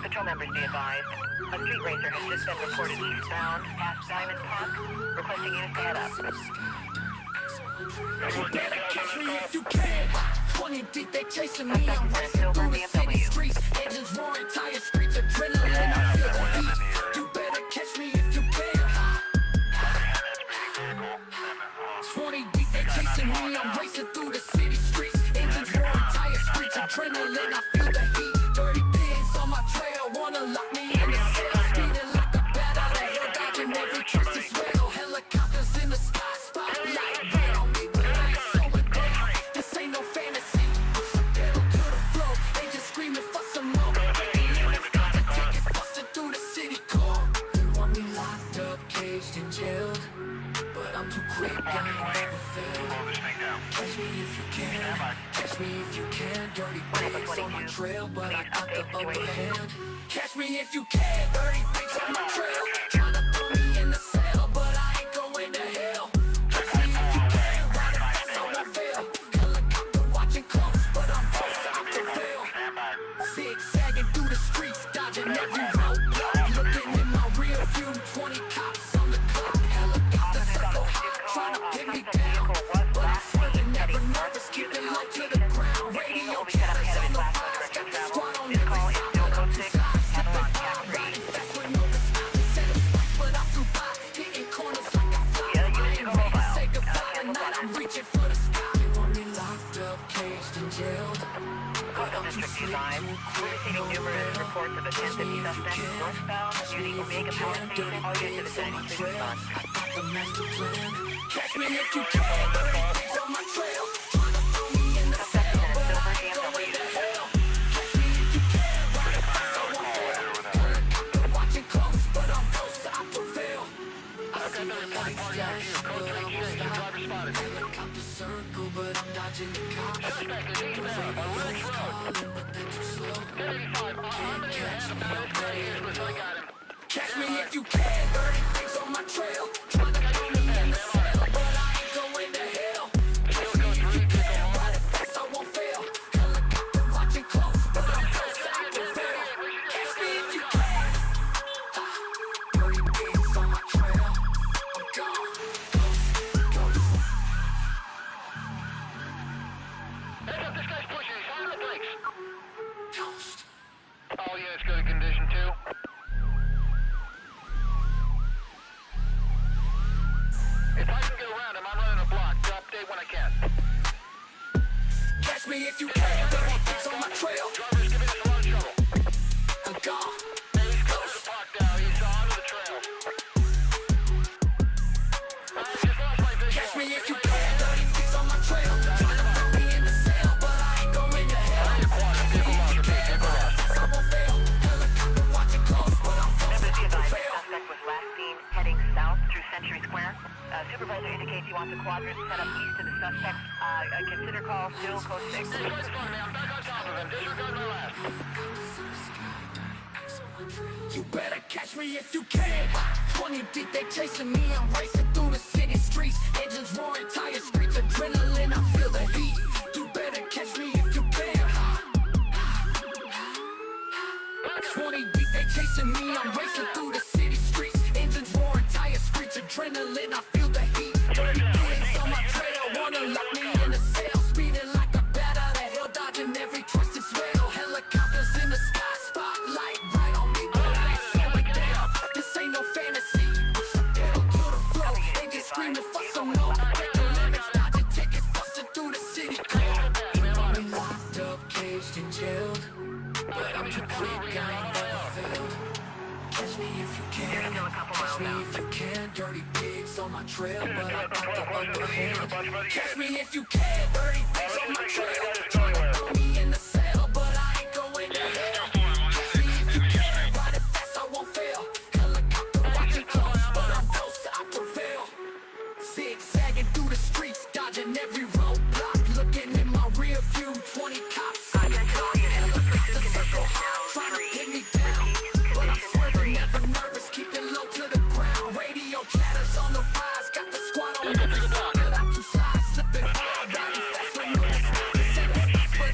Patrol members be advised. A street racer has just been reported eastbound past Diamond Park, requesting units to head up. Catch me if you can. 20 deep, they chasing me. I'm racing through the city streets. Engines roaring, tire streets, adrenaline. I feel the heat. You better catch me if you can. 20 deep, they chasing me. I'm racing through the city streets. Engines roaring, tire streets, adrenaline. I feel the heat. Dirty pigs on my trail, wanna lock me in the cell. Speeding like a bat out of hell, dodging every twist as well. Helicopters in the sky, spotlight red on me, but I ain't slowing down. This ain't no fantasy. Pedal to the floor, they just screaming for some more. Limits got the tickets busting through the city core. They want me locked up, caged and jailed, but I'm too quick, I ain't never failed. Catch me if you can, catch me if you can. Dirty pigs on my trail, but I got the upper hand. Catch me if you can, dirty pigs on my trail. Tryna throw me in the cell, but I ain't going to hell. Catch me if you can, ride it fast, I won't fail. Helicopter watching close, but I'm close to prevail. Zigzagging through the streets, dodging every roadblock. Looking in my rear view, 20 cops on the clock. Helicopter circle high, tryna pin me down, but I'm swerving, never nervous, keeping low to the ground. Radio chatters on the rise, got the squad on every side. I'm too fast, stepping by, riding fast with no disguise. Set up spikes, but I flew by, hitting corners like a fly. I ain't ready to say goodbye tonight, I'm reaching for the sky. You want me locked up, caged and jailed, but I'm too District slick, 5, too we're quick, receiving no numerous bail. reports of attempted suspects northbound using Omega Power Station. All units to the vicinity, please respond. Got the master plan. Catch me if you can. Dirty pigs on my trail, tryna throw me in the cell, but I ain't going to hell. Catch me if you can. Ride it fast, I won't fail. Helicopter watching close, but I'm close to I prevail. I see the lights flash, but I won't stop. Helicopter circle, but I'm dodging the cops. The radio's calling, but they're too slow. Can't catch me up there. Catch me if you can, dirty pigs on my trail. Tryna throw me in the cell, but I ain't going to hell. Catch me if you can, ride it fast, I won't fail. Helicopter watching close, but I'm close to I prevail. Catch me if you can. Dirty pigs on my trail, I'm gone. Ghost. Heads up, this guy's pushing, he's on the brakes. Toast. All units go to condition 2. If I can get around him, I'm running a block. To update when I can. Catch me if you can, dirty pigs on my trail. Driver's giving us a lot of trouble. I'm gone. He's close to the park now. He's onto the trail. I just lost my visual. Catch me if you can, dirty pigs on my trail. Tryna throw me in the cell, but I ain't going to hell. Catch me if you can, ride it fast, I won't fail. Helicopter watching close, but I'm close Members to be advised, prevail. suspect was last seen heading south through Century Square. Supervisor indicates he wants a quadrant set up east of the suspect. Consider call still code 6. He's right in front of me. I'm back on top of him. Disregard my last. You better catch me if you can. 20 deep, they chasing me. I'm racing through the city streets. Engines roaring, tire streets, adrenaline. I feel the heat. You better catch me if you can. 20 deep, they chasing me. I'm racing through the city streets. Engines roaring, tire streets, adrenaline. I feel the heat. Dirty pigs on my trail, wanna lock me in a cell. Speeding like a bat out of hell, dodging every twist and swell. Helicopters in the sky, spotlight right on me, but I ain't slowing down. This ain't no fantasy. Pedal to the floor, they just screaming for some more. Break the limits, dodging tickets, busting through the city core. You want me locked up, caged and jailed, but I'm too quick, I ain't never failed. Catch me if you can, catch me if you can. Dirty pigs on my trail, but I got the upper hand. Catch me if you can, dirty pigs on my trail. Tryna throw me in the cell, but I ain't going to hell. Catch me if you can, ride it fast, I won't fail. Helicopter watching close, but I'm close to I prevail. Zigzagging through the streets, dodging every roadblock. Looking in my rear view, 20 cops on the clock. Helicopter circle high, tryna pin me down, but I'm swerving, never nervous, keeping low to the ground. Radio chatters on the rise, got the squad on every side. But I'm too fly, slipping hard, riding fast with no disguise. Set up, but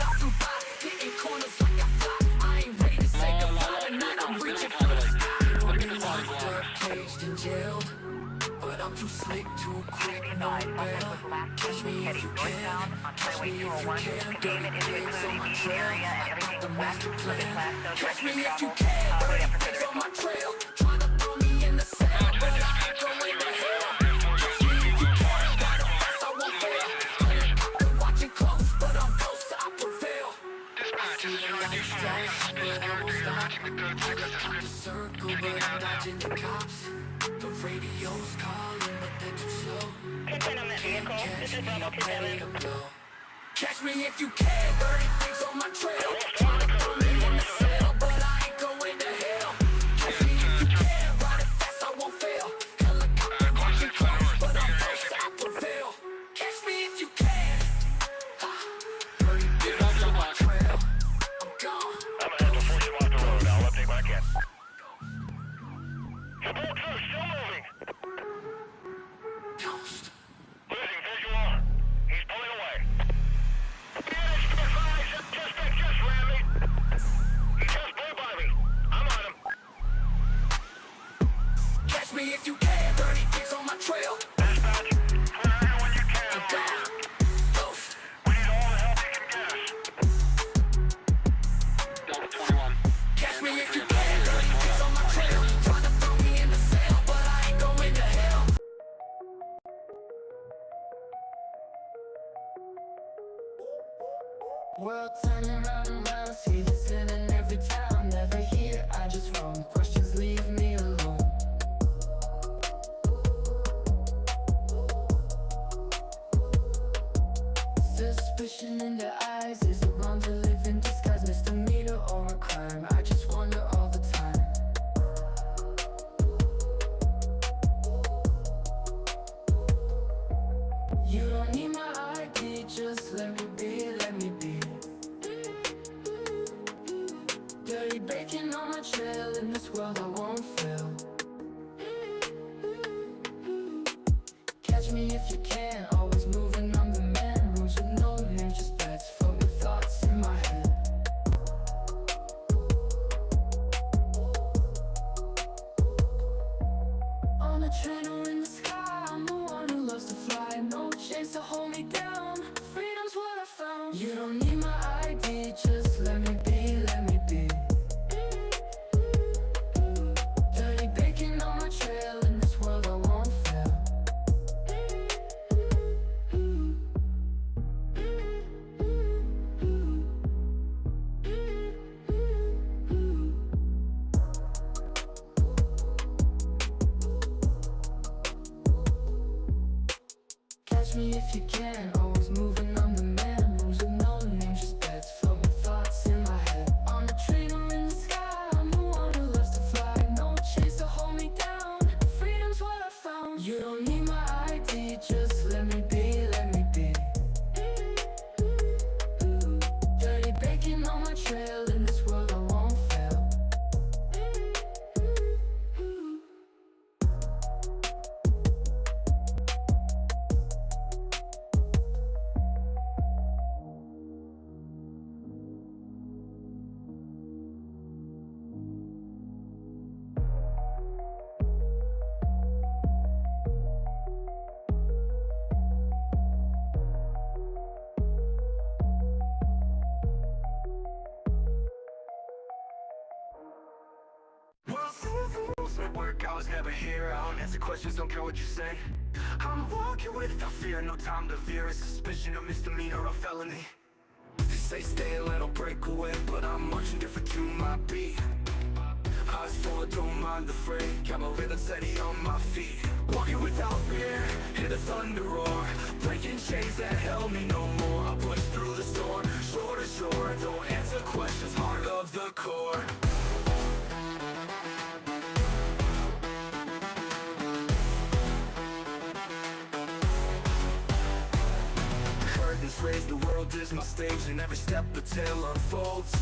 too slick, too quick, Be no advised, bail. was last Catch me heading if you northbound can. on Catch Highway me if you 201. can. David is Dirty pigs on including my the trail. area and I got everything the west master of the plan. Glasgow Catch me direction if you travel. can. Wait Dirty up for pigs further on my info. trail. Trying to throw me in the cell, but I ain't going to hell. Catch me if you can. Ride them fast, I won't fail. I'm watching close, but I'm close, I prevail. Dispatch, this is Charlie 4. Suspicious character here approaching the 3rd Texas I'm district. circle, Checking but it I'm out now. dodging the cops. The radio's calling, but they're too slow. Content on that vehicle. This is Bravo I'm ready 27. to blow. Catch me if you can, dirty things on my trail. Trying to throw me in the cell, but I ain't going to hell. Catch me if you can, ride it fast, I won't fail. Helicopter watching close, but I'm close, I prevail. Catch me if you can. Ha. Dirty things on my trail. I'm gone. I'm gonna have to force him off the road. I'll update when I can. Support crew still moving. Toast. Losing visual. He's pulling away. Units to advise, that suspect just ran me. He just blew by me. I'm on him. Catch me if you can, dirty things on my trail. Dispatch, clear everyone you can I'm over gone. here. Toast. We need all the help you can get us. Delta 21. Catch me if you can, dirty things on my trail. Trying to throw me in the cell, but I ain't going to hell. World turning round and round, see this in every town. Never here, I just roam. Questions leave me alone. Suspicion in their eyes, is it wrong to live in disguise? Misdemeanor or a crime? I just wonder all the time. You don't need my ID, just let me be, let me be. Dirty bacon on my trail, in this world I won't fail. Catch me if you can, always moving, I'm the man. Rooms with no names, just bets, floating thoughts in my head. On a train or in the sky, I'm the one who loves to fly. No chains to hold me down, freedom's what I found. You don't need my ID, just let me be, let me be. Dirty bacon on my trail, in this world I won't fail. Catch me if you can, always moving, I'm the man. Rooms with no names, just bets, floating thoughts in my head. On a train or in the sky, I'm the one who loves to fly. No chains to hold me down, freedom's what I found. You don't need my ID, just let me be, let me be. Dirty bacon on my trail, in this world I won't fail. Rules at work, I was never here. I don't answer questions, don't care what you say. I'm walking without fear, no time to veer. A suspicion of misdemeanor or felony. They say stay and let them break away, but I'm marching different to my beat. Eyes forward, don't mind the fray. Got my rhythm steady on my feet. Walking without fear, hear the thunder roar. Breaking chains that held me no more. I push through the storm, shore to shore. Don't answer questions, heart of the core. Curtains raised, the world is my stage, and every step a tale unfolds.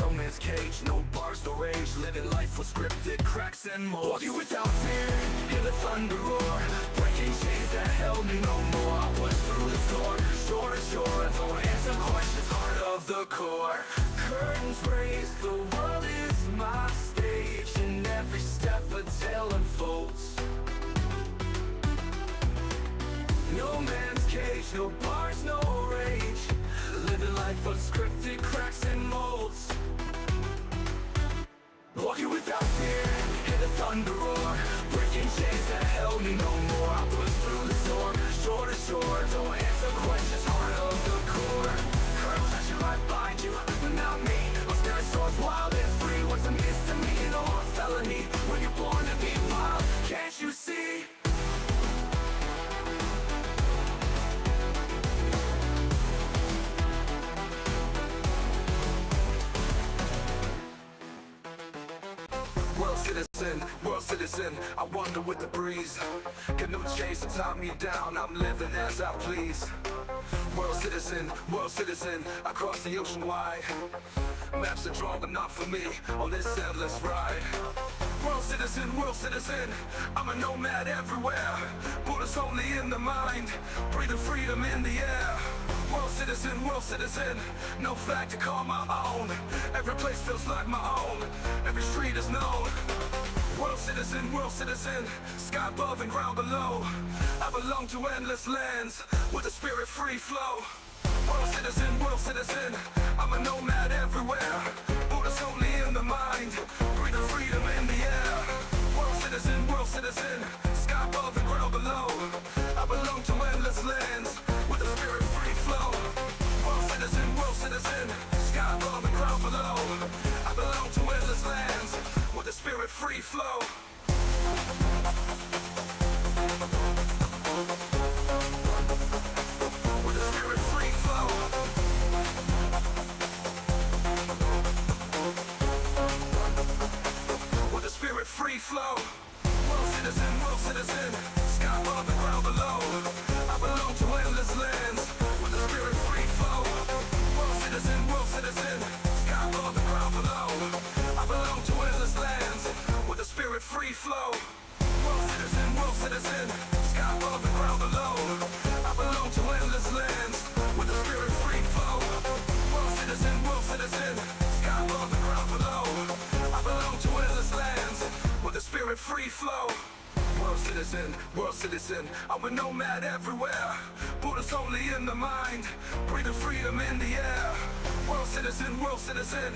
No man's cage, no bars, no rage. Living life with scripted cracks and molds. Walking without fear, hear the thunder roar. Breaking chains that held me no more. I push through the storm, shore to shore. I don't answer questions, heart of the core. Curtains raised, the world is my stage, and every step a tale unfolds. no bars, no rage. Living life unscripted, cracks and molds. Walking without fear, hear the thunder roar. Breaking chains that held me no more. I push through the storm, shore to shore. Don't answer questions, heart of the core. Curls that you right behind you, but not me. My spirit soars wild and free. What's a misdemeanor or a felony? When you're born to be wild, can't you see? World citizen, I wander with the breeze. Get no chains to tie me down, I'm living as I please. World citizen, I cross the ocean wide. Maps are drawn enough for me on this endless ride. World citizen, I'm a nomad everywhere. Borders only in the mind, breathing freedom in the air. World citizen, no flag to call my own. Every place feels like my own, every street is known. World citizen, sky above and ground below. I belong to endless lands, with a spirit free flow. World citizen, I'm a nomad everywhere. Borders only in the mind, breathing freedom in the air. World citizen, sky above and ground below. I belong to endless lands, with a spirit free flow. World citizen, sky above and ground below. I belong to endless lands, with a spirit free flow. With a spirit free flow. With a spirit free flow. World citizen, sky above and ground below. I belong to endless lands, with a spirit free flow. World citizen, sky above and ground below. I belong to endless lands, with a spirit free flow. World citizen, sky above and ground below. I belong to endless lands, with a spirit free flow. World citizen, sky above and ground below. I belong to endless lands, with a spirit free flow. World citizen, I'm a nomad everywhere. Borders only in the mind, breathing freedom in the air. World citizen.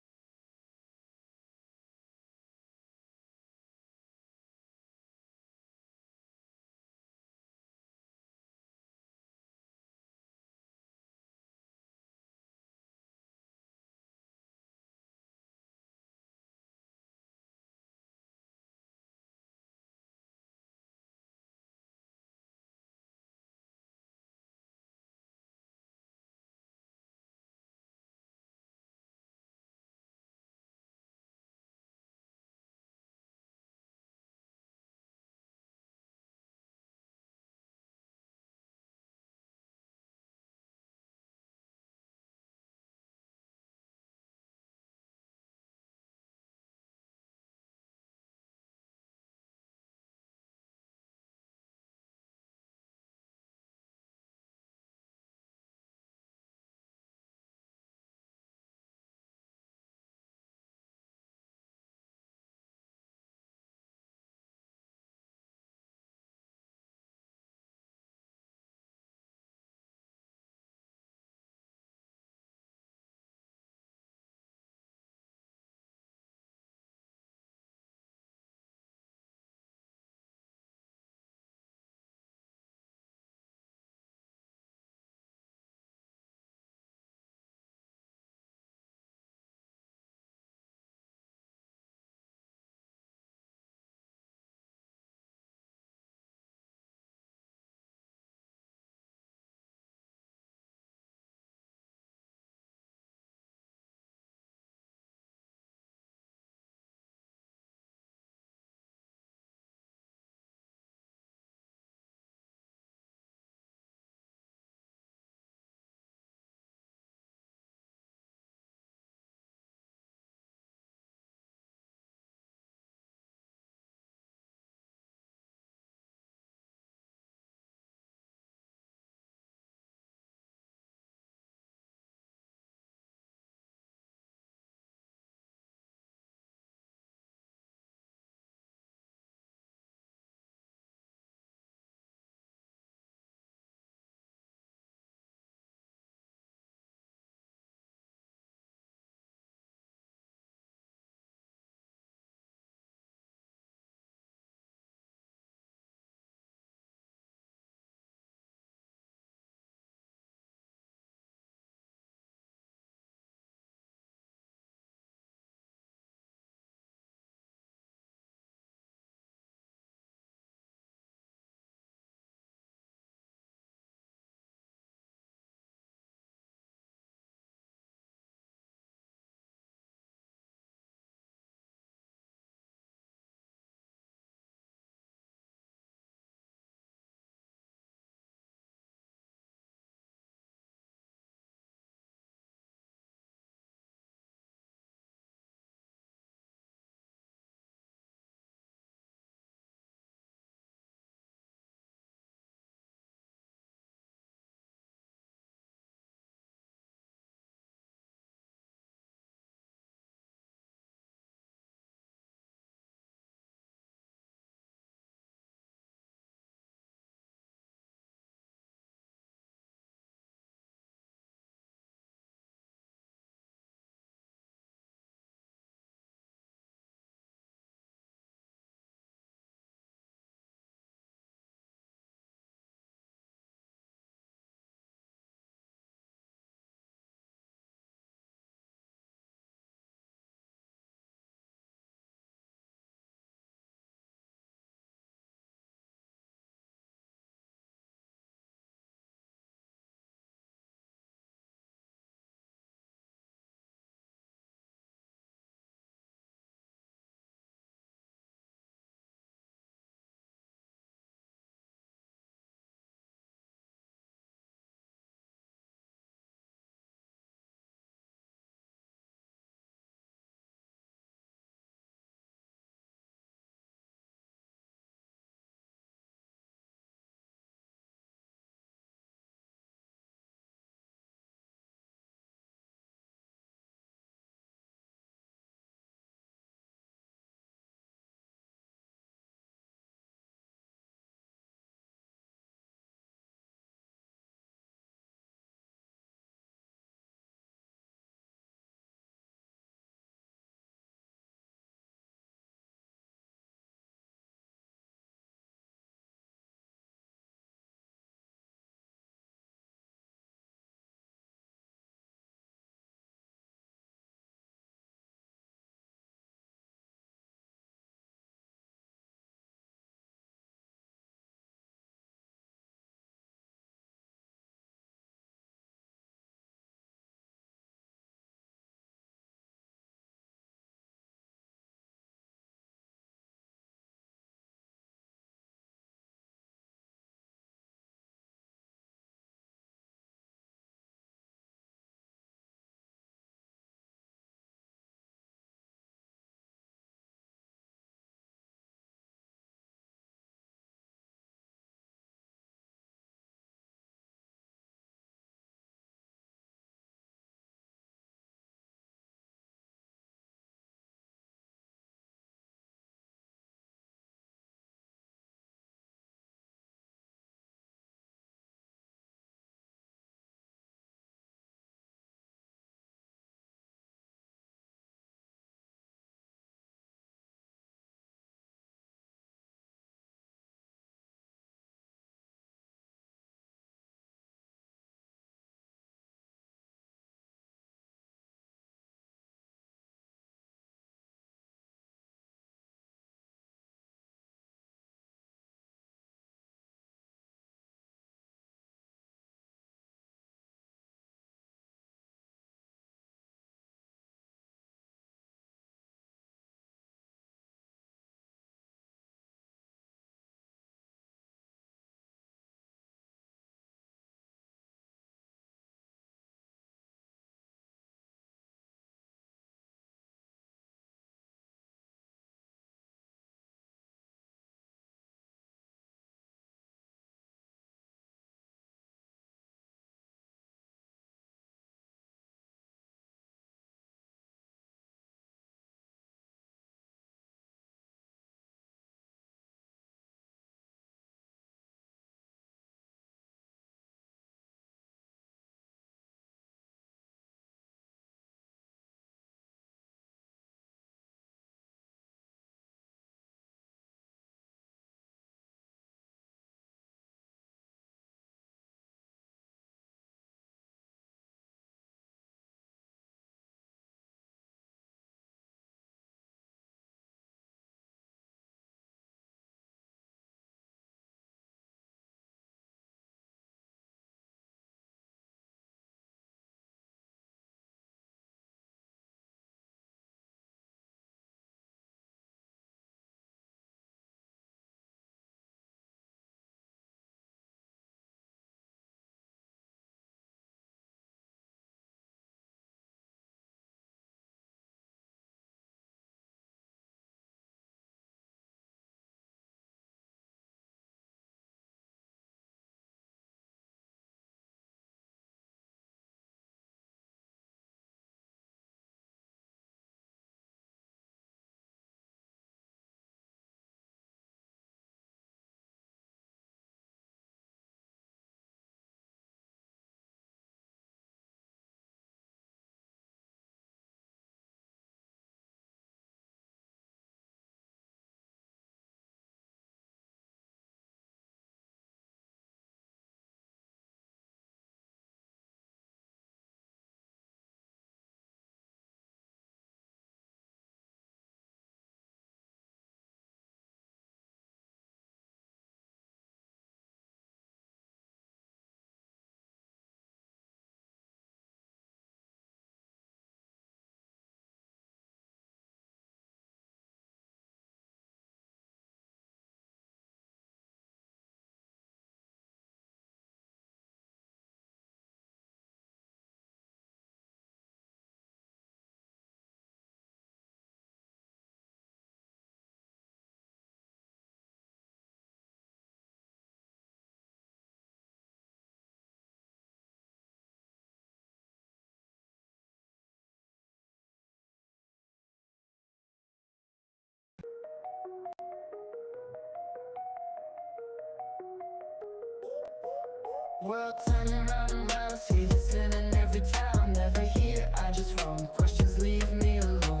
World turning round and round, see this in and every town. Never here, I just roam. Questions leave me alone.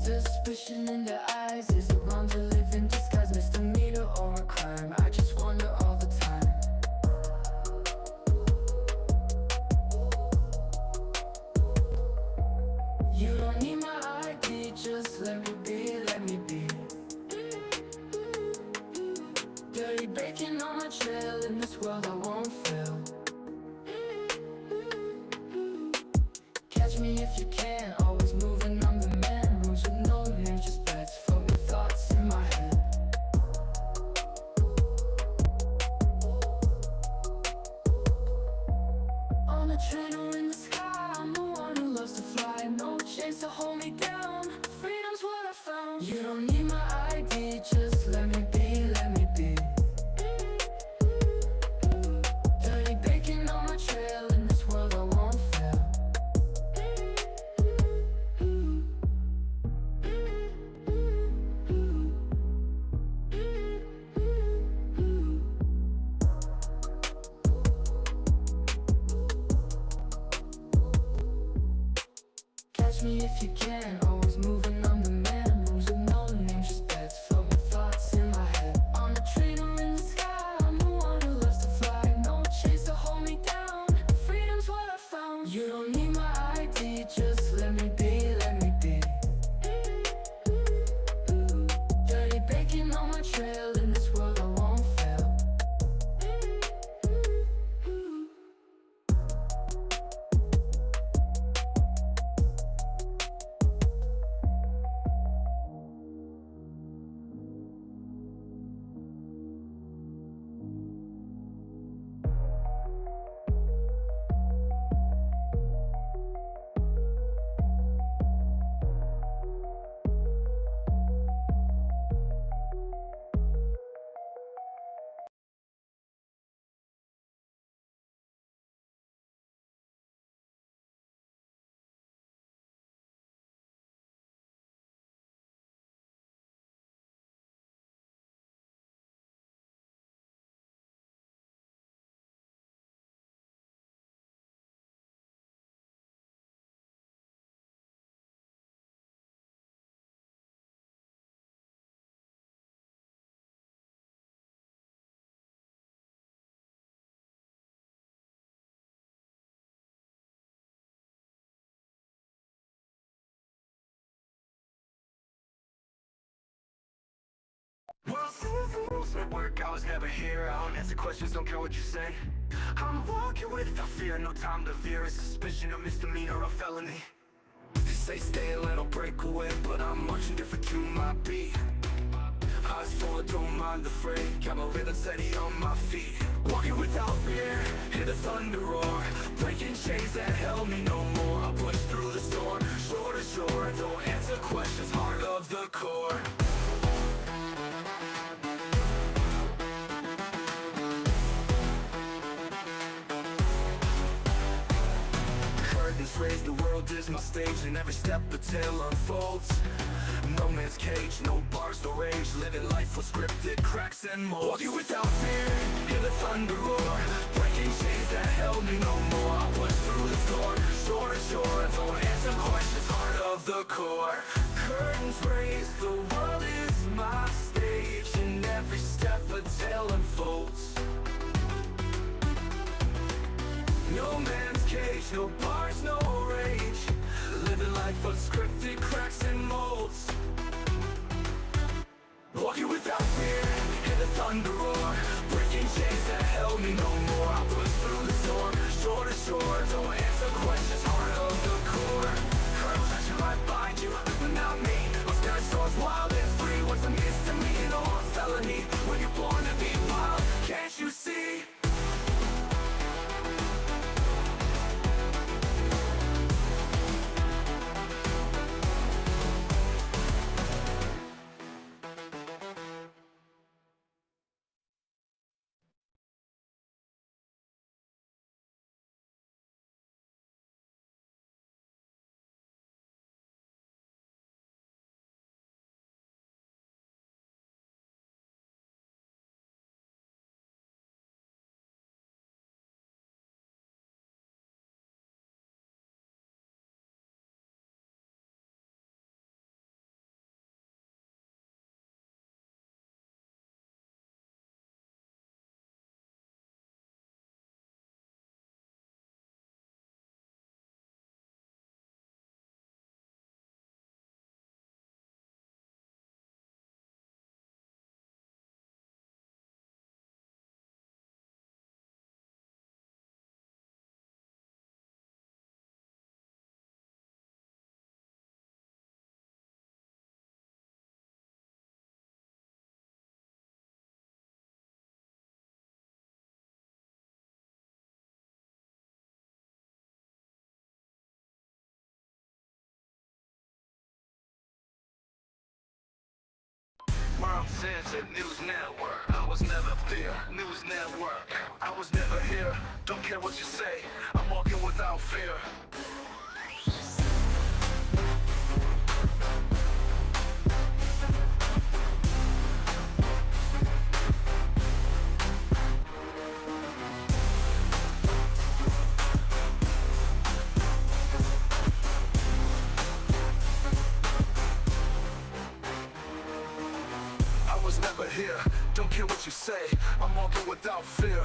Suspicion in their eyes, is it wrong to live in disguise? Misdemeanor or a crime? I just wonder all the time. You don't need my ID, just let me be, let me be. Dirty bacon on my trail, in this world I won't fail. Catch me if you can, always moving, I'm the man. Rooms with no names, just beds, floating thoughts in my head. On a train or in the sky, I'm the one who loves to fly. No chains to hold me down, freedom's what I found. You don't need my ID, just let me be, let me be. Dirty bacon on my trail, in this world I won't fail. Catch me if you can, always moving, I'm the man. Rooms with no names, just beds, floating thoughts in my head. On a train or in the sky, I'm the one who loves to fly. No chains to hold me down, freedom's what I found. You don't need my ID, just let me be, let me be. Dirty bacon on my trail, in this world I won't fail. Rules at work, I was never here. I don't answer questions, don't care what you say. I'm walking without fear, no time to veer. A suspicion, a misdemeanor, a felony. They say stay and let them break away, but I'm marching different to my beat. Eyes forward, don't mind the fray. Got my rhythm steady on my feet. Walking without fear, hear the thunder roar. Breaking chains that held me no more. I push through the storm, shore to shore. Don't answer questions, heart of the core. Curtains raised, the world is my stage, and every step a tale unfolds. No man's cage, no bars, no rage. Living life with scripted cracks and molds. Walking without fear, hear the thunder roar. Breaking chains that held me no more. I push through the storm, shore to shore. Don't answer questions, heart of the core. Curtains raised, the world is my stage, and every step a tale unfolds. No man's cage, no bars, no rage. Living life of scripted cracks and molds. Walking without fear, hear the thunder roar. Breaking chains that held me no more. I push through the storm, shore to shore. Don't answer questions, heart of the core. Curtains stretching right behind you, but not me. My spirit soars wild and free. What's a misdemeanor or a felony? When you're born to be wild, can't you see? citizen, News Network. I was never there, News Network. I was never here, don't care what you say. I'm walking without fear. Never here, don't care what you say, I'm walking without fear.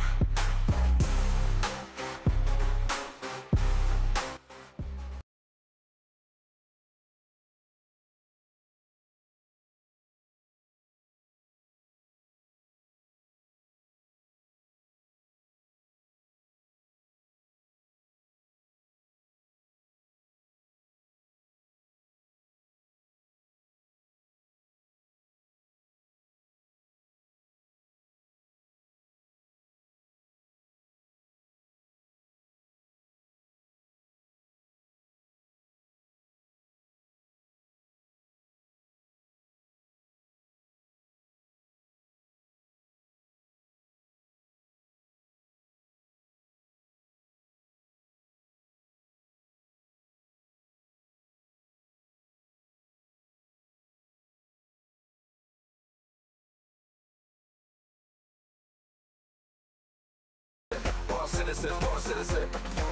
Citizen, born citizen,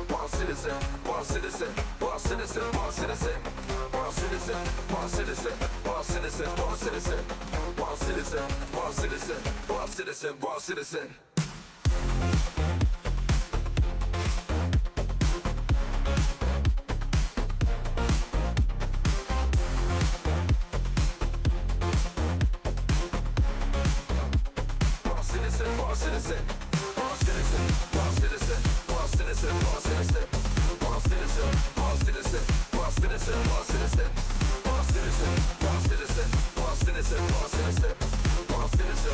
born citizen, born citizen, born citizen, born citizen, born citizen, born citizen, born citizen, born citizen, born citizen, born citizen, born citizen, born citizen. Born citizen, born citizen. Born citizen.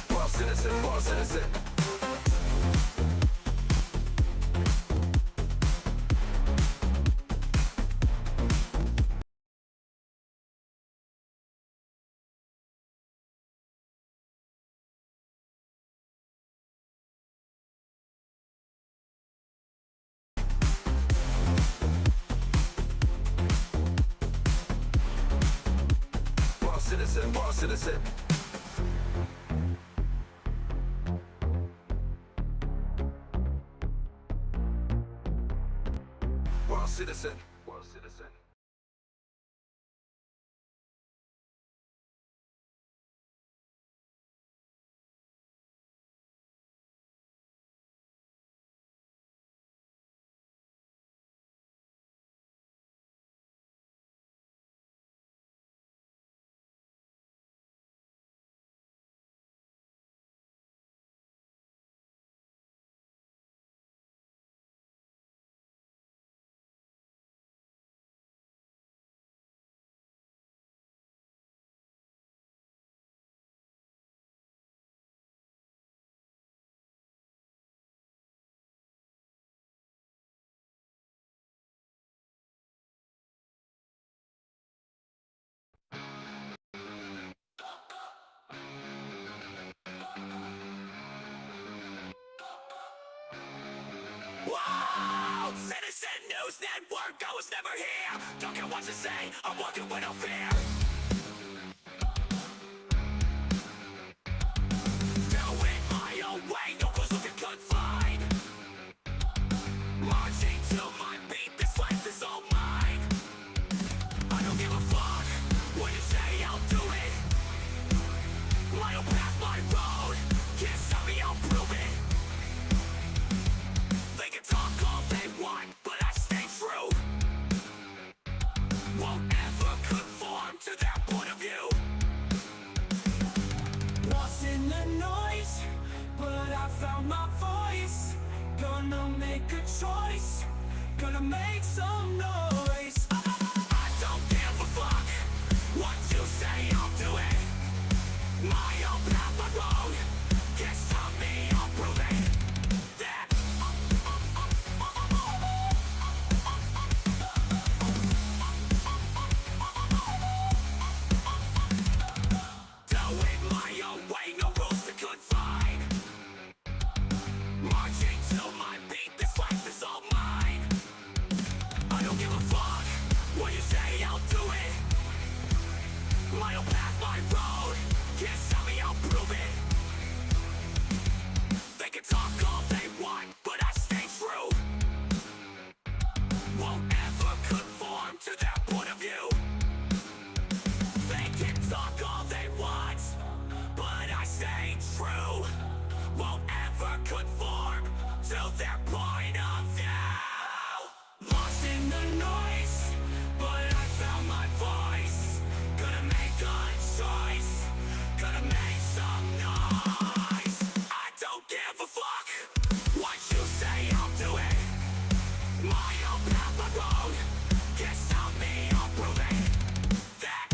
Born citizen. Born citizen. Citizen News Network, I was never here. Don't care what you say, I'm walking with no fear. Doing my own way, no rules looking confined. Marching to my beat, this life is all mine. I don't give a fuck what you say, I'll do it. My own path, my road. Can't stop me, I'll prove it. They can talk all they want, but I stay true. Won't ever conform to their point of view. Lost in the noise, but I found my voice. Gonna make a choice, gonna make some noise. I don't give a fuck what you say, I'll do it. My own path, my road. Can't stop me, I'll prove it. That my road. Can't stop me, I'll prove it. They can talk all they want, but I stay true. Won't ever conform to their point of view. They can talk all they want, but I stay true. Won't ever conform to their point of view. Lost in the noise, but I found my voice. Gonna make a choice, gonna make some noise. I don't give a fuck what you say, I'll do it. My own path, my road. Can't stop me, I'll prove it. That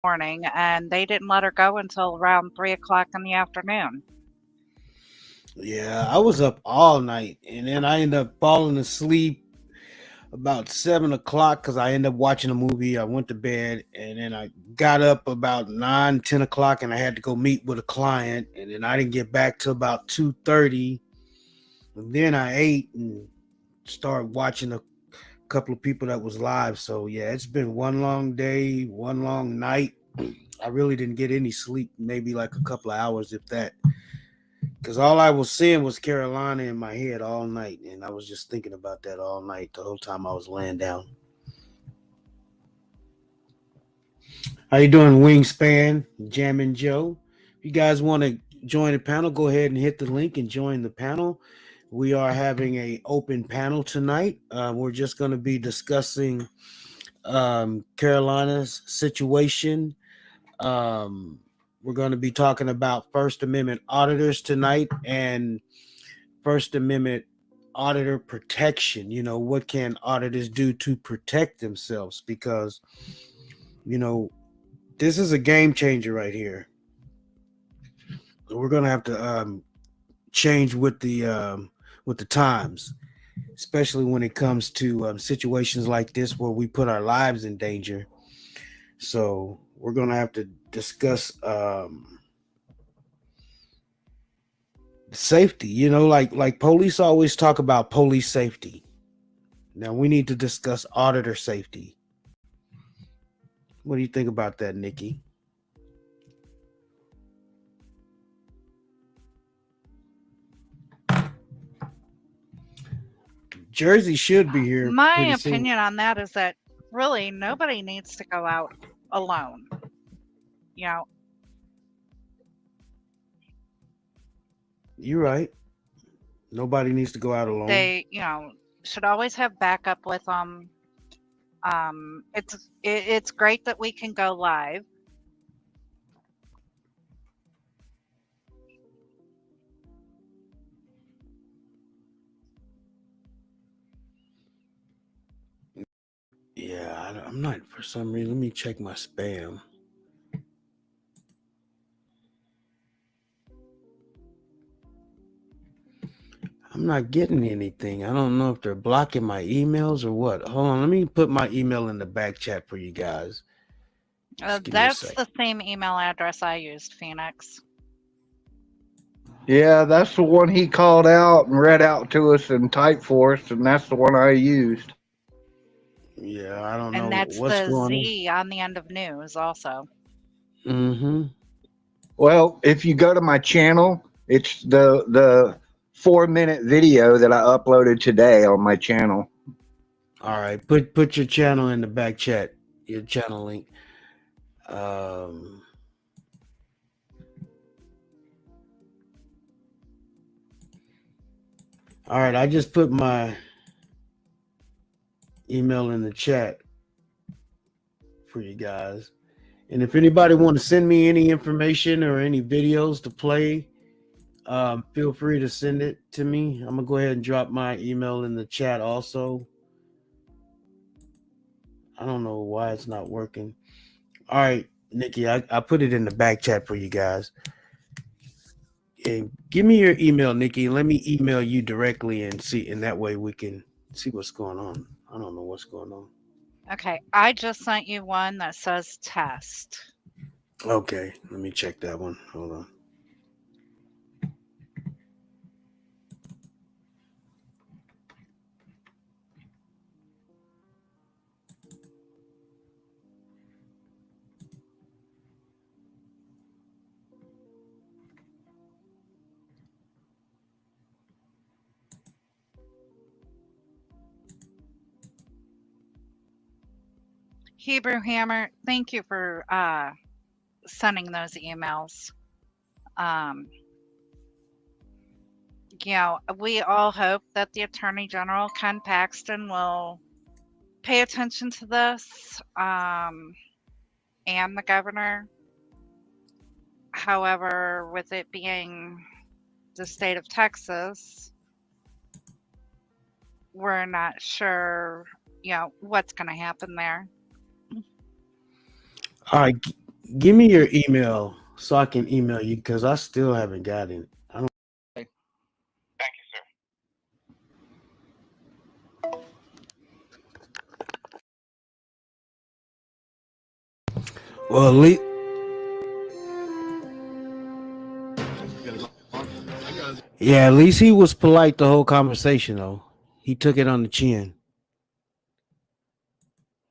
morning, and they didn't let her go until around 3 o'clock in the afternoon. Yeah, I was up all night, and then I ended up falling asleep about 7 o'clock because I ended up watching a movie. I went to bed, and then I got up about 9, 10 o'clock, and I had to go meet with a client, and then I didn't get back till about 2:30. And then I ate and started watching a couple of people that was live. So yeah, it's been one long day, one long night. I really didn't get any sleep, maybe like a couple of hours, if that. Because all I was seeing was Carolina in my head all night, and I was just thinking about that all night, the whole time I was laying down. How you doing, Wingspan, Jammin' Joe? If you guys want to join the panel, go ahead and hit the link and join the panel. We are having a open panel tonight. We're just going to be discussing Carolina's situation. We're going to be talking about First Amendment auditors tonight and First Amendment auditor protection. You know, what can auditors do to protect themselves? Because, you know, this is a game changer right here. We're going to have to change with the times, especially when it comes to situations like this where we put our lives in danger. So we're going to have to discuss safety. You know, like police always talk about police safety. Now we need to discuss auditor safety. What do you think about that, Nikki? Jersey should be here. My opinion on that is that really nobody needs to go out alone. You know, you're right. Nobody needs to go out alone. They, you know, should always have backup with them. It's great that we can go live. Yeah, I'm not, for some reason. Let me check my spam. I'm not getting anything. I don't know if they're blocking my emails or what. Hold on, let me put my email in the back chat for you guys. That's the same email address I used, Phoenix. Yeah, that's the one he called out and read out to us and typed for us, and that's the one I used. Yeah, I don't know. And that's what's the going Z on the end of NEWz also. Mm-hmm. Well, if you go to my channel, it's the 4-minute video that I uploaded today on my channel. All right, put your channel in the back chat, your channel link. All right, I just put my email in the chat for you guys. And if anybody want to send me any information or any videos to play, feel free to send it to me. I'm gonna go ahead and drop my email in the chat also. I don't know why it's not working. All right, Nikki, I put it in the back chat for you guys. And give me your email, Nikki. Let me email you directly and see, and that way we can see what's going on. I don't know what's going on. Okay, I just sent you one that says test. Okay, let me check that one. Hold on. Hebrew Hammer, thank you for sending those emails. You know, we all hope that the Attorney General, Ken Paxton, will pay attention to this, and the governor. However, with it being the state of Texas, we're not sure, you know, what's going to happen there. All right, give me your email so I can email you because I still haven't gotten it. I don't. Thank you, sir. Well, at least. Yeah, at least he was polite the whole conversation, though. He took it on the chin.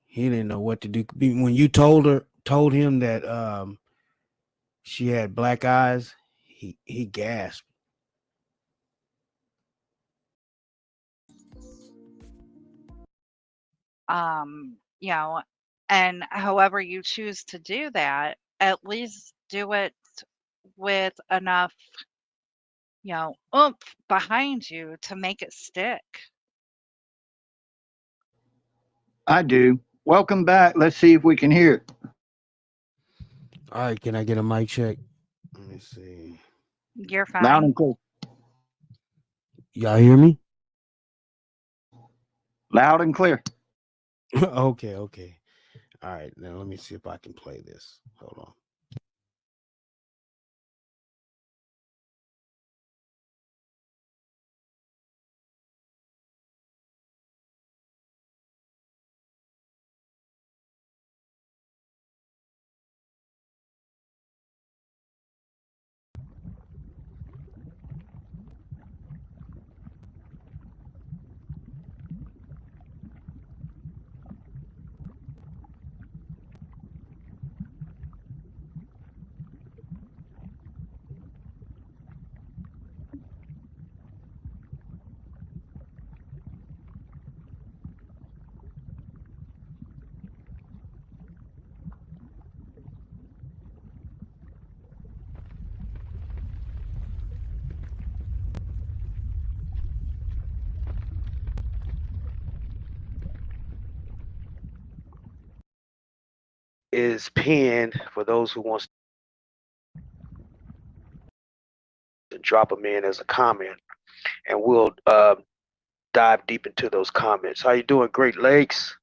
He didn't know what to do. When you told him that she had black eyes, he gasped. You know, And however you choose to do that, at least do it with enough, oomph behind you to make it stick. I do. Welcome back. Let's see if we can hear it. All right, can I get a mic check? Let me see. You're Loud fine. and clear. Y'all hear me? Loud and clear. Okay. All right, now let me see if I can play this. Hold on. Is pinned for those who wants to drop them in as a comment, and we'll dive deep into those comments. How you doing, Great Lakes?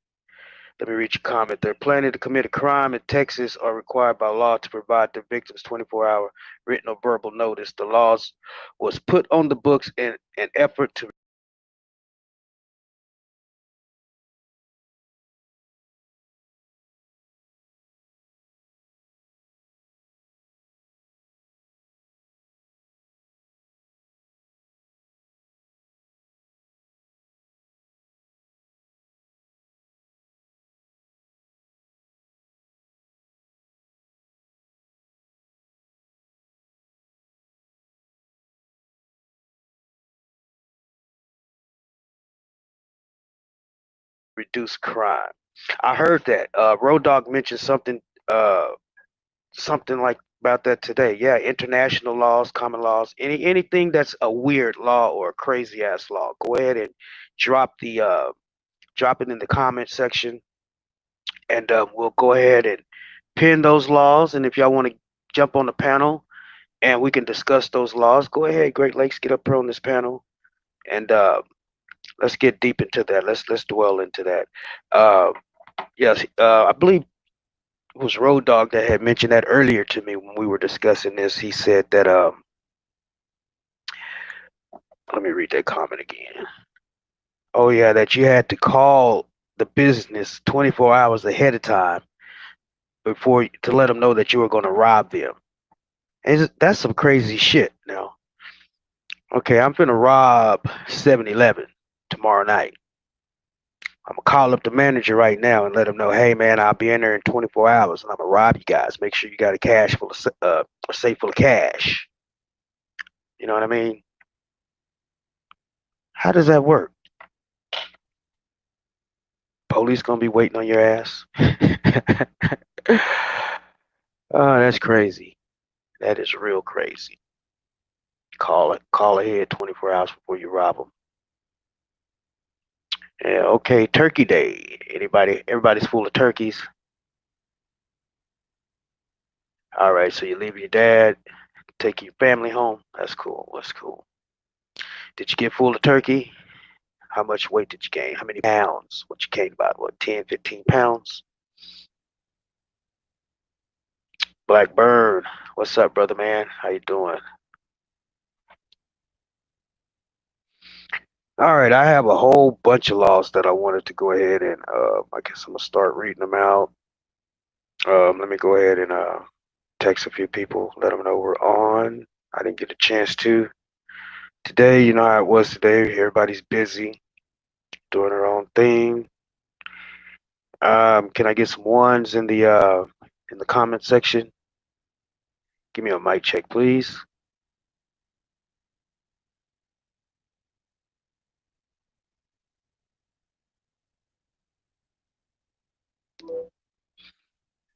Let me read your comment. They're planning to commit a crime in Texas are required by law to provide their victims 24-hour written or verbal notice. The laws was put on the books in an effort to reduce crime. I heard that. Road Dog mentioned something like about that today. Yeah, international laws, common laws, anything that's a weird law or a crazy ass law. Go ahead and drop it in the comment section, and we'll go ahead and pin those laws. And if y'all want to jump on the panel and we can discuss those laws, go ahead. Great Lakes, get up here on this panel, and let's get deep into that. Let's dwell into that. Yes, I believe it was Road Dog that had mentioned that earlier to me when we were discussing this. He said that let me read that comment again. Oh yeah, that you had to call the business 24 hours ahead of time before to let them know that you were going to rob them. And that's some crazy shit. Now, okay, I'm finna rob 7-Eleven tomorrow night. I'm gonna call up the manager right now and let him know, hey man, I'll be in there in 24 hours and I'm gonna rob you guys. Make sure you got a safe full of cash. You know what I mean? How does that work? Police gonna be waiting on your ass? Oh, that's crazy. That is real crazy. Call ahead 24 hours before you rob them. Yeah, okay, Turkey Day. Everybody's full of turkeys. All right, so you leave your dad, take your family home. That's cool. That's cool. Did you get full of turkey? How much weight did you gain? How many pounds? What you gained about, what, 10, 15 pounds? Blackburn, what's up, brother man? How you doing? All right, I have a whole bunch of laws that I wanted to go ahead and I guess I'm gonna start reading them out. Let me go ahead and text a few people, let them know we're on. I didn't get a chance to today. You know how it was today. Everybody's busy doing their own thing. Can I get some ones in the comment section? Give me a mic check, please.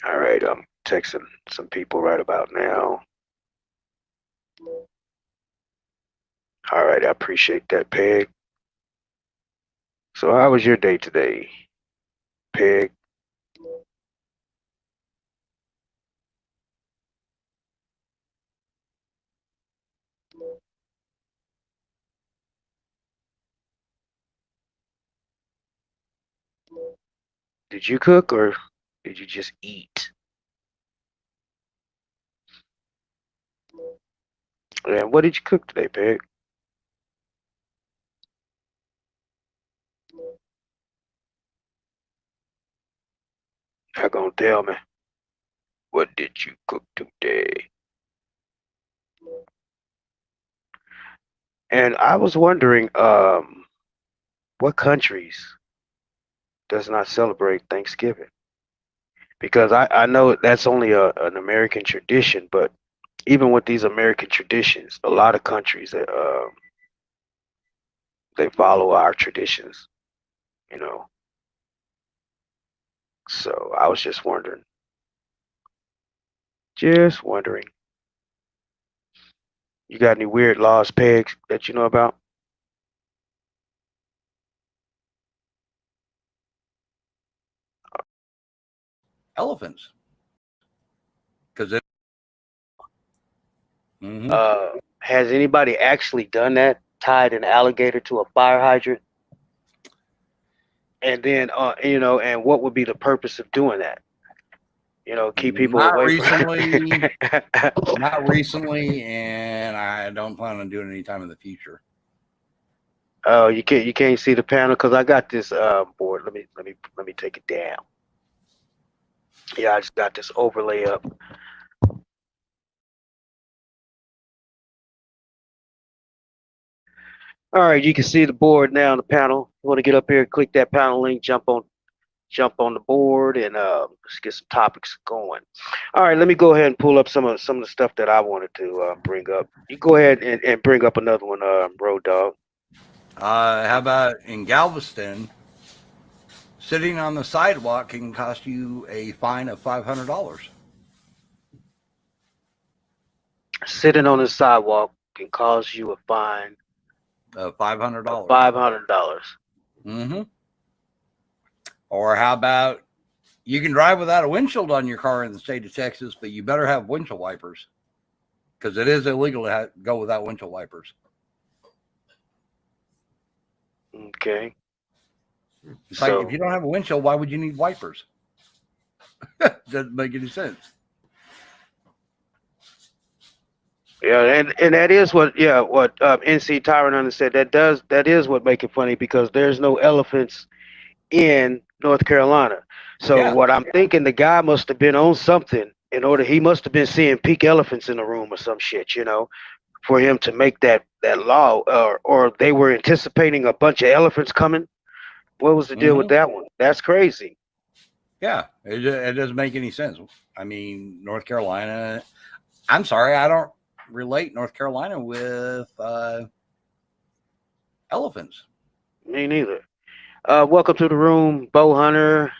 All right, I'm texting some people right about now. All right, I appreciate that, Peg. So how was your day today, Peg? Did you cook or did you just eat? And what did you cook today, Peg? Not gonna tell me. What did you cook today? And I was wondering, what countries does not celebrate Thanksgiving? Because I know that's only an American tradition, but even with these American traditions, a lot of countries that they follow our traditions, you know. So I was just wondering. Just wondering. You got any weird laws, Pegs, that you know about? Elephants. Because it. Mhm. Has anybody actually done that? Tied an alligator to a fire hydrant? And then, and what would be the purpose of doing that? Keep people Not away recently. from. Not recently, and I don't plan on doing it anytime in the future. Oh, you can't see the panel because I got this board. Let me take it down. Yeah, I just got this overlay up. All right, you can see the board now on the panel. You want to get up here, click that panel link, jump on the board, and let's get some topics going. All right, let me go ahead and pull up some of the stuff that I wanted to bring up. You go ahead and bring up another one, Road Dog. How about in Galveston, sitting on the sidewalk can cost you a fine of $500. Sitting on the sidewalk can cause you a fine of $500. $500. Mm-hmm. Or how about you can drive without a windshield on your car in the state of Texas, but you better have windshield wipers because it is illegal to go without windshield wipers. Okay. It's like, if you don't have a windshield, why would you need wipers? Doesn't make any sense. Yeah, and that is what NC Tyrant Hunter said. That is what make it funny because there's no elephants in North Carolina. So what I'm thinking, the guy must have been on something he must have been seeing pink elephants in the room or some shit, for him to make that law, or they were anticipating a bunch of elephants coming. What was the deal with that one? That's crazy. Yeah, it doesn't make any sense. I mean, North Carolina. I'm sorry, I don't relate North Carolina with elephants. Me neither. Welcome to the room, Bo Hunter,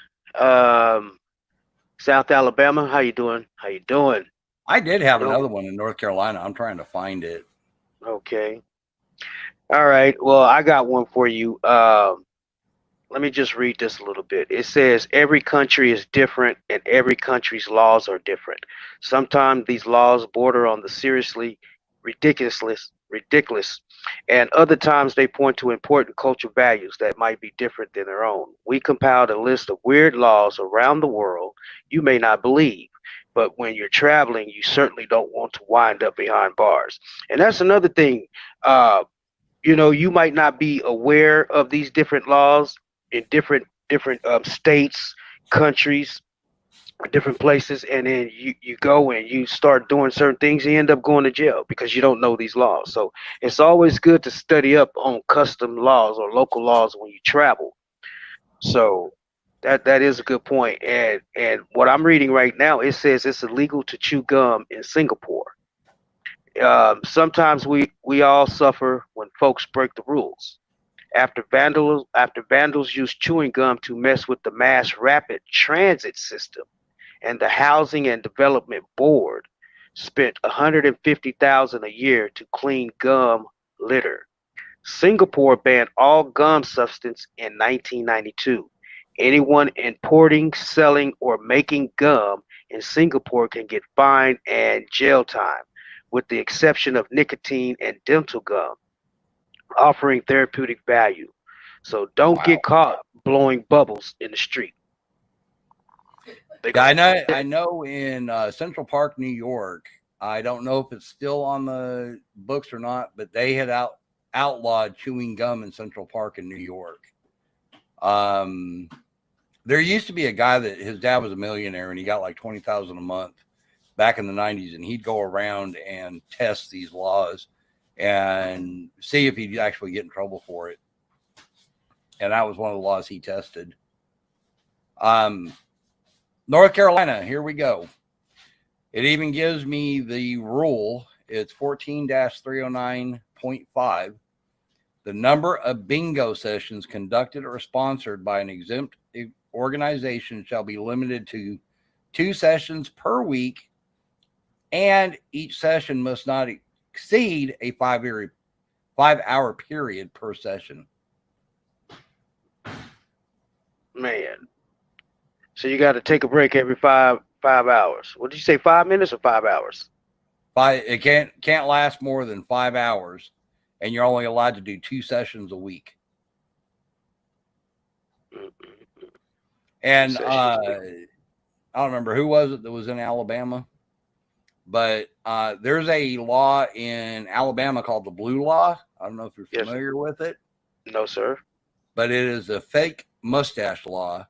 South Alabama. How you doing? I did have another one in North Carolina. I'm trying to find it. Okay. All right. Well, I got one for you. Let me just read this a little bit. It says every country is different and every country's laws are different. Sometimes these laws border on the seriously ridiculous, and other times they point to important cultural values that might be different than their own. We compiled a list of weird laws around the world you may not believe, but when you're traveling, you certainly don't want to wind up behind bars. And that's another thing. You might not be aware of these different laws in different states, countries, different places, and then you go and you start doing certain things, you end up going to jail because you don't know these laws. So it's always good to study up on custom laws or local laws when you travel. So that is a good point. And what I'm reading right now, it says it's illegal to chew gum in Singapore. Sometimes we all suffer when folks break the rules. After vandals use chewing gum to mess with the mass rapid transit system, and the Housing and Development Board spent $150,000 a year to clean gum litter. Singapore banned all gum substance in 1992. Anyone importing, selling, or making gum in Singapore can get fined and jail time, with the exception of nicotine and dental gum, offering therapeutic value. So don't get caught blowing bubbles in the street. I know in Central Park, New York, I don't know if it's still on the books or not, but they had outlawed chewing gum in Central Park in New York. There used to be a guy that his dad was a millionaire and he got like $20,000 a month back in the 90s, and he'd go around and test these laws and see if he'd actually get in trouble for it. And that was one of the laws he tested. North Carolina, here we go. It even gives me the rule. It's 14-309.5. The number of bingo sessions conducted or sponsored by an exempt organization shall be limited to 2 sessions per week, and each session must not exceed a 5-hour period per session. Man. So you got to take a break every five hours. What did you say, 5 minutes or 5 hours? It can't last more than 5 hours, and you're only allowed to do 2 sessions a week. And I don't remember who was it that was in Alabama, but there's a law in Alabama called the Blue Law. I don't know if you're familiar with it. No, sir. But it is a fake mustache law,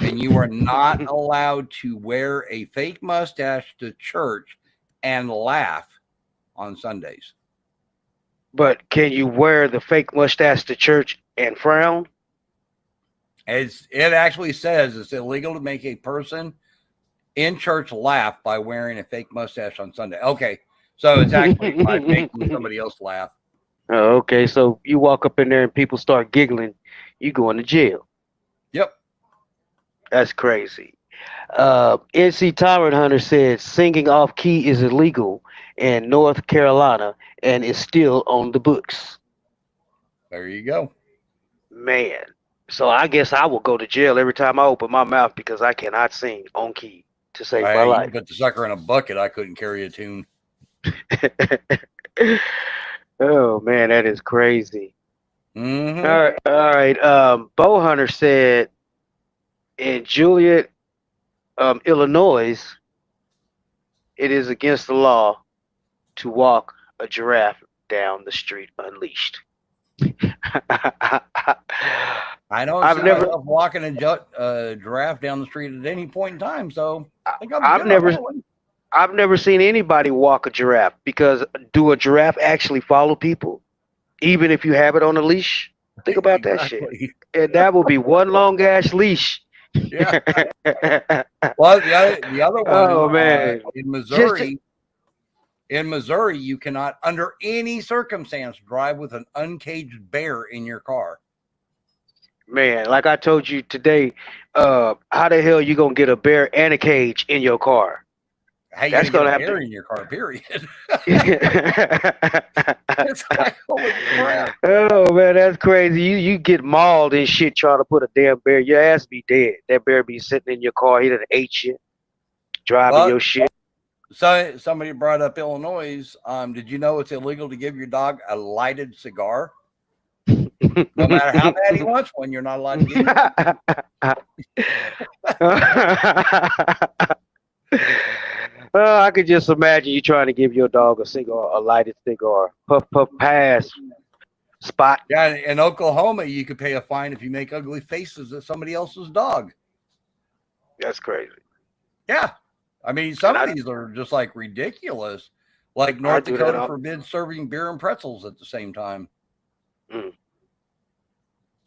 and you are not allowed to wear a fake mustache to church and laugh on Sundays. But can you wear the fake mustache to church and frown? It actually says it's illegal to make a person in church laugh by wearing a fake mustache on Sunday. Okay, so it's actually by making somebody else laugh. Oh, okay, so you walk up in there and people start giggling, you going to jail. Yep. That's crazy. NC Tyrant Hunter said singing off key is illegal in North Carolina and is still on the books. There you go. Man. So I guess I will go to jail every time I open my mouth because I cannot sing on key to save my life. Put the sucker in a bucket. I couldn't carry a tune. Oh man, that is crazy. Mm-hmm. All right. Bow Hunter said in Joliet, Illinois, it is against the law to walk a giraffe down the street unleashed. I know. I've never walking a giraffe down the street at any point in time. So I think I've never seen anybody walk a giraffe, because do a giraffe actually follow people, even if you have it on a leash? Think about that shit. And that will be one long ass leash. Yeah. Well, the other one. Oh man, in Missouri. In Missouri, you cannot, under any circumstance, drive with an uncaged bear in your car. Man, like I told you today, how the hell you gonna get a bear and a cage in your car? Hey, that's gonna have bear in your car. Period. It's like, holy crap! Oh man, that's crazy. You get mauled and shit trying to put a damn bear. Your ass be dead. That bear be sitting in your car. He done ate you, driving your shit. So somebody brought up Illinois. Did you know it's illegal to give your dog a lighted cigar? No matter how bad he wants one, you're not allowed to give him. I could just imagine you trying to give your dog a cigar, a lighted cigar. Puff, puff, pass, spot. Yeah, in Oklahoma, you could pay a fine if you make ugly faces at somebody else's dog. That's crazy. Yeah. I mean, some of these are just like ridiculous. Like North Dakota forbids serving beer and pretzels at the same time. Mm.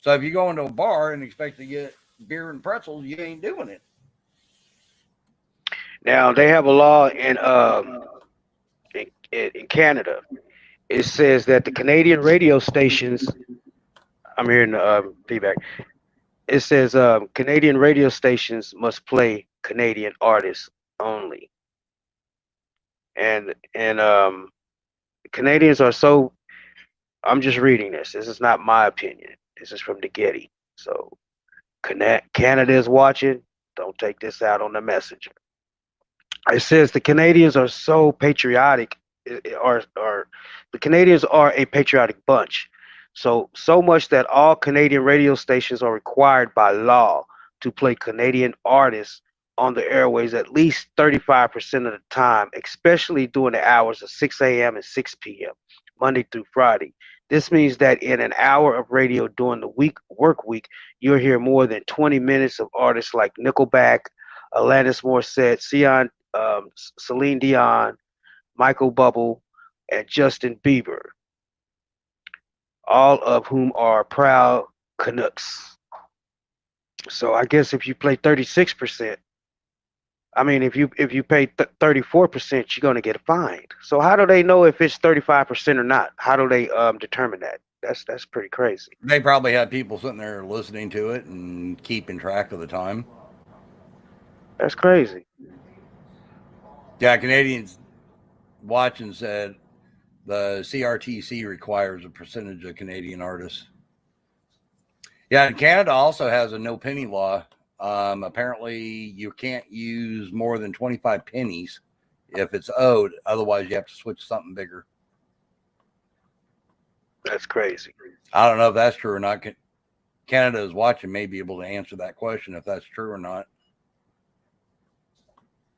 So if you go into a bar and expect to get beer and pretzels, you ain't doing it. Now they have a law in Canada. It says that the Canadian radio stations. I'm hearing the feedback. It says Canadian radio stations must play Canadian artists only. And Canadians are so, I'm just reading this. This is not my opinion. This is from the Getty. So Canada is watching. Don't take this out on the messenger. It says the Canadians are so patriotic, or the Canadians are a patriotic bunch. So much that all Canadian radio stations are required by law to play Canadian artists on the airways at least 35% of the time, especially during the hours of 6 a.m. and 6 p.m., Monday through Friday. This means that in an hour of radio during the work week, you'll hear more than 20 minutes of artists like Nickelback, Alanis Morissette, Celine Dion, Michael Bublé, and Justin Bieber, all of whom are proud Canucks. So I guess if you play 36%, I mean, if you pay 34%, you're gonna get fined. So how do they know if it's 35% or not? How do they determine that? That's pretty crazy. They probably have people sitting there listening to it and keeping track of the time. That's crazy. Yeah, Canadians watching said the CRTC requires a percentage of Canadian artists. Yeah, and Canada also has a no penny law. Apparently, you can't use more than 25 pennies if it's owed. Otherwise, you have to switch to something bigger. That's crazy. I don't know if that's true or not. Canada is watching, may be able to answer that question if that's true or not.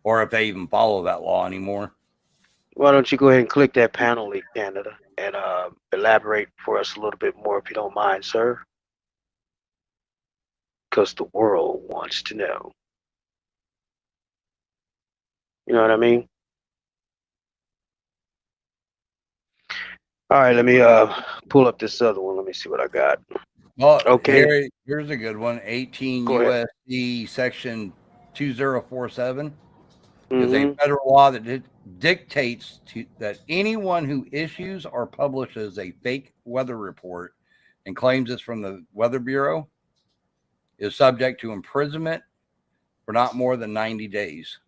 Or if they even follow that law anymore. Why don't you go ahead and click that panel link, Canada, and elaborate for us a little bit more if you don't mind, sir? Because the world wants to know. You know what I mean? All right, let me pull up this other one. Let me see what I got. Well, okay. Here's a good one. 18 Go ahead. USC section 2047 is a federal law that dictates that anyone who issues or publishes a fake weather report and claims it's from the Weather Bureau is subject to imprisonment for not more than 90 days.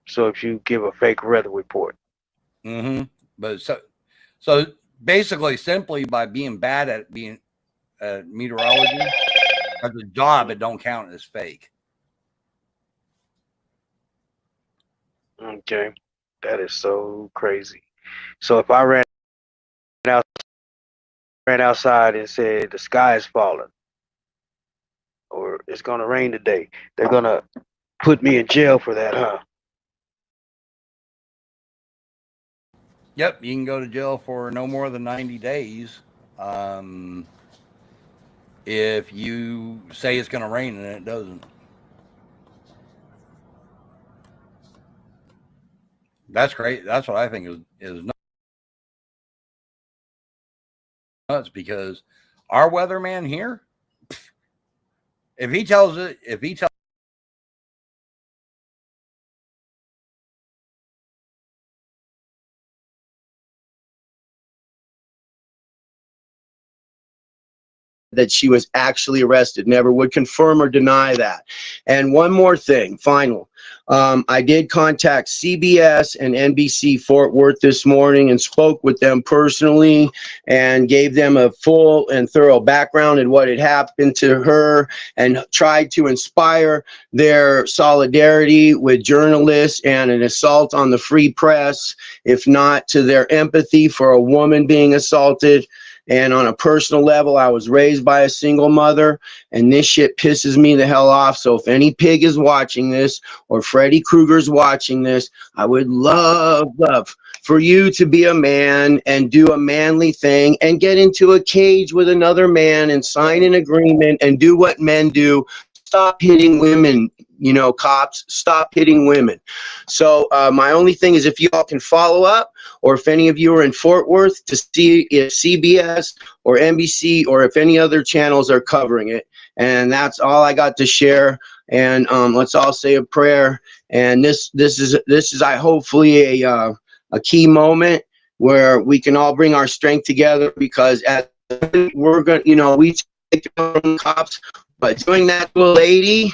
So if you give a fake weather report. But so basically, simply by being bad at being meteorology as a job, it don't count as fake. Okay, that is so crazy. So if I ran outside and said the sky is falling, or it's gonna rain today, they're gonna put me in jail for that, huh? Yep, you can go to jail for no more than 90 days if you say it's going to rain and it doesn't. That's great. That's what I think is nuts, because our weatherman here, if he tells that she was actually arrested, never would confirm or deny that. And one more thing, final. I did contact CBS and NBC Fort Worth this morning and spoke with them personally and gave them a full and thorough background in what had happened to her and tried to inspire their solidarity with journalists and an assault on the free press, if not to their empathy for a woman being assaulted. And on a personal level, I was raised by a single mother, and this shit pisses me the hell off. So if any pig is watching this or Freddy Krueger's watching this, I would love for you to be a man and do a manly thing and get into a cage with another man and sign an agreement and do what men do. Stop hitting women, you know, cops, stop hitting women. So my only thing is if you all can follow up, or if any of you are in Fort Worth, to see if CBS or NBC or if any other channels are covering it. And that's all I got to share. And let's all say a prayer. And this is hopefully a key moment where we can all bring our strength together, because we're going, you know, we take the cops, but doing that to a lady,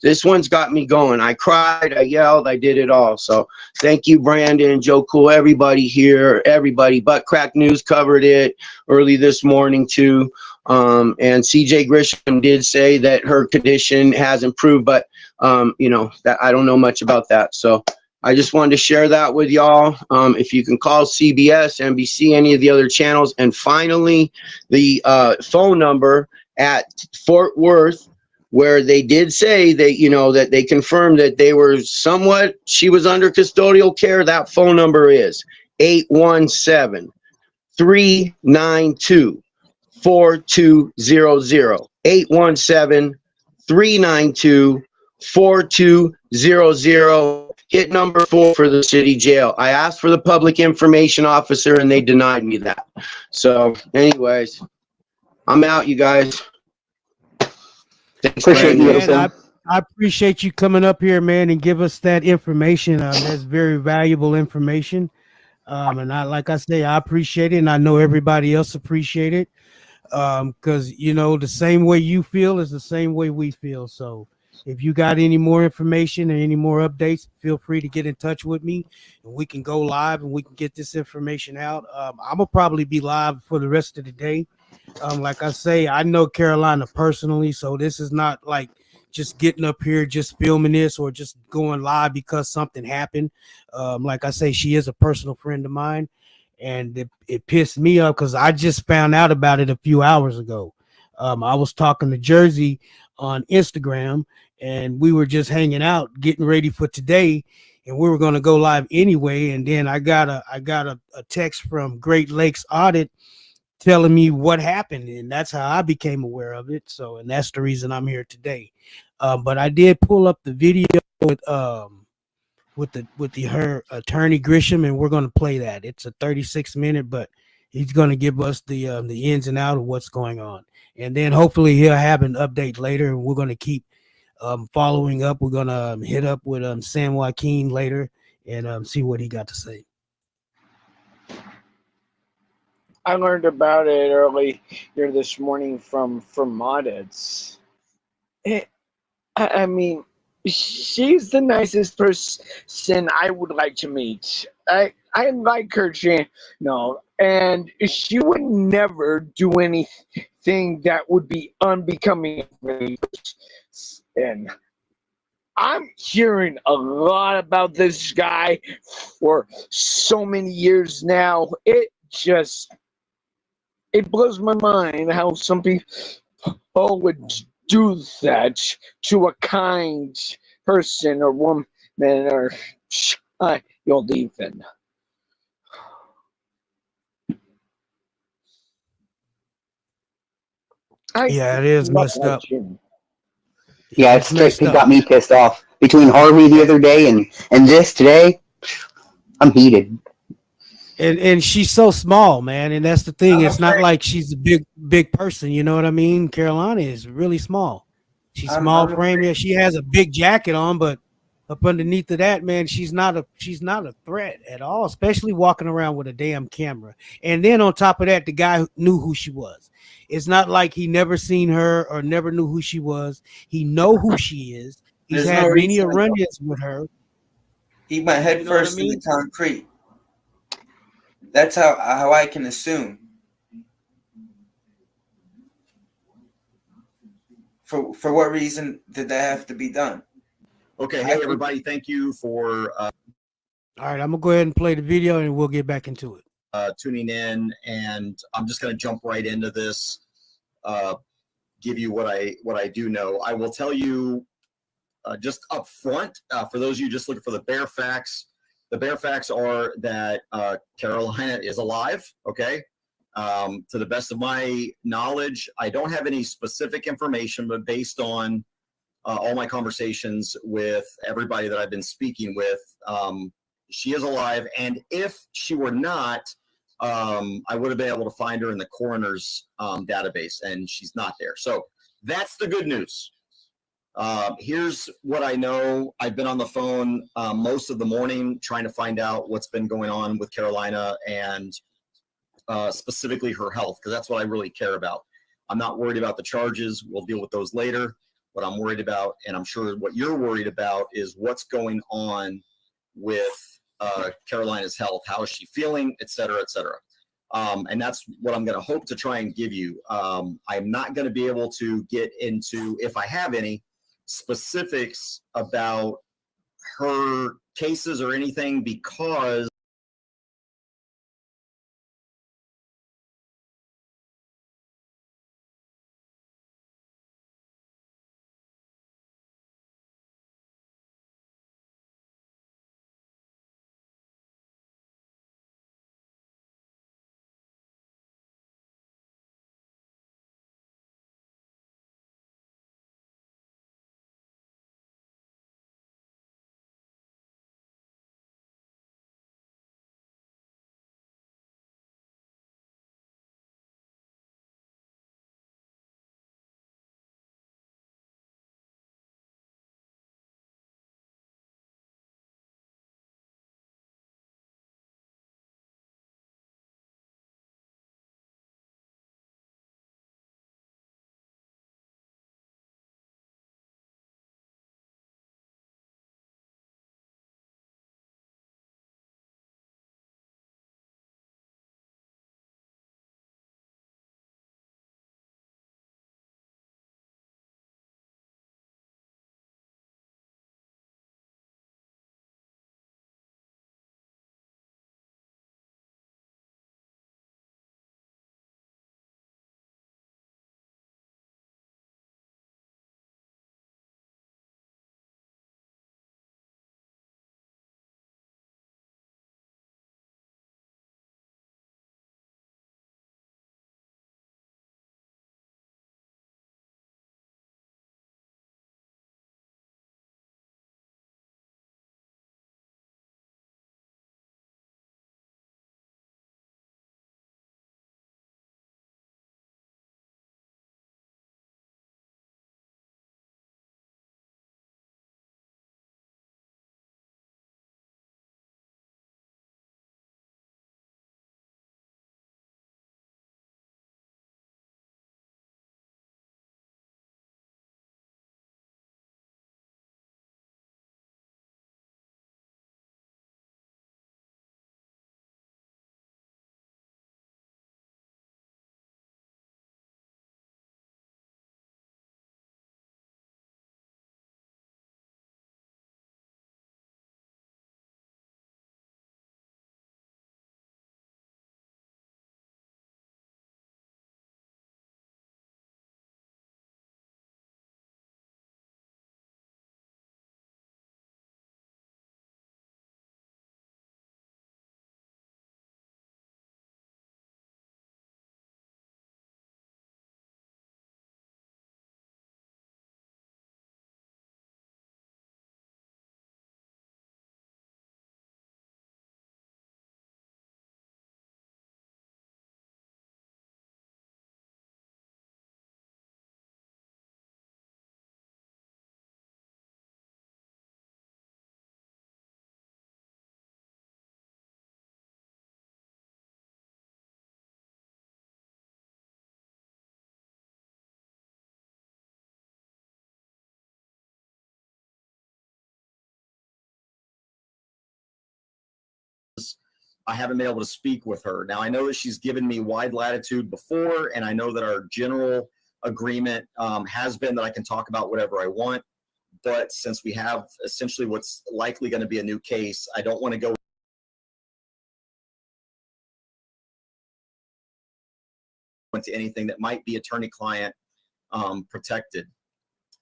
This one's got me going. I cried, I yelled, I did it all. So thank you, Brandon, Joe Cool, everybody here, everybody. Butt Crack News covered it early this morning too. And CJ Grisham did say that her condition has improved, but that I don't know much about that. So I just wanted to share that with y'all. If you can call CBS, NBC, any of the other channels. And finally, the phone number at Fort Worth, where they did say that, that they confirmed that they were she was under custodial care. That phone number is 817-392-4200. 817-392-4200. Hit number 4 for the city jail. I asked for the public information officer and they denied me that. So anyways, I'm out, you guys. Thanks, Appreciate you, man, I appreciate you coming up here, man, and give us that information. That's very valuable information. And like I say, I appreciate it, and I know everybody else appreciate it. Because the same way you feel is the same way we feel. So if you got any more information or any more updates, feel free to get in touch with me, and we can go live and we can get this information out. I'm gonna probably be live for the rest of the day. Like I say, I know Carolina personally, so this is not like just getting up here, just filming this or just going live because something happened. Like I say, she is a personal friend of mine, and it pissed me off because I just found out about it a few hours ago. I was talking to Jersey on Instagram, and we were just hanging out, getting ready for today, and we were going to go live anyway. And then I got a text from Great Lakes Audit telling me what happened, and that's how I became aware of it. So, and that's the reason I'm here today. But I did pull up the video with her attorney Grisham, and we're going to play that. It's a 36-minute, but he's going to give us the ins and outs of what's going on, and then hopefully he'll have an update later. And we're going to keep following up. We're going to hit up with San Joaquin later and see what he got to say. I learned about it early here this morning from audits. I mean, she's the nicest person I would like to meet. I like her, and she would never do anything that would be unbecoming of me. And I'm hearing a lot about this guy for so many years now. It blows my mind how some people would do that to a kind person or woman or you'll even. Yeah, it is messed up. Yeah, it got me pissed off. Between Harvey the other day and this today, I'm heated. And she's so small, man, and that's the thing. It's not like she's a big person, you know what I mean? Carolina is really small. She's small frame. Yeah, she has a big jacket on, but up underneath of that, man, she's not a threat at all, especially walking around with a damn camera. And then on top of that, the guy knew who she was. It's not like he never seen her or never knew who she was. He know who she is. He's had many run-ins with her. He went head first in the concrete. That's how I can assume. For what reason did that have to be done? Okay, hey everybody, thank you for all right, I'm gonna go ahead and play the video and we'll get back into it. Tuning in, and I'm just gonna jump right into this, give you what I do know. I will tell you just up front, for those of you just looking for the bare facts. The bare facts are that Carolina is alive, okay? To the best of my knowledge, I don't have any specific information, but based on all my conversations with everybody that I've been speaking with, she is alive. And if she were not, I would have been able to find her in the coroner's database, and she's not there. So that's the good news. Here's what I know. I've been on the phone most of the morning trying to find out what's been going on with Carolina and specifically her health, because that's what I really care about. I'm not worried about the charges. We'll deal with those later. What I'm worried about, and I'm sure what you're worried about, is what's going on with Carolina's health. How is she feeling, et cetera, et cetera. And that's what I'm going to hope to try and give you. I'm not going to be able to get into, if I have any, specifics about her cases or anything, because I haven't been able to speak with her. Now, I know that she's given me wide latitude before, and I know that our general agreement has been that I can talk about whatever I want. But since we have essentially what's likely going to be a new case, I don't want to go into anything that might be attorney-client protected.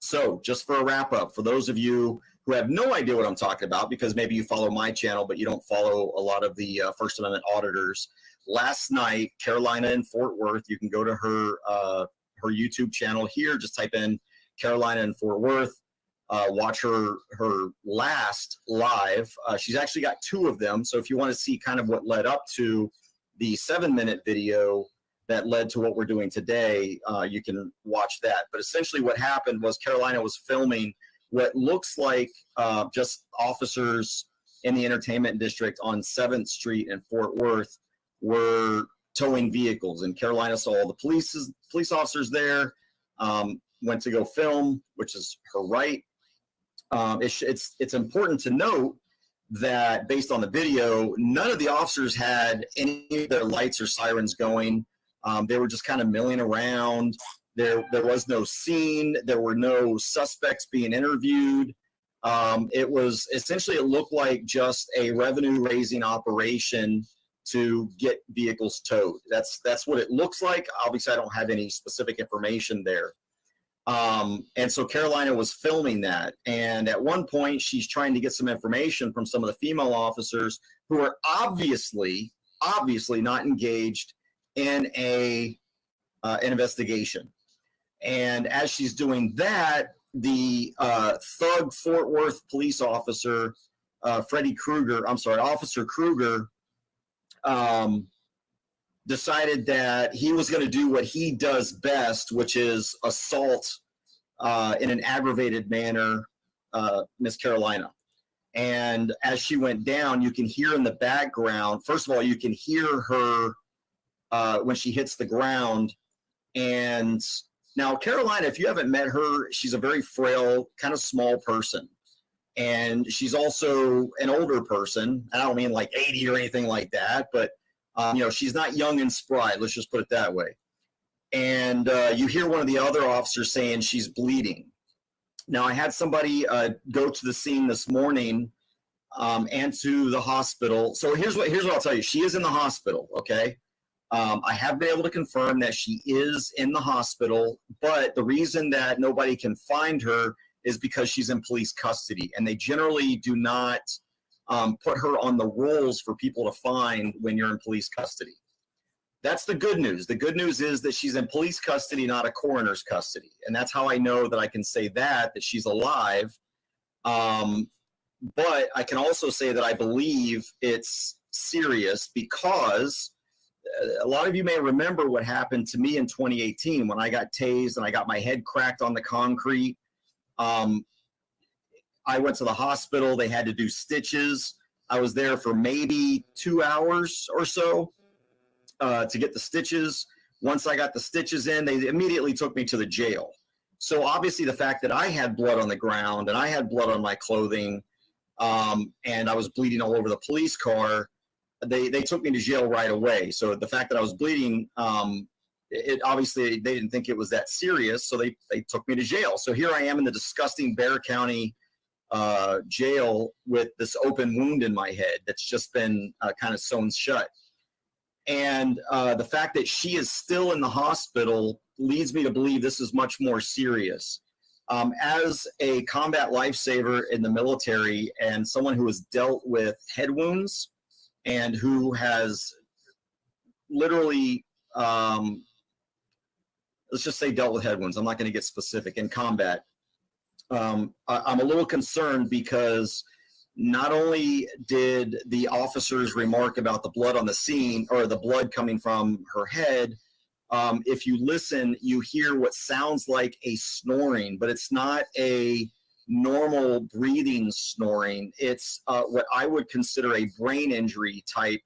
So just for a wrap up, for those of you who have no idea what I'm talking about, because maybe you follow my channel, but you don't follow a lot of the First Amendment auditors, last night, Carolina in Fort Worth, you can go to her YouTube channel here, just type in Carolina in Fort Worth, watch her last live. She's actually got 2 of them. So if you want to see kind of what led up to the 7-minute video that led to what we're doing today, you can watch that. But essentially what happened was Carolina was filming what looks like just officers in the entertainment district on 7th Street in Fort Worth were towing vehicles. And Carolina saw all the police officers there. went to go film, which is her right. It's important to note that based on the video, none of the officers had any of their lights or sirens going. They were just kind of milling around. There was no scene. There were no suspects being interviewed. It was essentially, it looked like just a revenue-raising operation to get vehicles towed. That's what it looks like. Obviously, I don't have any specific information there. And so Carolina was filming that. And at one point, she's trying to get some information from some of the female officers who are obviously not engaged in an investigation. And as she's doing that, the thug Fort Worth police officer, Officer Kruger, decided that he was going to do what he does best, which is assault in an aggravated manner Miss Carolina. And as she went down, you can hear in the background, first of all, you can hear her when she hits the ground. And now Carolina, if you haven't met her, she's a very frail, kind of small person. And she's also an older person. I don't mean like 80 or anything like that, but she's not young and spry. Let's just put it that way. And you hear one of the other officers saying she's bleeding. Now, I had somebody go to the scene this morning and to the hospital. So here's what I'll tell you. She is in the hospital, okay? I have been able to confirm that she is in the hospital, but the reason that nobody can find her is because she's in police custody, and they generally do not put her on the rolls for people to find when you're in police custody. That's the good news. The good news is that she's in police custody, not a coroner's custody. And that's how I know that I can say that she's alive. But I can also say that I believe it's serious because a lot of you may remember what happened to me in 2018 when I got tased and I got my head cracked on the concrete. I went to the hospital. They had to do stitches. I was there for maybe 2 hours or so to get the stitches. Once I got the stitches in, they immediately took me to the jail. So obviously the fact that I had blood on the ground and I had blood on my clothing and I was bleeding all over the police car, they took me to jail right away. So the fact that I was bleeding, it obviously they didn't think it was that serious, so they took me to jail. So here I am in the disgusting Bexar County jail with this open wound in my head that's just been kind of sewn shut. And the fact that she is still in the hospital leads me to believe this is much more serious. As a combat lifesaver in the military and someone who has dealt with head wounds and who has literally, let's just say dealt with head wounds. I'm not going to get specific in combat. I'm a little concerned because not only did the officers remark about the blood on the scene or the blood coming from her head, if you listen, you hear what sounds like a snoring, but it's not a normal breathing snoring. It's what I would consider a brain injury type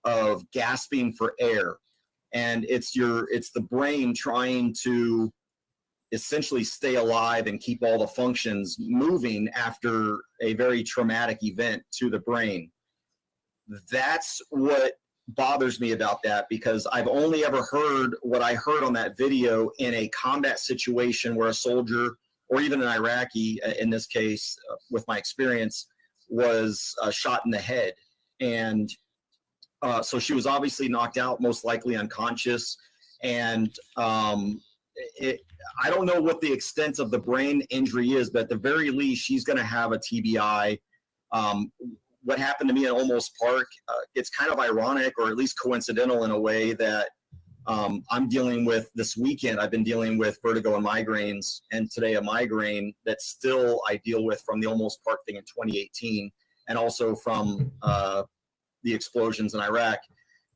of gasping for air. And it's the brain trying to essentially stay alive and keep all the functions moving after a very traumatic event to the brain. That's what bothers me about that, because I've only ever heard what I heard on that video in a combat situation where a soldier, or even an Iraqi in this case, with my experience, was shot in the head. And so she was obviously knocked out, most likely unconscious. And I don't know what the extent of the brain injury is, but at the very least, she's going to have a TBI. What happened to me at Olmos Park, it's kind of ironic, or at least coincidental in a way, that I'm dealing with this weekend. I've been dealing with vertigo and migraines, and today a migraine that still I deal with from the Olmos Park thing in 2018, and also from the explosions in Iraq.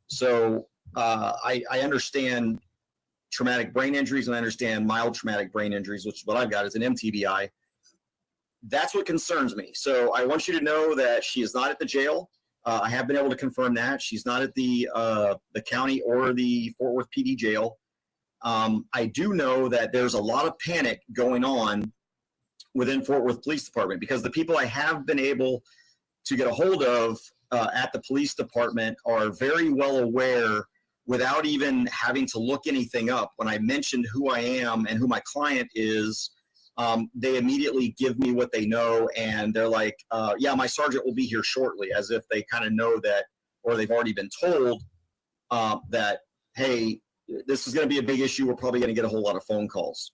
So I understand traumatic brain injuries, and I understand mild traumatic brain injuries, which is what I've got is an MTBI. That's what concerns me. So I want you to know that she is not at the jail. I have been able to confirm that. She's not at the county or the Fort Worth PD jail. I do know that there's a lot of panic going on within Fort Worth Police Department, because the people I have been able to get a hold of at the police department are very well aware, without even having to look anything up. When I mentioned who I am and who my client is, they immediately give me what they know, and they're like, yeah, my sergeant will be here shortly, as if they kind of know that, or they've already been told that, hey, this is going to be a big issue. We're probably going to get a whole lot of phone calls.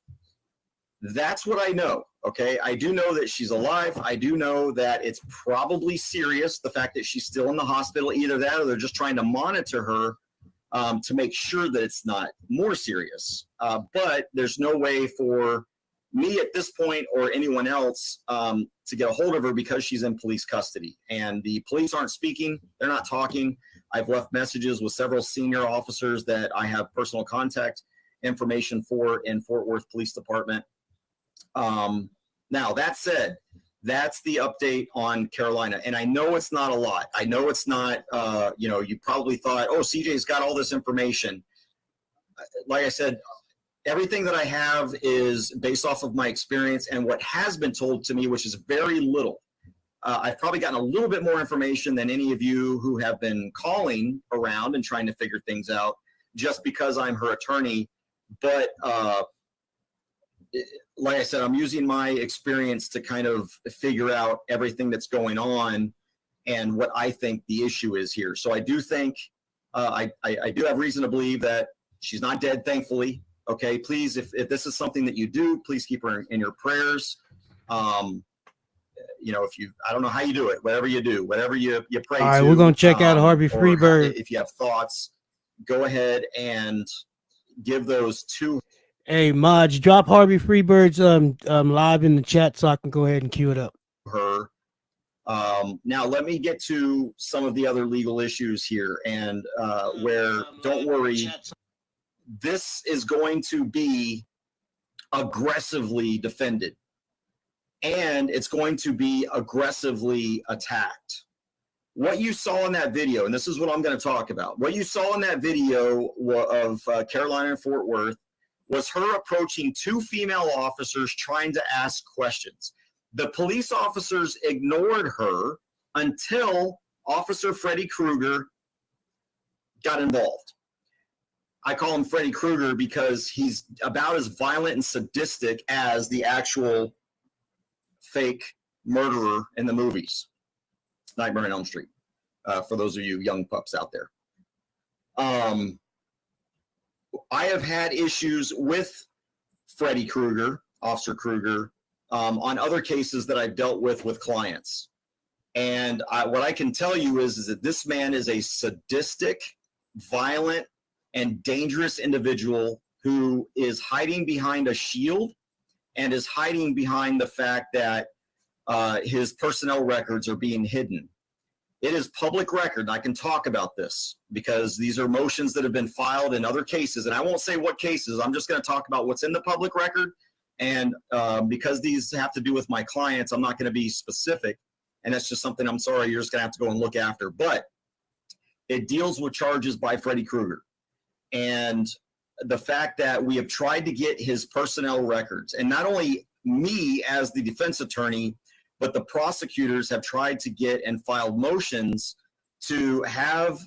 That's what I know. Okay. I do know that she's alive. I do know that it's probably serious, the fact that she's still in the hospital. Either that, or they're just trying to monitor her to make sure that it's not more serious. But there's no way for me at this point, or anyone else, to get a hold of her, because she's in police custody, and the police aren't speaking. They're not talking. I've left messages with several senior officers that I have personal contact information for in Fort Worth Police Department. Now, that said, that's the update on Carolina. And I know it's not a lot. I know it's not, you probably thought, oh, CJ's got all this information. Like I said, everything that I have is based off of my experience and what has been told to me, which is very little. I've probably gotten a little bit more information than any of you who have been calling around and trying to figure things out, just because I'm her attorney. But like I said, I'm using my experience to kind of figure out everything that's going on and what I think the issue is here. So I do think, I do have reason to believe that she's not dead, thankfully. Okay, please, if this is something that you do, please keep her in your prayers. If you, I don't know how you do it, whatever you do, whatever you pray to. All right, we're going to check out Harvey Freeberg. If you have thoughts, go ahead and give those to. Hey, Mods, drop Harvey Freeberg's live in the chat so I can go ahead and cue it up. Her. Now, let me get to some of the other legal issues here, and where, don't worry, this is going to be aggressively defended, and it's going to be aggressively attacked. What you saw in that video, and this is what I'm going to talk about, what you saw in that video of Carolina and Fort Worth was her approaching two female officers trying to ask questions. The police officers ignored her until Officer Freddy Krueger got involved. I call him Freddy Krueger because he's about as violent and sadistic as the actual fake murderer in the movies, Nightmare on Elm Street, for those of you young pups out there. I have had issues with Freddy Krueger, Officer Krueger, on other cases that I've dealt with clients. And what I can tell you is that this man is a sadistic, violent, and dangerous individual who is hiding behind a shield and is hiding behind the fact that his personnel records are being hidden. It is public record, and I can talk about this because these are motions that have been filed in other cases, and I won't say what cases. I'm just going to talk about what's in the public record, and because these have to do with my clients, I'm not going to be specific, and that's just something I'm sorry you're just going to have to go and look after. But it deals with charges by Freddy Krueger, and the fact that we have tried to get his personnel records, and not only me as the defense attorney, but the prosecutors have tried to get and filed motions to have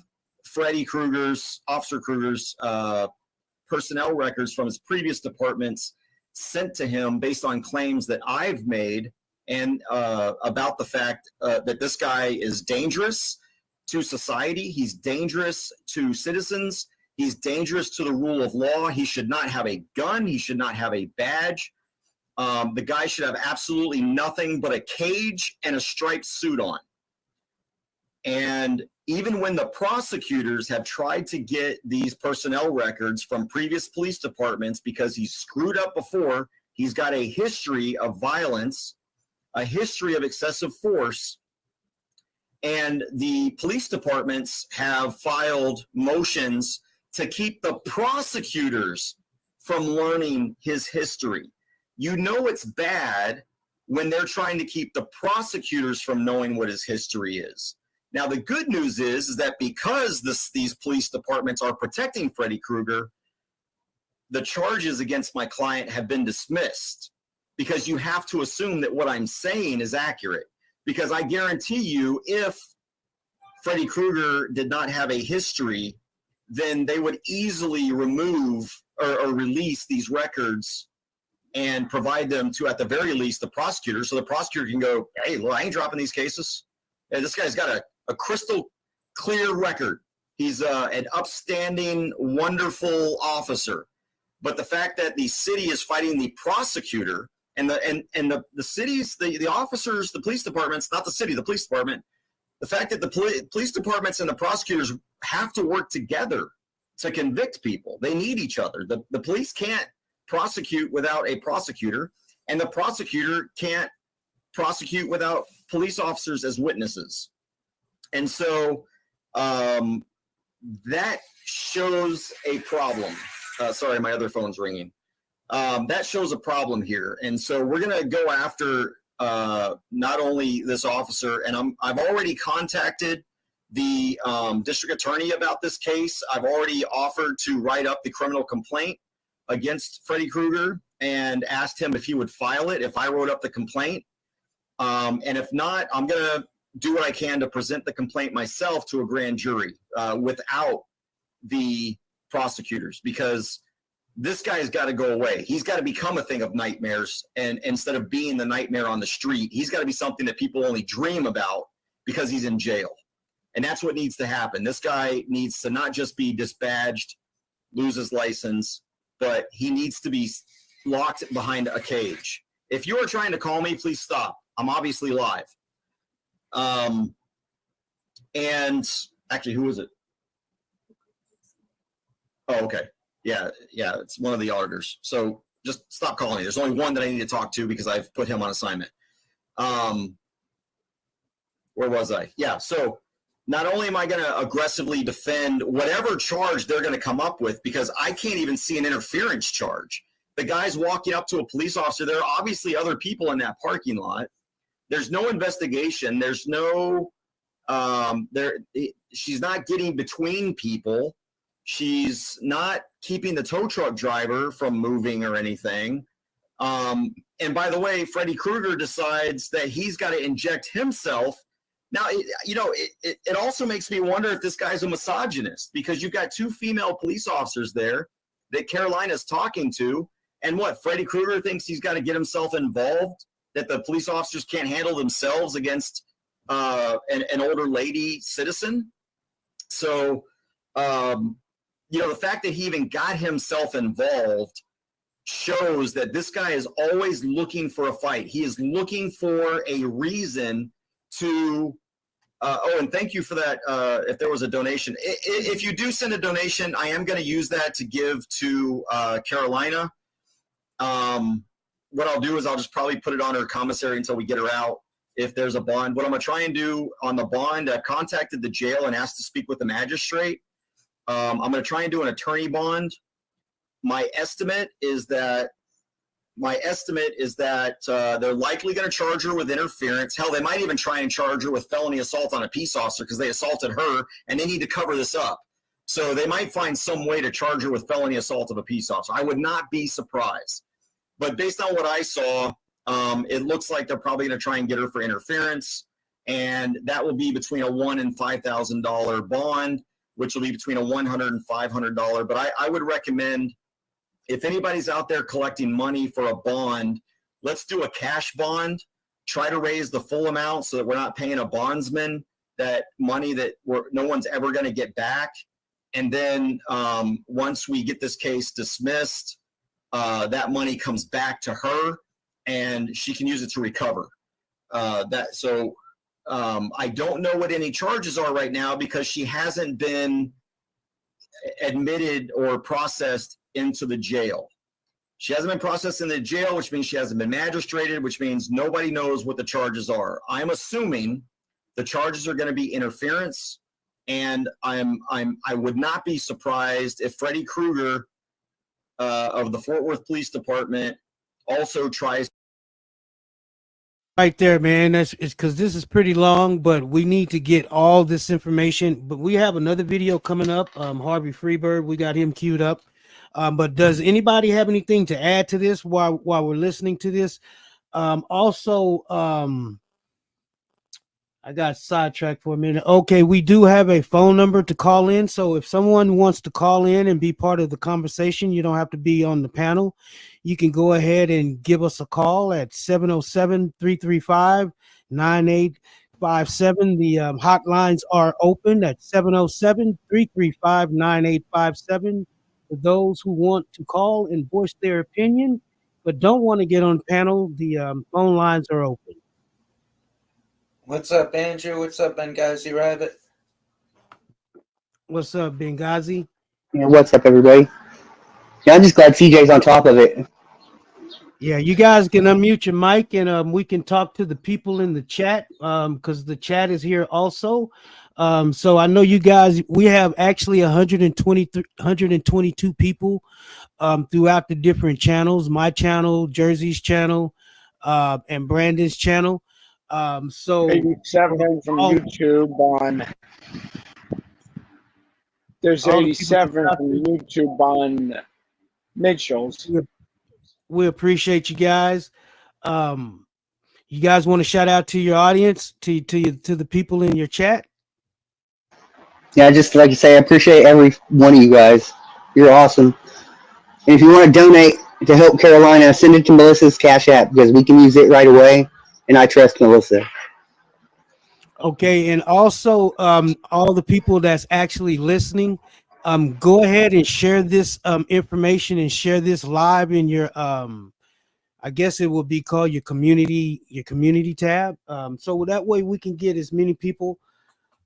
Freddy Krueger's, Officer Krueger's personnel records from his previous departments sent to him based on claims that I've made and about the fact that this guy is dangerous to society. He's dangerous to citizens. He's dangerous to the rule of law. He should not have a gun. He should not have a badge. The guy should have absolutely nothing but a cage and a striped suit on. And even when the prosecutors have tried to get these personnel records from previous police departments because he's screwed up before, he's got a history of violence, a history of excessive force, and the police departments have filed motions to keep the prosecutors from learning his history. You know it's bad when they're trying to keep the prosecutors from knowing what his history is. Now, the good news is that because these police departments are protecting Freddy Krueger, the charges against my client have been dismissed, because you have to assume that what I'm saying is accurate. Because I guarantee you, if Freddy Krueger did not have a history, then they would easily remove or release these records and provide them to, at the very least, the prosecutor. So the prosecutor can go, hey, well, I ain't dropping these cases. And this guy's got a crystal clear record. He's an upstanding, wonderful officer. But the fact that the city is fighting the prosecutor, and the cities, the officers, the police departments, not the city, the police department, the fact that the police departments and the prosecutors have to work together to convict people. They need each other. The police can't prosecute without a prosecutor, and the prosecutor can't prosecute without police officers as witnesses. And so that shows a problem. Sorry, my other phone's ringing. That shows a problem here. And so we're going to go after not only this officer, and I've already contacted the district attorney about this case. I've already offered to write up the criminal complaint against Freddy Krueger and asked him if he would file it if I wrote up the complaint. And if not, I'm going to do what I can to present the complaint myself to a grand jury without the prosecutors, because this guy's got to go away. He's got to become a thing of nightmares, and instead of being the nightmare on the street, he's got to be something that people only dream about because he's in jail. And that's what needs to happen. This guy needs to not just be dispatched, lose his license, but he needs to be locked behind a cage. If you are trying to call me, please stop. I'm obviously live. And actually, who is it? Oh, okay. Yeah, it's one of the auditors. So just stop calling me. There's only one that I need to talk to because I've put him on assignment. Where was I? Yeah, so not only am I going to aggressively defend whatever charge they're going to come up with, because I can't even see an interference charge. The guy's walking up to a police officer. There are obviously other people in that parking lot. There's no investigation. There's no, she's not getting between people. She's not keeping the tow truck driver from moving or anything. And by the way, Freddy Krueger decides that he's got to inject himself. Now, it also makes me wonder if this guy's a misogynist, because you've got two female police officers there that Carolina's talking to. And what, Freddy Krueger thinks he's got to get himself involved, that the police officers can't handle themselves against an older lady citizen. So, the fact that he even got himself involved shows that this guy is always looking for a fight. He is looking for a reason to, and thank you for that. If there was a donation, if you do send a donation, I am going to use that to give to Carolina. What I'll do is I'll just probably put it on her commissary until we get her out. If there's a bond, what I'm going to try and do on the bond, I've contacted the jail and asked to speak with the magistrate. I'm going to try and do an attorney bond. My estimate is that they're likely going to charge her with interference. Hell, they might even try and charge her with felony assault on a peace officer because they assaulted her and they need to cover this up. So they might find some way to charge her with felony assault of a peace officer. I would not be surprised. But based on what I saw, it looks like they're probably going to try and get her for interference. And that will be between a $1,000 and $5,000 bond, which will be between a $100 and $500. But I would recommend, if anybody's out there collecting money for a bond, let's do a cash bond. Try to raise the full amount so that we're not paying a bondsman that money that no one's ever going to get back. And then once we get this case dismissed, that money comes back to her and she can use it to recover. I don't know what any charges are right now because she hasn't been admitted or processed into the jail. She hasn't been processed in the jail, which means she hasn't been magistrated, which means nobody knows what the charges are. I'm assuming the charges are going to be interference, and I would not be surprised if Freddy Krueger of the Fort Worth Police Department also tries. Right there, man. It's because this is pretty long, but we need to get all this information. But we have another video coming up. Harvey Freebird, we got him queued up. But does anybody have anything to add to this while we're listening to this? Also, I got sidetracked for a minute. Okay, we do have a phone number to call in. So if someone wants to call in and be part of the conversation, you don't have to be on the panel. You can go ahead and give us a call at 707-335-9857. The hotlines are open at 707-335-9857 for those who want to call and voice their opinion but don't want to get on panel. The phone lines are open. What's up, Andrew? What's up, Benghazi Rabbit? What's up, Benghazi? Yeah, what's up, everybody? Yeah, I'm just glad CJ's on top of it. Yeah, you guys can unmute your mic and we can talk to the people in the chat because the chat is here also. So I know you guys, we have actually 122 people throughout the different channels, my channel, Jersey's channel, and Brandon's channel. So 87 from YouTube on. There's 87 from YouTube on Mitchell's. We appreciate you guys. You guys want to shout out to your audience, to the people in your chat? Yeah, just like to say, I appreciate every one of you guys. You're awesome. And if you want to donate to help Carolina, send it to Melissa's Cash App because we can use it right away. And I trust Melissa. Okay, and also all the people that's actually listening, go ahead and share this information and share this live in your I guess it will be called your community tab. So that way we can get as many people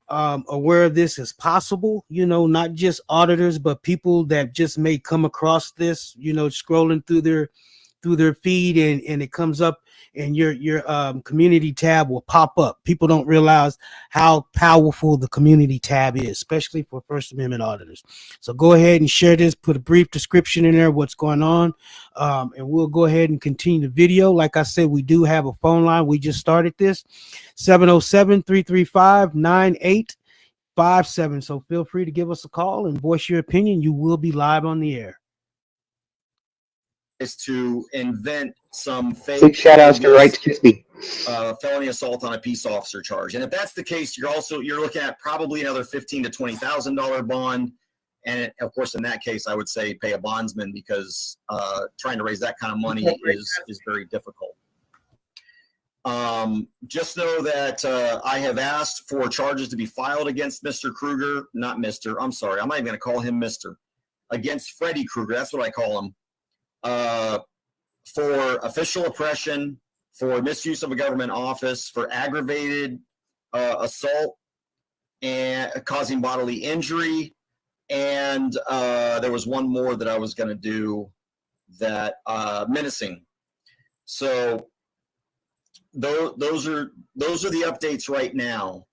aware of this as possible, you know, not just auditors, but people that just may come across this, you know, scrolling through their feed and it comes up and your community tab will pop up. People don't realize how powerful the community tab is, especially for First Amendment auditors. So go ahead and share this, put a brief description in there, what's going on. And we'll go ahead and continue the video. Like I said, we do have a phone line. We just started this 707-335-9857. So feel free to give us a call and voice your opinion. You will be live on the air. Is to invent some fake Big shout outs to Rights Crispy. Felony assault on a peace officer charge. And if that's the case, you're looking at probably another $15,000 to $20,000 bond. And of course, in that case, I would say pay a bondsman because trying to raise that kind of money is very difficult. Just know that I have asked for charges to be filed against Mr. Kruger, not Mr. I'm sorry, I'm not even going to call him Mr. Against Freddy Kruger, that's what I call him. For official oppression, for misuse of a government office, for aggravated assault and causing bodily injury, and there was one more that I was going to do, that menacing. So those are the updates right now.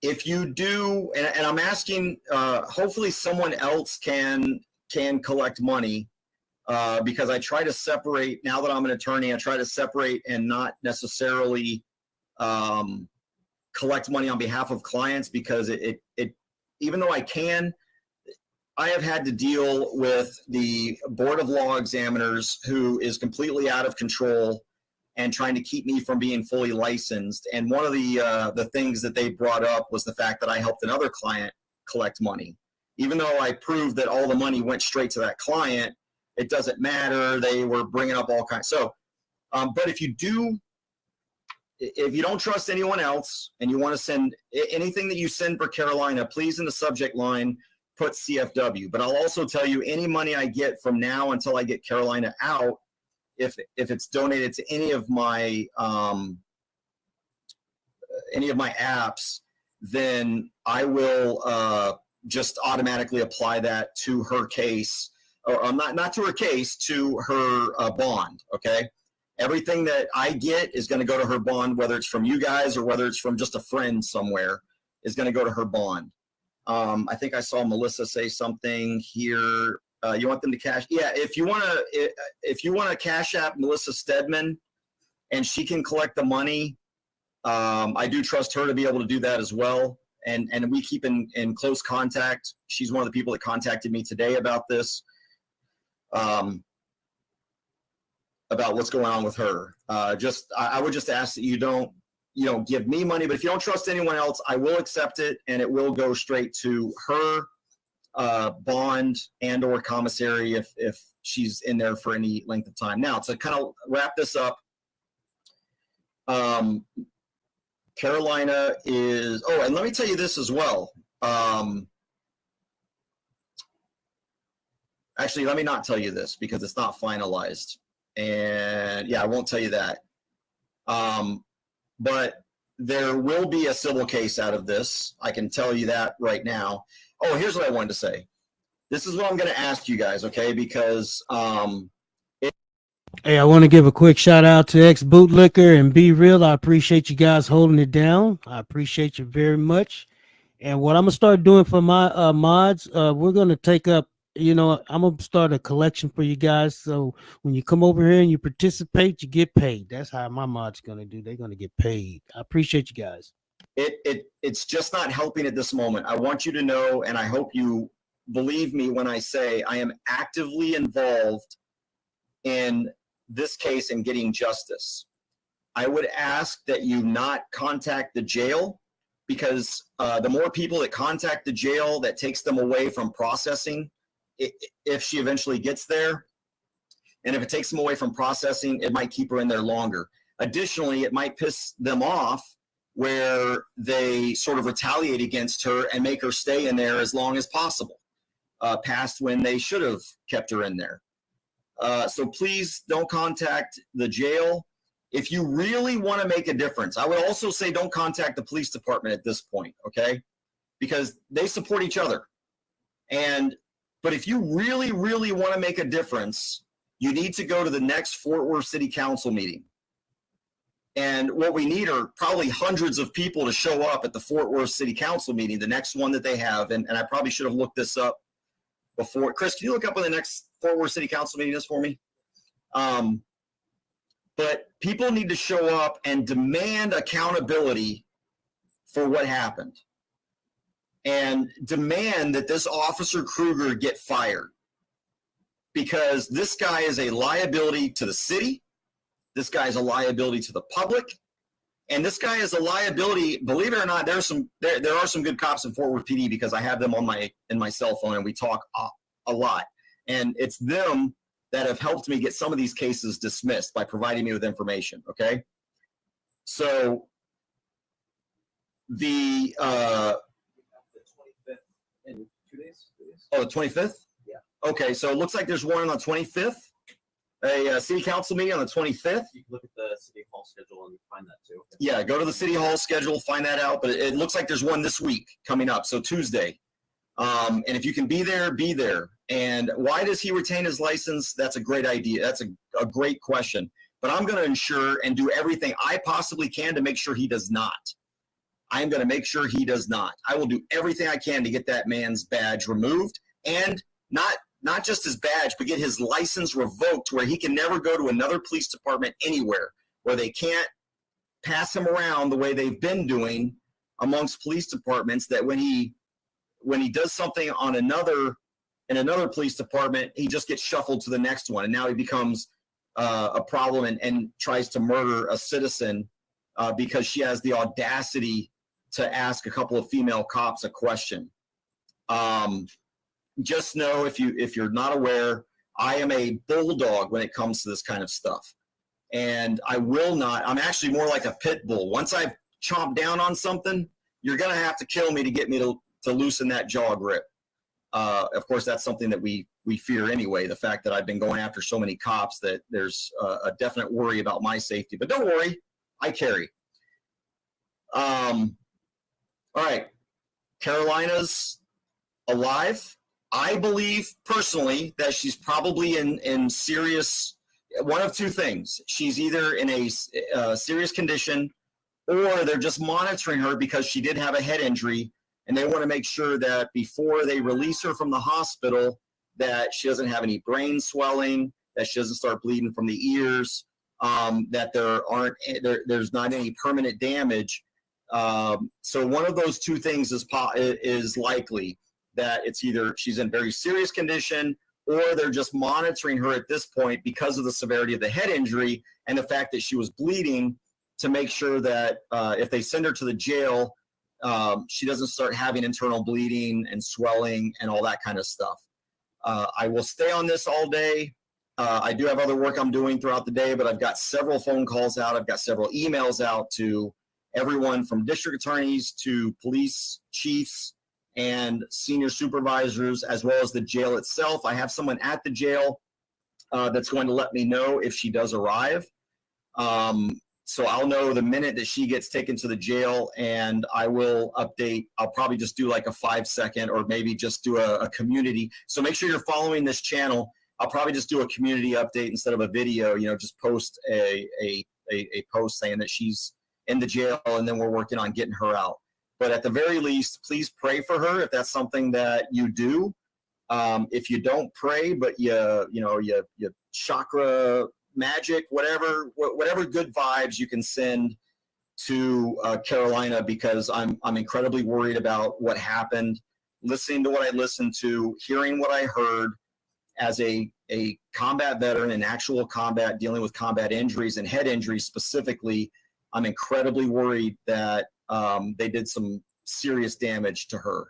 If you do, and I'm asking, hopefully someone else can collect money, because I try to separate, now that I'm an attorney, I try to separate and not necessarily collect money on behalf of clients, because it even though I have had to deal with the Board of Law Examiners, who is completely out of control and trying to keep me from being fully licensed. And one of the things that they brought up was the fact that I helped another client collect money. Even though I proved that all the money went straight to that client, it doesn't matter. They were bringing up all kinds. So, but if you don't trust anyone else and you want to send anything that you send for Carolina, please in the subject line put CFW. But I'll also tell you, any money I get from now until I get Carolina out, if it's donated to any of my apps, then I will just automatically apply that to her case, or not to her case, to her bond. Okay, everything that I get is going to go to her bond, whether it's from you guys or whether it's from just a friend somewhere, is going to go to her bond. I think I saw Melissa say something here. You want them to cash? Yeah, if you want to cash app Melissa Stedman, and she can collect the money. I do trust her to be able to do that as well. and we keep in close contact. She's one of the people that contacted me today about this, about what's going on with her. I would just ask that you don't give me money, but if you don't trust anyone else, I will accept it, and it will go straight to her bond and or commissary if she's in there for any length of time. Now, to kind of wrap this up, Carolina is, and let me tell you this as well. Actually, let me not tell you this because it's not finalized. And yeah, I won't tell you that. But there will be a civil case out of this. I can tell you that right now. Oh, here's what I wanted to say. This is what I'm going to ask you guys, okay? Because hey, I want to give a quick shout out to X Bootlicker and Be Real. I appreciate you guys holding it down. I appreciate you very much. And what I'm gonna start doing for my mods, we're gonna take up. I'm gonna start a collection for you guys. So when you come over here and you participate, you get paid. That's how my mods gonna do. They're gonna get paid. I appreciate you guys. It's just not helping at this moment. I want you to know, and I hope you believe me when I say I am actively involved in this case and getting justice. I would ask that you not contact the jail, because the more people that contact the jail, that takes them away from processing. If she eventually gets there, and if it takes them away from processing, it might keep her in there longer. Additionally, it might piss them off where they sort of retaliate against her and make her stay in there as long as possible, past when they should have kept her in there. So please don't contact the jail. If you really want to make a difference, I would also say don't contact the police department at this point, okay? Because they support each other. But if you really, really want to make a difference, you need to go to the next Fort Worth City Council meeting. And what we need are probably hundreds of people to show up at the Fort Worth City Council meeting, the next one that they have. And I probably should have looked this up before. Chris, can you look up when the next Fort Worth City Council meeting is for me? But people need to show up and demand accountability for what happened. And demand that this Officer Kruger get fired, because this guy is a liability to the city. This guy is a liability to the public, and this guy is a liability. Believe it or not, there are some good cops in Fort Worth PD, because I have them on in my cell phone, and we talk a lot. And it's them that have helped me get some of these cases dismissed by providing me with information. Okay, so the 25th in 2 days. Oh, the 25th. Yeah. Okay, so it looks like there's one on the 25th. A city council meeting on the 25th. You can look at the city hall schedule and find that too. Yeah, go to the city hall schedule, find that out. But it looks like there's one this week coming up, so Tuesday. And if you can be there, be there. And why does he retain his license? That's a great idea. That's a great question. But I'm going to ensure and do everything I possibly can to make sure he does not. I'm going to make sure he does not. I will do everything I can to get that man's badge removed, and not just his badge, but get his license revoked, where he can never go to another police department anywhere, where they can't pass him around the way they've been doing amongst police departments, that when he does something on in another police department, he just gets shuffled to the next one. And now he becomes a problem and tries to murder a citizen because she has the audacity to ask a couple of female cops a question. Just know, if you're not aware, I am a bulldog when it comes to this kind of stuff. And I'm actually more like a pit bull. Once I've chomped down on something, you're going to have to kill me to get me to loosen that jaw grip. Of course, that's something that we fear anyway, the fact that I've been going after so many cops that there's a definite worry about my safety. But don't worry, I carry. All right, Carolina's alive. I believe personally that she's probably in serious, one of two things. She's either in a serious condition, or they're just monitoring her because she did have a head injury, and they want to make sure that before they release her from the hospital, that she doesn't have any brain swelling, that she doesn't start bleeding from the ears, that there's not any permanent damage. So one of those two things is likely, that it's either she's in very serious condition, or they're just monitoring her at this point because of the severity of the head injury and the fact that she was bleeding, to make sure that if they send her to the jail, she doesn't start having internal bleeding and swelling and all that kind of stuff. I will stay on this all day. I do have other work I'm doing throughout the day, but I've got several phone calls out. I've got several emails out to everyone from district attorneys to police chiefs and senior supervisors, as well as the jail itself. I have someone at the jail that's going to let me know if she does arrive. So I'll know the minute that she gets taken to the jail, and I will update. I'll probably just do like a 5-second, or maybe just do a community. So make sure you're following this channel. I'll probably just do a community update instead of a video, you know, just post a post saying that she's in the jail, and then we're working on getting her out. But at the very least, please pray for her if that's something that you do. If you don't pray, but you chakra magic, whatever good vibes you can send to Carolina, because I'm incredibly worried about what happened, listening to what I listened to, hearing what I heard as a combat veteran in actual combat, dealing with combat injuries and head injuries specifically. I'm incredibly worried that they did some serious damage to her.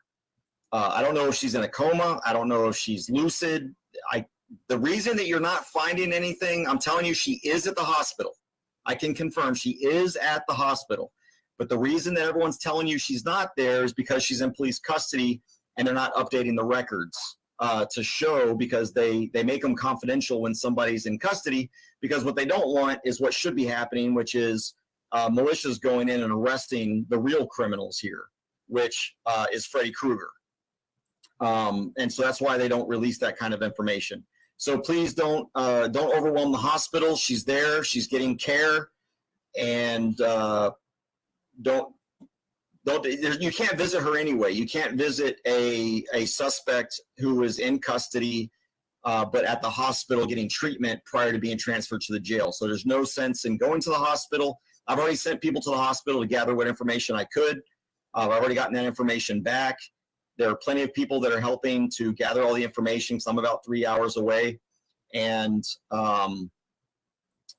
I don't know if she's in a coma. I don't know if she's lucid. The reason that you're not finding anything, I'm telling you, she is at the hospital. I can confirm she is at the hospital. But the reason that everyone's telling you she's not there is because she's in police custody, and they're not updating the records to show, because they make them confidential when somebody's in custody, because what they don't want is what should be happening, which is militias going in and arresting the real criminals here, which is Freddy Krueger. And so that's why they don't release that kind of information. So please don't overwhelm the hospital. She's there, she's getting care, and you can't visit her anyway. You can't visit a suspect who is in custody, but at the hospital getting treatment prior to being transferred to the jail. So there's no sense in going to the hospital. I've already sent people to the hospital to gather what information I could. I've already gotten that information back. There are plenty of people that are helping to gather all the information, because I'm about 3 hours away. And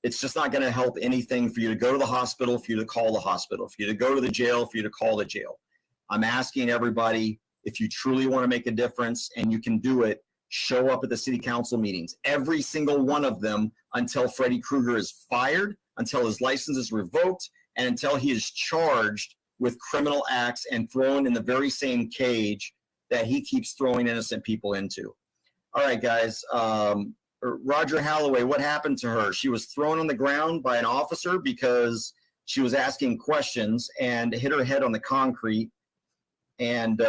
it's just not going to help anything for you to go to the hospital, for you to call the hospital, for you to go to the jail, for you to call the jail. I'm asking everybody, if you truly want to make a difference and you can do it, show up at the city council meetings, every single one of them, until Freddy Krueger is fired, until his license is revoked, and until he is charged with criminal acts and thrown in the very same cage that he keeps throwing innocent people into. All right, guys. Roger Holloway, what happened to her? She was thrown on the ground by an officer because she was asking questions and hit her head on the concrete. And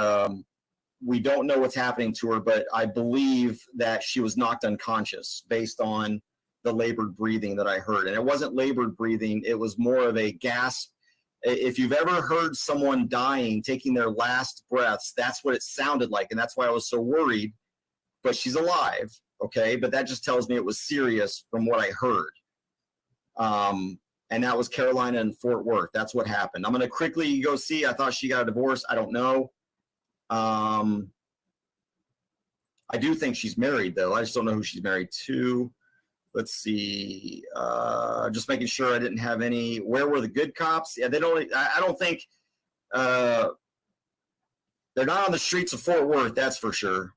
we don't know what's happening to her, but I believe that she was knocked unconscious based on the labored breathing that I heard. And it wasn't labored breathing. It was more of a gasp. If you've ever heard someone dying, taking their last breaths, that's what it sounded like. And that's why I was so worried. But she's alive, okay? But that just tells me it was serious from what I heard. And that was Carolina and Fort Worth. That's what happened. I'm going to quickly go see. I thought she got a divorce. I don't know. I do think she's married, though. I just don't know who she's married to. Let's see. Just making sure I didn't have any. Where were the good cops? Yeah, they don't. I don't think they're not on the streets of Fort Worth. That's for sure.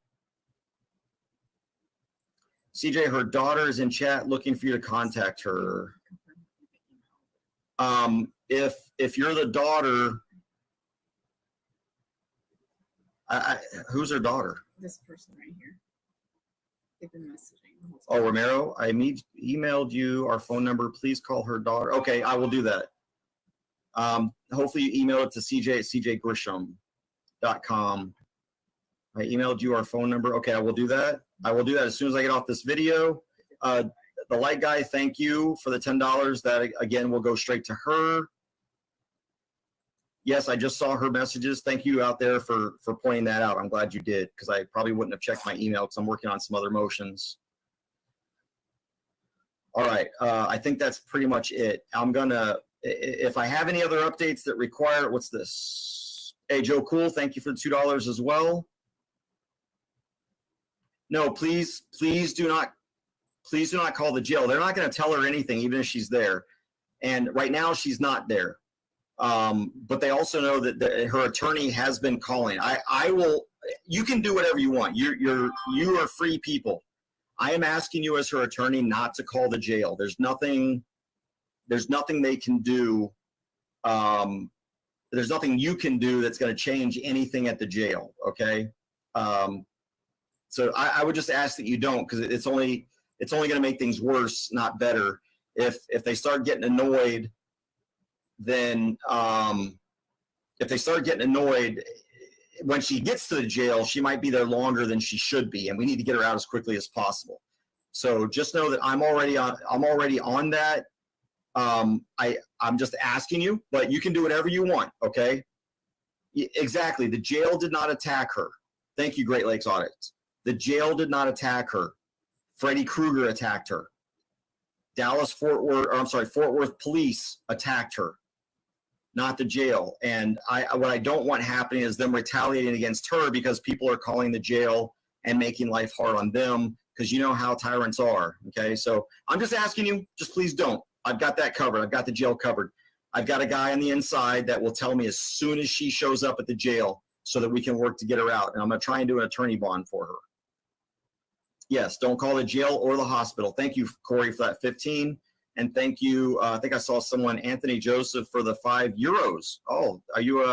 CJ, her daughter is in chat looking for you to contact her. If you're the daughter, who's her daughter? This person right here. They've been messaging. Oh, Romero, I emailed you our phone number. Please call her daughter. Okay, I will do that. Hopefully you email it to cj@cjgrisham.com. I emailed you our phone number. Okay, I will do that. I will do that as soon as I get off this video. The light guy, thank you for the $10. That, again, will go straight to her. Yes, I just saw her messages. Thank you out there for pointing that out. I'm glad you did, because I probably wouldn't have checked my email because I'm working on some other motions. All right, I think that's pretty much it. I'm gonna if I have any other updates that require, what's this? Hey, Joe Cool, thank you for the $2 as well. No, please do not call the jail. They're not going to tell her anything, even if she's there. And right now she's not there. But they also know that her attorney has been calling. I will, you can do whatever you want. You are free people. I am asking you as her attorney not to call the jail. There's nothing they can do. There's nothing you can do that's going to change anything at the jail. Okay. So I would just ask that you don't, because it's only going to make things worse, not better. If they start getting annoyed, then if they start getting annoyed, when she gets to the jail, she might be there longer than she should be, and we need to get her out as quickly as possible. So just know that I'm already on that. I'm just asking you, but you can do whatever you want. Okay. Exactly. The jail did not attack her. Thank you, Great Lakes Audits. The jail did not attack her. Freddy Krueger attacked her. Fort Worth police attacked her, not the jail. And what I don't want happening is them retaliating against her because people are calling the jail and making life hard on them, because you know how tyrants are. Okay, so I'm just asking you, just please don't. I've got that covered. I've got the jail covered. I've got a guy on the inside that will tell me as soon as she shows up at the jail so that we can work to get her out. And I'm going to try and do an attorney bond for her. Yes, don't call the jail or the hospital. Thank you, Corey, for that 15. And thank you, I think I saw someone, Anthony Joseph, for the €5. Oh, are you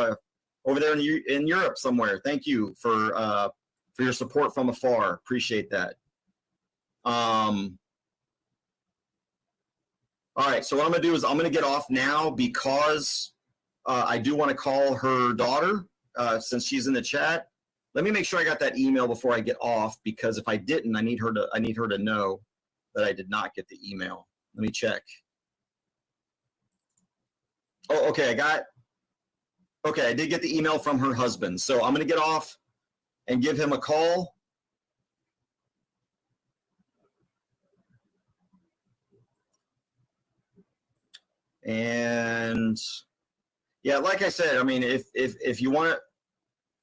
over there in Europe somewhere? Thank you for your support from afar. Appreciate that. All right, so what I'm going to do is I'm going to get off now because I do want to call her daughter since she's in the chat. Let me make sure I got that email before I get off, because if I didn't, I need her to know that I did not get the email. Let me check. Oh, okay, I did get the email from her husband. So I'm going to get off and give him a call. And yeah, like I said, I mean, if you want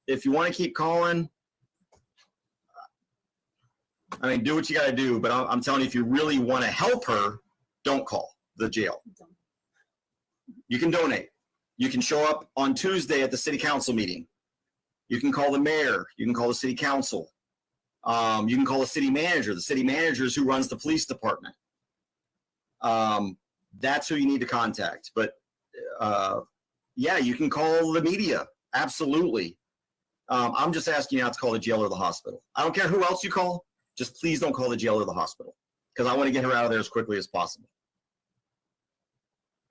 to keep calling, I mean, do what you got to do. But I'm telling you, if you really want to help her, don't call the jail. You can donate. You can show up on Tuesday at the city council meeting. You can call the mayor. You can call the city council. You can call the city manager. The city manager is who runs the police department. That's who you need to contact. But yeah, you can call the media. Absolutely. I'm just asking you not to call the jail or the hospital. I don't care who else you call. Just please don't call the jail or the hospital, because I want to get her out of there as quickly as possible.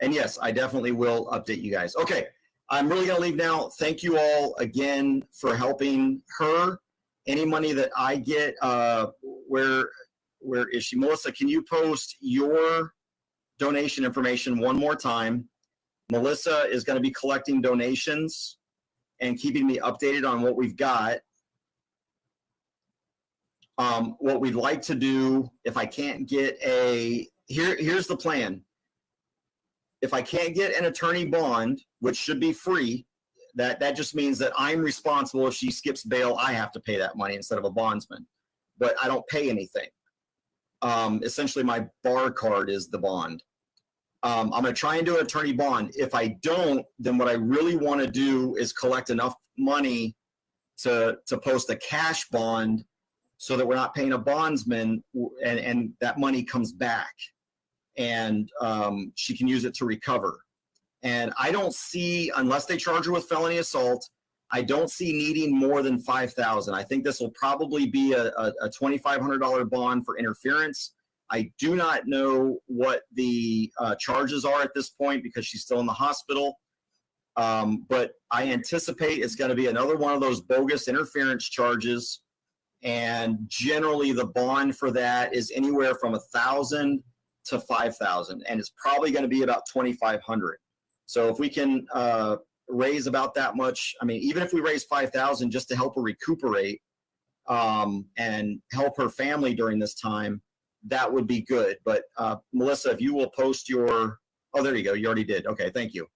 And yes, I definitely will update you guys. Okay, I'm really going to leave now. Thank you all again for helping her. Any money that I get, where is she? Melissa, can you post your donation information one more time? Melissa is going to be collecting donations and keeping me updated on what we've got. What we'd like to do, if I can't get here's the plan. If I can't get an attorney bond, which should be free, that just means that I'm responsible. If she skips bail, I have to pay that money instead of a bondsman, but I don't pay anything. Essentially my bar card is the bond. I'm going to try and do an attorney bond. If I don't, then what I really want to do is collect enough money to post a cash bond so that we're not paying a bondsman, and that money comes back, and she can use it to recover. And I don't see, unless they charge her with felony assault, I don't see needing more than $5,000. I think this will probably be a $2,500 bond for interference. I do not know what the charges are at this point because she's still in the hospital. But I anticipate it's going to be another one of those bogus interference charges. And generally the bond for that is anywhere from $1,000 to $5,000. And it's probably going to be about $2,500. So if we can raise about that much, I mean, even if we raise $5,000 just to help her recuperate and help her family during this time, that would be good. But Melissa, if you will post your, Oh, there you go. You already did. Okay, thank you.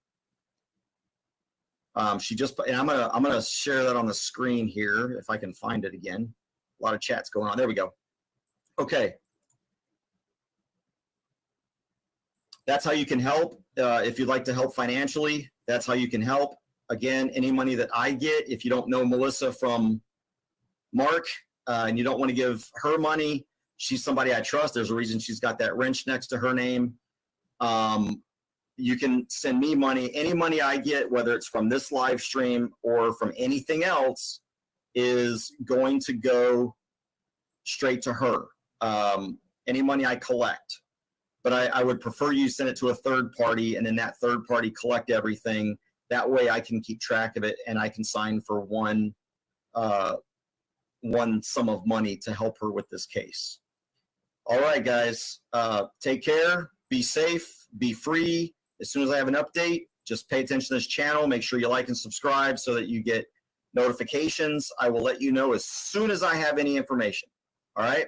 She just, and I'm gonna share that on the screen here if I can find it again. A lot of chats going on. There we go. Okay. That's how you can help. If you'd like to help financially, that's how you can help. Again, any money that I get, if you don't know Melissa from Mark and you don't want to give her money, she's somebody I trust. There's a reason she's got that wrench next to her name. You can send me money. Any money I get, whether it's from this live stream or from anything else, is going to go straight to her. Any money I collect. But I would prefer you send it to a third party, and then that third party collect everything. That way I can keep track of it, and I can sign for one sum of money to help her with this case. All right, guys, take care, be safe, be free. As soon as I have an update, just pay attention to this channel. Make sure you like and subscribe so that you get notifications. I will let you know as soon as I have any information. All right?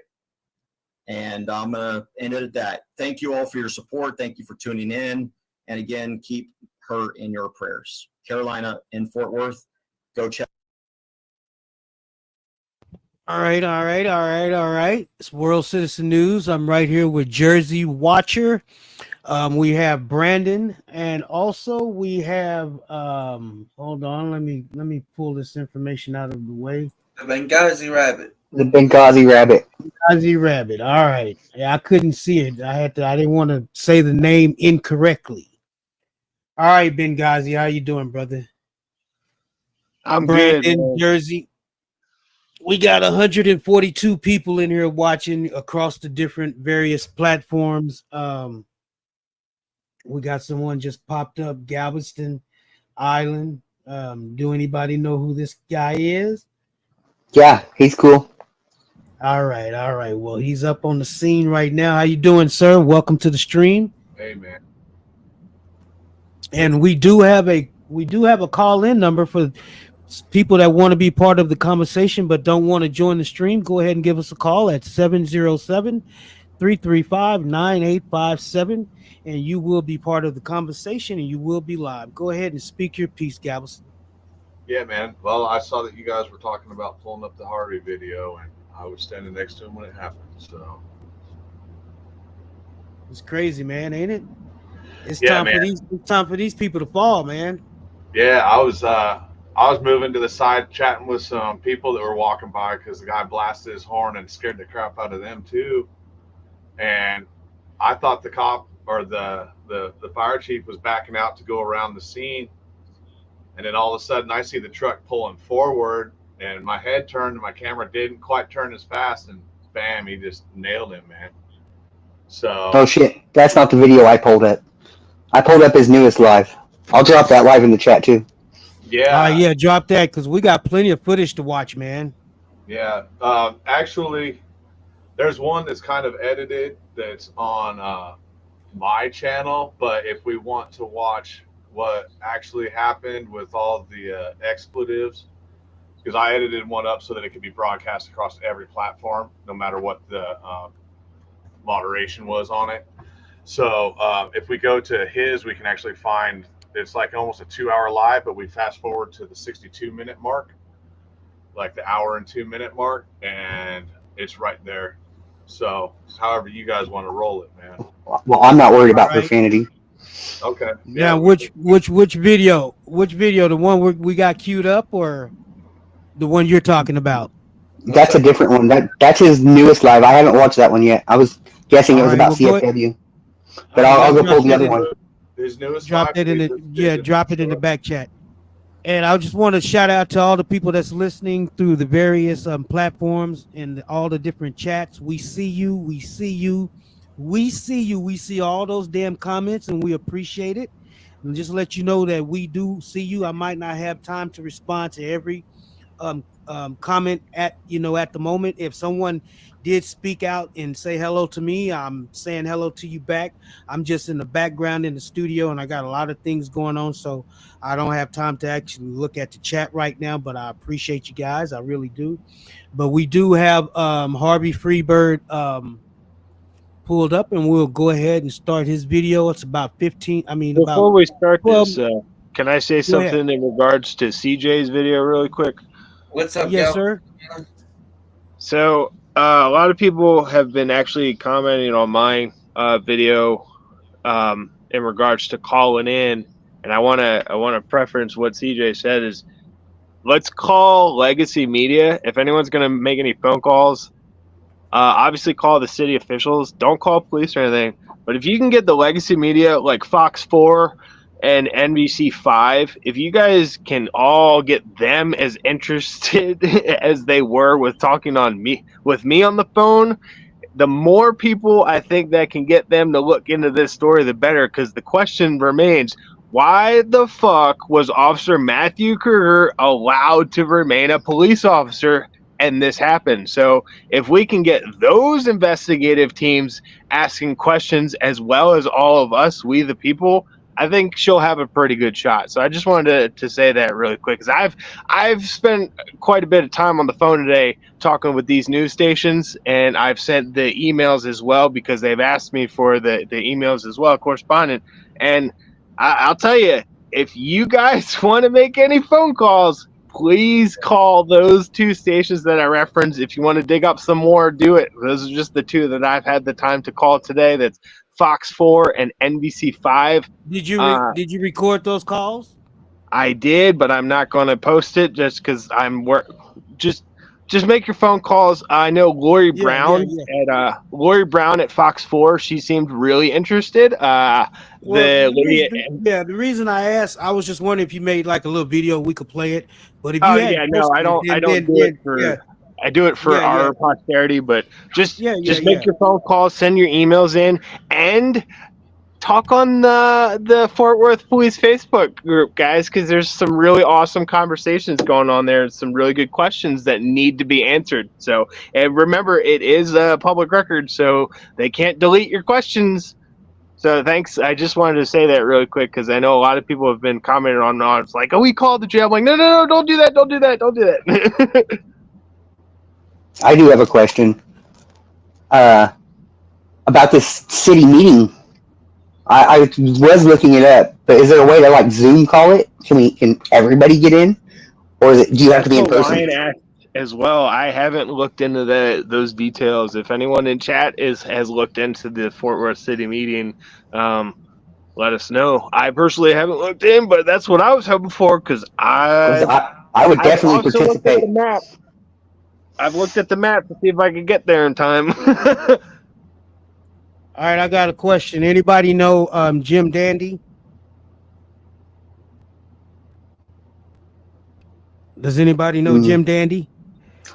And I'm going to end it at that. Thank you all for your support. Thank you for tuning in. And again, keep her in your prayers. Carolina in Fort Worth, go check. All right. It's World Citizen News. I'm right here with Jersey Watcher. We have Brandon, and also we have hold on, let me pull this information out of the way. The Benghazi Rabbit. The Benghazi Rabbit. Benghazi Rabbit. All right. Yeah, I couldn't see it. I didn't want to say the name incorrectly. All right, Benghazi, how you doing, brother? I'm Brandon, good, man. Jersey. We got 142 people in here watching across the different various platforms. We got someone just popped up, Galveston Island. Do anybody know who this guy is? Yeah, he's cool. All right. Well, he's up on the scene right now. How you doing, sir? Welcome to the stream. Hey, man. And we do have a call-in number for people that want to be part of the conversation but don't want to join the stream. Go ahead and give us a call at 707-335-9857, and you will be part of the conversation and you will be live. Go ahead and speak your piece, Galveston. Yeah, man. Well, I saw that you guys were talking about pulling up the Harvey video, and I was standing next to him when it happened. So it's crazy, man, ain't it? It's yeah, time for these people to fall, man. Yeah, I was moving to the side, chatting with some people that were walking by because the guy blasted his horn and scared the crap out of them too. And I thought the cop or the fire chief was backing out to go around the scene. And then all of a sudden I see the truck pulling forward, and my head turned and my camera didn't quite turn as fast, and bam, he just nailed him, man. So Oh shit, that's not the video I pulled up. I pulled up his newest live. I'll drop that live in the chat too. Yeah, drop that because we got plenty of footage to watch, man. Yeah, actually, there's one that's kind of edited that's on my channel, but if we want to watch what actually happened with all the expletives, because I edited one up so that it could be broadcast across every platform, no matter what the moderation was on it. So if we go to his, we can actually find, it's like almost a 2-hour live, but we fast forward to the 62-minute mark, like the hour and 2-minute mark, and it's right there. So however you guys want to roll it, man. Well, I'm not worried about profanity. Okay. Yeah, which video? Which video? The one we got queued up, or the one you're talking about? That's a different one. That's his newest live. I haven't watched that one yet. I was guessing it was about CFW. But I'll go pull the other one. His newest drop it in the drop it in the back chat. And I just want to shout out to all the people that's listening through the various platforms and all the different chats. We see you. We see you. We see you. We see all those damn comments, and we appreciate it. And just let you know that we do see you. I might not have time to respond to every comment at the moment. If someone did speak out and say hello to me, I'm saying hello to you back. I'm just in the background in the studio, and I got a lot of things going on, so I don't have time to actually look at the chat right now, but I appreciate you guys. I really do. But we do have Harvey Freebird pulled up, and we'll go ahead and start his video. It's about 15. I mean, Before about we start 12. this, can I say Go ahead. something in regards to CJ's video really quick? What's up, Yes, yo? sir. So a lot of people have been actually commenting on my video in regards to calling in, and I wanna preference what CJ said is, let's call Legacy Media. If anyone's gonna make any phone calls, obviously call the city officials. Don't call police or anything. But if you can get the Legacy Media like Fox 4 and NBC5, if you guys can all get them as interested as they were with talking on me with me on the phone, the more people I think that can get them to look into this story, the better. Because the question remains, why the fuck was Officer Matthew Kruger allowed to remain a police officer and this happened? So if we can get those investigative teams asking questions as well as all of us, we the people, I think she'll have a pretty good shot. So I just wanted to say that really quick, because I've spent quite a bit of time on the phone today talking with these news stations, and I've sent the emails as well because they've asked me for the emails as well, correspondent. And I'll tell you, if you guys want to make any phone calls, please call those two stations that I referenced. If you want to dig up some more, do it. Those are just the two that I've had the time to call today. That's Fox 4 and NBC5. Did you record those calls? I did, but I'm not going to post it just because I'm just make your phone calls. I know Lori Brown at Lori Brown at Fox 4. She seemed really interested. The reason I asked, I was just wondering if you made like a little video, we could play it. But if you I don't do it for. I do it for our posterity, but just make your phone calls, send your emails in, and talk on the Fort Worth Police Facebook group, guys, because there's some really awesome conversations going on there, and some really good questions that need to be answered. So, and remember, it is a public record, so they can't delete your questions. So thanks. I just wanted to say that really quick because I know a lot of people have been commenting on it's like, oh, we called the jail. I'm like, no, don't do that. Don't do that. I do have a question about this city meeting. I was looking it up, but is there a way to like Zoom call it? Can everybody get in, or do you have to be in person? Ryan asked as well. I haven't looked into those details. If anyone in chat has looked into the Fort Worth City meeting, let us know. I personally haven't looked in, but that's what I was hoping for because I would definitely participate. I've looked at the map to see if I could get there in time. All right, I got a question. Anybody know Jim Dandy? Does anybody know Jim Dandy?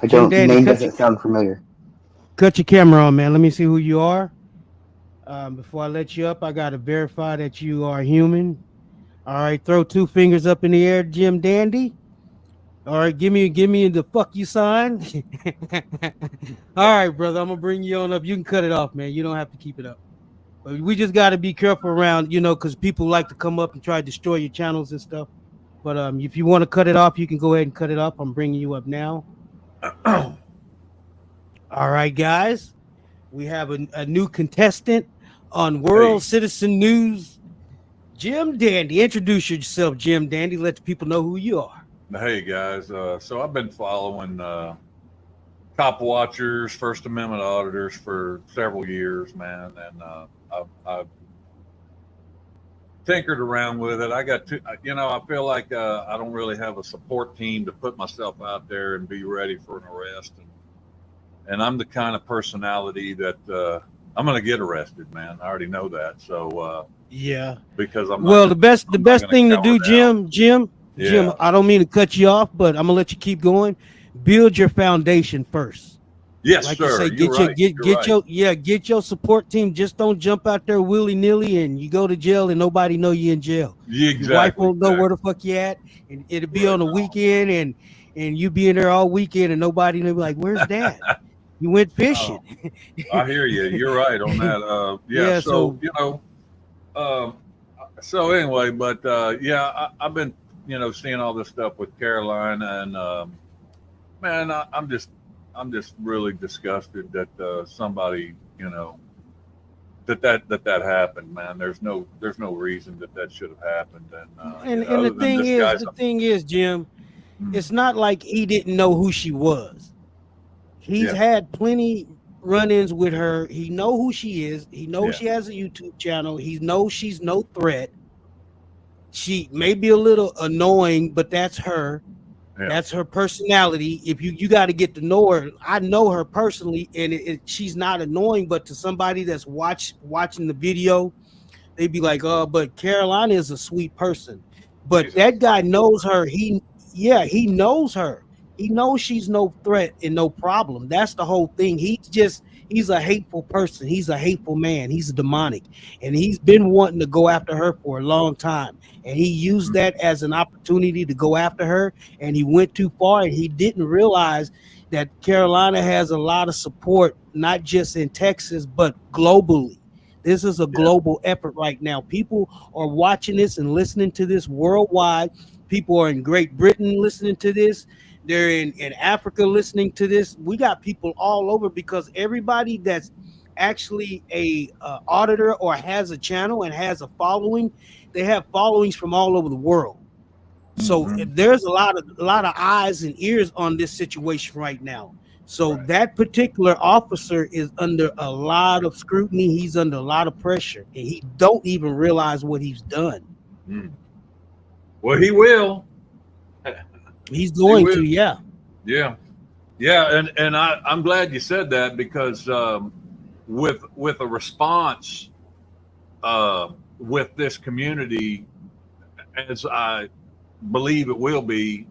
I don't. The name doesn't sound familiar. Cut your camera on, man. Let me see who you are. Before I let you up, I got to verify that you are human. All right, throw two fingers up in the air, Jim Dandy. All right, give me the fuck you sign. All right, brother, I'm gonna bring you on up. You can cut it off, man. You don't have to keep it up. But we just got to be careful around, because people like to come up and try to destroy your channels and stuff. But if you want to cut it off, you can go ahead and cut it off. I'm bringing you up now. All right, guys, we have a new contestant on WORLDCITIZENNEWz, Jim Dandy. Introduce yourself, Jim Dandy. Let the people know who you are. Hey guys, so I've been following cop watchers, First Amendment auditors for several years, man, and I've tinkered around with it. I got to, I feel like I don't really have a support team to put myself out there and be ready for an arrest, and I'm the kind of personality that I'm going to get arrested, man. I already know that, so because I'm the best thing to do, Jim. Jim, I don't mean to cut you off, but I'm gonna let you keep going. Build your foundation first. Yes, like sir. You say, get your support team. Just don't jump out there willy nilly and you go to jail and nobody know you in jail. Exactly. Your wife won't know where the fuck you at, and it'll be on the weekend, and you be in there all weekend and nobody will be like, "Where's Dad? You went fishing." I hear you. You're right on that. So anyway, but I've been seeing all this stuff with Carolina, and man, I'm just really disgusted that somebody that happened, man. There's no reason that should have happened. And And the thing is, Jim, it's not like he didn't know who she was. He's had plenty run-ins with her. He know who she is. He knows she has a YouTube channel. He knows she's no threat. She may be a little annoying, but that's her. Yeah. That's her personality. If you got to get to know her. I know her personally, and she's not annoying, but to somebody that's watching the video, they'd be like, "Oh, but Carolina is a sweet person." But that guy knows her. He knows her. He knows she's no threat and no problem. That's the whole thing. He's a hateful person. He's a hateful man. He's a demonic, and he's been wanting to go after her for a long time. And he used that as an opportunity to go after her, and he went too far, and he didn't realize that Carolina has a lot of support, not just in Texas, but globally. This is a global effort right now. People are watching this and listening to this worldwide. People are in Great Britain listening to this. They're in Africa listening to this. We got people all over because everybody that's actually a auditor or has a channel and has a following, they have followings from all over the world. So there's a lot of eyes and ears on this situation right now. So that particular officer is under a lot of scrutiny. He's under a lot of pressure, and he don't even realize what he's done. Well, he will. He's going to, yeah. And I'm glad you said that because with a response with this community, as I believe it will be,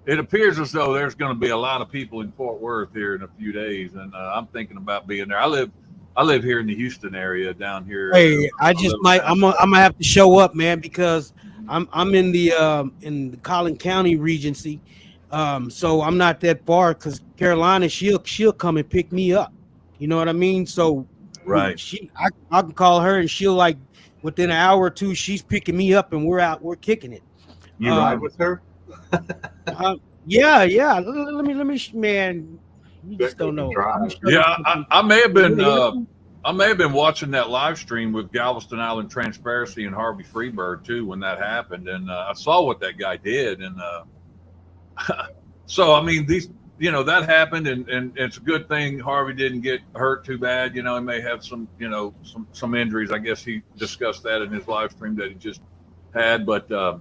it appears as though there's going to be a lot of people in Fort Worth here in a few days, and I'm thinking about being there. I live here in the Houston area down here. Hey, I'm gonna have to show up, man, because I'm in the Collin County Regency, so I'm not that far. Because Carolina, she'll come and pick me up. You know what I mean? So I can call her, and she'll like within an hour or two, she's picking me up, and we're kicking it. You ride with her? Yeah. Let me, man. You just don't know. Yeah, I may have been. I may have been watching that live stream with Galveston Island Transparency and Harvey Freebird too when that happened, and I saw what that guy did, and so I mean that happened, and it's a good thing Harvey didn't get hurt too bad. He may have some some injuries. I guess he discussed that in his live stream that he just had, but but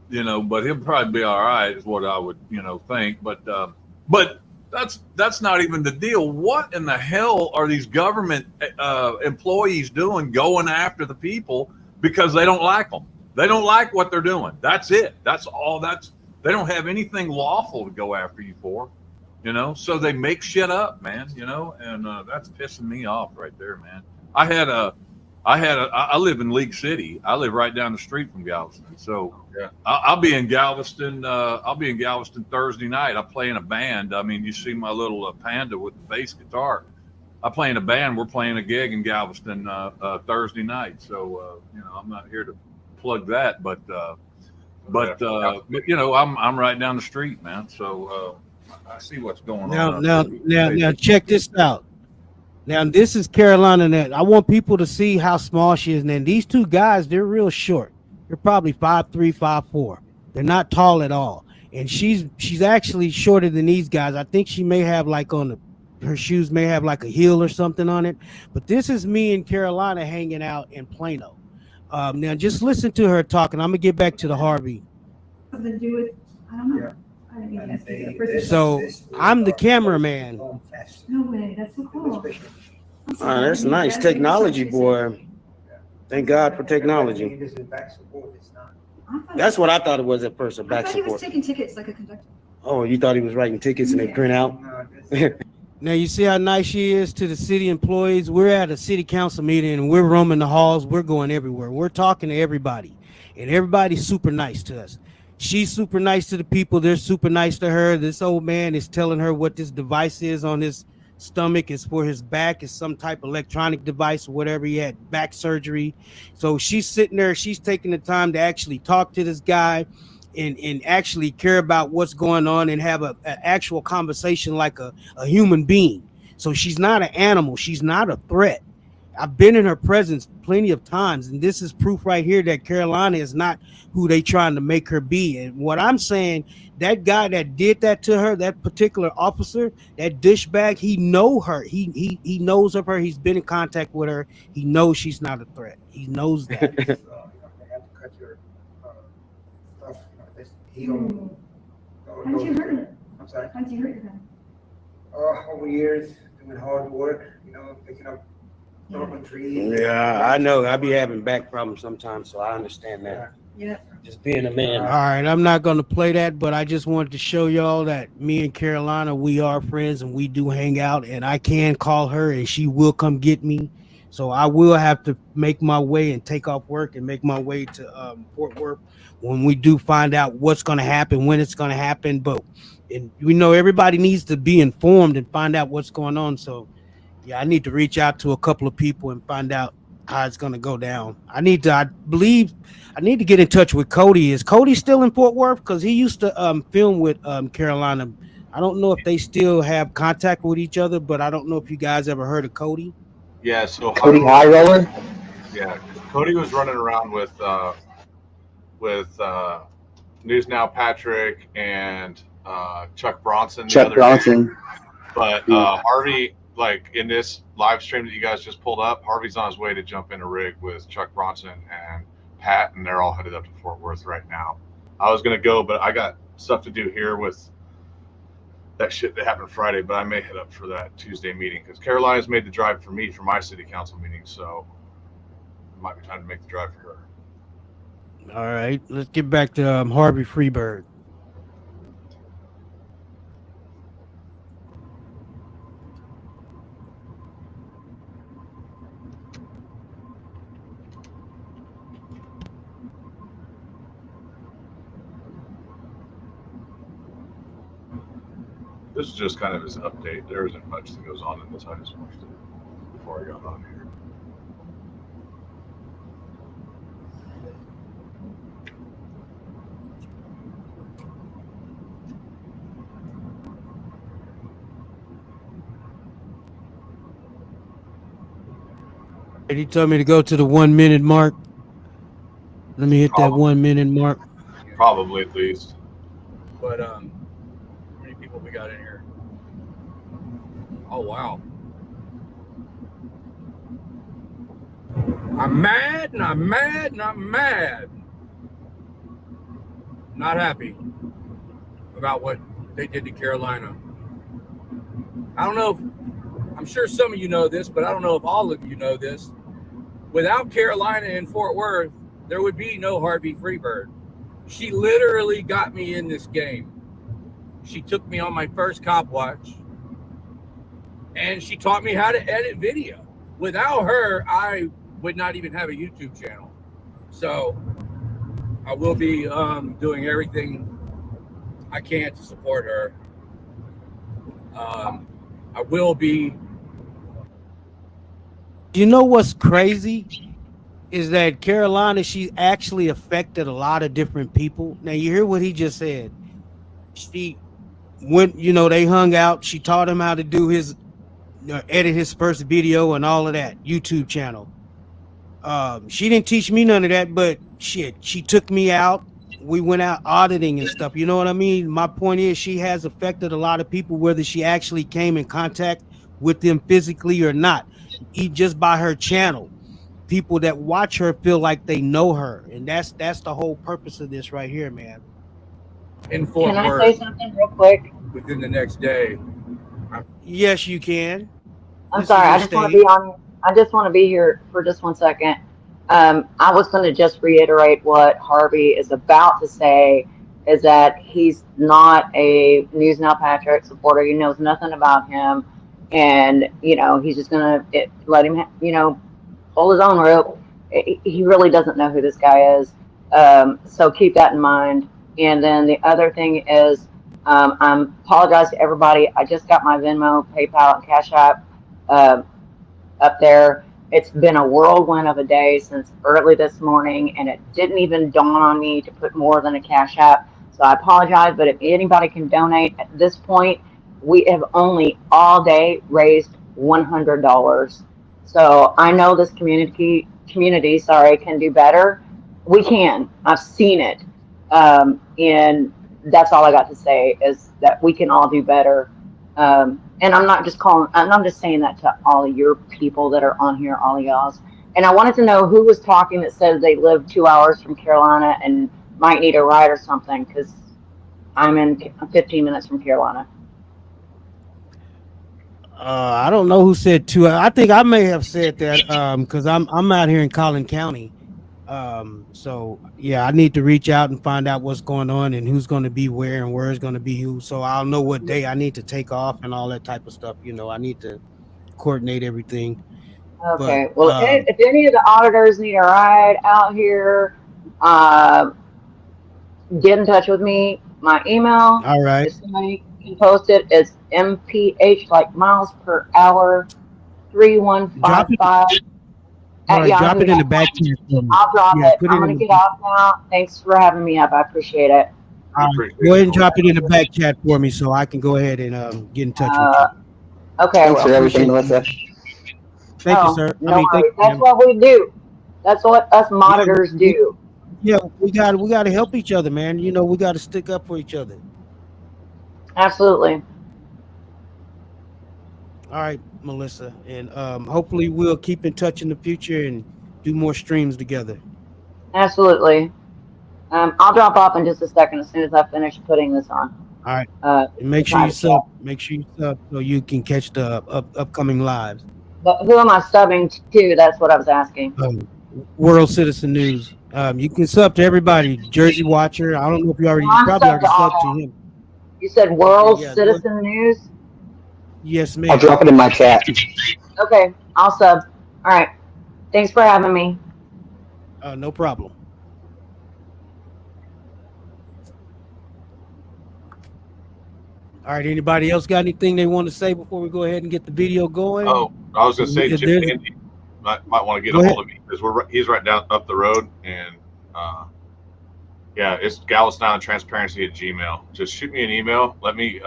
he'll probably be all right, is what I would think, but. That's not even the deal. What in the hell are these government employees doing going after the people because they don't like them? They don't like what they're doing. That's it. That's all. They don't have anything lawful to go after you for, so they make shit up, man, and that's pissing me off right there, man. I live in League City. I live right down the street from Galveston. So I'll be in Galveston. I'll be in Galveston Thursday night. I play in a band. I mean, you see my little Panda with the bass guitar. I play in a band. We're playing a gig in Galveston Thursday night. So I'm not here to plug that, but I'm right down the street, man. So I see what's going on. Now check this out. Now, this is Carolina. I want people to see how small she is. And these two guys, they're real short. They're probably 5'3", 5'4". They're not tall at all. And she's actually shorter than these guys. I think she may have her shoes may have like a heel or something on it. But this is me and Carolina hanging out in Plano. Now, just listen to her talking. I'm going to get back to the Harvey. Something to do with, I don't know. So I'm the cameraman. No way, that's so cool. That's nice technology, boy. Thank God for technology. That's what I thought it was at first, a back I thought he was support. taking tickets like a conductor. Oh, you thought he was writing tickets and they print out? Now you see how nice she is to the city employees. We're at a city council meeting and we're roaming the halls. We're going everywhere. We're talking to everybody, and everybody's super nice to us. She's super nice to the people. They're super nice to her. This old man is telling her what this device is on his stomach. Is for his back. It's some type of electronic device or whatever. He had back surgery. So she's sitting there. She's taking the time to actually talk to this guy and actually care about what's going on and have an actual conversation like a human being. So she's not an animal. She's not a threat. I've been in her presence plenty of times, and this is proof right here that Carolina is not who they trying to make her be. And what I'm saying, that guy that did that to her, that particular officer, that douchebag, he know her. He knows of her. He's been in contact with her. He knows she's not a threat. He knows that. How'd you hurt it? I'm sorry. How'd you hurt your hand? Over years, doing hard work, picking up trees. Yeah, I know. I be having back problems sometimes, so I understand that. Yeah. Just being a man. All right, I'm not going to play that, but I just wanted to show y'all that me and Carolina, we are friends and we do hang out, and I can call her and she will come get me. So I will have to make my way and take off work and make my way to Fort Worth when we do find out what's going to happen, when it's going to happen. But and we know everybody needs to be informed and find out what's going on. So yeah, I need to reach out to a couple of people and find out how it's going to go down. I believe I need to get in touch with Cody. Is Cody still in Fort Worth? Because he used to film with Carolina. I don't know if they still have contact with each other, but I don't know if you guys ever heard of Cody. Yeah, so Cody High Roller. Yeah, Cody was running around with NEWz Now Patrick and Chuck Bronson. Chuck Bronson. But Harvey, like in this live stream that you guys just pulled up, Harvey's on his way to jump in a rig with Chuck Bronson and Pat, and they're all headed up to Fort Worth right now. I was gonna go, but I got stuff to do here with that shit that happened Friday, but I may head up for that Tuesday meeting because Carolina's made the drive for me for my city council meeting, so it might be time to make the drive for her. All right, let's get back to Harvey Freebird. This is just kind of his update. There isn't much that goes on in this. I just watched it before I got on here. He told me to go to the 1 minute mark. Let me hit that 1 minute mark. Probably at least. But how many people we got in here? Oh wow. I'm mad and I'm mad and I'm mad. Not happy about what they did to Carolina. I don't know if, I'm sure some of you know this, but I don't know if all of you know this. Without Carolina and Fort Worth, there would be no Harvey Freebird. She literally got me in this game. She took me on my first cop watch, and she taught me how to edit video. Without her, I would not even have a YouTube channel. So I will be doing everything I can to support her. I will be. You know what's crazy is that Carolina, she actually affected a lot of different people. Now you hear what he just said. She went, they hung out. She taught him how to do his edit his first video and all of that YouTube channel. She didn't teach me none of that, but shit, she took me out. We went out auditing and stuff. You know what I mean? My point is she has affected a lot of people, whether she actually came in contact with them physically or not. Just by her channel, people that watch her feel like they know her, and that's the whole purpose of this right here, man. In Fort Can I Worth, say something real quick? within the next day. Yes, you can. I'm sorry. I just want to be here for just 1 second. I was going to just reiterate what Harvey is about to say, is that he's not a NEWz Now Patrick supporter. He knows nothing about him. And, he's just going to let him, hold his own rope. He really doesn't know who this guy is. So keep that in mind. And then the other thing is, I apologize to everybody. I just got my Venmo, PayPal, and Cash App up there. It's been a whirlwind of a day since early this morning, and it didn't even dawn on me to put more than a Cash App. So I apologize, but if anybody can donate at this point, we have only all day raised $100. So I know this community, sorry, can do better. We can. I've seen it. And that's all I got to say is that we can all do better. And I'm not just I'm just saying that to all of your people that are on here, all of y'all's. And I wanted to know who was talking that said they live 2 hours from Carolina and might need a ride or something, because I'm 15 minutes from Carolina. I don't know who said 2 hours. I think I may have said that because I'm out here in Collin County. So yeah, I need to reach out and find out what's going on and who's going to be where and where is going to be who. So I'll know what day I need to take off and all that type of stuff. You know, I need to coordinate everything. Okay. But, Well, if any of the auditors need a ride out here, get in touch with me. My email. All right. If somebody can post it, it's MPH, like miles per hour, 3155. All right, drop it in the back. I'll drop it. I'm going to get off now. Thanks for having me up. I appreciate it. Go ahead and drop it in the back chat for me so I can go ahead and get in touch with you. Okay. Thanks for everything, Melissa. Thank you, sir. No worries. That's what we do. That's what us monitors do. Yeah, we got to help each other, man. You know, we got to stick up for each other. Absolutely. All right, Melissa, and hopefully we'll keep in touch in the future and do more streams together. Absolutely. I'll drop off in just a second as soon as I finish putting this on. All right. And make sure you sub. Make sure you sub so you can catch the upcoming lives. But who am I subbing to? That's what I was asking. World Citizen News. You can sub to everybody. Jersey Watcher. I don't know if you already. You I'm probably subbed already to all subbed to of them. him. You said World Yeah, Citizen News? Yes, ma'am. I'll drop it in my chat. Okay, I'll sub. All right. Thanks for having me. No problem. All right. Anybody else got anything they want to say before we go ahead and get the video going? Oh, I was going to say, If Jim there's- Andy might want to get Go a ahead. hold of me because he's right down up the road, and yeah, it's galvestontransparency@gmail. Just shoot me an email. Let me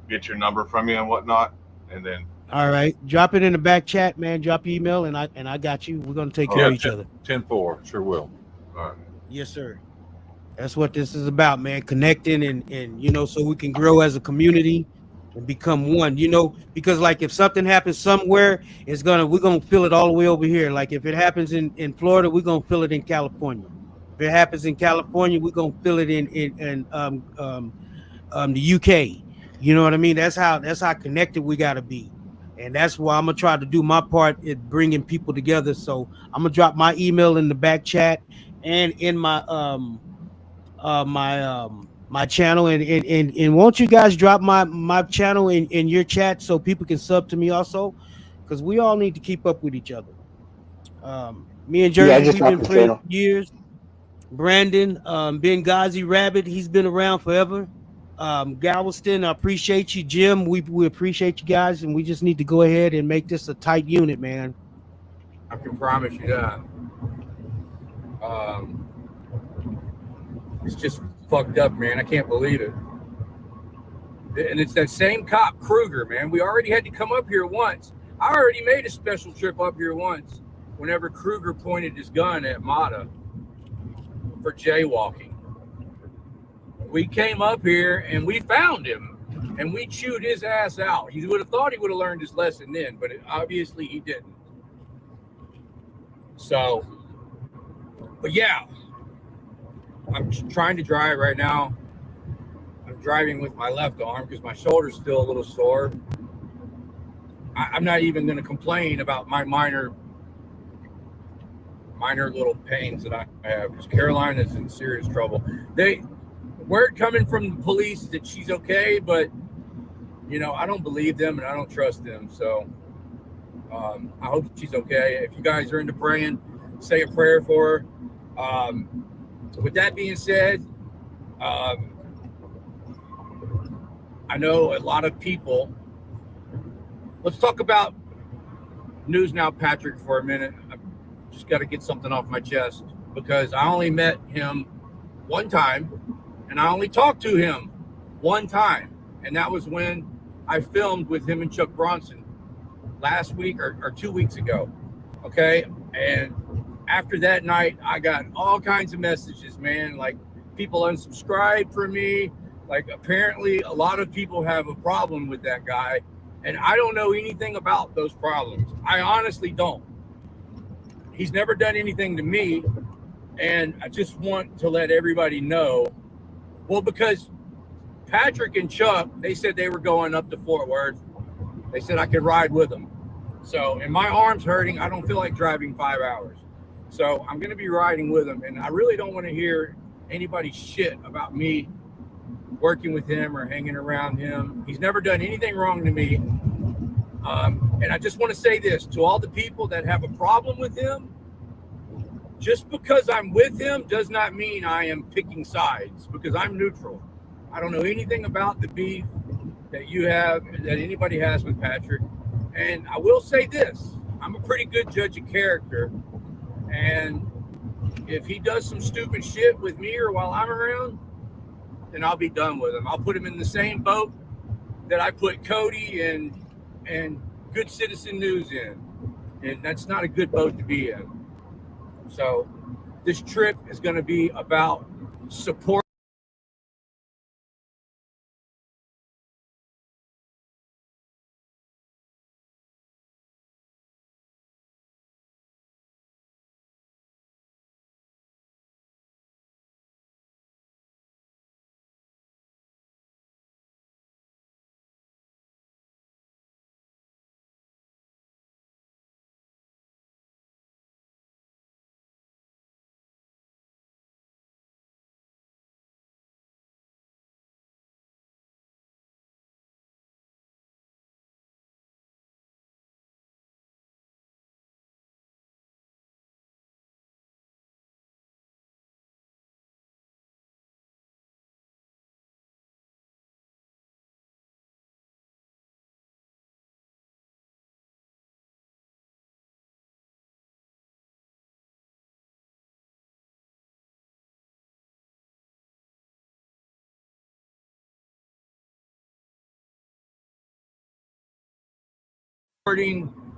get your number from you and whatnot, and then All right. Drop it in the back chat, man. Drop your email, and I got you. We're gonna take care of each other. 10-4, sure will. All right. Yes, sir. That's what this is about, man. Connecting and you know, so we can grow as a community and become one. You know, because like if something happens somewhere, we're gonna feel it all the way over here. Like if it happens in Florida, we're gonna feel it in California. If it happens in California, we're gonna feel it in the UK. You know what I mean? That's how connected we gotta be. And that's why I'm gonna try to do my part in bringing people together. So I'm gonna drop my email in the back chat and in my my channel, and won't you guys drop my channel in your chat so people can sub to me also, because we all need to keep up with each other. Me and Jersey, we've been friends for years. Brandon, Benghazi Rabbit, he's been around forever. Galveston, I appreciate you. Jim, we appreciate you guys, and we just need to go ahead and make this a tight unit, man. I can promise you that. It's just fucked up, man. I can't believe it. And it's that same cop, Kruger, man. We already had to come up here once. I already made a special trip up here once whenever Kruger pointed his gun at Mata for jaywalking. We came up here and we found him and we chewed his ass out. You would have thought he would have learned his lesson then, but obviously he didn't. So, but yeah, I'm trying to drive right now. I'm driving with my left arm because my shoulder's still a little sore. I'm not even going to complain about my minor little pains that I have, because Carolina's in serious trouble. Word coming from the police that she's okay, but you know, I don't believe them and I don't trust them. So I hope she's okay. If you guys are into praying, say a prayer for her. With that being said, I know a lot of people. Let's talk about NEWz now, Patrick, for a minute. I've just got to get something off my chest because I only met him one time and I only talked to him one time. And that was when I filmed with him and Chuck Bronson last week or 2 weeks ago. Okay. And after that night, I got all kinds of messages, man. Like people unsubscribed from me. Like apparently a lot of people have a problem with that guy. And I don't know anything about those problems. I honestly don't. He's never done anything to me. And I just want to let everybody know. Well, because Patrick and Chuck, they said they were going up to Fort Worth. They said I could ride with them. So, and my arm's hurting. I don't feel like driving 5 hours. So I'm going to be riding with him. And I really don't want to hear anybody's shit about me working with him or hanging around him. He's never done anything wrong to me. And I just want to say this to all the people that have a problem with him. Just because I'm with him does not mean I am picking sides, because I'm neutral. I don't know anything about the beef that you have, that anybody has with Patrick. And I will say this, I'm a pretty good judge of character. And if he does some stupid shit with me or while I'm around, then I'll be done with him. I'll put him in the same boat that I put Cody and Good Citizen NEWz in. And that's not a good boat to be in. So this trip is going to be about support.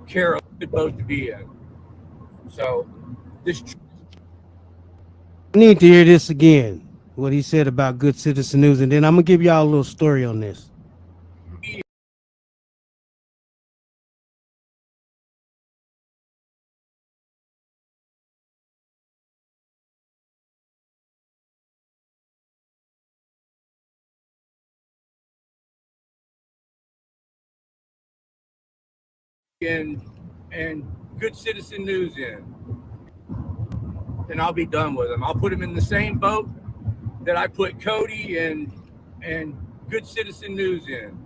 Carol, good boat to be in. So this I need to hear this again, what he said about Good Citizen NEWz, and then I'm gonna give y'all a little story on this. and Good Citizen NEWz in. Then I'll be done with him. I'll put him in the same boat that I put Cody and Good Citizen NEWz in.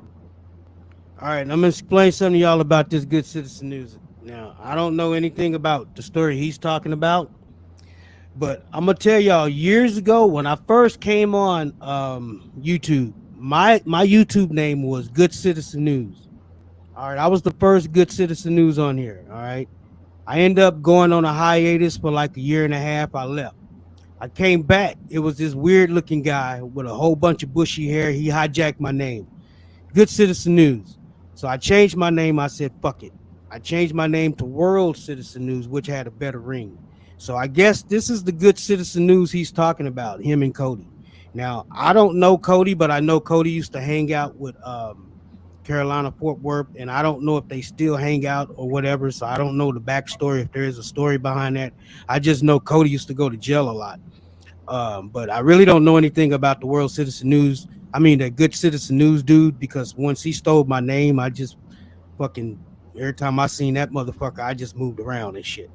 All right, I'm gonna explain something to y'all about this Good Citizen NEWz. Now, I don't know anything about the story he's talking about, but I'm gonna tell y'all, years ago when I first came on YouTube, my YouTube name was Good Citizen NEWz. All right, I was the first Good Citizen NEWz on here. All right, I ended up going on a hiatus for like a year and a half. I left. I came back. It was this weird looking guy with a whole bunch of bushy hair. He hijacked my name, Good Citizen NEWz. So I changed my name. I said, fuck it. I changed my name to World Citizen NEWz, which had a better ring. So I guess this is the Good Citizen NEWz he's talking about, him and Cody. Now, I don't know Cody, but I know Cody used to hang out with Carolina, Fort Worth, and I don't know if they still hang out or whatever. So I don't know the backstory, if there is a story behind that. I just know Cody used to go to jail a lot. But I really don't know anything about the World Citizen NEWz. I mean, the Good Citizen NEWz dude, because once he stole my name, I just fucking, every time I seen that motherfucker, I just moved around and shit.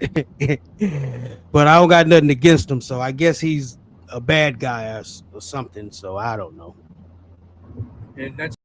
But I don't got nothing against him, so I guess he's a bad guy or something, so I don't know. And that's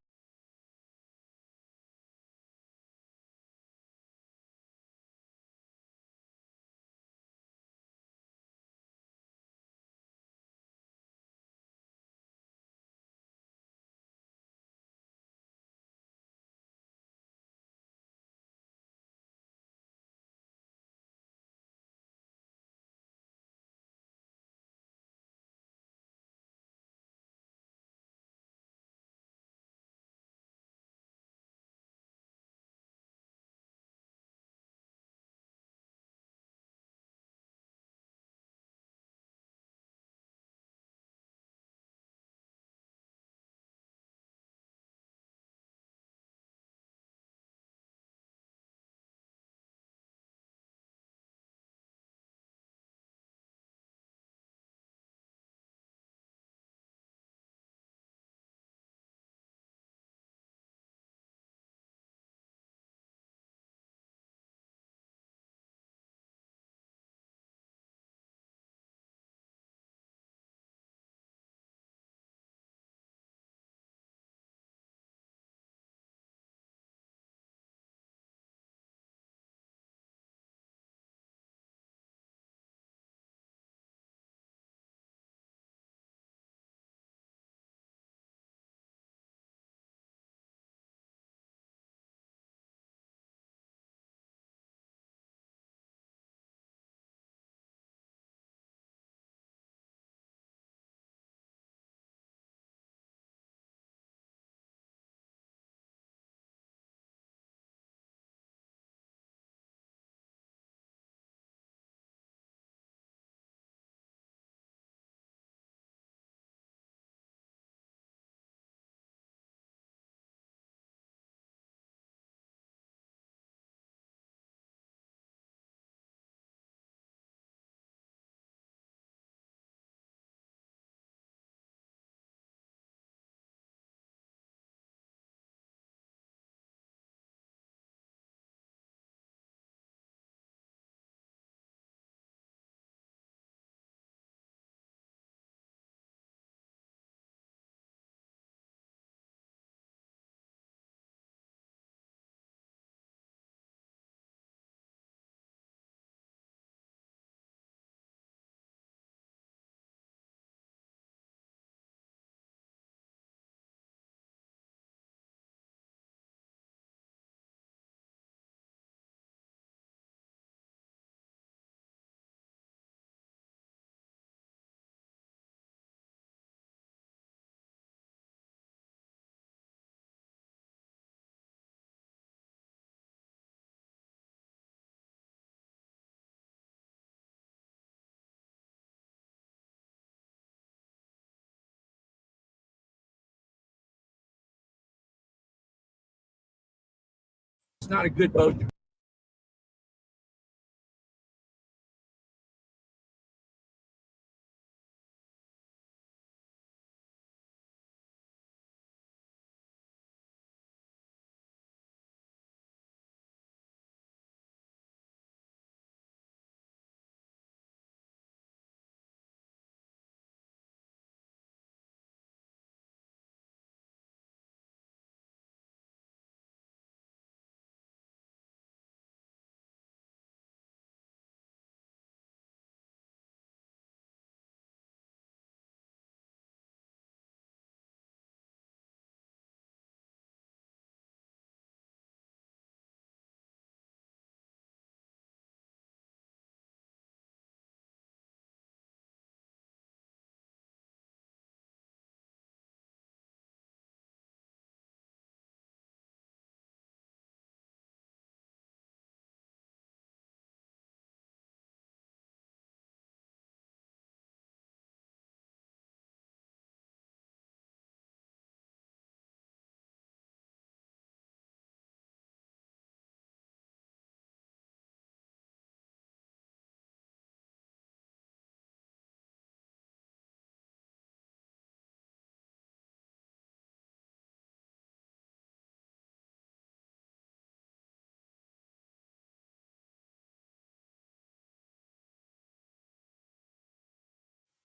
It's not a good boat to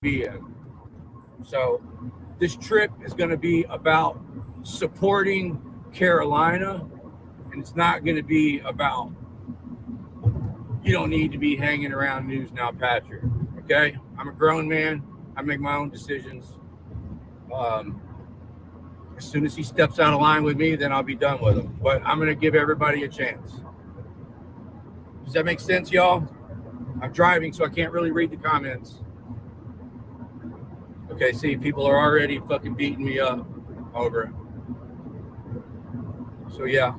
be in. So this trip is going to be about supporting Carolina, and it's not going to be about, you don't need to be hanging around NEWz now, Patrick. Okay? I'm a grown man. I make my own decisions. As soon as he steps out of line with me, then I'll be done with him. But I'm going to give everybody a chance. Does that make sense, y'all? I'm driving, so I can't really read the comments. Okay, see, people are already fucking beating me up over it. So, yeah.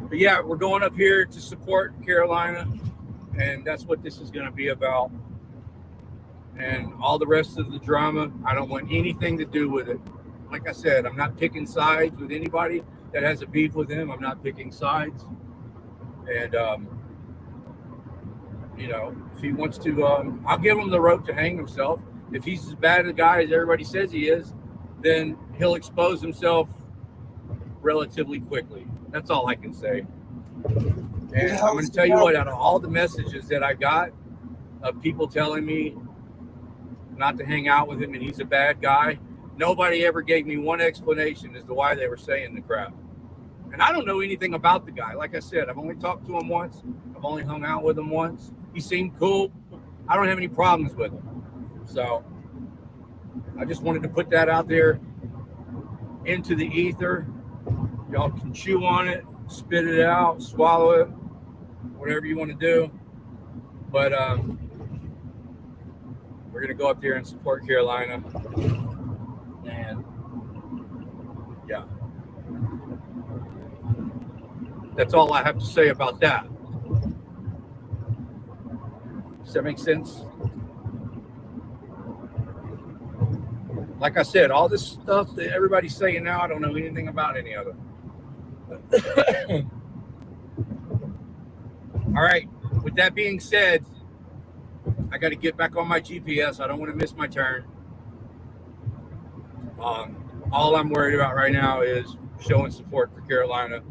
But, yeah, we're going up here to support Carolina, and that's what this is going to be about. And all the rest of the drama, I don't want anything to do with it. Like I said, I'm not picking sides with anybody that has a beef with him. I'm not picking sides. And, you know, if he wants to, I'll give him the rope to hang himself. If he's as bad a guy as everybody says he is, then he'll expose himself relatively quickly. That's all I can say. And I'm going to tell you what, out of all the messages that I got of people telling me not to hang out with him and he's a bad guy, nobody ever gave me one explanation as to why they were saying the crap. And I don't know anything about the guy. Like I said, I've only talked to him once. I've only hung out with him once. He seemed cool. I don't have any problems with him. So I just wanted to put that out there into the ether. Y'all can chew on it, spit it out, swallow it, whatever you want to do. But we're going to go up there and support Carolina. And yeah. That's all I have to say about that. Does that make sense? Like I said, all this stuff that everybody's saying now, I don't know anything about any of it. All right. With that being said, I got to get back on my GPS. I don't want to miss my turn. All I'm worried about right now is showing support for Carolina,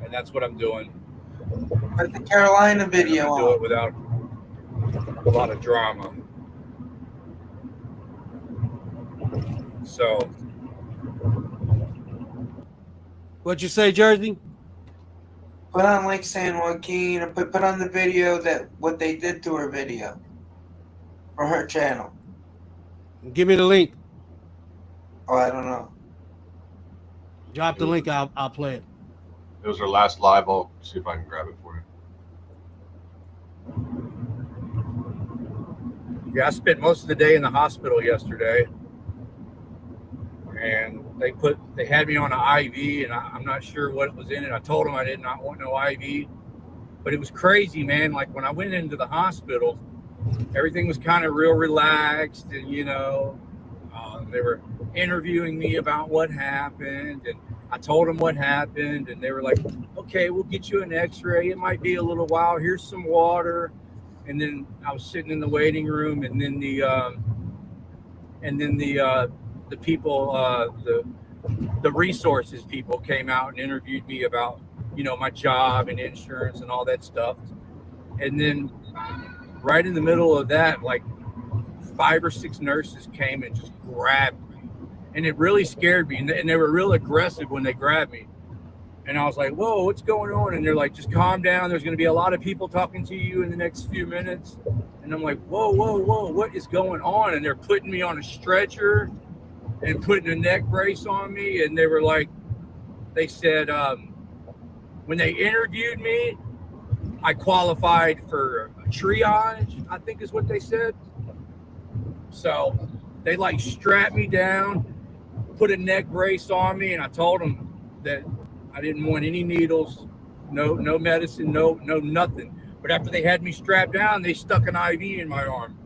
and that's what I'm doing. Put the Carolina video on. Do it without a lot of drama. So, What'd you say, Jersey? Put on Lake San Joaquin, or put on the video that what they did to her video for her channel. Give me the link. Oh, I don't know. Drop the link. I'll play it. It was her last live. I'll see if I can grab it for you. yeah, I spent most of the day in the hospital yesterday, and they had me on an IV, and I'm not sure what was in it. I told them I did not want no IV, but it was crazy, man. Like when I went into the hospital, everything was kind of real relaxed, and They were interviewing me about what happened, and I told them what happened, and they were like, okay, we'll get you an x-ray. It might be a little while. Here's some water. And then I was sitting in the waiting room, and then the people, the resources people came out and interviewed me about, you know, my job and insurance and all that stuff. And then right in the middle of that, like 5 or 6 nurses came and just grabbed me, and it really scared me. And they were real aggressive when they grabbed me. And I was like, whoa, what's going on? And they're like, just calm down. There's going to be a lot of people talking to you in the next few minutes. And I'm like, whoa, what is going on? And they're putting me on a stretcher and putting a neck brace on me. And they were like, they said, when they interviewed me, I qualified for a triage, I think is what they said. So they like strapped me down, put a neck brace on me, and I told them that I didn't want any needles, no medicine, no nothing. But after they had me strapped down, they stuck an IV in my arm.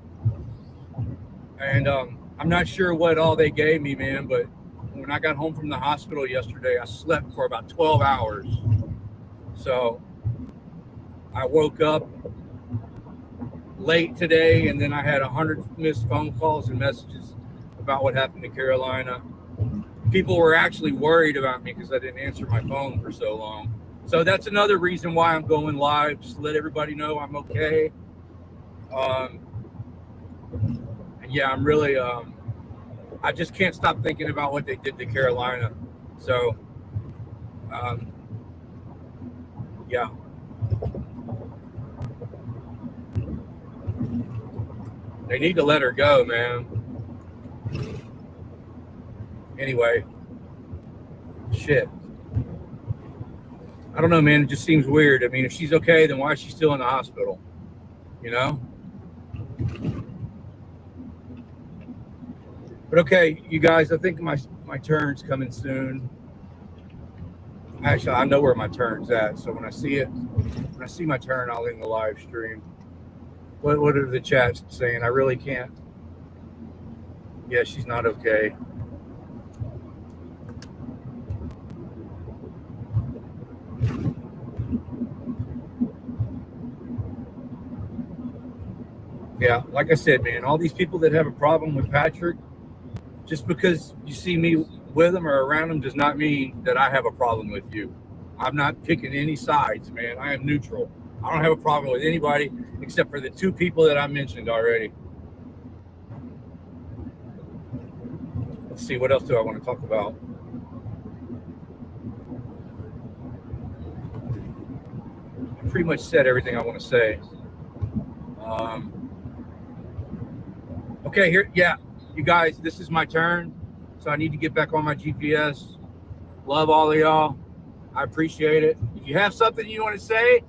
And I'm not sure what all they gave me, man, but when I got home from the hospital yesterday, I slept for about 12 hours. So I woke up late today, and then I had 100 missed phone calls and messages about what happened to Carolina. People were actually worried about me because I didn't answer my phone for so long. So that's another reason why I'm going live, just to let everybody know I'm okay. And yeah, I'm really, I just can't stop thinking about what they did to Carolina. So, yeah. They need to let her go, man. Anyway, shit. I don't know, man. It just seems weird. I mean, if she's okay, then why is she still in the hospital? You know? But okay, you guys, I think my turn's coming soon. Actually, I know where my turn's at. So when I see my turn, I'll end the live stream. What are the chats saying? I really can't. Yeah, she's not okay. Yeah, like I said, man, all these people that have a problem with Patrick, just because you see me with them or around them does not mean that I have a problem with you. I'm not picking any sides, man. I am neutral. I don't have a problem with anybody except for the 2 people that I mentioned already. Let's see, what else do I want to talk about? I pretty much said everything I want to say. Okay, here, yeah, you guys, this is my turn. So I need to get back on my GPS. Love all of y'all. I appreciate it. If you have something you want to say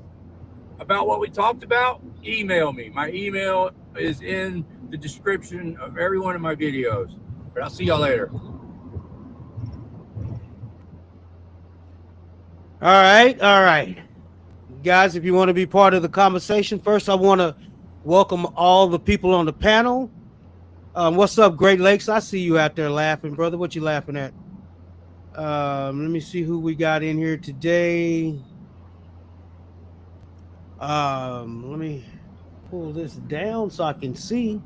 about what we talked about, email me. My email is in the description of every one of my videos. But I'll see y'all later. All right. Guys, if you want to be part of the conversation, first I want to welcome all the people on the panel. What's up, Great Lakes? I see you out there laughing, brother. What you laughing at? Let me see who we got in here today. Let me pull this down so I can see.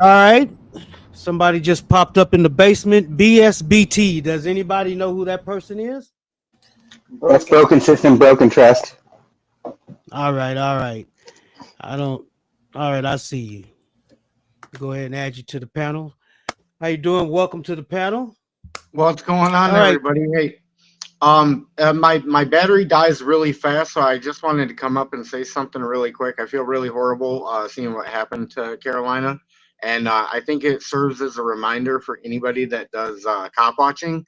All right. Somebody just popped up in the basement. BSBT. Does anybody know who that person is? That's broken system, broken trust. All right. All right, I see you. Go ahead and add you to the panel. How you doing? Welcome to the panel. What's going on, everybody? Hey, my battery dies really fast, so I just wanted to come up and say something really quick. I feel really horrible seeing what happened to Carolina, and I think it serves as a reminder for anybody that does cop watching.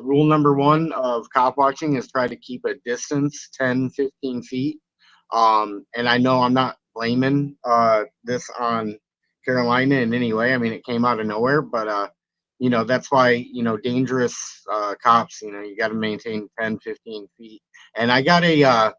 Rule number 1 of cop watching is try to keep a distance 10-15 feet. And I know I'm not blaming this on Carolina in any way. I mean, it came out of nowhere, but you know, that's why, you know, dangerous cops, you know, you got to maintain 10-15 feet. And I got a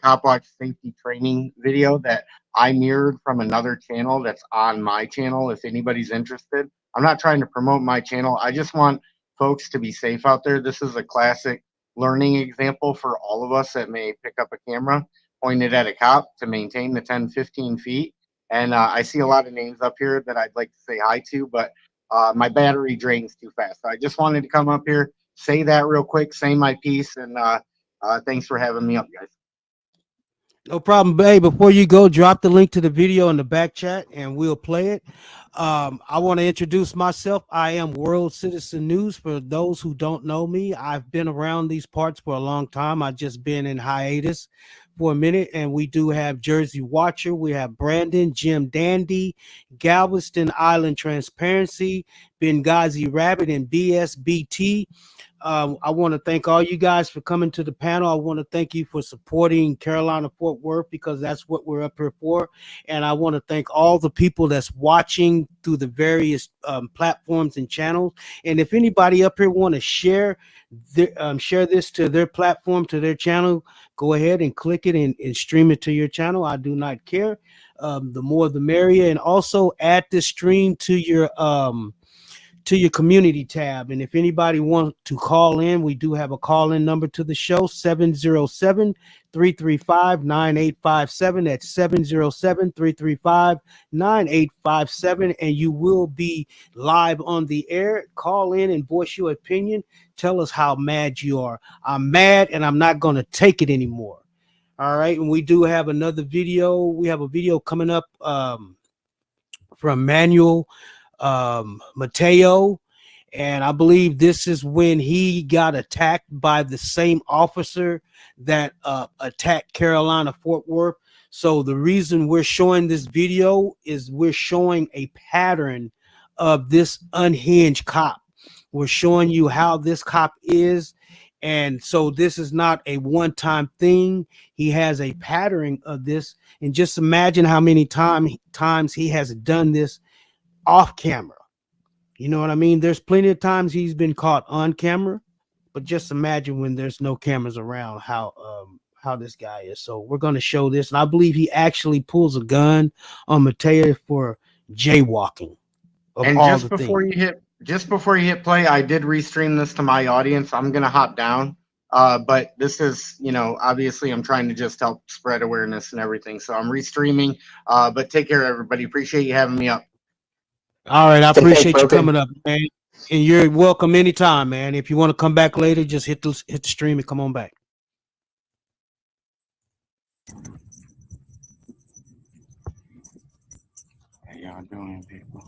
cop watch safety training video that I mirrored from another channel that's on my channel if anybody's interested. I'm not trying to promote my channel. I just want folks to be safe out there. This is a classic learning example for all of us that may pick up a camera, point it at a cop to maintain the 10, 15 feet. And I see a lot of names up here that I'd like to say hi to, but my battery drains too fast. So I just wanted to come up here, say that real quick, say my piece, and thanks for having me up, guys. No problem, babe. Before you go, drop the link to the video in the back chat and we'll play it. I want to introduce myself. I am WORLDCITIZENNEWz. For those who don't know me, I've been around these parts for a long time. I've just been in hiatus for a minute, and we do have Jersey Watcher. We have Brandon, Jim Dandy, Galveston Island Transparency, Benghazi Rabbit, and BSBT. I want to thank all you guys for coming to the panel. I want to thank you for supporting Carolina Fort Worth, because that's what we're up here for. And I want to thank all the people that's watching through the various platforms and channels. And if anybody up here want to share this to their platform, to their channel, go ahead and click it and stream it to your channel. I do not care. The more the merrier. And also add this stream to your community tab. And if anybody wants to call in, we do have a call-in number to the show, 707-335-9857. That's 707-335-9857, and you will be live on the air. Call in and voice your opinion. Tell us how mad you are. I'm mad and I'm not going to take it anymore. All right, and we do have another video. We have a video coming up from Manuel Mateo, and I believe this is when he got attacked by the same officer that attacked Carolina Fort Worth. So the reason we're showing this video is we're showing a pattern of this unhinged cop. We're showing you how this cop is. And so this is not a one-time thing. He has a pattern of this, and just imagine how many times he has done this off camera. You know what I mean? There's plenty of times he's been caught on camera, but just imagine when there's no cameras around how this guy is. So we're going to show this, and I believe he actually pulls a gun on Mateo for jaywalking. And just before you hit play, I did restream this to my audience. I'm going to hop down. But this is, obviously I'm trying to just help spread awareness and everything. So I'm restreaming, but take care, everybody. Appreciate you having me up. All right, I appreciate you coming up, man. And you're welcome anytime, man. If you want to come back later, just hit the stream and come on back. How y'all doing, people?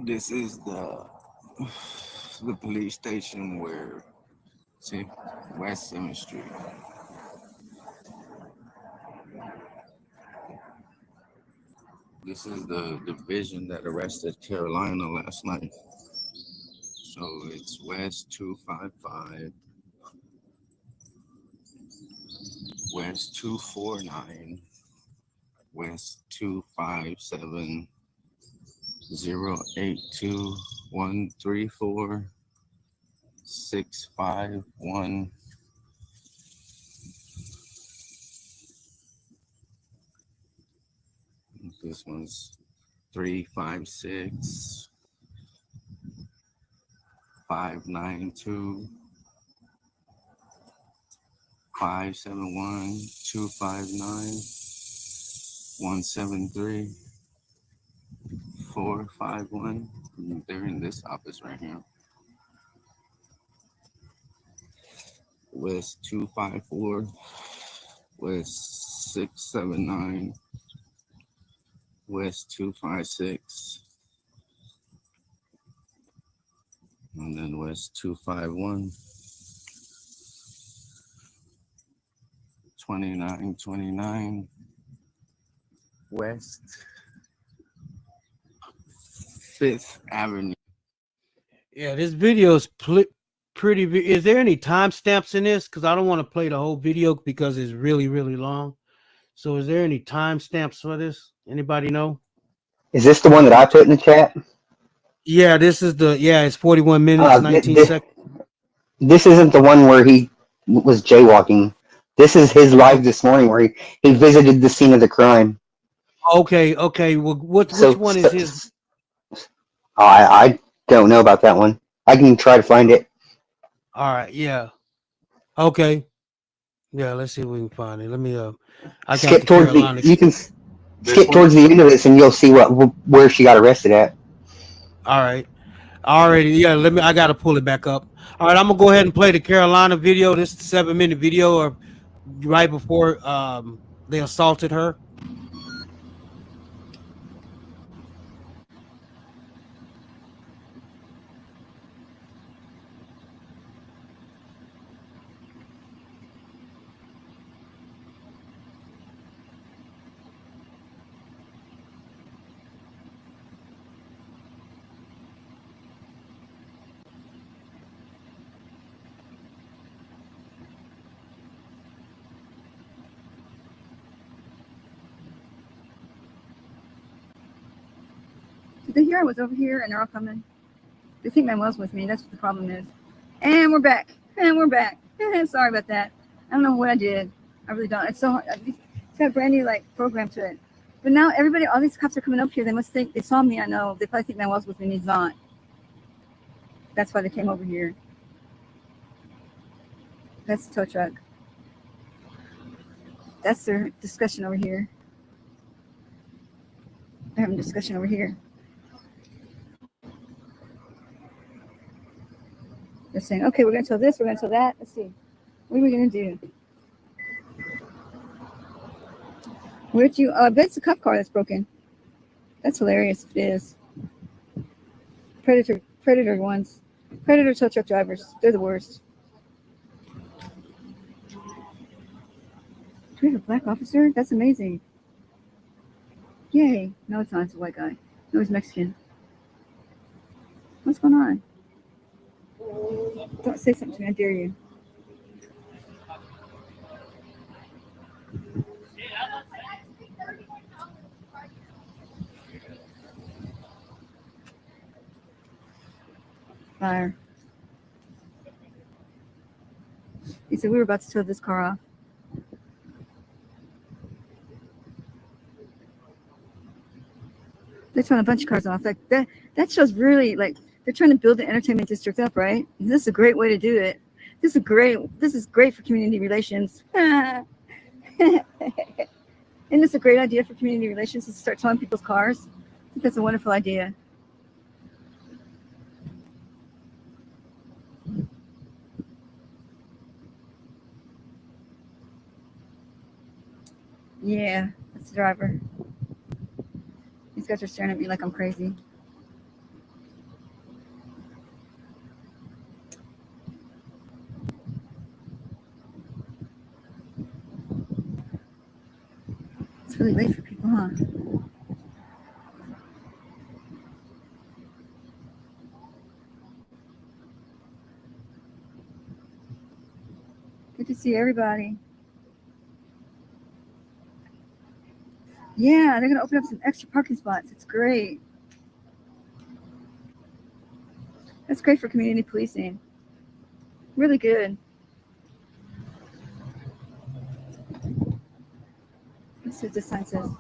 This is the police station where, see, West 7th Street. This is the division that arrested Carolina last night. So it's West 255, West 249, West 257, 082-134 651. This one's 356 592 571 259 173 451. They're in this office right here. West 254, West 679, West 256, and then West 251, 2929, West Fifth Avenue. Yeah, this video is pretty. Is there any timestamps in this? Because I don't want to play the whole video because it's really, really long. So, is there any timestamps for this? Anybody know? Is this the one that I put in the chat? Yeah, this is the. Yeah, it's 41 minutes, 19 seconds. This isn't the one where he was jaywalking. This is his live this morning where he visited the scene of the crime. Okay. Well, which one is his? I don't know about that one. I can try to find it. All right. Yeah. Okay. Yeah. Let's see if we can find it. Let me. I Skip towards the. You can skip towards the end of this, and you'll see where she got arrested at. All right. Alrighty. Yeah. I gotta pull it back up. All right. I'm gonna go ahead and play the Carolina video. This 7-minute video, or right before they assaulted her. Did they hear I was over here and they're all coming? They think my mom's with me. That's what the problem is. And we're back. Sorry about that. I don't know what I did. I really don't. It's so hard. It's got a brand new program to it. But now everybody, all these cops are coming up here. They must think they saw me. I know. They probably think my mom's with me and he's not. That's why they came over here. That's the tow truck. That's their discussion over here. They're having a discussion over here. They're saying, okay, we're going to tell this, we're going to tell that. Let's see. What are we going to do? Where'd you, I bet it's a cop car that's broken. That's hilarious if it is. Predator ones. Predator tow truck drivers. They're the worst. Do we have a black officer? That's amazing. Yay. No, it's not. It's a white guy. No, he's Mexican. What's going on? Don't say something to me. I dare you. Fire. He said we were about to tow this car off. They're towing a bunch of cars off. Like that shows really they're trying to build the entertainment district up, right? This is a great way to do it. This is great for community relations. Isn't this a great idea for community relations to start towing people's cars? I think that's a wonderful idea. Yeah, that's the driver. These guys are staring at me like I'm crazy. It's really late for people, huh? Good to see everybody. Yeah, they're going to open up some extra parking spots. It's great. That's great for community policing. Really good. Let's see what this sign says.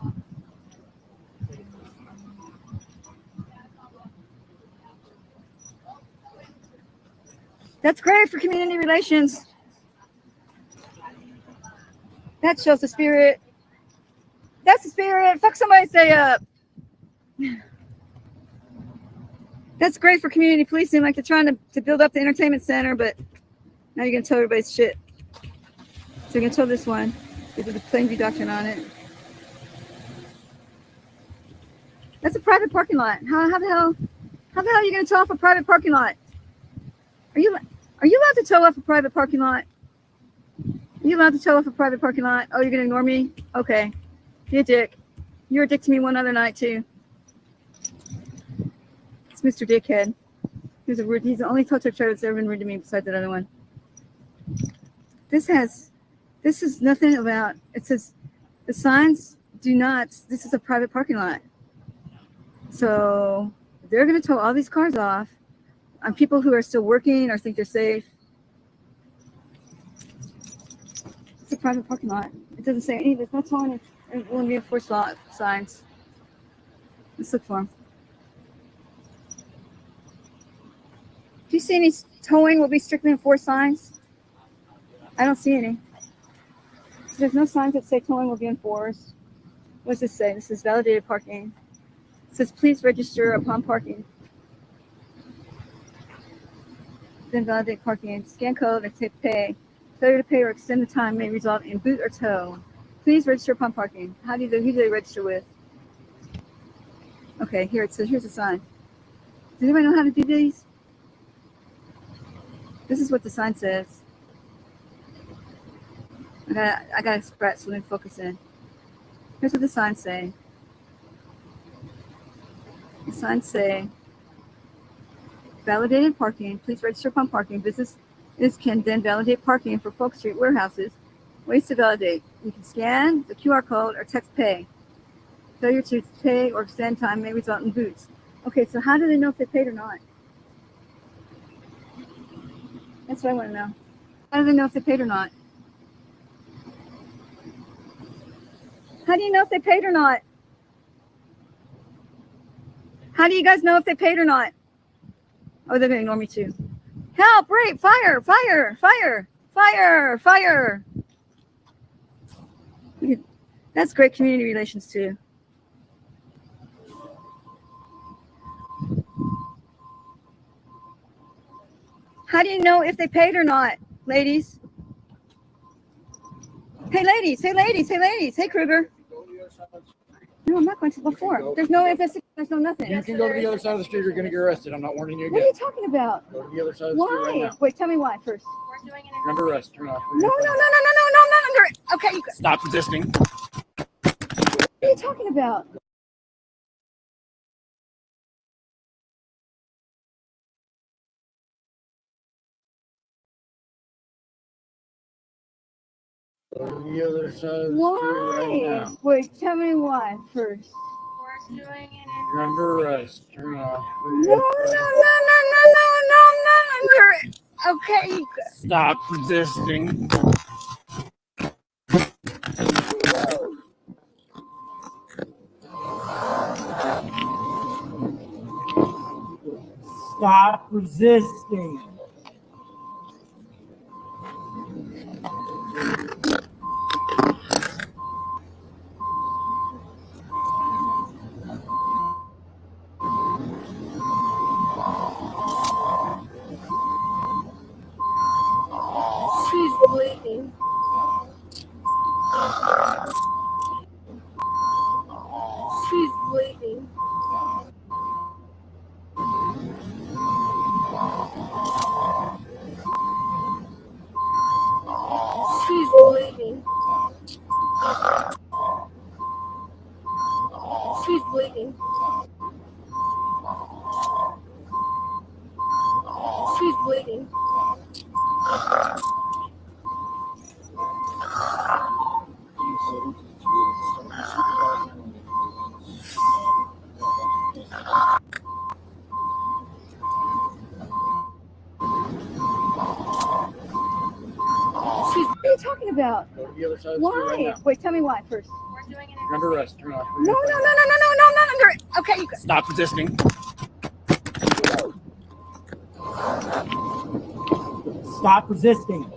That's great for community relations. That shows the spirit. That's the spirit. Fuck somebody, stay up. That's great for community policing. Like they're trying to build up the entertainment center, but now you're going to tow everybody's shit. So you're going to tow this one. They did the Plainview Doctrine on it. That's a private parking lot. How the hell are you going to tow off a private parking lot? Are you allowed to tow off a private parking lot? Are you allowed to tow off a private parking lot? Oh, you're going to ignore me? Okay. You're a dick. You were a dick to me one other night, too. It's Mr. Dickhead. He's the only tow truck driver that's ever been rude to me besides that other one. This is nothing about, it says the signs do not, this is a private parking lot. So they're going to tow all these cars off on people who are still working or think they're safe. It's a private parking lot. It doesn't say any, there's no towing. It won't be enforced law signs. Let's look for them. Do you see any towing will be strictly enforced signs? I don't see any. So there's no signs that say towing will be enforced. What does this say? This is validated parking. It says please register upon parking. Then validate parking. Scan code and say pay. Failure to pay or extend the time may result in boot or tow. Please register upon parking. Who do they register with? Okay, here it says, here's a sign. Does anybody know how to do these? This is what the sign says. I gotta scratch so let me focus in. Here's what the signs say. The signs say, validated parking. Please register upon parking. Businesses can then validate parking for Folk Street warehouses. Ways to validate. You can scan the QR code or text pay. Failure to pay or extend time may result in boots. Okay, so how do they know if they paid or not? That's what I want to know. How do they know if they paid or not? How do you know if they paid or not? How do you guys know if they paid or not? Oh, they're going to ignore me too. Help, rape, fire, fire, fire, fire, fire. That's great community relations too. How do you know if they paid or not, ladies? Hey, ladies, hey, ladies, hey, ladies. Hey, Kruger. No, I'm not going to before. There's no investigation. There's no nothing. You can go to the other side of the street. You're going to get arrested. I'm not warning you What again. are you talking about? Go to the other side of the street right Why? now. Wait, tell me why first. You're under arrest. Turn off. No, I'm not under it. Okay, you Stop resisting. What are you talking about? Go to the other side of the street right Why? now. Wait, tell me why first. You're under arrest. Turn off. No, I'm not under it. Okay. Stop resisting. Stop resisting. She's bleeding. She's bleeding. She's bleeding. She's bleeding. She's bleeding. What are you talking about? Go to the other side of the street right Why? now. Wait, tell me why first. You're under arrest. Turn off. No, I'm not under it. Okay. Stop resisting. Stop resisting.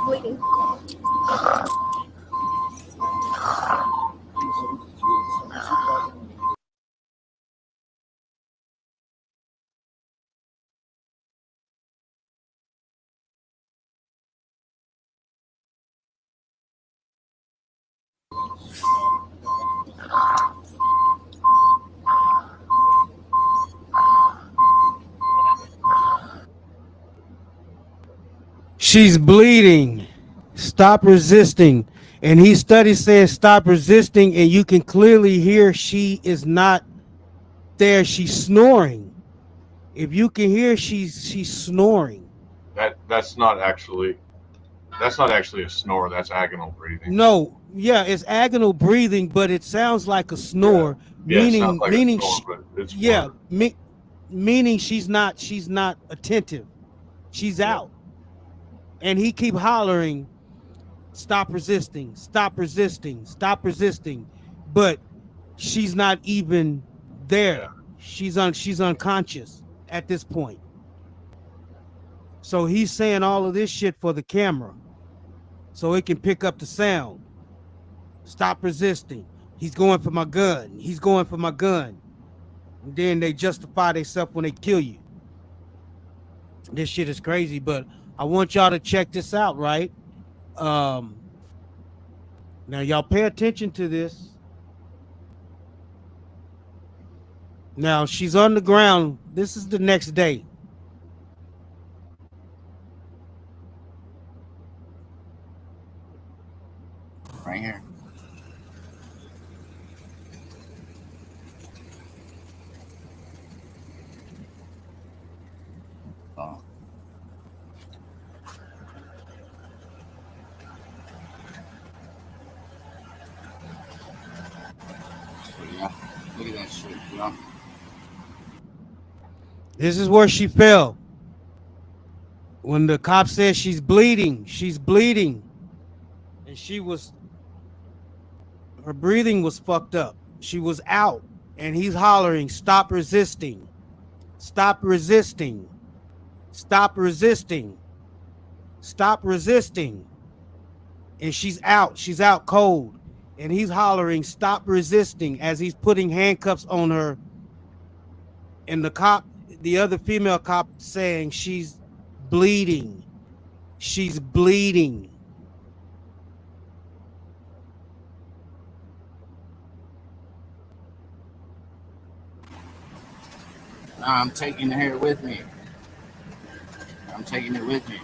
bleeding. She's bleeding. Stop resisting. And he studies says stop resisting, and you can clearly hear she is not there. She's snoring. If you can hear, she's snoring. That's not actually a snore. That's agonal breathing. No, yeah, it's agonal breathing, but it sounds like a snore. Yeah, it meaning sounds like a meaning snore, but it's yeah, meaning she's not attentive. She's out. And he keep hollering, stop resisting, stop resisting, stop resisting. But she's not even there. She's unconscious at this point. So he's saying all of this shit for the camera, so it can pick up the sound. Stop resisting. He's going for my gun. He's going for my gun. And then they justify themselves when they kill you. This shit is crazy, but I want y'all to check this out, right? Now y'all pay attention to this. Now she's on the ground. This is the next day. Right here. Oh. Yeah, look at that shit, yeah. This is where she fell. When the cop said she's bleeding. And her breathing was fucked up. She was out. And he's hollering, stop resisting. Stop resisting. Stop resisting. Stop resisting. And she's out cold. And he's hollering, stop resisting, as he's putting handcuffs on her. And the other female cop saying she's bleeding. She's bleeding. I'm taking her with me. I'm taking it with me.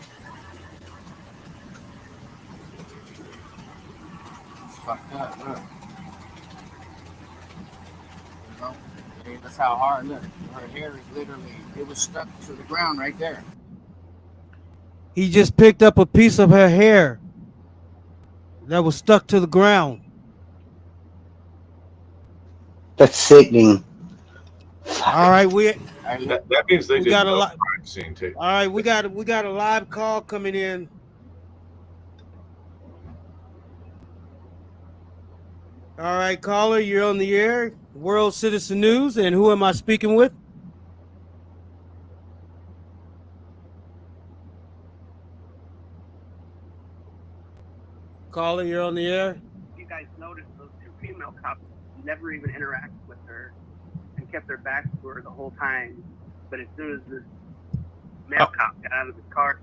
It's fucked up, look. You know? Hey, that's how hard, look. Her hair is literally, it was stuck to the ground right there. He just picked up a piece of her hair that was stuck to the ground. That's sickening. All right, that means they got didn't a know lot. the crime scene tape. All right, we got a live call coming in. All right, caller, you're on the air. World Citizen News, and who am I speaking with? Caller, you're on the air. You guys noticed those two female cops never even interacted with her and kept their backs to her the whole time. But as soon as this male cop got out of his car,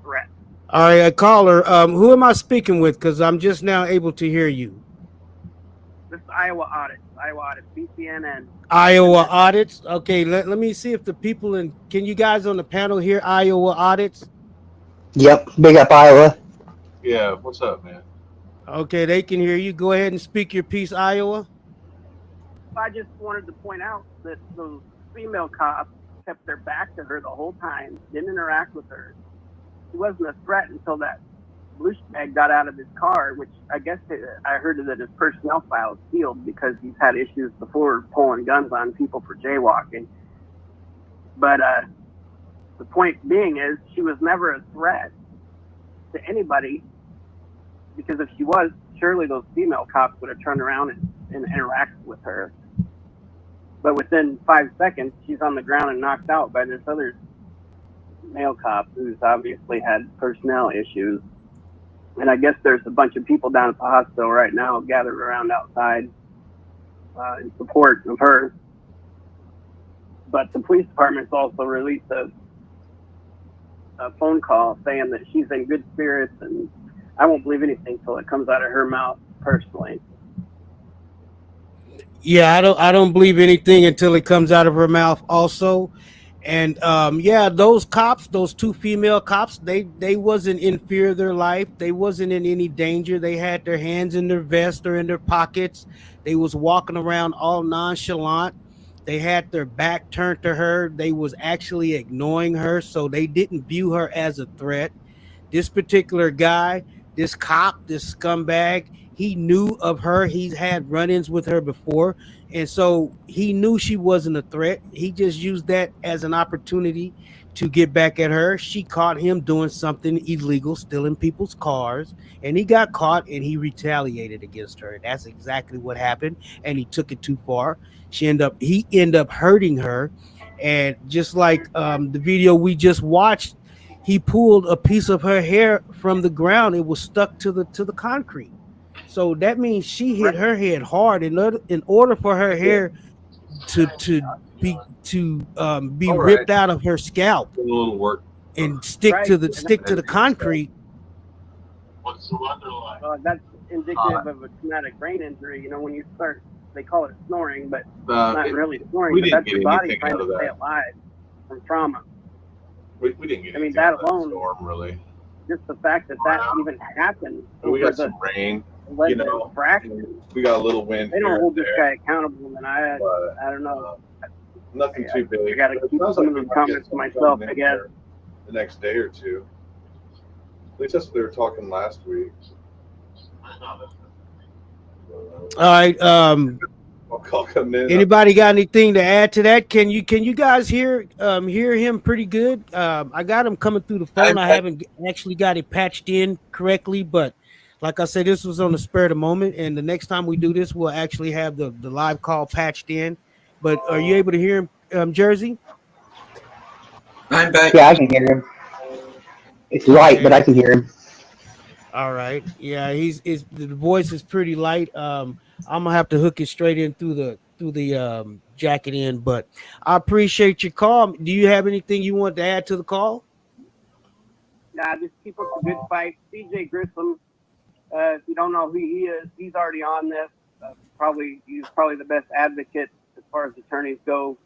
threat. All right, caller, who am I speaking with? Because I'm just now able to hear you. This is Iowa Audits, BCN. Iowa Audits. Okay, let me see if the people can you guys on the panel hear Iowa Audits? Yep, big up Iowa. Yeah, what's up, man? Okay, they can hear you. Go ahead and speak your piece, Iowa. I just wanted to point out that those female cops kept their back to her the whole time, didn't interact with her. She wasn't a threat until that blue bag got out of his car, which I guess I heard that his personnel file is sealed because he's had issues before pulling guns on people for jaywalking. But the point being is she was never a threat to anybody, because if she was, surely those female cops would have turned around and interacted with her. But within 5 seconds, she's on the ground and knocked out by this other male cop who's obviously had personnel issues. And I guess there's a bunch of people down at the hospital right now gathered around outside in support of her. But the police department's also released a phone call saying that she's in good spirits, and I won't believe anything till it comes out of her mouth personally. Yeah, I don't believe anything until it comes out of her mouth also. And yeah, those cops, those two female cops, they wasn't in fear of their life. They wasn't in any danger. They had their hands in their vest or in their pockets. They was walking around all nonchalant. They had their back turned to her. They was actually ignoring her, so they didn't view her as a threat. This particular guy, this cop, this scumbag, he knew of her. He's had run-ins with her before, and so he knew she wasn't a threat. He just used that as an opportunity to get back at her. She caught him doing something illegal, stealing people's cars, and he got caught and he retaliated against her. That's exactly what happened, and he took it too far. He ended up hurting her, and just like the video we just watched, he pulled a piece of her hair from the ground. It was stuck to the concrete. So that means she hit her head hard. In order for her hair to be ripped out of her scalp A little work. and stick to the concrete. That's indicative of a traumatic brain injury. You know, when you start, they call it snoring, but it's not really snoring. we But didn't that's get your body anything trying out to of stay that. alive from trauma. We didn't get I mean, anything that out of that alone, storm, really. just the fact that that even happened. We over got some rain, led you to know. fractures. We got a little wind They here don't and hold this there. guy accountable, and I don't know. Nothing too big. I gotta But it keep sounds some like of we those might get comments to something myself, coming I in guess. there the next day or two. At least that's what they were talking last week. All right. I'll come in. Anybody got anything to add to that? Can you guys hear him pretty good? I got him coming through the phone. I haven't actually got it patched in correctly, but like I said, this was on the spur of the moment, and the next time we do this, we'll actually have the live call patched in. But are you able to hear him, Jersey? I'm back. Yeah, I can hear him. It's light, but I can hear him. All right. Yeah, the voice is pretty light. I'm gonna have to hook it straight in through the jacket in, but I appreciate your call. Do you have anything you want to add to the call? Nah, just keep up the good fight. CJ Grissom, if you don't know who he is, he's already on this. He's probably the best advocate as far as attorneys go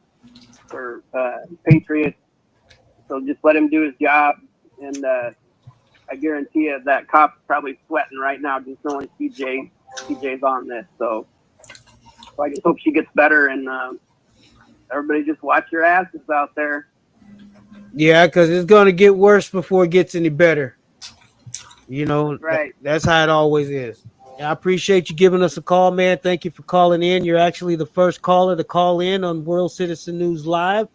for Patriots. So just let him do his job, and I guarantee you that cop's probably sweating right now just knowing CJ's on this. So I just hope she gets better, and everybody just watch your asses out there. Yeah, because it's going to get worse before it gets any better. You know, right. That's how it always is. I appreciate you giving us a call, man. Thank you for calling in. You're actually the first caller to call in on World Citizen News Live.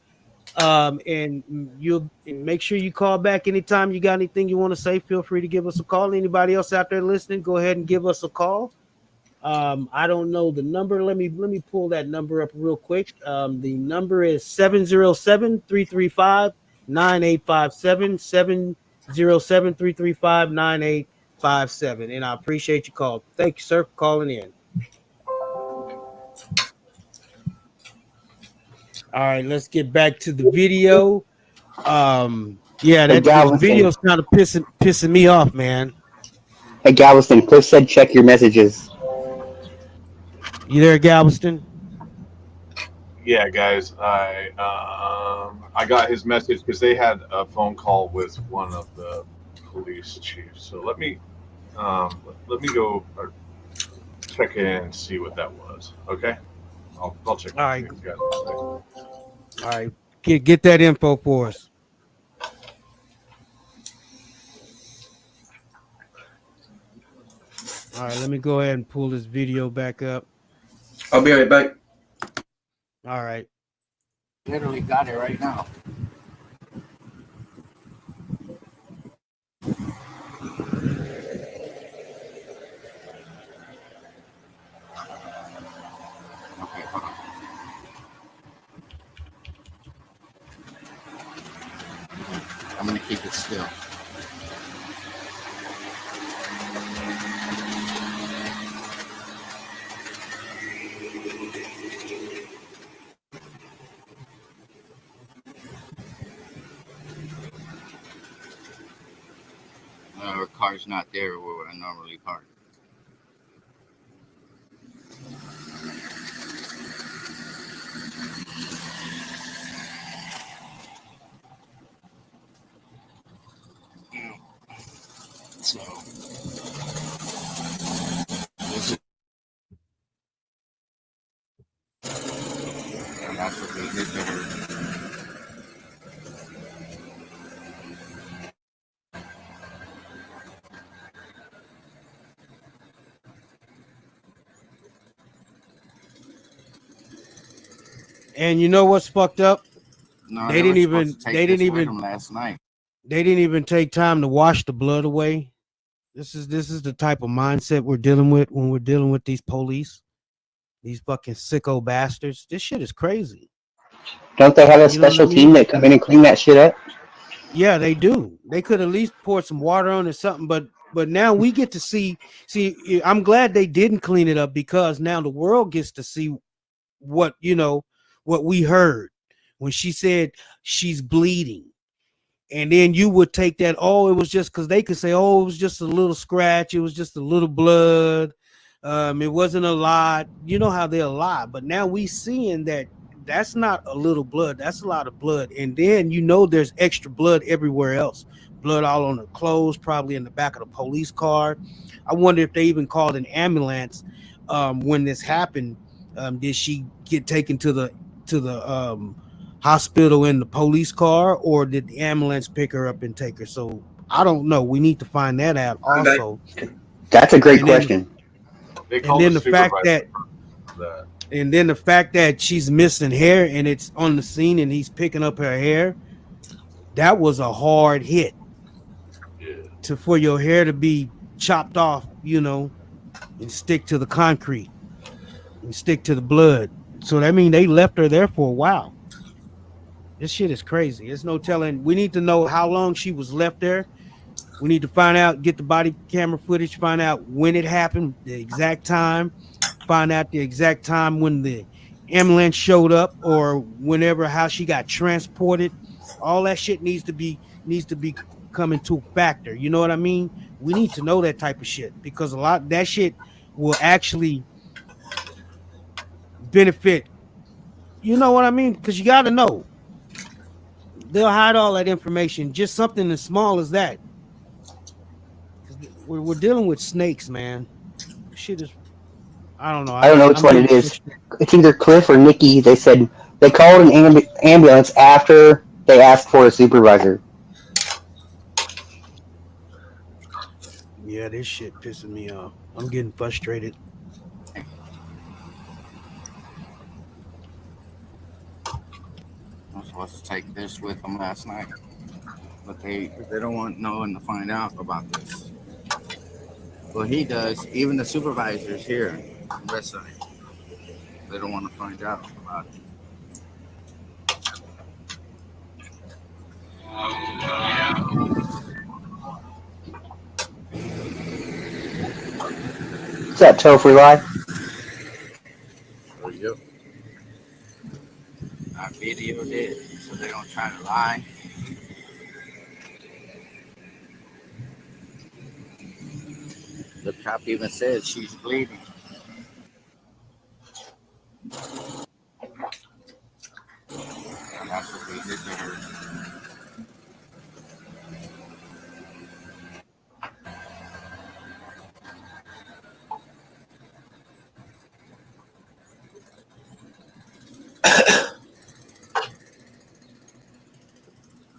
And you'll make sure you call back anytime you got anything you want to say. Feel free to give us a call. Anybody else out there listening, go ahead and give us a call. I don't know the number. Let me pull that number up real quick. The number is 707-335-9857, 707-335-9857. And I appreciate your call. Thank you, sir, for calling in. All right, let's get back to the video. Yeah, that video's kind of pissing me off, man. Hey, Galveston, Cliff said check your messages. You there, Galveston? Yeah, guys, I got his message because they had a phone call with one of the police chiefs. So let me go check in and see what that was. Okay, I'll check. All right, guys. All right, get that info for us. All right, let me go ahead and pull this video back up. I'll be right back. All right. Literally got it right now. Okay, hold on. I'm gonna keep it still. car's not there where I normally park. So this is, and that's what they did to her. And you know what's fucked up? No, They didn't were even. supposed to take They this didn't with even. them last night. They didn't even take time to wash the blood away. This is the type of mindset we're dealing with when we're dealing with these police, these fucking sicko bastards. This shit is crazy. Don't they have a You know what I special team mean? that come in and clean that shit up? Yeah, they do. They could at least pour some water on or something, but now we get to see. I'm glad they didn't clean it up, because now the world gets to see what we heard when she said she's bleeding. And then you would take that, oh, it was just, because they could say, oh, it was just a little scratch, it was just a little blood, it wasn't a lot. You know how they'll lie. But now we seeing that that's not a little blood, that's a lot of blood. And then there's extra blood everywhere else. Blood all on her clothes, probably in the back of the police car. I wonder if they even called an ambulance when this happened. Did she get taken to the hospital in the police car, or did the ambulance pick her up and take her? So I don't know. We need to find that out also. That's a great question. And then the fact that she's missing hair and it's on the scene and he's picking up her hair, that was a hard hit. For your hair to be chopped off, and stick to the concrete and stick to the blood. So that means they left her there for a while. This shit is crazy. There's no telling. We need to know how long she was left there. We need to find out, get the body camera footage, find out when it happened, the exact time, find out the exact time when the ambulance showed up, or whenever, how she got transported. All that shit needs to be coming to a factor. You know what I mean? We need to know that type of shit, because a lot of that shit will actually benefit. You know what I mean? Because you got to know. They'll hide all that information. Just something as small as that. We're dealing with snakes, man. Shit is, I don't know. I don't know which one it is. It's either Cliff or Nikki. They said they called an ambulance after they asked for a supervisor. Yeah, this shit pissing me off. I'm getting frustrated. I'm supposed to take this with them last night, but they don't want no one to find out about this. Well, he does. Even the supervisors here on West Side, they don't want to find out about it. What's up, Topher Live? There you go. I videoed it so they don't try to lie. The cop even said she's bleeding. And that's what they did to her.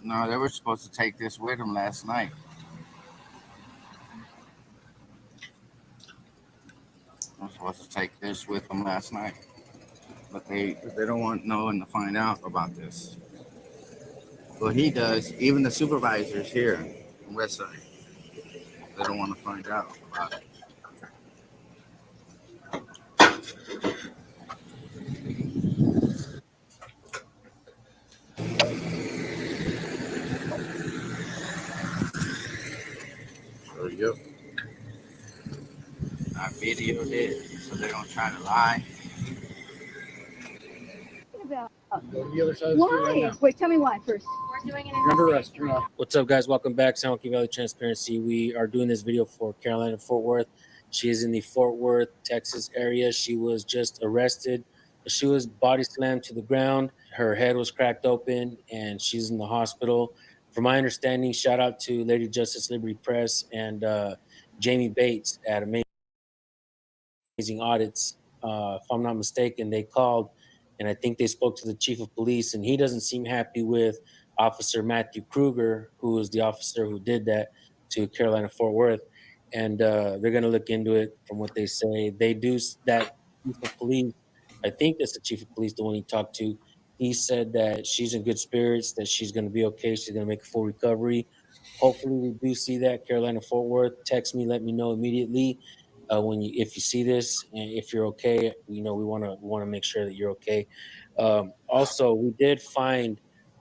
No, they were supposed to take this with them last night. I was supposed to take this with them last night, but they don't want no one to find out about this. Well, he does. Even the supervisors here on West Side, they don't want to find out about it. There you go. I videoed it so they don't try to lie. Why? Wait, tell me why first. Under arrest. Turn off. What's up, guys? Welcome back. San Joaquin Valley Transparency. We are doing this video for Carolina Fort Worth. She is in the Fort Worth, Texas area. She was just arrested. She was body slammed to the ground. Her head was cracked open, and she's in the hospital. From my understanding, shout out to Lady Justice Liberty Press and Jamie Bates at Amazing Audits. If I'm not mistaken, they called, and I think they spoke to the chief of police, and he doesn't seem happy with Officer Matthew Kruger, who is the officer who did that to Carolina Fort Worth. And they're going to look into it from what they say. They do that. Chief of police, I think that's the chief of police, the one he talked to. He said that she's in good spirits, that she's going to be okay. She's going to make a full recovery. Hopefully we do see that. Carolina Fort Worth, text me, let me know immediately if you see this, and if you're okay. We want to make sure that you're okay. Also, we did find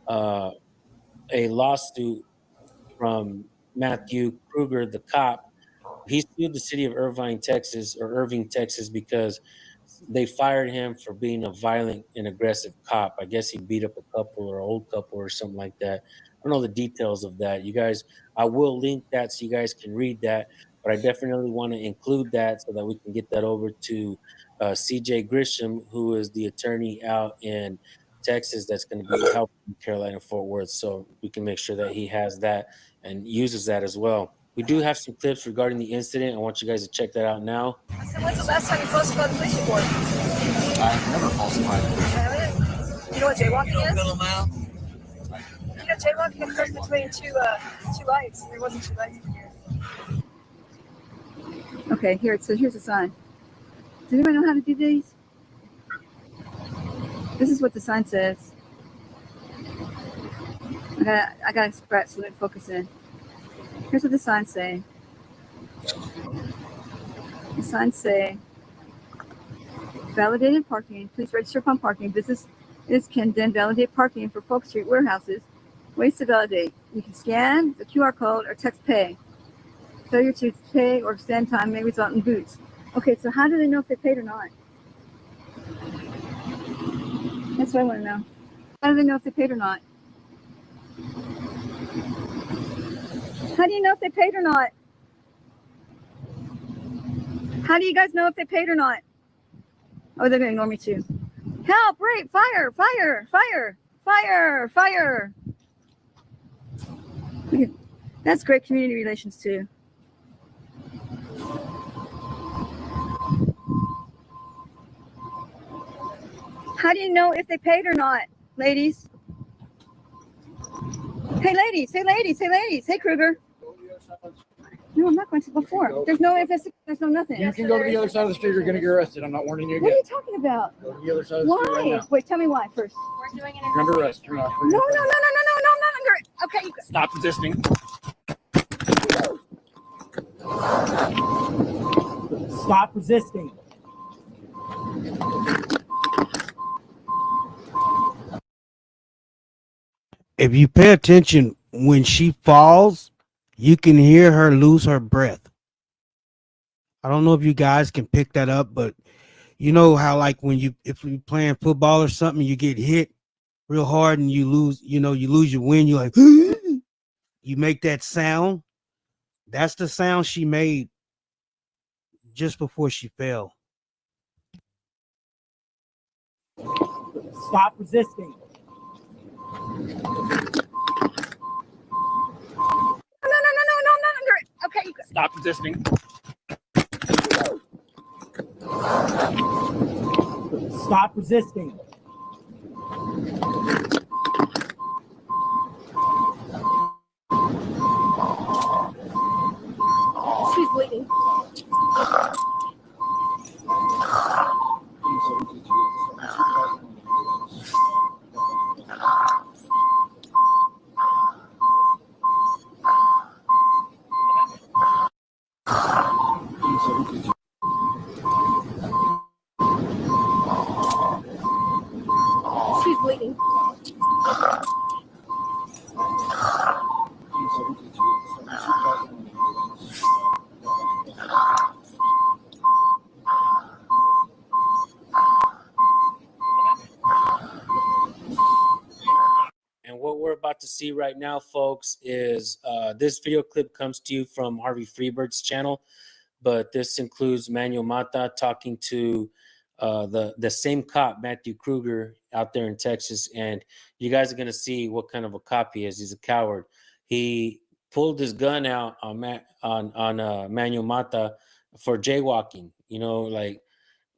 a lawsuit from Matthew Kruger, the cop. He sued the city of Irving, Texas, because they fired him for being a violent and aggressive cop. I guess he beat up a couple or old couple or something like that. I don't know the details of that. You guys, I will link that so you guys can read that, but I definitely want to include that so that we can get that over to CJ Grisham, who is the attorney out in Texas that's going to be helping Carolina Fort Worth, so we can make sure that he has that and uses that as well. We do have some clips regarding the incident. I want you guys to check that out now. So when's the last time you falsified the police report? I've never falsified the police report. You know what jaywalking is? You know, jaywalking occurs between two lights. There wasn't two lights in here. Okay, here it says, here's a sign. Does anybody know how to do these? This is what the sign says. I gotta scratch so that focus in. Here's what the signs say. The signs say, validated parking. Please register upon parking. Businesses can then validate parking for Polk Street warehouses. Ways to validate. You can scan the QR code or text pay. Failure to pay or stand time may result in boots. Okay, so how do they know if they paid or not? That's what I want to know. How do they know if they paid or not? How do you know if they paid or not? How do you guys know if they paid or not? Oh, they're going to ignore me too. Help, rape, fire, fire, fire, fire, fire. That's great community relations too. How do you know if they paid or not, ladies? Hey, ladies, hey, ladies, hey, ladies. Hey, Kruger. No, I'm not going to before. There's no there's no nothing. You can go to the other side of the street. You're going to get arrested. I'm not warning you again. What are you talking about? Go to the other side of the street right Why? now. Wait, tell me why first. You're under arrest. Turn off. No, I'm not under it. Okay, you Stop resisting. Stop resisting. If you pay attention, when she falls, you can hear her lose her breath. I don't know if you guys can pick that up, but you know how like if you're playing football or something, you get hit real hard and you lose your wind, you're like, you make that sound. That's the sound she made just before she fell. Stop resisting. No, I'm not under it. Okay, you Stop resisting. Stop resisting. She's bleeding. She's bleeding. And what we're about to see right now, folks, is this video clip comes to you from Harvey Freebird's channel, but this includes Manuel Mata talking to the same cop, Matthew Kruger, out there in Texas. And you guys are going to see what kind of a cop he is. He's a coward. He pulled his gun out on Manuel Mata for jaywalking. You know, like,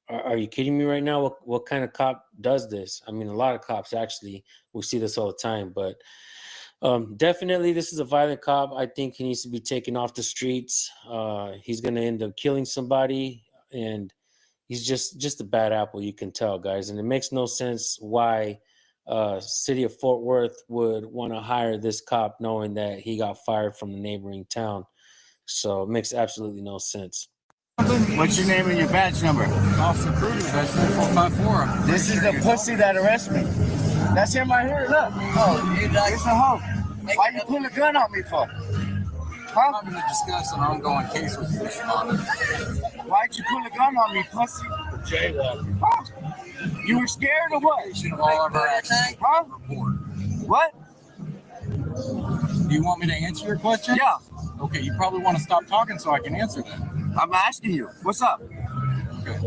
are you kidding me right now? What kind of cop does this? I mean, a lot of cops, actually. We see this all the time. But definitely, this is a violent cop. I think he needs to be taken off the streets. He's going to end up killing somebody. And he's just a bad apple, you can tell, guys. And it makes no sense why city of Fort Worth would want to hire this cop knowing that he got fired from the neighboring town. So it makes absolutely no sense. What's your name and your badge number? Officer Kruger, that's 454. This is the pussy that arrested me. That's him right here, look. Oh, it's a hoe. Why you pull a gun on me for? I'm not going to discuss an ongoing case with you, Mr. Mata. Why'd you pull a gun on me, pussy? For jaywalking. Huh? You were scared or what? Of all of our actions. Huh? Report. What? Do you want me to answer your question? Yeah. Okay, you probably want to stop talking so I can answer them. I'm asking you. What's up? Okay,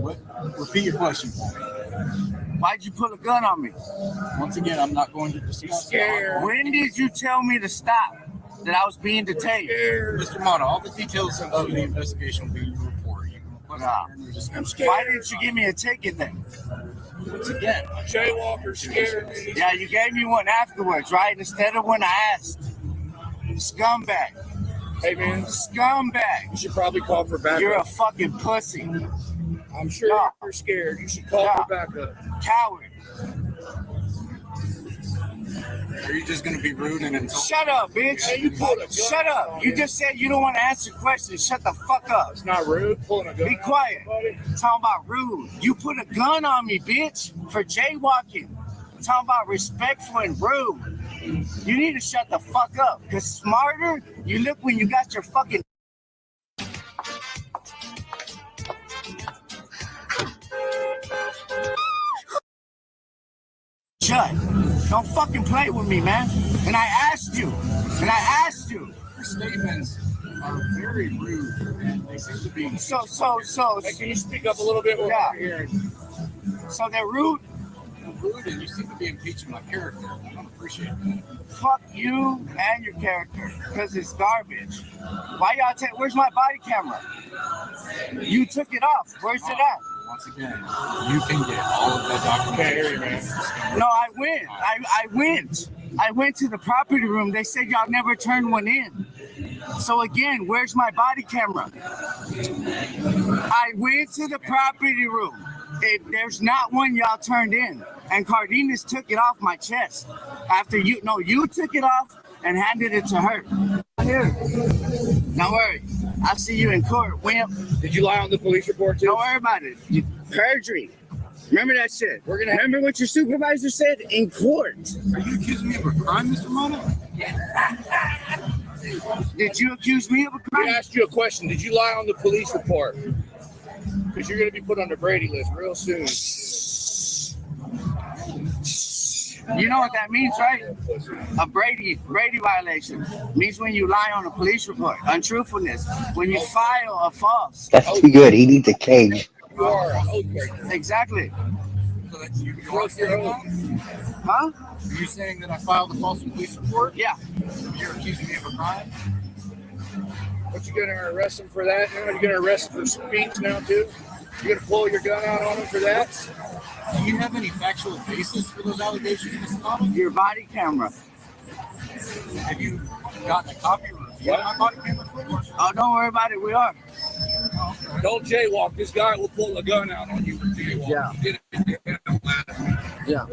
repeat your question for me. Why'd you pull a gun on me? Once again, I'm not going to discuss. When did you tell me to stop? That I was being detained? Mr. Mata, all the details of the investigation will be in your report. You can request Why didn't you give me a ticket then? Once again, jaywalker scared. Yeah, you gave me one afterwards, right? Instead of when I asked. Scumbag. Hey, man. Scumbag. You should probably call for backup. You're a fucking pussy. I'm sure you're scared. You should call for backup. Coward. Are you just going to be rude and insult? Shut up, bitch. Hey, you pulled a gun. Shut up. You just said you don't want to answer questions. Shut the fuck up. It's not rude. Pulling a gun. Be quiet. Talking about rude. You put a gun on me, bitch, for jaywalking. Talking about respectful and rude. You need to shut the fuck up. Because smarter, you look when you got your fucking... Shut. Don't fucking play with me, man. And I asked you. Your statements are very rude, and they seem to be... So. Hey, can you speak up a little bit? Yeah. We're hearing. So they're rude? Rude, and you seem to be impeaching my character. I don't appreciate that. Fuck you and your character, because it's garbage. Why y'all take... Where's my body camera? You took it off. Where's it at? Once again, you can get all of that documentation. No, I went. I went to the property room. They said y'all never turned one in. So again, where's my body camera? I went to the property room. There's not one y'all turned in. And Cardenas took it off my chest. After you took it off and handed it to her. Here. Don't worry. I'll see you in court, wimp. Did you lie on the police report too? Don't worry about it. Perjury. Remember that shit. Remember what your supervisor said in court. Are you accusing me of a crime, Mr. Mata? Did you accuse me of a crime? I asked you a question. Did you lie on the police report? Because you're going to be put on the Brady list real soon. You know what that means, right? A Brady violation means when you lie on a police report, untruthfulness, when you file a false. That's too good. He needs a cage. You are a oath breaker. Exactly. So that's you broke your oath. Huh? Are you saying that I filed a false police report? Yeah. You're accusing me of a crime? What, you going to arrest him for that now? You're going to arrest him for speech now too? You're going to pull your gun out on him for that? Do you have any factual basis for those allegations, Mr. Mata? Your body camera. Have you gotten a copy or review of my body camera footage? Oh, don't worry about it. We are. Don't jaywalk. This guy will pull a gun out on you for jaywalking. Yeah. Yeah.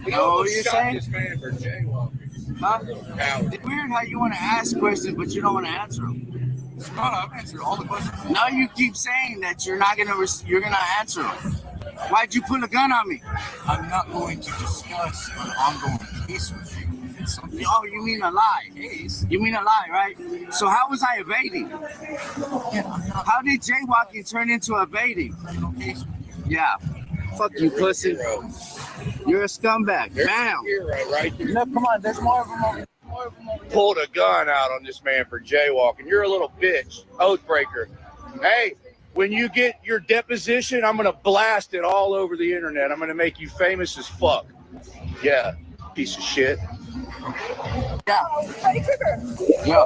You know what you're saying? This man for jaywalking. Huh? It's weird how you want to ask questions, but you don't want to answer them. Mr. Mata, I've answered all the questions. No, you keep saying that you're gonna answer them. Why'd you put a gun on me? I'm not going to discuss an ongoing case with you. Oh, you mean a lie? You mean a lie, right? So how was I evading? How did jaywalking turn into evading? Yeah. Fuck you, pussy. You're a scumbag. Bam. No, come on. There's more of them over. Pulled a gun out on this man for jaywalking. You're a little bitch, oath breaker. Hey, when you get your deposition, I'm gonna blast it all over the internet. I'm gonna make you famous as fuck. Yeah, piece of shit. Yeah. Freddy Krueger. Yeah.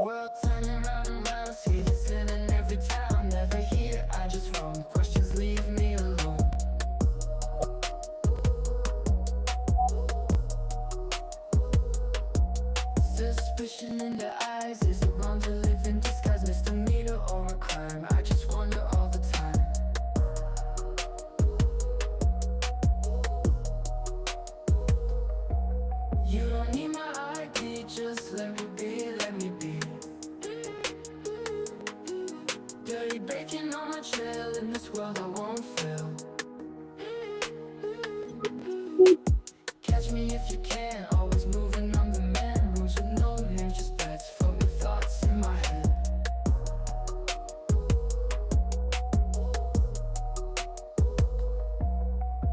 World turning round and round, see this in every town. Never here, I just roam. Questions leave me alone. Suspicion in the eyes, is it wrong to live in disguise? Misdemeanor or a crime? I just wonder all the time. You don't need my ID, just let me be, let me be. Dirty bacon on my trail, in this world I won't fail. Catch me if you can, always moving on the man. Rules with no names, just bets from the thoughts in my head.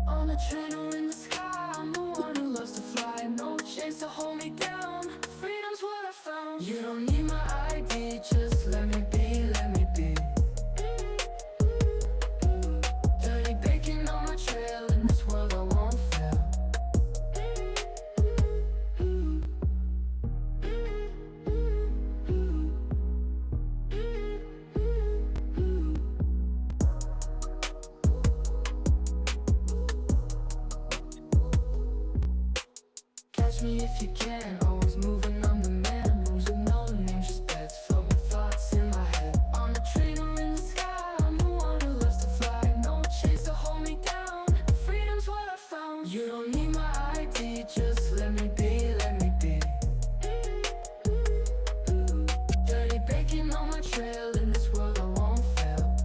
On a train or in the sky, I'm the one who loves to fly. No chains to hold me down, freedom's what I found. You don't need my ID, just let me be, let me be. Dirty bacon on my trail, in this world I won't fail. Catch me if you can, always moving on the man. Rules with no names, just bets from the thoughts in my head. On a train or in the sky, I'm the one who loves to fly. No chains to hold me down, freedom's what I found. You don't need my ID, just let me be, let me be. Dirty bacon on my trail, in this world I won't fail.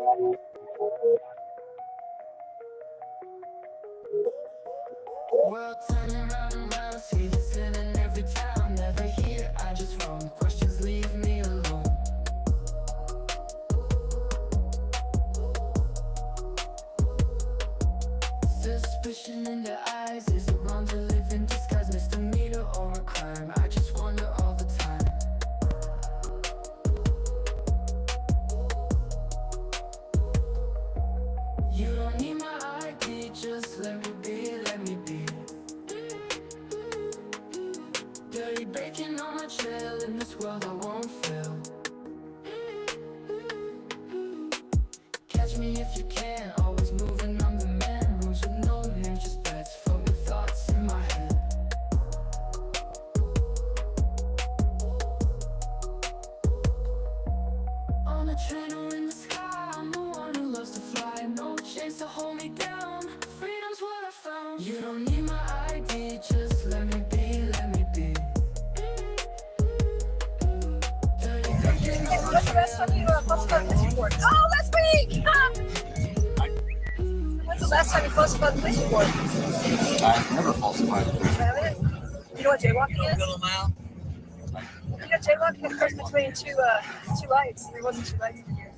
World turning round and round, see this in every town. Never here, I just roam. Questions leave me alone. Suspicion in their eyes, is it wrong to live in disguise? Misdemeanor or a crime? I just wonder all the time. You don't need my ID, just let me be, let me be. Dirty bacon on my trail, in this world I won't fail. Catch me if you can, always moving, I'm the man. Rules with no name, just bets from the thoughts in my head. On a train or in the sky, I'm the one who loves to fly. No chains to hold me down, freedom's what I found. You don't need my ID, just let me be, let me be. What's the last time you falsified a police report? Oh, last week! When's the last time you falsified a police report? I've never falsified a police report. Have it? You know what jaywalking is? You know, jaywalking occurs between two lights. There wasn't two lights in here.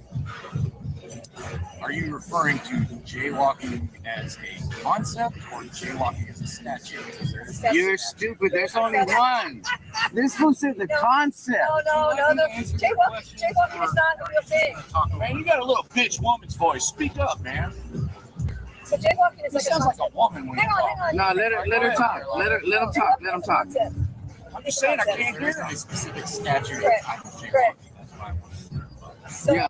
Are you referring to jaywalking as a concept or jaywalking as a statute? You're stupid. There's only one. This fool said the concept. No. Jaywalking is not a real thing. Man, you got a little bitch woman's voice. Speak up, man. So jaywalking is It sounds like a woman when you talk. No, let her talk. Let him talk. I'm just saying I can't hear a specific statute. Correct. So, Yeah.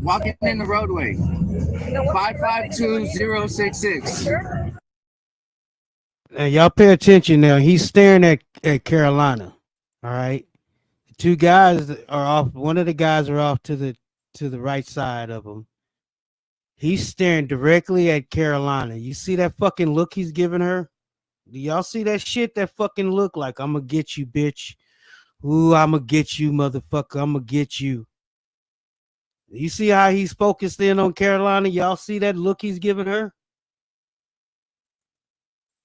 Walking in the roadway. 552066. Now y'all pay attention now. He's staring at Carolina. All right. The two guys are off. One of the guys are off to the right side of him. He's staring directly at Carolina. You see that fucking look he's giving her? Do y'all see that shit? That fucking look like, I'm gonna get you, bitch. Ooh, I'm gonna get you, motherfucker. I'm gonna get you. You see how he's focused in on Carolina? Y'all see that look he's giving her?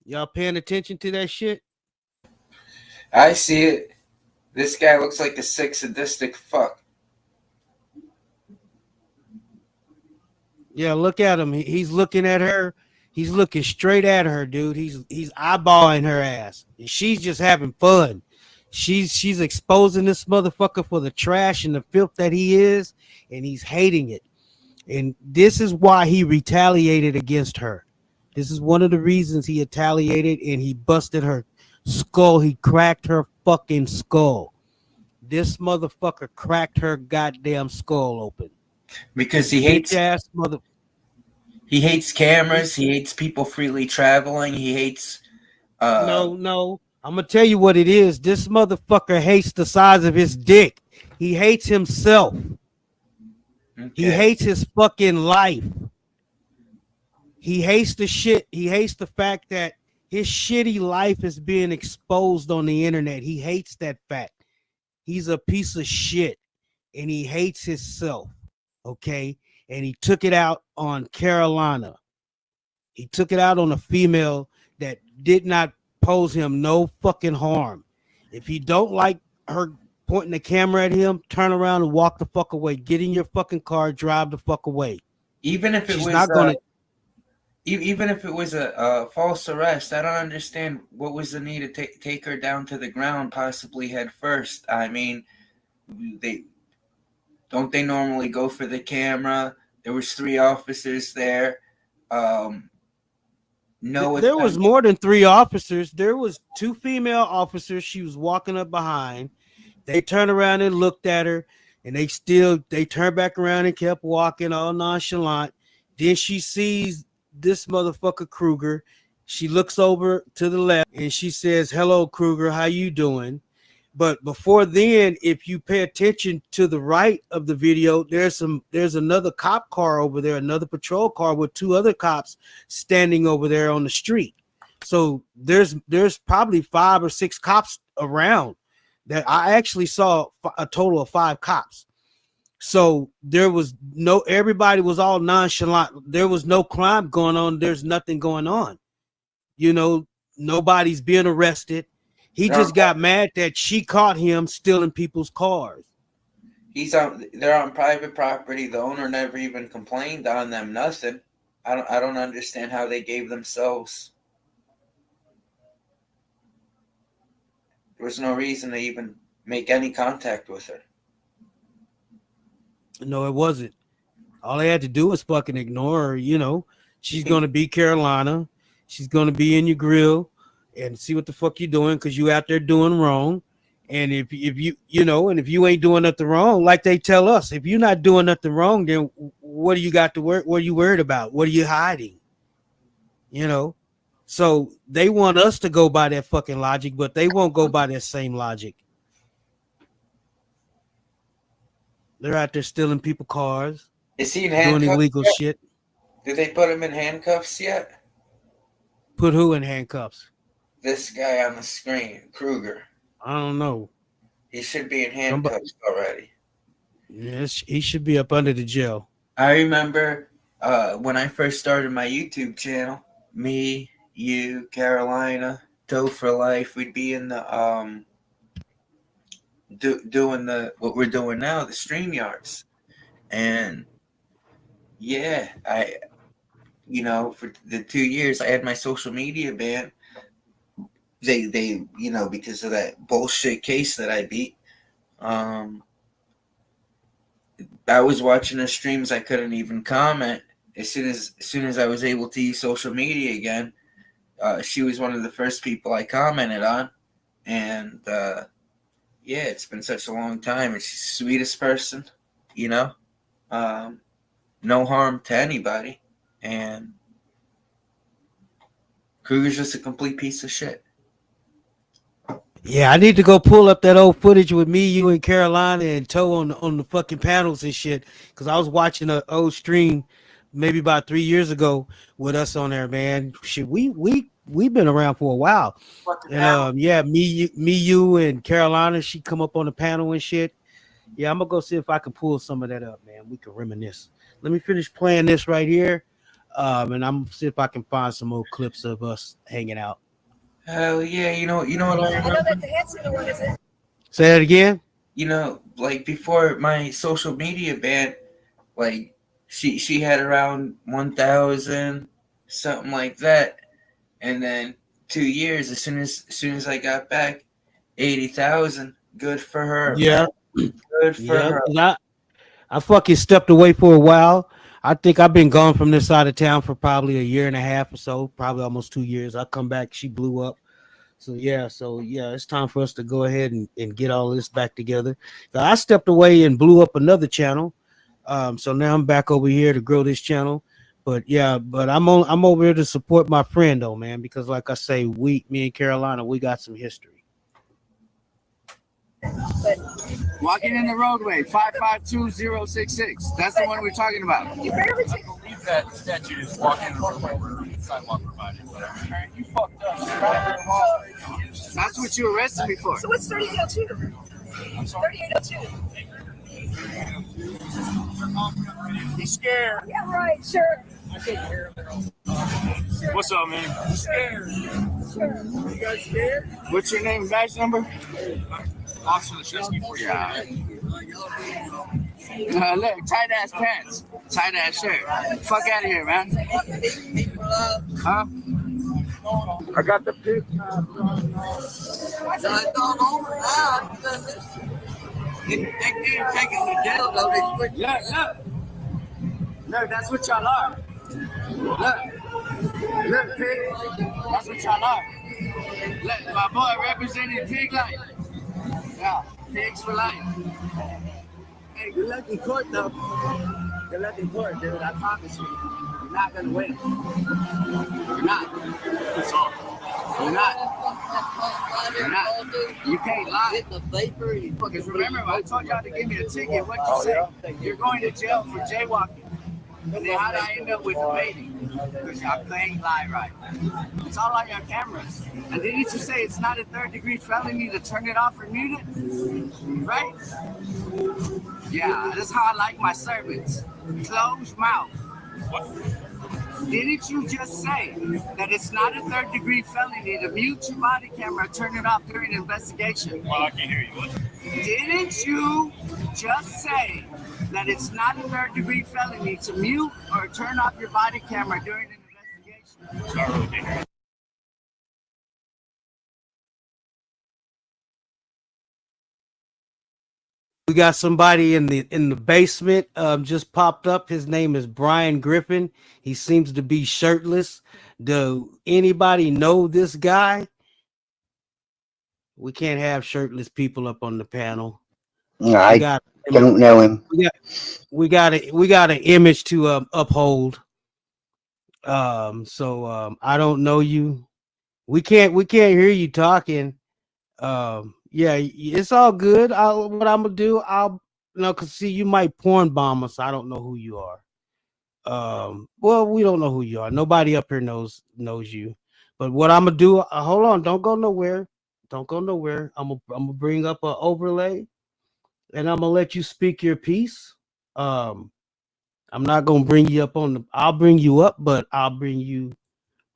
Y'all paying attention to that shit? I see it. This guy looks like a sick, sadistic fuck. Yeah, look at him. He's looking at her. He's looking straight at her, dude. He's eyeballing her ass. And she's just having fun. She's exposing this motherfucker for the trash and the filth that he is, and he's hating it. And this is why he retaliated against her. This is one of the reasons he retaliated, and he busted her skull. He cracked her fucking skull. This motherfucker cracked her goddamn skull open. Because he hates ass mother. He hates cameras. He hates people freely traveling. He hates. No. I'm gonna tell you what it is. This motherfucker hates the size of his dick. He hates himself. Okay. He hates his fucking life. He hates the shit. He hates the fact that his shitty life is being exposed on the internet. He hates that fact. He's a piece of shit, and he hates himself. Okay, and he took it out on Carolina. He took it out on a female that did not pose him no fucking harm. If you don't like her pointing the camera at him, turn around and walk the fuck away. Get in your fucking car, drive the fuck away. Even if it was even if it was a false arrest, I don't understand what was the need to take her down to the ground, possibly head first. I mean, they normally go for the camera. There was 3 officers there. There was more than 3 officers. There was 2 female officers. She was walking up behind. They turned around and looked at her, and they turned back around and kept walking all nonchalant. Then she sees this motherfucker Kruger. She looks over to the left and she says, "Hello, Kruger, how you doing?" But before then, if you pay attention to the right of the video, there's another cop car over there, another patrol car with 2 other cops standing over there on the street. So there's probably 5 or 6 cops around. That I actually saw a total of 5 cops. So there was everybody was all nonchalant. There was no crime going on. There's nothing going on. You know, nobody's being arrested. He just got mad that she caught him stealing people's cars. They're on private property. The owner never even complained on them. Nothing. I don't understand how they gave themselves. There was no reason to even make any contact with her. No, it wasn't. All they had to do was fucking ignore her. You know, she's gonna be Carolina. She's gonna be in your grill and see what the fuck you're doing because you out there doing wrong. And if you ain't doing nothing wrong, like they tell us, if you're not doing nothing wrong, then what do you got to worry? What are you worried about? What are you hiding? You know, so they want us to go by that fucking logic, but they won't go by that same logic. They're out there stealing people's cars. Is he in doing handcuffs illegal yet? shit. Did they put him in handcuffs yet? Put who in handcuffs? This guy on the screen, Kruger. I don't know. He should be in handcuffs already. Yes, he should be up under the jail. I remember when I first started my YouTube channel, me, you, Carolina, Toe for Life, we'd be in the doing what we're doing now, the StreamYards. And yeah, for the 2 years I had my social media ban. They because of that bullshit case that I beat. I was watching the streams. I couldn't even comment. As soon as I was able to use social media again, she was one of the first people I commented on. And yeah, it's been such a long time. And she's the sweetest person, no harm to anybody. And Kruger's just a complete piece of shit. Yeah, I need to go pull up that old footage with me, you, and Carolina and Toe on the fucking panels and shit. Because I was watching an old stream maybe about 3 years ago with us on there, man. Shit, we've been around for a while. And yeah, me, you, and Carolina, she come up on the panel and shit. Yeah, I'm gonna go see if I can pull some of that up, man. We can reminisce. Let me finish playing this right here, and I'm gonna see if I can find some old clips of us hanging out. Hell yeah, you know what I remember? I know that's the answer one, is it? Say that again. Like before my social media ban, like she had around 1,000, something like that, and then 2 years, as soon as I got back, 80,000. Good for her. Yeah. Good for her. I fucking stepped away for a while. I think I've been gone from this side of town for probably a year and a half or so, probably almost 2 years. I come back, she blew up. So yeah, it's time for us to go ahead and get all this back together. So I stepped away and blew up another channel. So now I'm back over here to grow this channel. But I'm over here to support my friend though, man, because like I say, me and Carolina, we got some history. Walking in the roadway, 552-066. That's the one we're talking about. I believe that statute is walking in the roadway, sidewalk provided. You fucked up. That's what you arrested me for. So what's 3802? I'm sorry. 3802. He's scared. Yeah, right, sure. I take care of it. What's up, man? I'm scared. Sure. You guys scared? What's your name and badge number? Officer Leszewski, 45. Look, tight ass pants, tight ass shirt. Fuck out of here, man. Huh? I got the pig. Look, that's what y'all are. Look, pig. That's what y'all are. Look, my boy representing pig life. Yeah, pigs for life. Hey, good luck in court, though. Good luck in court, dude. I promise you. You're not going to win. You're not. That's all. You're not. You're not. You can't lie. Because remember, I told y'all to give me a ticket. What'd you say? You're going to jail for jaywalking. And then how did I end up with debating? Because y'all playing lie right. It's all on your cameras. And didn't you say it's not a third-degree felony to turn it off or mute it? Right? Yeah, that's how I like my servants. Closed mouth. Didn't you just say that it's not a third-degree felony to mute your body camera or turn it off during an investigation? Well, I can't hear you. What? Didn't you just say that it's not a third-degree felony to mute or turn off your body camera during an investigation? Sorry, I really can't hear you. We got somebody in the basement just popped up. His name is Brian Griffin. He seems to be shirtless. Do anybody know this guy? We can't have shirtless people up on the panel. I don't know him. We got an image to uphold. So I don't know you. We can't hear you talking. Yeah, it's all good. What I'm gonna do, cause see, you might porn bomb us. I don't know who you are. Well, we don't know who you are. Nobody up here knows you. But what I'm gonna do, hold on, don't go nowhere. Don't go nowhere. I'm gonna bring up an overlay, and I'm gonna let you speak your piece. I'm not gonna bring you up I'll bring you up, but I'll bring you,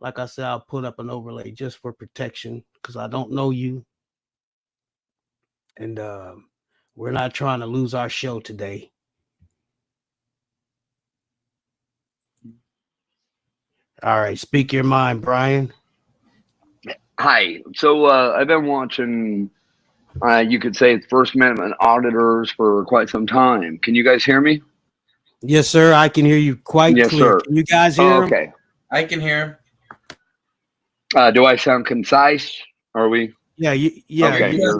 like I said, I'll put up an overlay just for protection because I don't know you. And we're not trying to lose our show today. All right, speak your mind, Brian. Hi. So I've been watching, you could say, First Amendment auditors for quite some time. Can you guys hear me? Yes, sir. I can hear you quite yes, clear. Sir. Can you guys hear him? Okay. I can hear him. Do I sound concise? Are we? Yeah. Okay. You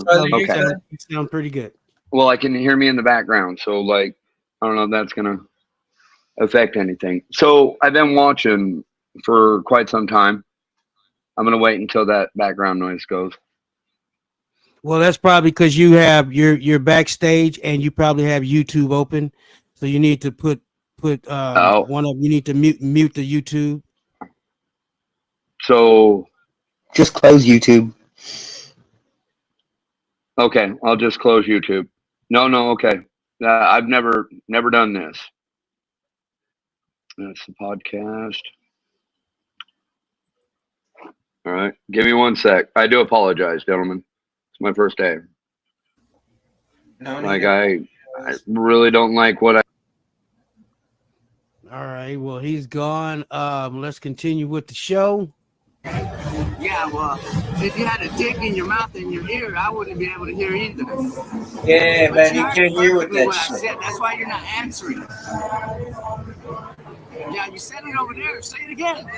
sound pretty good. Well, I can hear me in the background, so like, I don't know if that's gonna affect anything. So I've been watching for quite some time. I'm gonna wait until that background noise goes. Well, that's probably because you're backstage and you probably have YouTube open, so you need to put one of you need to mute the YouTube. So just close YouTube. Okay, I'll just close YouTube. No, okay. I've never done this. That's the podcast. All right, give me 1 sec. I do apologize, gentlemen. It's my first day. Like I really don't like what I. All right, well, he's gone. Let's continue with the show. Yeah, well, if you had a dick in your mouth and your ear, I wouldn't be able to hear either. Yeah, but you can't hear with that shit. I said. That's why you're not answering. Yeah, you said it over there. Say it again.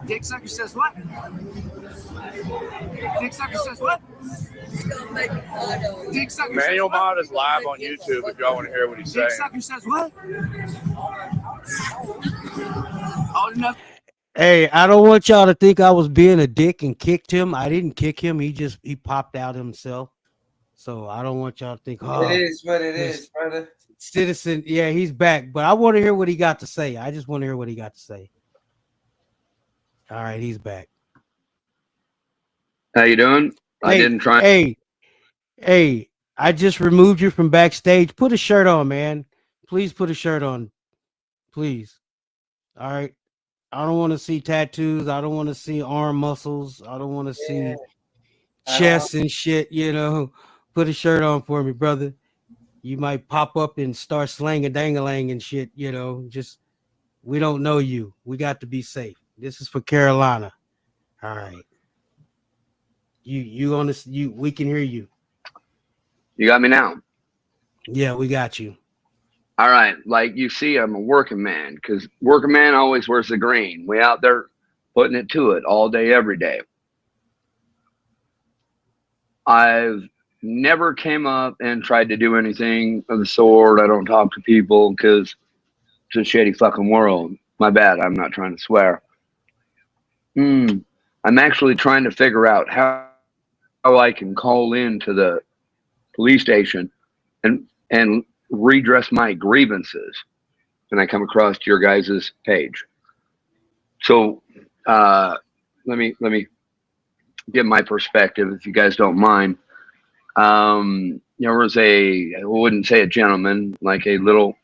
Dick sucker says what? Dick sucker says what? Dick sucker Manuel says Mod is live on YouTube if y'all want to hear what he's saying. Dick sucker says what? Old enough. Hey, I don't want y'all to think I was being a dick and kicked him. I didn't kick him. He popped out himself. So I don't want y'all to think, oh, it is what it is, brother. Citizen, yeah, he's back. But I want to hear what he got to say. I just want to hear what he got to say. All right, he's back. How you doing? Hey, I didn't try. Hey, I just removed you from backstage. Put a shirt on, man. Please put a shirt on. Please. All right. I don't want to see tattoos. I don't want to see arm muscles. I don't want to see chest and shit, Put a shirt on for me, brother. You might pop up and start slanging dangalang and shit, Just, we don't know you. We got to be safe. This is for Carolina. All right. We can hear you. You got me now? Yeah, we got you. All right, like you see, I'm a working man because working man always wears the green. We out there putting it to it all day, every day. I've never came up and tried to do anything of the sort. I don't talk to people because it's a shitty fucking world. My bad. I'm not trying to swear. I'm actually trying to figure out how I can call in to the police station and redress my grievances, and I come across your guys' page. So let me give my perspective, if you guys don't mind. There was I wouldn't say a gentleman, like a little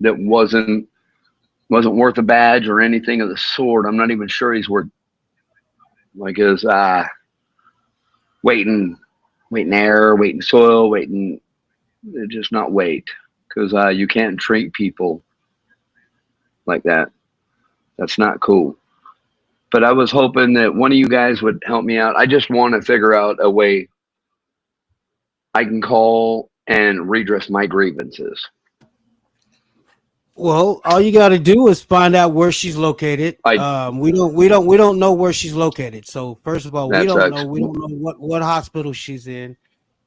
that wasn't worth a badge or anything of the sort. I'm not even sure he's worth, like, his waiting air, waiting soil, just not weight, because you can't treat people like that. That's not cool. But I was hoping that one of you guys would help me out. I just want to figure out a way I can call and redress my grievances. Well, all you got to do is find out where she's located. We don't know where she's located. So first of all, we don't know what hospital she's in.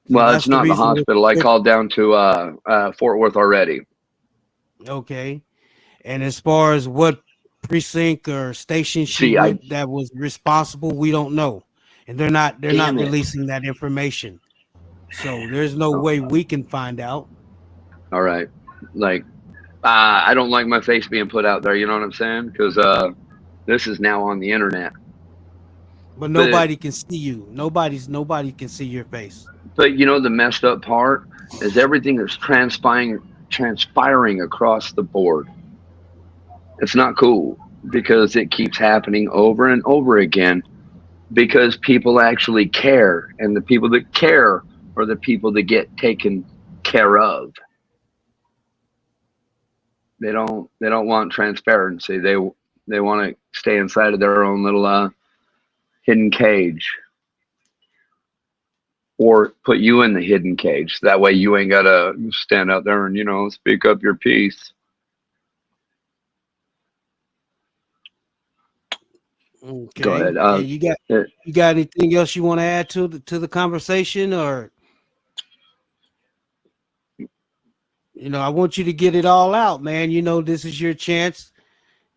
So well, it's not the hospital. I called down to Fort Worth already. Okay. And as far as what precinct or station that was responsible, we don't know, and they're not releasing that information. So there's no way we can find out. All right, like I don't like my face being put out there. You know what I'm saying? Because this is now on the internet. But nobody can see you. Nobody can see your face. But you know, the messed up part is everything is transpiring across the board. It's not cool, because it keeps happening over and over again, because people actually care, and the people that care are the people that get taken care of. They don't want transparency. They want to stay inside of their own little hidden cage, or put you in the hidden cage. That way you ain't gotta stand out there and, you know, speak up your piece. Okay. Go ahead. You got anything else you want to add to the conversation, or you know, I want you to get it all out, man. You know, this is your chance.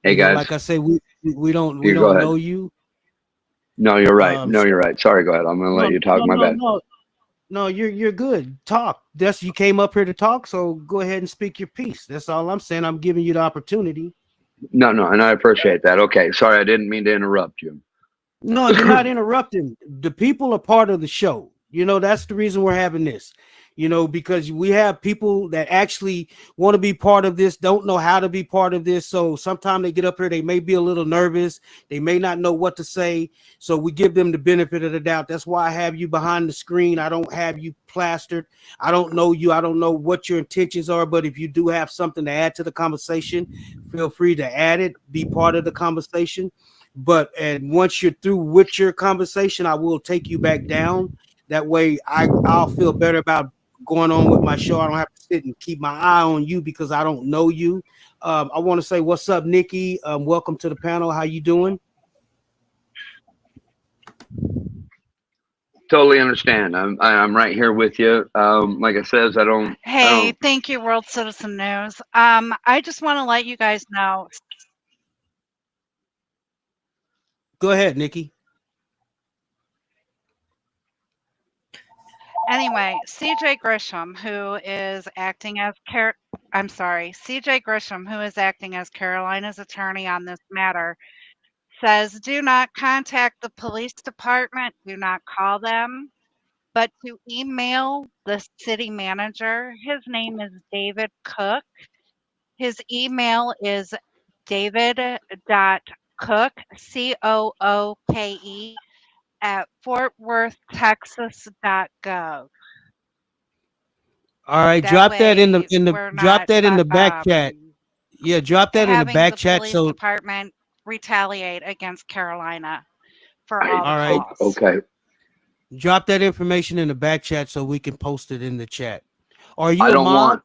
Hey guys, like I say, we don't know you. No, you're right. No, you're right. Sorry, go ahead. I'm gonna let you talk. My bad. No, you're good. Talk. You came up here to talk, so go ahead and speak your piece. That's all I'm saying. I'm giving you the opportunity. No, and I appreciate that. Okay, sorry, I didn't mean to interrupt you. No, you're not interrupting. The people are part of the show. You know, that's the reason we're having this. You know, because we have people that actually want to be part of this, don't know how to be part of this. So sometimes they get up here, they may be a little nervous. They may not know what to say. So we give them the benefit of the doubt. That's why I have you behind the screen. I don't have you plastered. I don't know you. I don't know what your intentions are. But if you do have something to add to the conversation, feel free to add it, be part of the conversation. And once you're through with your conversation, I will take you back down. That way I'll feel better about going on with my show. I don't have to sit and keep my eye on you because I don't know you. I want to say what's up, Nikki. Welcome to the panel. How you doing? Totally understand. I'm right here with you. Like I says, I don't. Hey, thank you, World Citizen News. I just want to let you guys know. Go ahead, Nikki. Anyway, CJ Grisham, who is acting as CJ Grisham, who is acting as Carolina's attorney on this matter, says do not contact the police department, do not call them, but to email the city manager. His name is David Cook. His email is david.cook, COOKE, at fortworthtexas.gov. All right, drop that in the back chat. Yeah, drop that in the back chat. Police So department retaliate against Carolina for all all right. calls. Okay. Drop that information in the back chat so we can post it in the chat. Are you I don't want.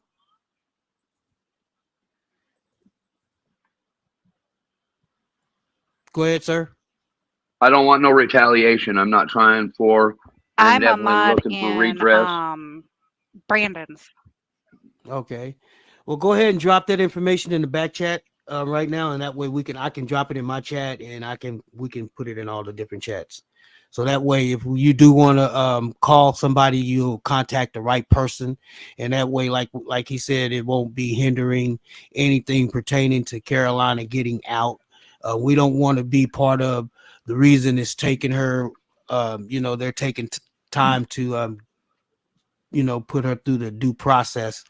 Go ahead, sir. I don't want no retaliation. I'm not trying for. I'm a definitely mod looking for in redress. Brandon's. Okay. Well, go ahead and drop that information in the back chat right now, and that way I can drop it in my chat, and we can put it in all the different chats. So that way, if you do want to call somebody, you'll contact the right person. And that way, like he said, it won't be hindering anything pertaining to Carolina getting out. We don't want to be part of the reason it's taking her. They're taking time to, put her through the due process.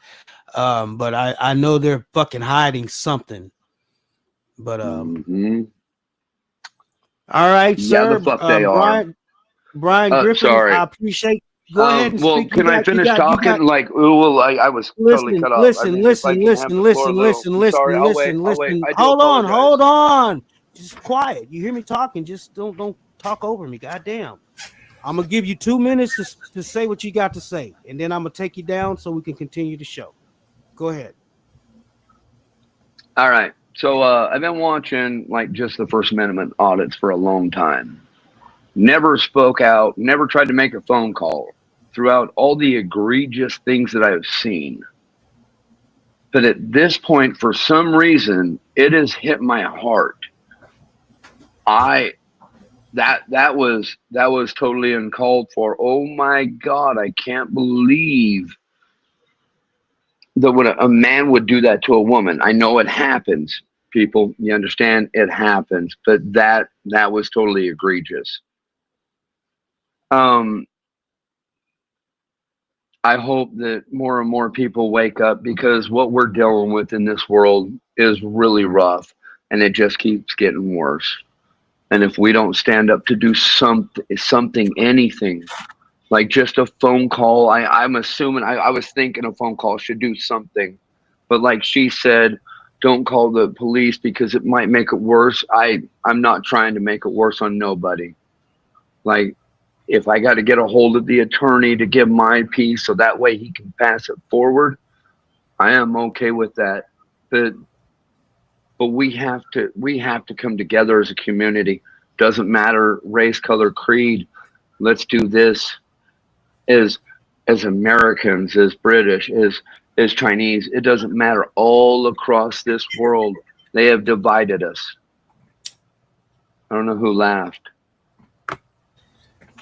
But I know they're fucking hiding something. But all right, sir. Yeah, the fuck they are. Brian Griffin, sorry. I appreciate. Go ahead and well, speak. can I finish talking? I was totally cut off. Listen. Hold on. Just quiet. You hear me talking? Just don't talk over me. Goddamn. I'm gonna give you 2 minutes to say what you got to say, and then I'm gonna take you down so we can continue the show. Go ahead. All right. So I've been watching just the First Amendment audits for a long time. Never spoke out, never tried to make a phone call throughout all the egregious things that I've seen. But at this point, for some reason, it has hit my heart. That was totally uncalled for. Oh my God, I can't believe that a man would do that to a woman. I know it happens, people. You understand? It happens, but that was totally egregious. I hope that more and more people wake up, because what we're dealing with in this world is really rough, and it just keeps getting worse. And if we don't stand up to do something, anything, like just a phone call, I'm assuming, I was thinking a phone call should do something, but like she said, don't call the police because it might make it worse. I'm not trying to make it worse on nobody. Like, if I got to get a hold of the attorney to give my piece so that way he can pass it forward, I am okay with that. But we have to come together as a community. Doesn't matter race, color, creed. Let's do this as Americans, as British, as Chinese. It doesn't matter. All across this world, they have divided us. I don't know who laughed.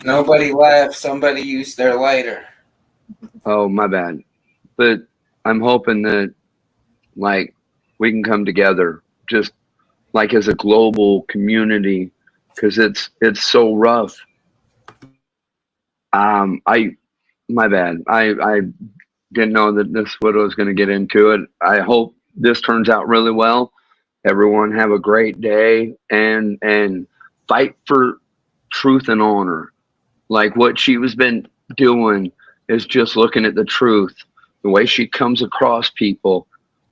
Nobody laughed. Somebody used their lighter. Oh, my bad. But I'm hoping that, we can come together, just as a global community, because it's so rough. My bad. I didn't know that this what I was going to get into it. I hope this turns out really well. Everyone have a great day and fight for truth and honor. Like what she was been doing is just looking at the truth, the way she comes across people.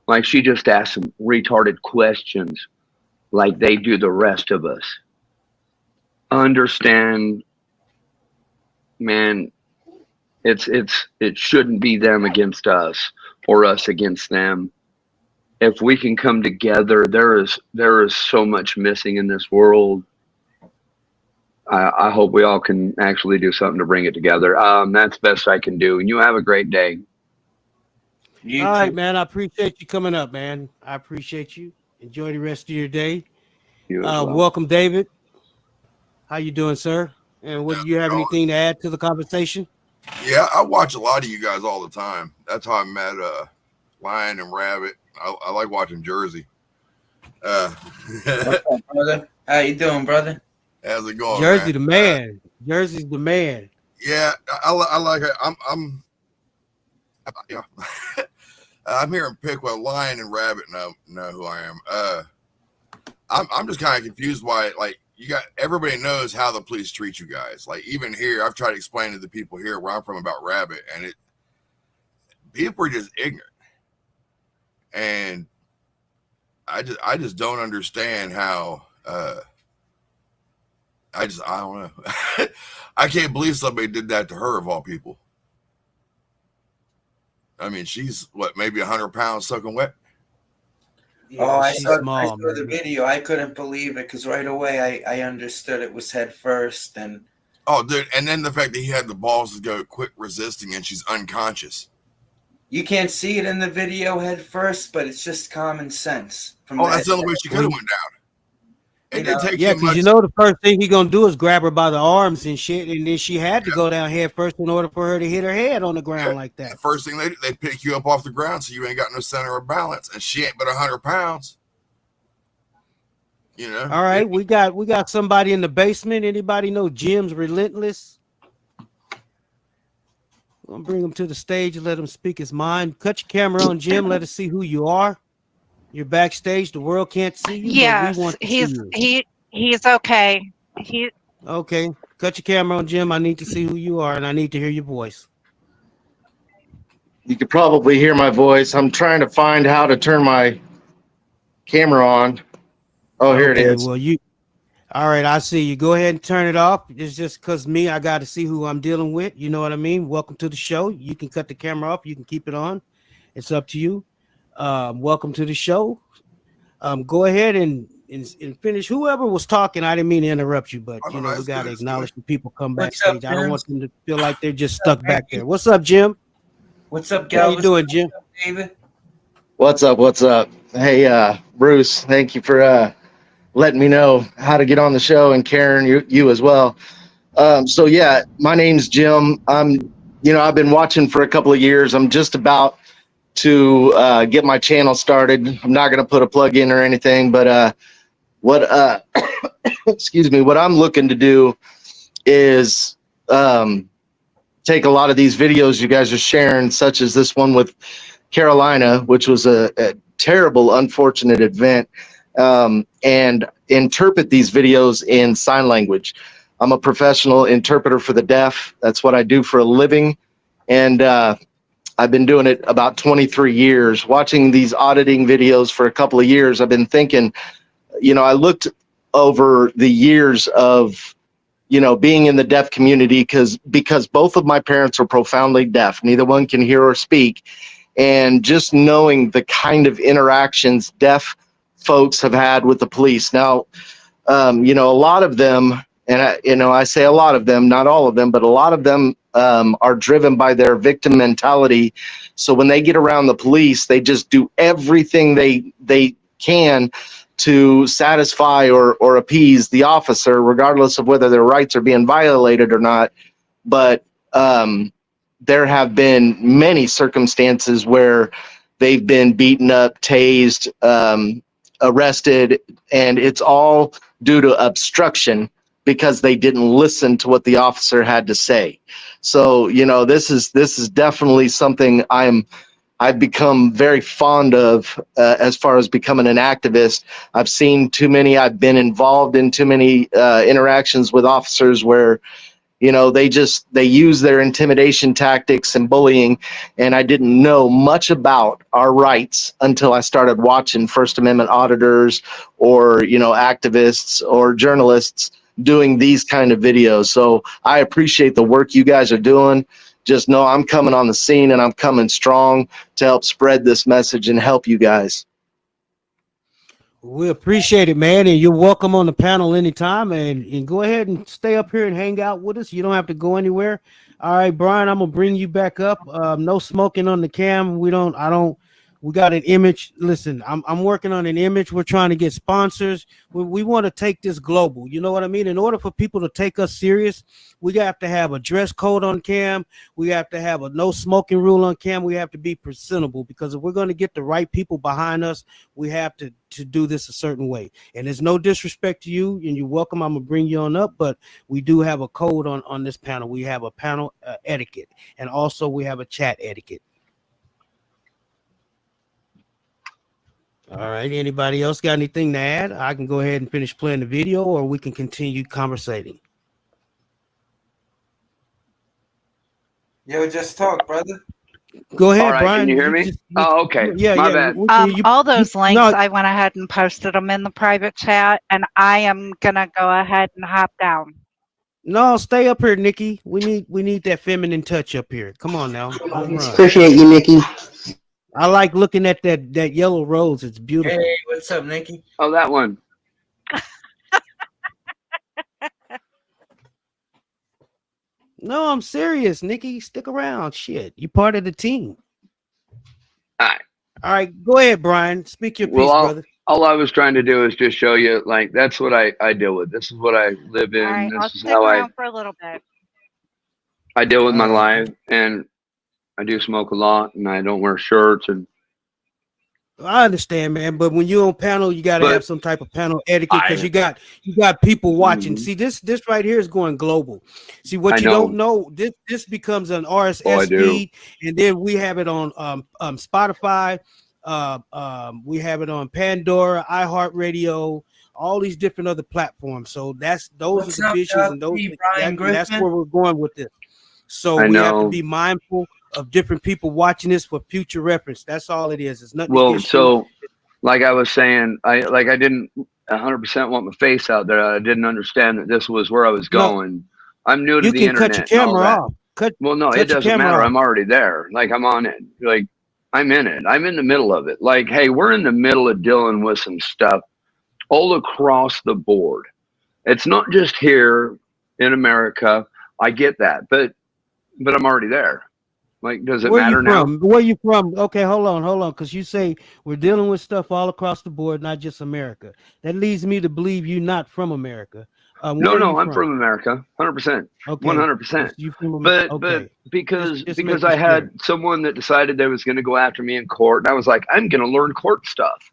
Like she just asks some retarded questions like they do the rest of us. Understand, man, it shouldn't be them against us or us against them. If we can come together, there is so much missing in this world. I hope we all can actually do something to bring it together. That's the best I can do. And you have a great day. All right, man. I appreciate you coming up, man. I appreciate you. Enjoy the rest of your day. Welcome, David. How you doing, sir? And what do you have anything to add to the conversation? Yeah, I watch a lot of you guys all the time. That's how I met Lion and Rabbit. I like watching Jersey. What's up, brother? How you doing, brother? How's it going, Jersey, man? the man. Jersey's the man. Yeah, I like it. I'm here in Piqua. Lion and Rabbit know who I am. I'm just kind of confused why, everybody knows how the police treat you guys. Like even here, I've tried to explain to the people here where I'm from about Rabbit, and people are just ignorant. And I just don't understand how. I don't know. I can't believe somebody did that to her of all people. I mean, she's maybe 100 pounds soaking wet. Yeah, I saw the video. I couldn't believe it because right away I understood it was head first. And dude, and then the fact that he had the balls to go quick resisting and she's unconscious. You can't see it in the video head first, but it's just common sense. That's the only way she could have went down. It didn't take Yeah, you because much. you know the first thing he gonna do is grab her by the arms and shit, and then she had to go down head first in order for her to hit her head on the ground like that. The first thing they pick you up off the ground, so you ain't got no center of balance, and she ain't but 100 pounds. You know. All right, we got somebody in the basement. Anybody know Jim's Relentless? I'm gonna bring him to the stage and let him speak his mind. Cut your camera on, Jim. Let us see who you are. You're backstage. The world can't see you. Yes, but we want to see you. he's okay. Okay, cut your camera on, Jim. I need to see who you are, and I need to hear your voice. You could probably hear my voice. I'm trying to find how to turn my camera on. Oh, here it Okay, is. well, all right, I see you. Go ahead and turn it off. It's just because I got to see who I'm dealing with. You know what I mean? Welcome to the show. You can cut the camera off. You can keep it on. It's up to you. Welcome to the show. Go ahead and finish. Whoever was talking, I didn't mean to interrupt you, but we got to acknowledge when people come backstage. I don't want them to feel like they're just stuck back there. What's up, Jim? What's up, How Gal? you doing, Jim? David? What's up? What's up? Hey, Bruce, thank you for letting me know how to get on the show, and Karen, you as well. So yeah, my name's Jim. I've been watching for a couple of years. I'm just about to get my channel started. I'm not going to put a plug in or anything, but excuse me, what I'm looking to do is take a lot of these videos you guys are sharing, such as this one with Carolina, which was a terrible, unfortunate event, and interpret these videos in sign language. I'm a professional interpreter for the deaf. That's what I do for a living. And I've been doing it about 23 years. Watching these auditing videos for a couple of years, I've been thinking, I looked over the years of, being in the deaf community because both of my parents are profoundly deaf. Neither one can hear or speak. And just knowing the kind of interactions deaf folks have had with the police. Now, a lot of them, and I say a lot of them, not all of them, but a lot of them are driven by their victim mentality. So when they get around the police, they just do everything they can to satisfy or appease the officer, regardless of whether their rights are being violated or not. But there have been many circumstances where they've been beaten up, tased, arrested, and it's all due to obstruction because they didn't listen to what the officer had to say. So, this is definitely something I've become very fond of as far as becoming an activist. I've seen too many, I've been involved in too many interactions with officers where, they use their intimidation tactics and bullying. And I didn't know much about our rights until I started watching First Amendment auditors or, activists or journalists doing these kind of videos. So I appreciate the work you guys are doing. Just know I'm coming on the scene, and I'm coming strong to help spread this message and help you guys. We appreciate it, man, and you're welcome on the panel anytime. And go ahead and stay up here and hang out with us. You don't have to go anywhere. All right, Brian, I'm gonna bring you back up. No smoking on the cam. We got an image. Listen, I'm working on an image. We're trying to get sponsors. We want to take this global. You know what I mean? In order for people to take us serious, we have to have a dress code on cam. We have to have a no smoking rule on cam. We have to be presentable, because if we're going to get the right people behind us, we have to do this a certain way. And there's no disrespect to you, and you're welcome. I'm gonna bring you on up, but we do have a code on this panel. We have a panel etiquette, and also we have a chat etiquette. All right. Anybody else got anything to add? I can go ahead and finish playing the video, or we can continue conversating. Yo, just talk, brother. Go ahead, All right, Brian. can you hear me? Okay. Yeah, My yeah. bad. All those links, I went ahead and posted them in the private chat, and I am gonna go ahead and hop down. No, stay up here, Nikki. We need that feminine touch up here. Come on now. Don't run. Appreciate you, Nikki. I like looking at that yellow rose. It's beautiful. Hey, what's up, Nikki? Oh, that one. No, I'm serious, Nikki. Stick around. Shit, you part of the team. All right. All right, go ahead, Brian. Speak your piece, Well, brother. All I was trying to do is just show you, like, that's what I deal with. This is what I live in. All right, I'll This is stick how around for a little bit. I deal with my life, and I do smoke a lot, and I don't wear shirts, and I understand, man, but when you're on panel, you got to have some type of panel etiquette because you got people watching. See, this right here is going global. See, what you don't know, this becomes an RSS feed, and then we have it on Spotify, we have it on Pandora, iHeartRadio, all these different other platforms. So those are the visions, and that's where we're going with this. So we have to be mindful of different people watching this for future reference. That's all it is. It's nothing. Well, so like I was saying, I didn't 100% want my face out there. I didn't understand that this was where I was going. I'm new to the internet. You can cut your camera off. Well, no, it doesn't matter. I'm already there. Like, I'm on it. Like, I'm in it. I'm in the middle of it. Like, hey, we're in the middle of dealing with some stuff all across the board. It's not just here in America. I get that, but I'm already there. Like, does it matter now? Where you from? Okay, hold on, because you say we're dealing with stuff all across the board, not just America. That leads me to believe you're not from America. No, I'm from America, 100%, 100%. But because I had someone that decided they was going to go after me in court, and I was like, I'm going to learn court stuff.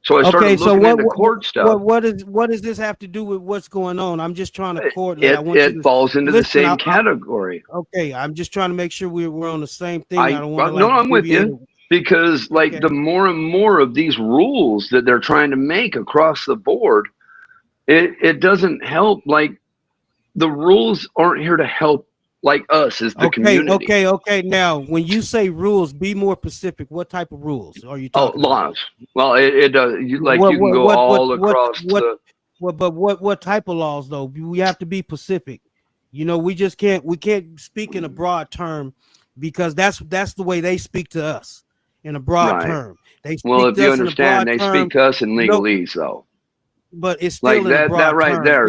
So I started looking into court stuff. What does this have to do with what's going on? I'm just trying to court. It falls into the same category. Okay, I'm just trying to make sure we're on the same thing. I'm with you, because like the more and more of these rules that they're trying to make across the board, it doesn't help. Like, the rules aren't here to help like us as the community. Okay. Now, when you say rules, be more specific. What type of rules are you talking about? Laws. Well, it does. You can go all across. But what type of laws though? We have to be specific. You know, we can't speak in a broad term, because that's the way they speak to us, in a broad term. If you understand, they speak to us in legalese though. But it's still like in a broad that right term. there.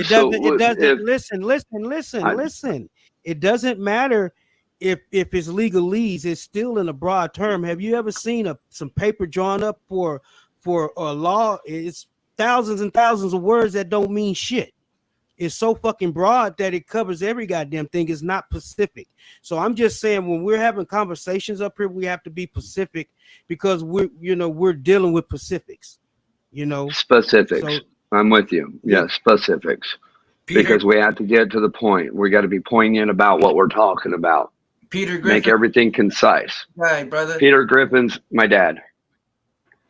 Listen. It doesn't matter if it's legalese. It's still in a broad term. Have you ever seen some paper drawn up for a law? It's thousands and thousands of words that don't mean shit. It's so fucking broad that it covers every goddamn thing. It's not specific. So I'm just saying, when we're having conversations up here, we have to be specific, because we're dealing with specifics. Specifics. So, I'm with you. Yeah, specifics. Because we have to get to the point. We got to be poignant about what we're talking about. Peter Griffin. Make everything concise. Right, brother. Peter Griffin's my dad.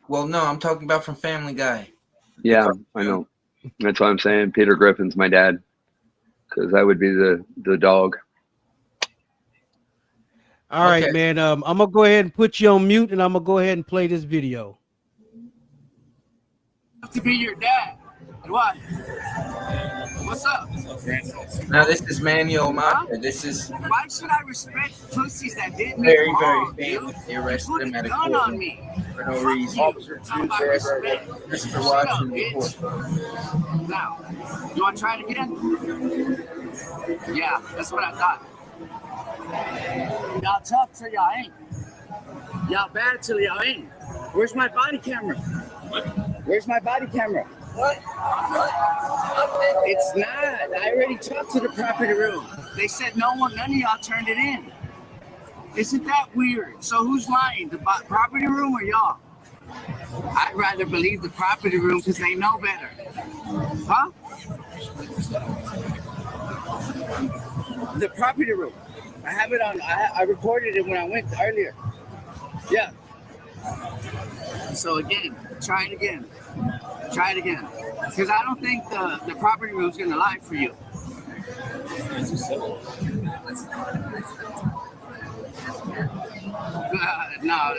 Well, no, I'm talking about from Family Guy. Yeah, I know. That's what I'm saying. Peter Griffin's my dad, because that would be the dog. All right, man. I'm gonna go ahead and put you on mute, and I'm gonna go ahead and play this video. To be your dad. What? What's up? Now this is Manuel Mata. This is. Why should I respect pussies that did me very, wrong, very famous. dude? They arrested him at a Gun court on me for no reason. Officer Mr. Watson report. Now, you want to try it again? Yeah, that's what I thought. Y'all tough till y'all ain't. Y'all bad till y'all ain't. Where's my body camera? Where's my body camera? What? It's not. I already talked to the property room. They said none of y'all turned it in. Isn't that weird? So who's lying? The property room or y'all? I'd rather believe the property room because they know better. Huh? The property room. I have it on. I recorded it when I went earlier. Yeah. So again, try it again. Try it again. Because I don't think the property room is going to lie for you. No,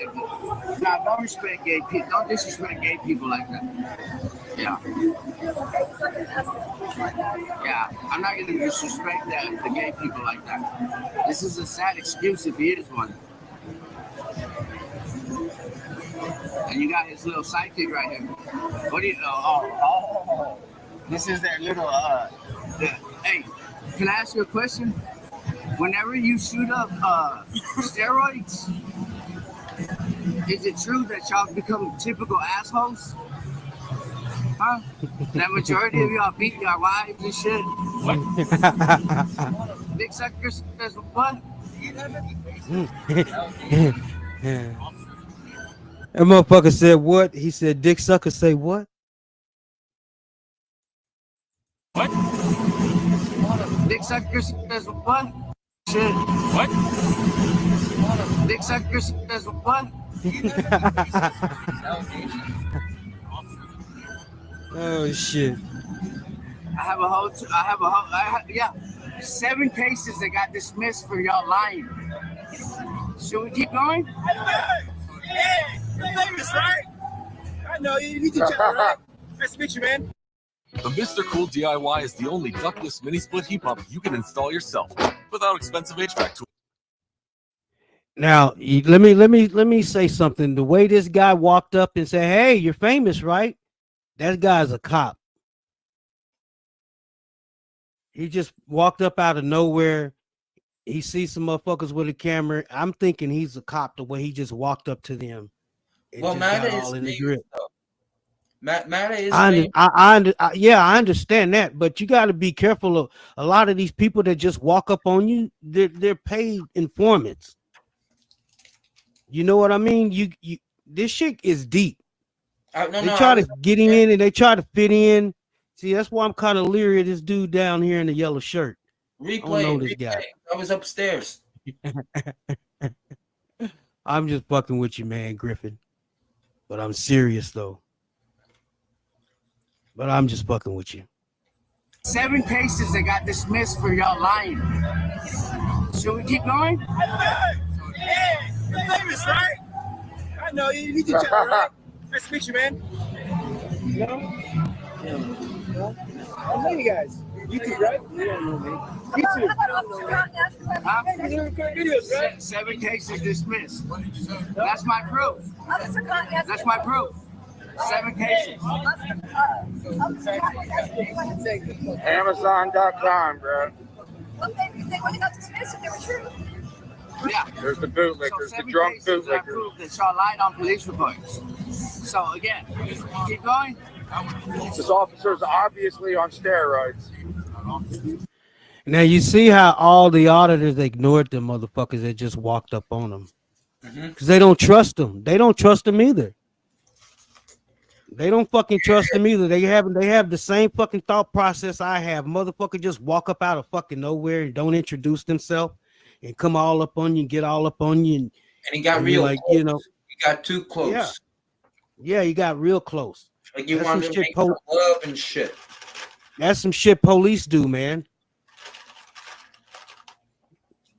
don't respect gay people. Don't disrespect gay people like that. Yeah. Yeah, I'm not going to disrespect the gay people like that. This is a sad excuse if he is one. And you got his little sidekick right here. What do you know? Oh. This is their little, hey, can I ask you a question? Whenever you shoot up steroids, is it true that y'all become typical assholes? Huh? That majority of y'all beat your wives and shit. What? Dick suckers says what? That motherfucker said what? He said dick sucker say what? What? Dick suckers says what? Shit. What? Dick suckers says what? Oh shit. Yeah, 7 cases that got dismissed for y'all lying. Should we keep going? Hey, you're famous, right? I know you. You can tell, right? Nice to meet you, man. The Mr. Cool DIY is the only ductless mini split heat pump you can install yourself without expensive HVAC tools. Now, let me say something. The way this guy walked up and said, "Hey, you're famous, right?" That guy's a cop. He just walked up out of nowhere. He sees some motherfuckers with a camera. I'm thinking he's a cop the way he just walked up to them. Well, Matta is in the grip. Matta is. I understand that, but you got to be careful of a lot of these people that just walk up on you. They're paid informants. You know what I mean? You this shit is deep. They try to get him in and they try to fit in. See, that's why I'm kind of leery of this dude down here in the yellow shirt. Replay. Guy. I was upstairs. I'm just fucking with you, man, Griffin. But I'm serious though. But I'm just fucking with you. 7 cases that got dismissed for y'all lying. Should we keep going? Hey, you're famous, right? I know you. You can tell, right? Nice to meet you, man. No? I know you guys. YouTube, right? You don't know me. YouTube. Videos, right? 7 cases dismissed. That's my proof. That's my proof. 7 cases. Amazon.com, bro. They would have got dismissed if they were true. Yeah. There's the bootlickers, So the drunk 7 cases I bootlickers. proved that y'all lied on police reports. So again, keep going. This officer's obviously on steroids. Now you see how all the auditors ignored them motherfuckers that just walked up on them because they don't trust them. They don't trust them either. They don't fucking trust them either. They have the same fucking thought process I have. Motherfucker just walk up out of fucking nowhere and don't introduce themselves and come all up on you and get all up on you and he got real like close. you know he got too close. Yeah, he got real close. Like you That's want some to shit make love and shit. That's some shit police do, man.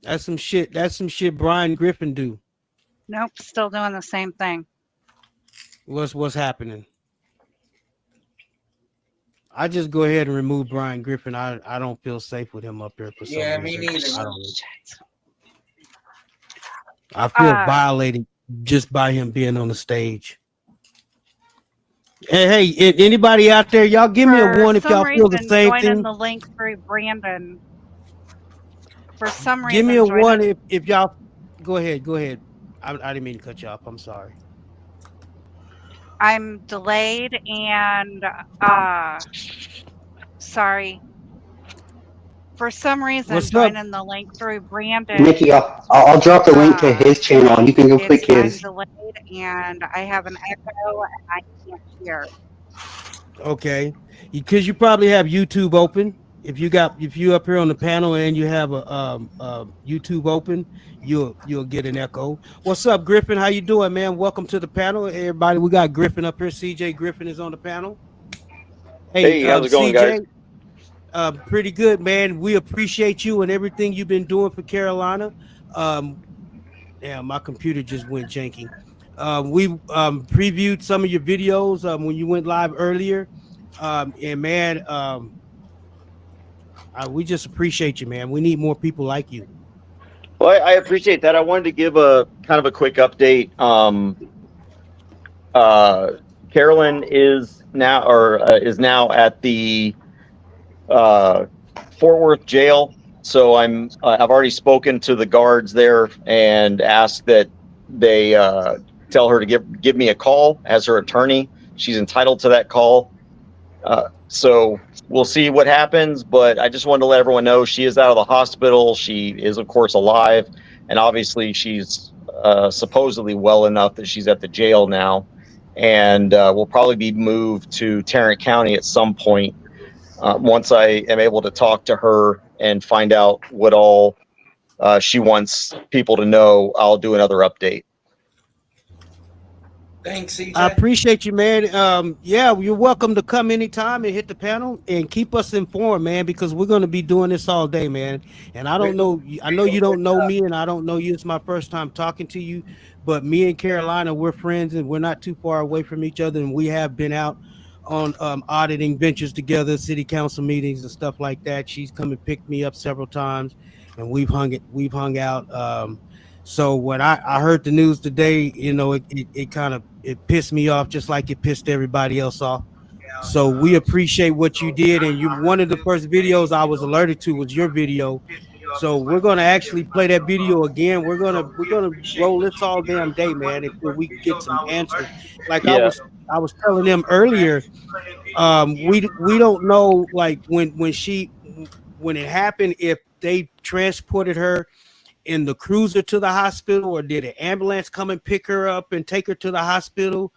That's some shit Brian Griffin do. Nope, still doing the same thing. What's happening? I just go ahead and remove Brian Griffin. I don't feel safe with him up here for some reason. Me neither. I feel violated just by him being on the stage. Hey, anybody out there, y'all give me a one if y'all feel the same join thing. in the link through Brandon. For some reason, Give me a join one in- if y'all go ahead. I didn't mean to cut you off. I'm sorry. I'm delayed and sorry. For some reason, What's join up? in the link through Brandon. Nikki, I'll drop the link to his channel and you can go click I'm his. delayed and I have an echo and I can't hear. Okay, because you probably have YouTube open. If you up here on the panel and you have a YouTube open, you'll get an echo. What's up, Griffin? How you doing, man? Welcome to the panel, everybody. We got Griffin up here. CJ Griffin is on the panel. Hey, how's it going, guys? Pretty good, man. We appreciate you and everything you've been doing for Carolina. Yeah, my computer just went janky. We previewed some of your videos when you went live earlier, and man, we just appreciate you, man. We need more people like you. Well, I appreciate that. I wanted to give a kind of a quick update. Carolyn is now at the Fort Worth jail. So I've already spoken to the guards there and asked that they tell her to give me a call as her attorney. She's entitled to that call. So we'll see what happens, but I just wanted to let everyone know she is out of the hospital. She is, of course, alive, and obviously she's supposedly well enough that she's at the jail now, and will probably be moved to Tarrant County at some point. Once I am able to talk to her and find out what all she wants people to know, I'll do another update. Thanks, CJ. I appreciate you, man. Yeah, you're welcome to come anytime and hit the panel and keep us informed, man, because we're going to be doing this all day, man. And I don't know, I know you don't know me, and I don't know you. It's my first time talking to you, but me and Carolina, we're friends, and we're not too far away from each other, and we have been out on auditing ventures together, city council meetings and stuff like that. She's come and picked me up several times, and we've hung out. So when I heard the news today, you know, it kind of pissed me off, just like it pissed everybody else off. So we appreciate what you did, and one of the first videos I was alerted to was your video. So we're gonna actually play that video again. We're gonna roll this all damn day, man, until we get some answers. Like I was telling them earlier, we don't know, like when it happened, if they transported her in the cruiser to the hospital, or did an ambulance come and pick her up and take her to the hospital?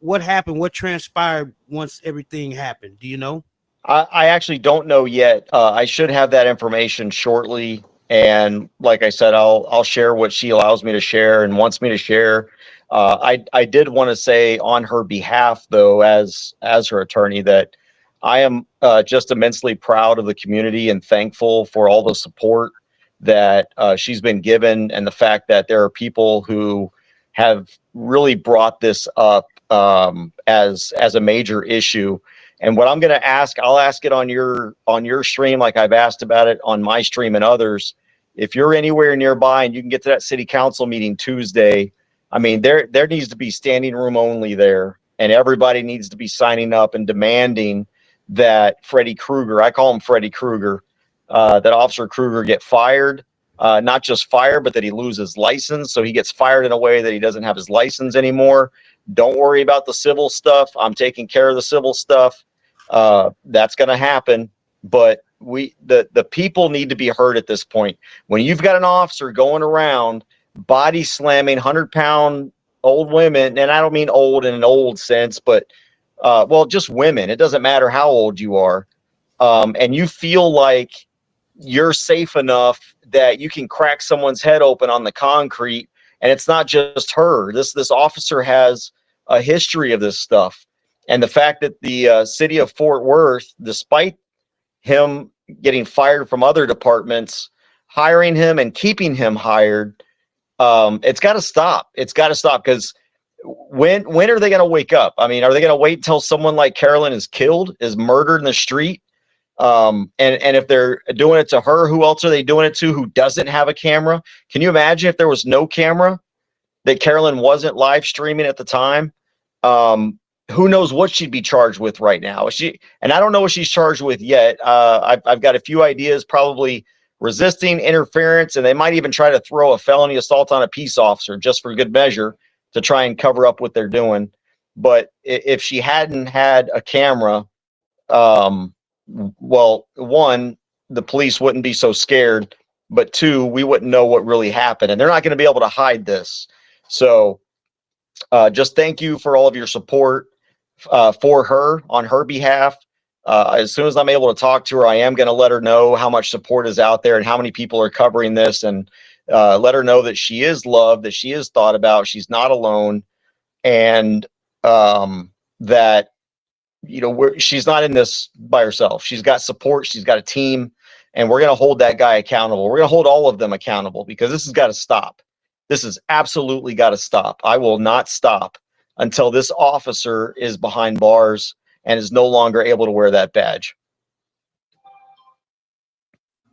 What happened? What transpired once everything happened? Do you know? I actually don't know yet. I should have that information shortly. And like I said, I'll share what she allows me to share and wants me to share. I did want to say on her behalf, though, as her attorney, that I am just immensely proud of the community and thankful for all the support that she's been given, and the fact that there are people who have really brought this up as a major issue. And what I'm going to ask, I'll ask it on your stream, like I've asked about it on my stream and others. If you're anywhere nearby and you can get to that city council meeting Tuesday, I mean, there needs to be standing room only there, and everybody needs to be signing up and demanding that Freddy Krueger, I call him Freddy Krueger, that Officer Krueger get fired, not just fired, but that he loses license. So he gets fired in a way that he doesn't have his license anymore. Don't worry about the civil stuff. I'm taking care of the civil stuff. That's going to happen. But the people need to be heard at this point. When you've got an officer going around body slamming 100-pound old women, and I don't mean old in an old sense, but well, just women. It doesn't matter how old you are. And you feel like you're safe enough that you can crack someone's head open on the concrete, and it's not just her. This officer has a history of this stuff, and the fact that the city of Fort Worth, despite him getting fired from other departments, hiring him and keeping him hired, it's got to stop. It's got to stop, because when are they going to wake up? I mean, are they going to wait until someone like Carolyn is killed, is murdered in the street? And if they're doing it to her, who else are they doing it to who doesn't have a camera? Can you imagine if there was no camera, that Carolyn wasn't live streaming at the time? Who knows what she'd be charged with right now? And I don't know what she's charged with yet. I've got a few ideas, probably resisting, interference, and they might even try to throw a felony assault on a peace officer just for good measure to try and cover up what they're doing. But if she hadn't had a camera, well, one, the police wouldn't be so scared, but two, we wouldn't know what really happened, and they're not going to be able to hide this. So just thank you for all of your support for her on her behalf. As soon as I'm able to talk to her, I am going to let her know how much support is out there and how many people are covering this, and let her know that she is loved, that she is thought about, she's not alone, and that, you know, she's not in this by herself. She's got support, she's got a team, and we're going to hold that guy accountable. We're going to hold all of them accountable, because this has got to stop. This has absolutely got to stop. I will not stop until this officer is behind bars and is no longer able to wear that badge.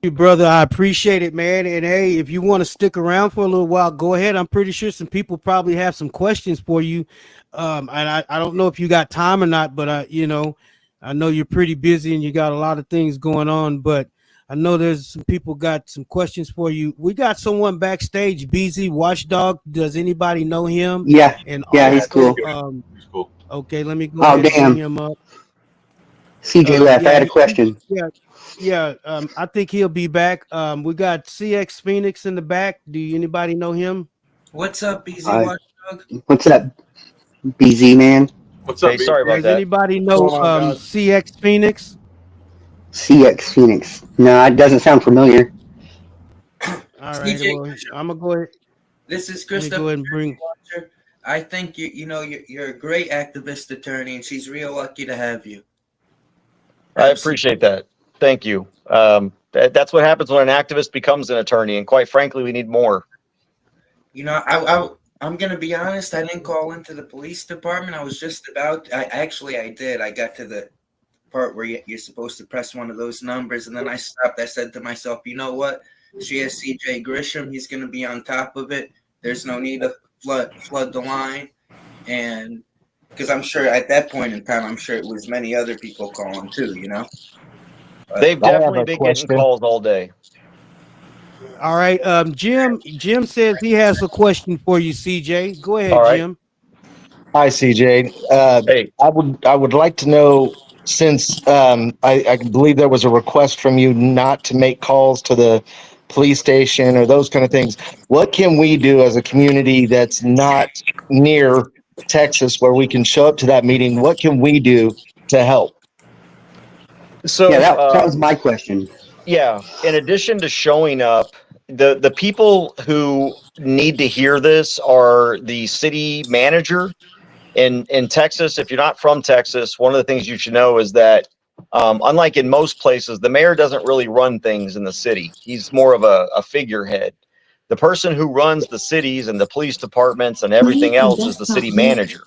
You, brother, I appreciate it, man. And hey, if you want to stick around for a little while, go ahead. I'm pretty sure some people probably have some questions for you. And I don't know if you got time or not, but you know, I know you're pretty busy and you got a lot of things going on, but I know there's some people got some questions for you. We got someone backstage, BZ Watchdog. Does anybody know him? Yeah, and yeah, he's cool. He's cool. Okay, let me go Oh, ahead and bring damn. him up. CJ left. I Yeah, had a question. yeah. I think he'll be back. We got CX Phoenix in the back. Do anybody know him? What's up, BZ Uh, Watchdog? what's up, BZ man? What's up? Hey, sorry about Does that. anybody know CX Phoenix? CX Phoenix. No, it doesn't sound familiar. All right, well, I'm gonna go ahead. This is Let me Christopher. go ahead and bring. Watcher. I think you're a great activist attorney, and she's real lucky to have you. I appreciate that. Thank you. That's what happens when an activist becomes an attorney, and quite frankly, we need more. You know, I'm gonna be honest. I didn't call into the police department. I was just about. I did. I got to the part where you're supposed to press one of those numbers, and then I stopped. I said to myself, you know what? She has CJ Grisham. He's gonna be on top of it. There's no need to flood the line, and because I'm sure at that point in time, I'm sure it was many other people calling too. You know, They've definitely been getting calls all day. All right, Jim says he has a question for you, CJ. Go ahead, All right. Jim. Hi, CJ. Hey. I would like to know, since I believe there was a request from you not to make calls to the police station or those kind of things. What can we do as a community that's not near Texas where we can show up to that meeting? What can we do to help? So yeah, that was my question. Yeah, in addition to showing up, the people who need to hear this are the city manager in Texas. If you're not from Texas, one of the things you should know is that unlike in most places, the mayor doesn't really run things in the city. He's more of a figurehead. The person who runs the cities and the police departments and everything else is the city manager.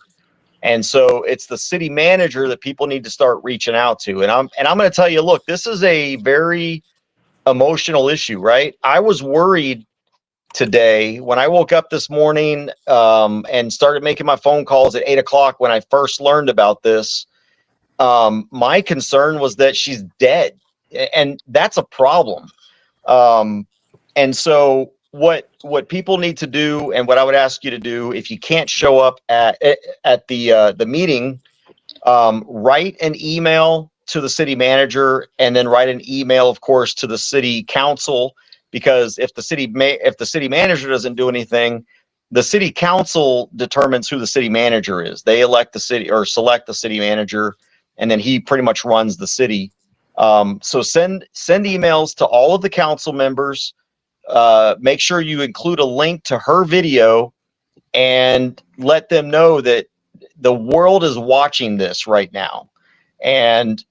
And so it's the city manager that people need to start reaching out to. And I'm going to tell you, look, this is a very emotional issue, right? I was worried today when I woke up this morning and started making my phone calls at 8 o'clock when I first learned about this. My concern was that she's dead, and that's a problem. And so what people need to do, and what I would ask you to do, if you can't show up at the meeting, write an email to the city manager, and then write an email, of course, to the city council. Because if the city manager doesn't do anything, the city council determines who the city manager is. They elect the city or select the city manager, and then he pretty much runs the city. So send emails to all of the council members. Make sure you include a link to her video and let them know that the world is watching this right now. And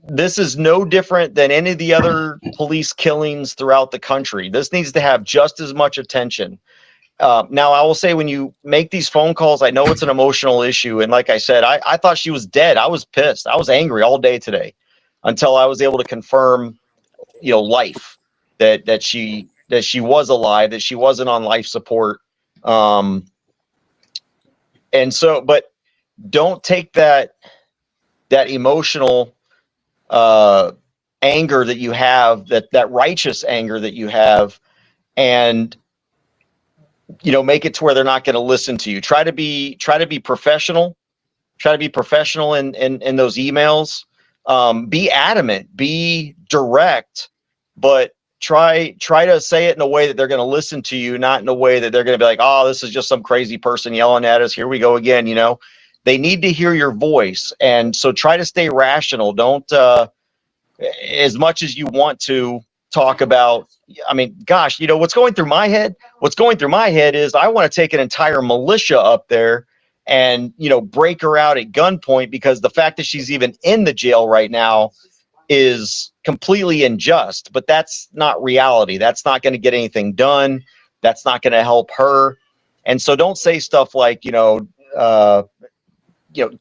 this is no different than any of the other police killings throughout the country. This needs to have just as much attention. Now, I will say, when you make these phone calls, I know it's an emotional issue. And like I said, I thought she was dead. I was pissed. I was angry all day today until I was able to confirm, life, that she was alive, that she wasn't on life support. And so, but don't take that emotional anger that you have, that righteous anger that you have, and make it to where they're not going to listen to you. Try to be professional. Try to be professional in those emails. Be adamant, be direct, but try to say it in a way that they're going to listen to you, not in a way that they're going to be like, oh, this is just some crazy person yelling at us. Here we go again. They need to hear your voice. And so try to stay rational. Don't, as much as you want to talk about, I mean, gosh, what's going through my head? What's going through my head is I want to take an entire militia up there and, break her out at gunpoint, because the fact that she's even in the jail right now is completely unjust. But that's not reality. That's not going to get anything done. That's not going to help her. And so don't say stuff like,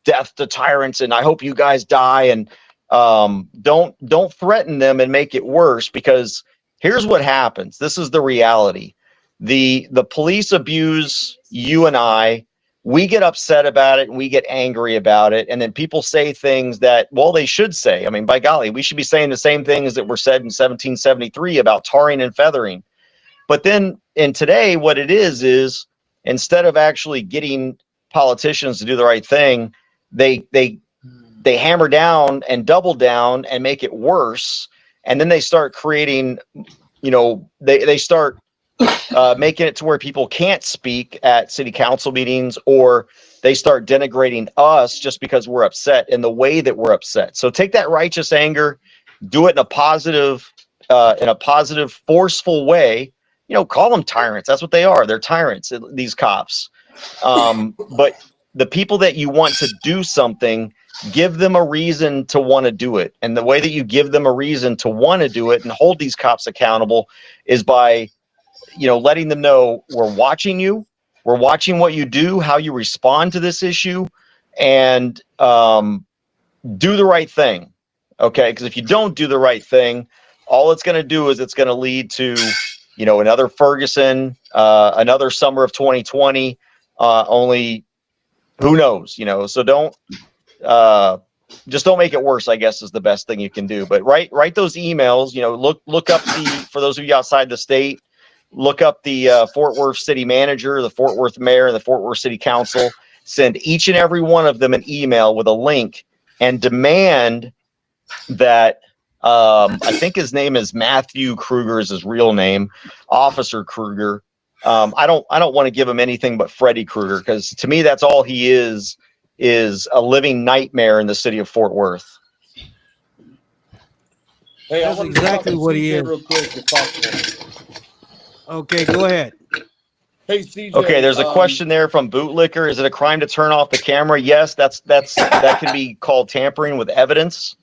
death to tyrants and I hope you guys die. And don't threaten them and make it worse, because here's what happens. This is the reality. The police abuse you and I. We get upset about it and we get angry about it. And then people say things that, well, they should say. I mean, by golly, we should be saying the same things that were said in 1773 about tarring and feathering. But then in today, what it is instead of actually getting politicians to do the right thing, they hammer down and double down and make it worse, and then they start creating, you know, they start making it to where people can't speak at city council meetings, or they start denigrating us just because we're upset in the way that we're upset. So take that righteous anger, do it in a positive, forceful way. You know, call them tyrants. That's what they are. They're tyrants, these cops. But the people that you want to do something, give them a reason to want to do it. And the way that you give them a reason to want to do it and hold these cops accountable is by, you know, letting them know we're watching you. We're watching what you do, how you respond to this issue, and do the right thing. Okay. Because if you don't do the right thing, all it's going to do is it's going to lead to, you know, another Ferguson, another summer of 2020, only who knows, you know, so just don't make it worse, I guess, is the best thing you can do. But write those emails, you know, look up for those of you outside the state, look up the Fort Worth city manager, the Fort Worth mayor, and the Fort Worth city council, send each and every one of them an email with a link and demand that, I think his name is Matthew Kruger is his real name, Officer Kruger. I don't want to give him anything but Freddy Krueger, because to me, that's all he is a living nightmare in the city of Fort Worth. Hey, That's exactly what he is. Real quick, if possible. Okay, go ahead. Hey, CJ. Okay, there's a question there from Bootlicker. Is it a crime to turn off the camera? Yes, that can be called tampering with evidence.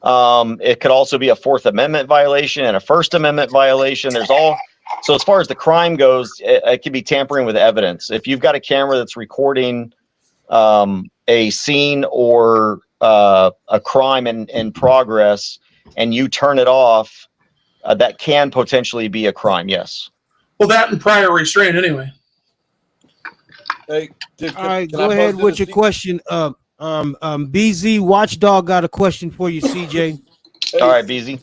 It could also be a Fourth Amendment violation and a First Amendment violation. So as far as the crime goes, it can be tampering with evidence. If you've got a camera that's recording a scene or a crime in progress and you turn it off, that can potentially be a crime, yes. Well, that and prior restraint anyway. Hey, all right, go ahead with your question. BZ Watchdog got a question for you, CJ. Hey, all right, BZ.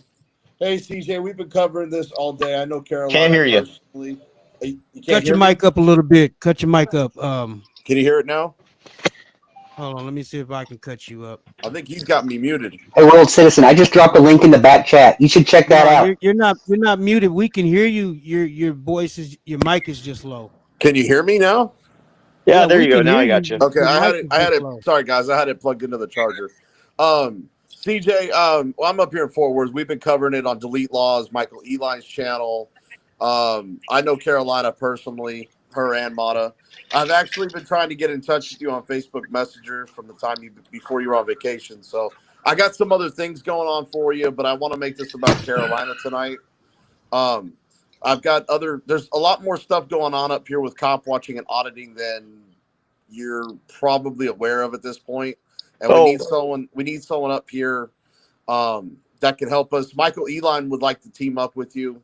Hey, CJ, we've been covering this all day. I know Carolina. Can't hear you. You Cut your mic up a little bit. Cut your mic up. Can you hear it now? Hold on, let me see if I can cut you up. I think he's got me muted. Hey, World Citizen, I just dropped a link in the back chat. You should check that out. You're not muted. We can hear you. Your voice is, your mic is just low. Can you hear me now? Yeah, there you go. Now I got you. Okay, I had it. Sorry, guys, I had it plugged into the charger. CJ, well, I'm up here in Fort Worth. We've been covering it on Delete Laws, Michael Eli's channel. I know Carolina personally, her and Mata. I've actually been trying to get in touch with you on Facebook Messenger from the time before you were on vacation. So I got some other things going on for you, but I want to make this about Carolina tonight. There's a lot more stuff going on up here with cop watching and auditing than you're probably aware of at this point. And we need someone up here that can help us. Michael Eli would like to team up with you.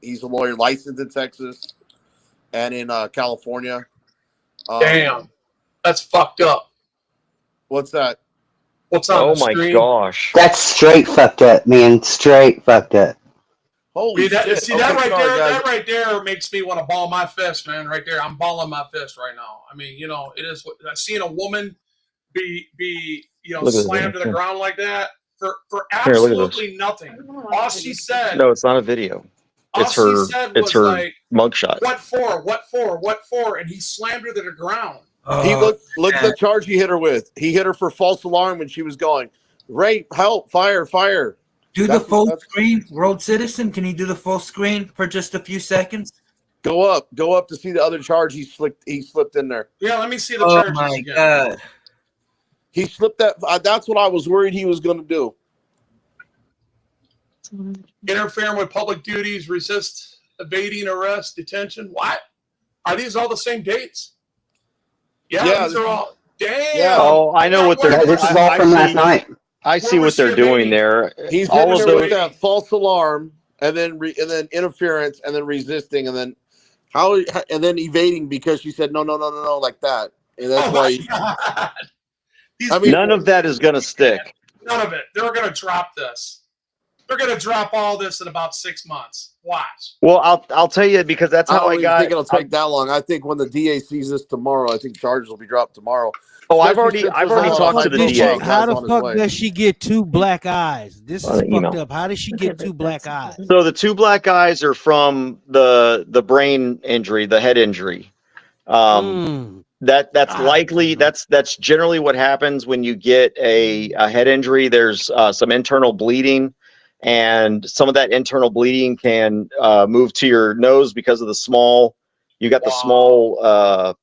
He's a lawyer licensed in Texas and in California. Damn, that's fucked up. What's that? What's on the screen? Oh my gosh. That's straight fucked up, man. Straight fucked up. Holy shit. See, that right there makes me want to ball my fist, man. Right there. I'm balling my fist right now. I mean, you know, it is seeing a woman be slammed to the ground like that for absolutely nothing. All she said. No, it's not a video. It's her mugshot. What for? And he slammed her to the ground. He look at the charge he hit her with. He hit her for false alarm when she was going, rape, help, fire. Do the full screen, World Citizen. Can you do the full screen for just a few seconds? Go up to see the other charge. He slipped in there. Yeah, let me see the charges. Oh my again. God. He slipped that. That's what I was worried he was going to do. Interfering with public duties, resist, evading arrest, detention. What? Are these all the same dates? Yeah, these are all. Damn. Yeah. Oh, I know what they're. This is all from last night. I see what they're doing there. He's all hitting of her those. with that false alarm, and then interference, and then resisting, and then evading because she said no, like that, and that's why. I mean, none of that is going to stick. None of it. They're going to drop this. They're going to drop all this in about 6 months. Watch. Well, I'll tell you because that's I how don't I even got. think it'll take that long. I think when the DA sees this tomorrow, I think charges will be dropped tomorrow. Oh, I've Especially already since there's a lot of talked to the high-profile DA. guys How the on his fuck way. does she get two black eyes? This is On the fucked email. up. How does she get two black eyes? So the two black eyes are from the brain injury, the head injury. That's likely. That's generally what happens when you get a head injury. There's some internal bleeding, and some of that internal bleeding can move to your nose because of the small. You got the small.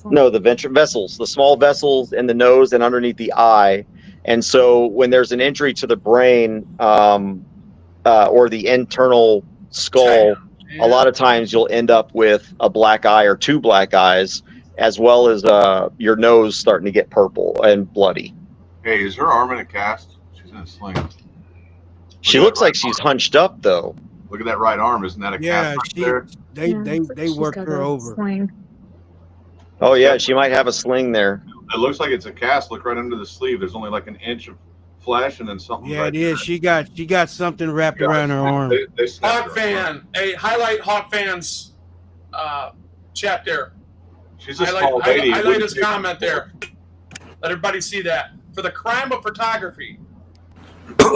No, the vessels, the small vessels in the nose and underneath the eye. And so when there's an injury to the brain or the internal skull, a lot of times you'll end up with a black eye or two black eyes, as well as your nose starting to get purple and bloody. Hey, is her arm in a cast? She's in a sling. She looks like she's hunched up, though. Look at that right arm. Isn't that a Yeah, cast right there? they worked her over. Oh, yeah, she might have a sling there. It looks like it's a cast. Look right under the sleeve. There's only like an inch of flesh and then something. Yeah, right it is. She got something wrapped around her arm. Hawk fan. Hey, highlight Hawk fan's chat there. She's a small lady. Highlight his comment there. Let everybody see that. For the crime of photography.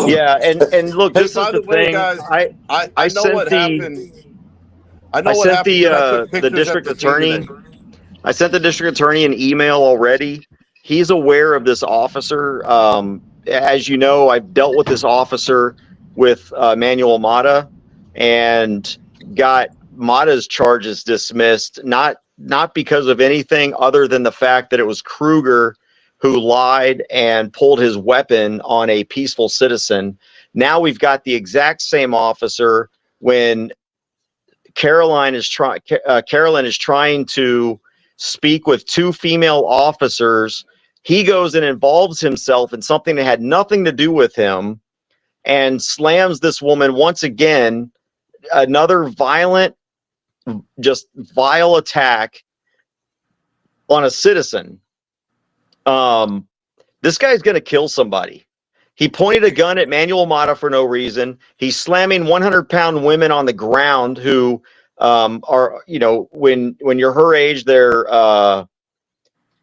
Yeah, and look, Hey, this by is the the way, thing. guys, I know sent what happened. I know I what sent happened. 'Cause I took the pictures district at the scene attorney. today. I sent the district attorney an email already. He's aware of this officer. As you know, I've dealt with this officer with Manuel Mata and got Mata's charges dismissed, not because of anything other than the fact that it was Kruger who lied and pulled his weapon on a peaceful citizen. Now we've got the exact same officer when Carolyn is trying to speak with two female officers. He goes and involves himself in something that had nothing to do with him and slams this woman once again. Another violent, just vile attack on a citizen. This guy's going to kill somebody. He pointed a gun at Manuel Mata for no reason. He's slamming 100-pound women on the ground who are, you know, when you're her age, they're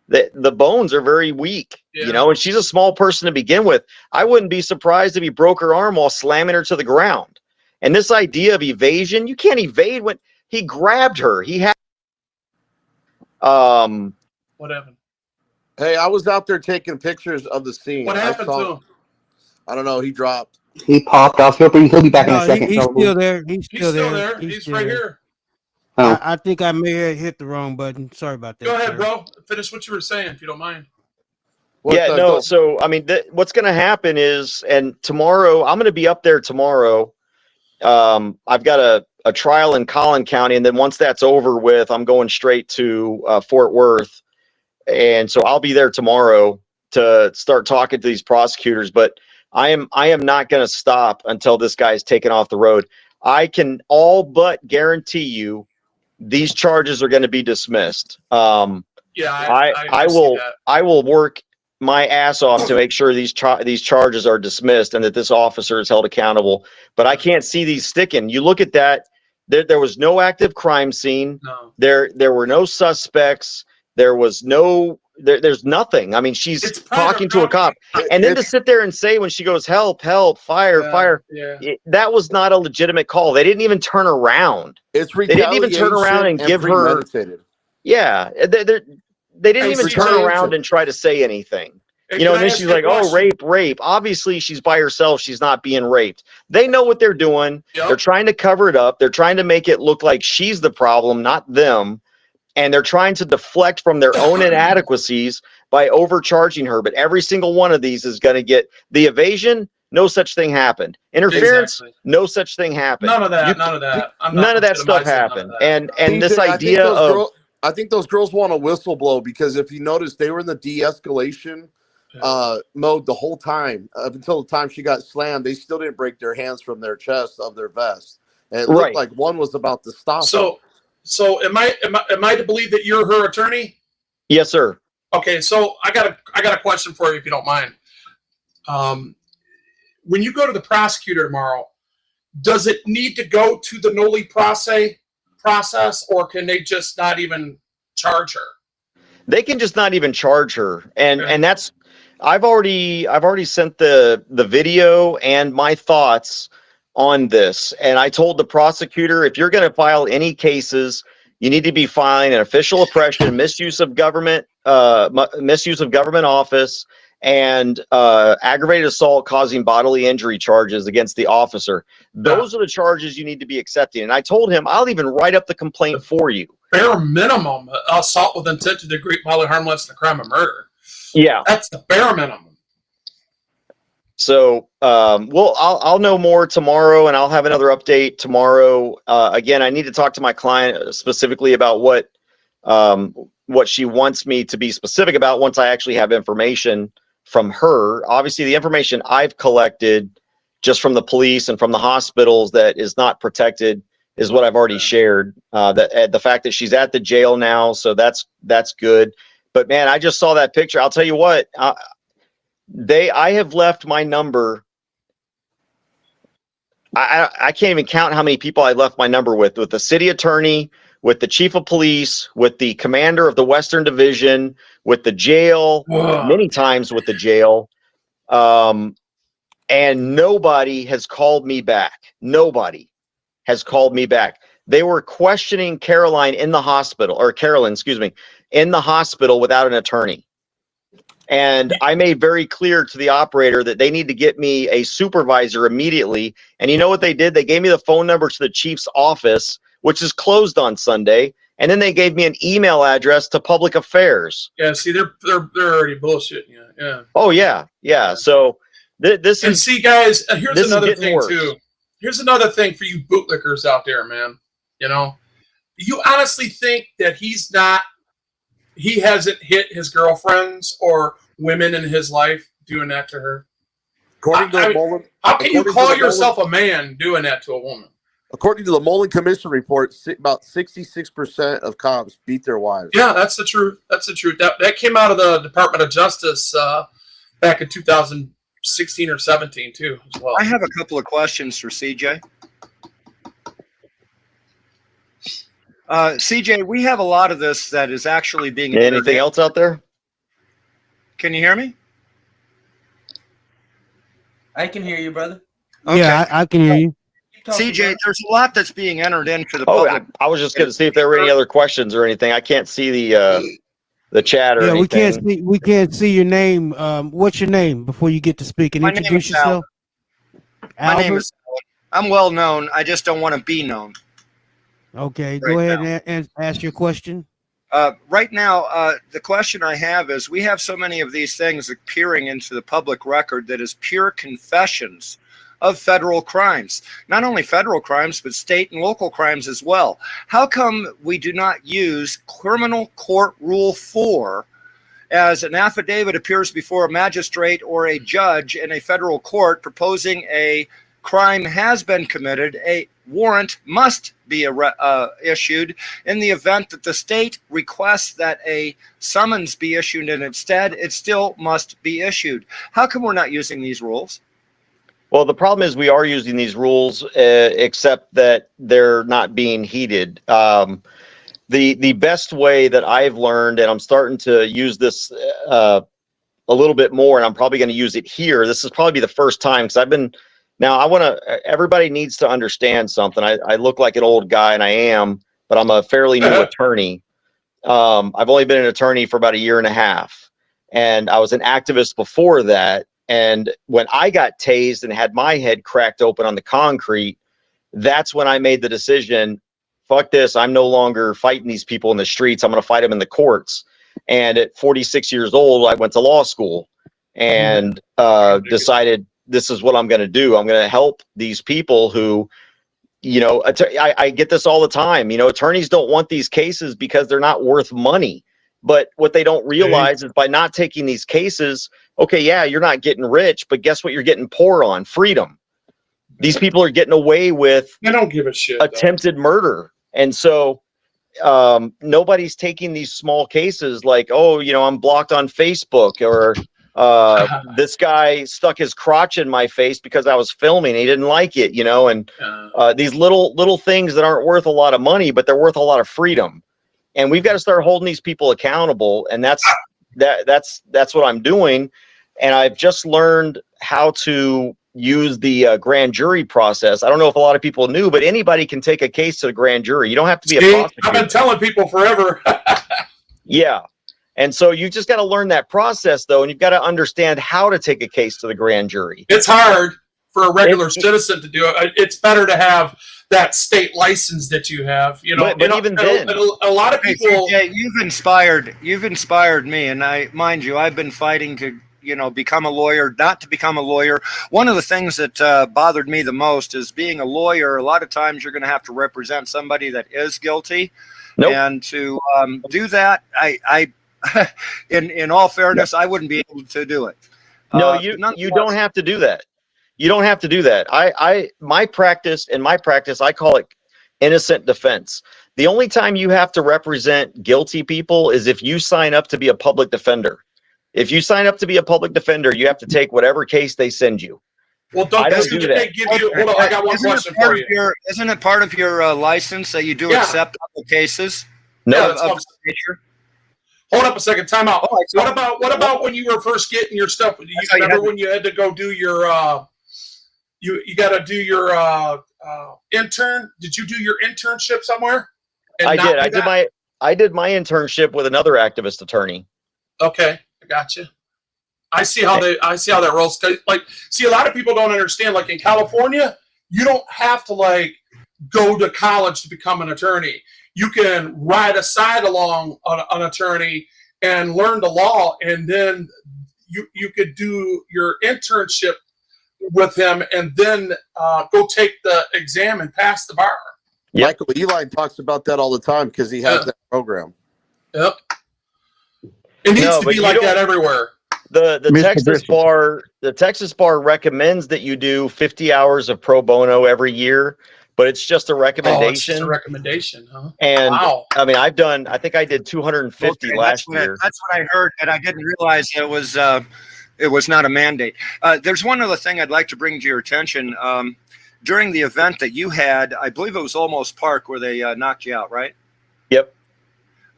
the bones are very weak, you know, and she's a small person to begin with. I wouldn't be surprised if he broke her arm while slamming her to the ground. And this idea of evasion, you can't evade when he grabbed her. He had Whatever. Hey, I was out there taking pictures of the scene. What happened to him? I don't know. He dropped. He popped off. He'll be back in a second. He's probably. still there. He's still there. there. He's still right there. here. Oh. I think I may have hit the wrong button. Sorry about that. Go ahead, sir. bro. Finish what you were saying, if you don't mind. So I mean, what's going to happen is, and tomorrow I'm going to be up there tomorrow. I've got a trial in Collin County, and then once that's over with, I'm going straight to Fort Worth, and so I'll be there tomorrow to start talking to these prosecutors. But I am not going to stop until this guy's taken off the road. I can all but guarantee you these charges are going to be dismissed. I will work my ass off to make sure these charges are dismissed and that this officer is held accountable. But I can't see these sticking. You look at that. There was no active crime scene. No. There were no suspects. There was no. There's nothing. I mean, she's talking to a cop, and then to sit there and say when she goes, "Help! Help! Fire! Fire!" That was not a legitimate call. They didn't even turn around. They didn't even turn around and give her. Yeah, they didn't even turn around and try to say anything. You know, and then she's like, "Oh, rape!" Obviously, she's by herself. She's not being raped. They know what they're doing. They're trying to cover it up. They're trying to make it look like she's the problem, not them. And they're trying to deflect from their own inadequacies by overcharging her. But every single one of these is going to get the evasion. No such thing happened. Interference. No such thing happened. None of that. None of that. None of that stuff happened. And this idea of. I think those girls want a whistleblow because if you notice, they were in the de-escalation mode the whole time up until the time she got slammed. They still didn't break their hands from their chest of their vest. And it looked like one was about to stop. So am I to believe that you're her attorney? Yes, sir. Okay, so I got a question for you if you don't mind. When you go to the prosecutor tomorrow, does it need to go to the noli process, or can they just not even charge her? They can just not even charge her, and that's I've already sent the video and my thoughts on this, and I told the prosecutor, if you're going to file any cases, you need to be filing an official oppression, misuse of government office, and aggravated assault causing bodily injury charges against the officer. Those are the charges you need to be accepting. And I told him, I'll even write up the complaint for you. Bare minimum, assault with intent to degrade bodily harm less than a crime of murder. Yeah, that's the bare minimum. So, well, I'll know more tomorrow, and I'll have another update tomorrow. Again, I need to talk to my client specifically about what she wants me to be specific about once I actually have information from her. Obviously, the information I've collected just from the police and from the hospitals that is not protected is what I've already shared. That the fact that she's at the jail now, so that's good. But man, I just saw that picture. I'll tell you what, I have left my number. I can't even count how many people I left my number with the city attorney, with the chief of police, with the commander of the Western Division, with the jail, many times with the jail. And nobody has called me back. Nobody has called me back. They were questioning Carolyn, excuse me, in the hospital without an attorney. And I made very clear to the operator that they need to get me a supervisor immediately. And you know what they did? They gave me the phone number to the chief's office, which is closed on Sunday. And then they gave me an email address to public affairs. Yeah, see, they're already bullshitting you. Yeah. Oh, yeah. Yeah. So this and is. see, guys, here's this is another getting thing, worse. too. Here's another thing for you bootlickers out there, man. You know, you honestly think that he hasn't hit his girlfriends or women in his life doing that to her? According to the Mullen, how can you call yourself a man doing that to a woman? According to the Mullen Commission report, about 66% of cops beat their wives. Yeah, that's the truth. That's the truth. That came out of the Department of Justice back in 2016 or 17 too, as well. I have a couple of questions for CJ. CJ, we have a lot of this that is actually being. Anything else out there? Can you hear me? I can hear you, brother. Okay. Yeah, I can hear you. CJ, there's a lot that's being entered into the Oh, public. I was just going to see if there were any other questions or anything. I can't see the chat or anything. we can't see your name. What's your name before you get to speak? And My name introduce is yourself. My name is Alan. I'm well known. I just don't want to be known. Okay, Right go ahead now. and ask your question. Right now, the question I have is, we have so many of these things appearing into the public record that is pure confessions of federal crimes. Not only federal crimes, but state and local crimes as well. How come we do not use Criminal Court Rule 4 as an affidavit appears before a magistrate or a judge in a federal court proposing a crime has been committed, a warrant must be issued in the event that the state requests that a summons be issued, and instead it still must be issued? How come we're not using these rules? Well, the problem is we are using these rules, except that they're not being heeded. The best way that I've learned, and I'm starting to use this a little bit more, and I'm probably going to use it here. This is probably the first time, because everybody needs to understand something. I look like an old guy, and I am, but I'm a fairly new attorney. I've only been an attorney for about 1.5 years, and I was an activist before that. And when I got tased and had my head cracked open on the concrete, that's when I made the decision, fuck this, I'm no longer fighting these people in the streets. I'm going to fight them in the courts. And at 46 years old, I went to law school and decided this is what I'm going to do. I'm going to help these people who, I get this all the time. Attorneys don't want these cases because they're not worth money. But what they don't realize is by not taking these cases, okay, yeah, you're not getting rich, but guess what? You're getting poor on freedom. These people are getting away with they don't give a shit, attempted murder. And so nobody's taking these small cases like, I'm blocked on Facebook, or This guy stuck his crotch in my face because I was filming. He didn't like it, you know, and these little things that aren't worth a lot of money, but they're worth a lot of freedom. And we've got to start holding these people accountable. And that's what I'm doing. And I've just learned how to use the grand jury process. I don't know if a lot of people knew, but anybody can take a case to the grand jury. You don't have to be a prosecutor. I've been telling people forever. Yeah. And so you just got to learn that process, though, and you've got to understand how to take a case to the grand jury. It's hard for a regular citizen to do it. It's better to have that state license that you have, you know. But even then, a lot of people. CJ, you've inspired me, and mind you, I've been fighting to, you know, become a lawyer, not to become a lawyer. One of the things that bothered me the most is being a lawyer. A lot of times you're going to have to represent somebody that is guilty. Nope. And to do that, I in all fairness, I wouldn't be able to do it. No, you don't have to do that. You don't have to do that. My practice, I call it innocent defense. The only time you have to represent guilty people is if you sign up to be a public defender. If you sign up to be a public defender, you have to take whatever case they send you. Well, doesn't they give you? Hold on, I got one question for you. Isn't it part of your license that you do accept other cases? No. Hold up a second. Time out. What about when you were first getting your stuff? You remember when you had to go do your you got to do your intern? Did you do your internship somewhere? I did. I did my internship with another activist attorney. Okay, I got you. I see how that rolls. Like, see, a lot of people don't understand. Like in California, you don't have to like go to college to become an attorney. You can ride a side along an attorney and learn the law, and then you could do your internship with him, and then go take the exam and pass the bar. Yep. Michael Eli talks about that all the time because he has that program. Yep. It needs to be like that everywhere. The Texas bar recommends that you do 50 hours of pro bono every year, but it's just a recommendation. Oh, it's just a recommendation, huh? And wow. I mean, I think I did 250 last year. That's what I heard, and I didn't realize it was not a mandate. There's one other thing I'd like to bring to your attention. During the event that you had, I believe it was Olmos Park where they knocked you out, right? Yep.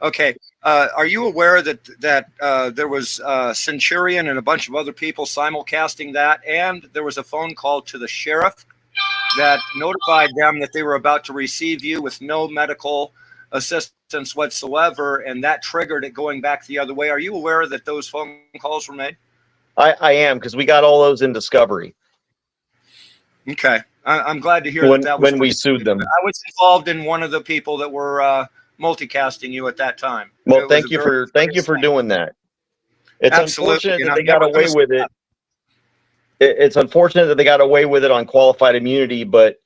Okay. Are you aware that there was Centurion and a bunch of other people simulcasting that, and there was a phone call to the sheriff that notified them that they were about to receive you with no medical assistance whatsoever, and that triggered it going back the other way? Are you aware that those phone calls were made? I am, because we got all those in discovery. Okay. I'm glad to hear that when we sued them. I was involved in one of the people that were multicasting you at that time. Well, thank you for doing that. It's unfortunate that they got away with it. It's unfortunate that they got away with it on qualified immunity, but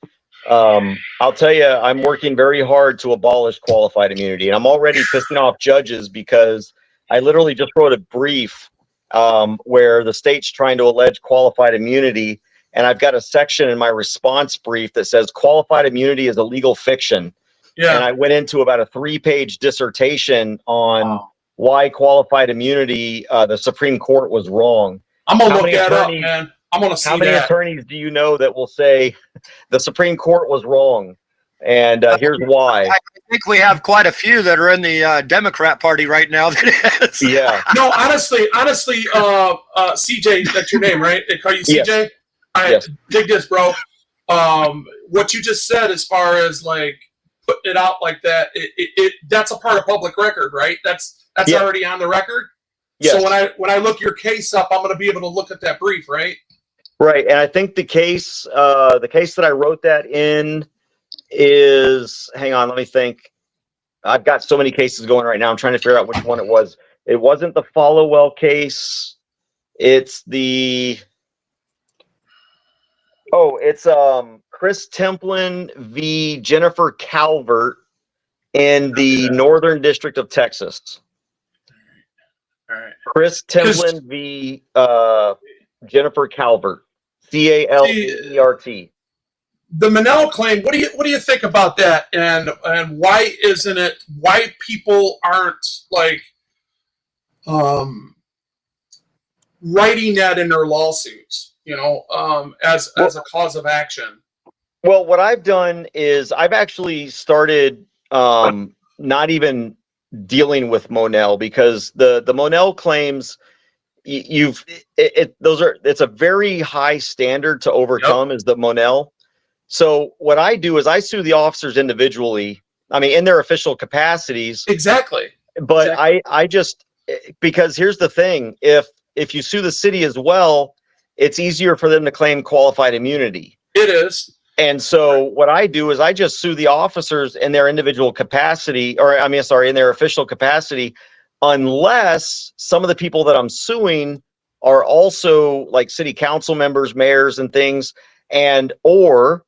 I'll tell you, I'm working very hard to abolish qualified immunity, and I'm already pissing off judges because I literally just wrote a brief where the state's trying to allege qualified immunity, and I've got a section in my response brief that says qualified immunity is a legal fiction. Yeah. And I went into about a 3-page dissertation on why qualified immunity, the Supreme Court was wrong. I'm gonna look that up, man. I'm gonna see how many attorneys do you know that will say the Supreme Court was wrong? And here's why. I think we have quite a few that are in the Democrat Party right now. Yeah. No, honestly, CJ, that's your name, right? They call you CJ? Yes. All right, yes. Dig this, bro. What you just said as far as like putting it out like that, that's a part of public record, right? That's Yeah. already on the record. Yes. So when I look your case up, I'm going to be able to look at that brief, right? Right, and I think the case that I wrote that in is, hang on, let me think. I've got so many cases going right now. I'm trying to figure out which one it was. It wasn't the Followwell case. It's the it's Chris Templin v. Jennifer Calvert in the Northern District of Texas. All right. Chris Templin v. Jennifer Calvert, Calvert. The Manel claim. What do you think about that? And why isn't it? Why people aren't like writing that in their lawsuits, as a cause of action. Well, what I've done is I've actually started not even dealing with Monell, because the Monell claims it's a very high standard to overcome. Is the Monell. So what I do is I sue the officers individually. I mean, in their official capacities. Exactly. But I just, because here's the thing, if you sue the city as well, it's easier for them to claim qualified immunity. It is. And so what I do is I just sue the officers in their individual capacity, or in their official capacity, unless some of the people that I'm suing are also like city council members, mayors and things, or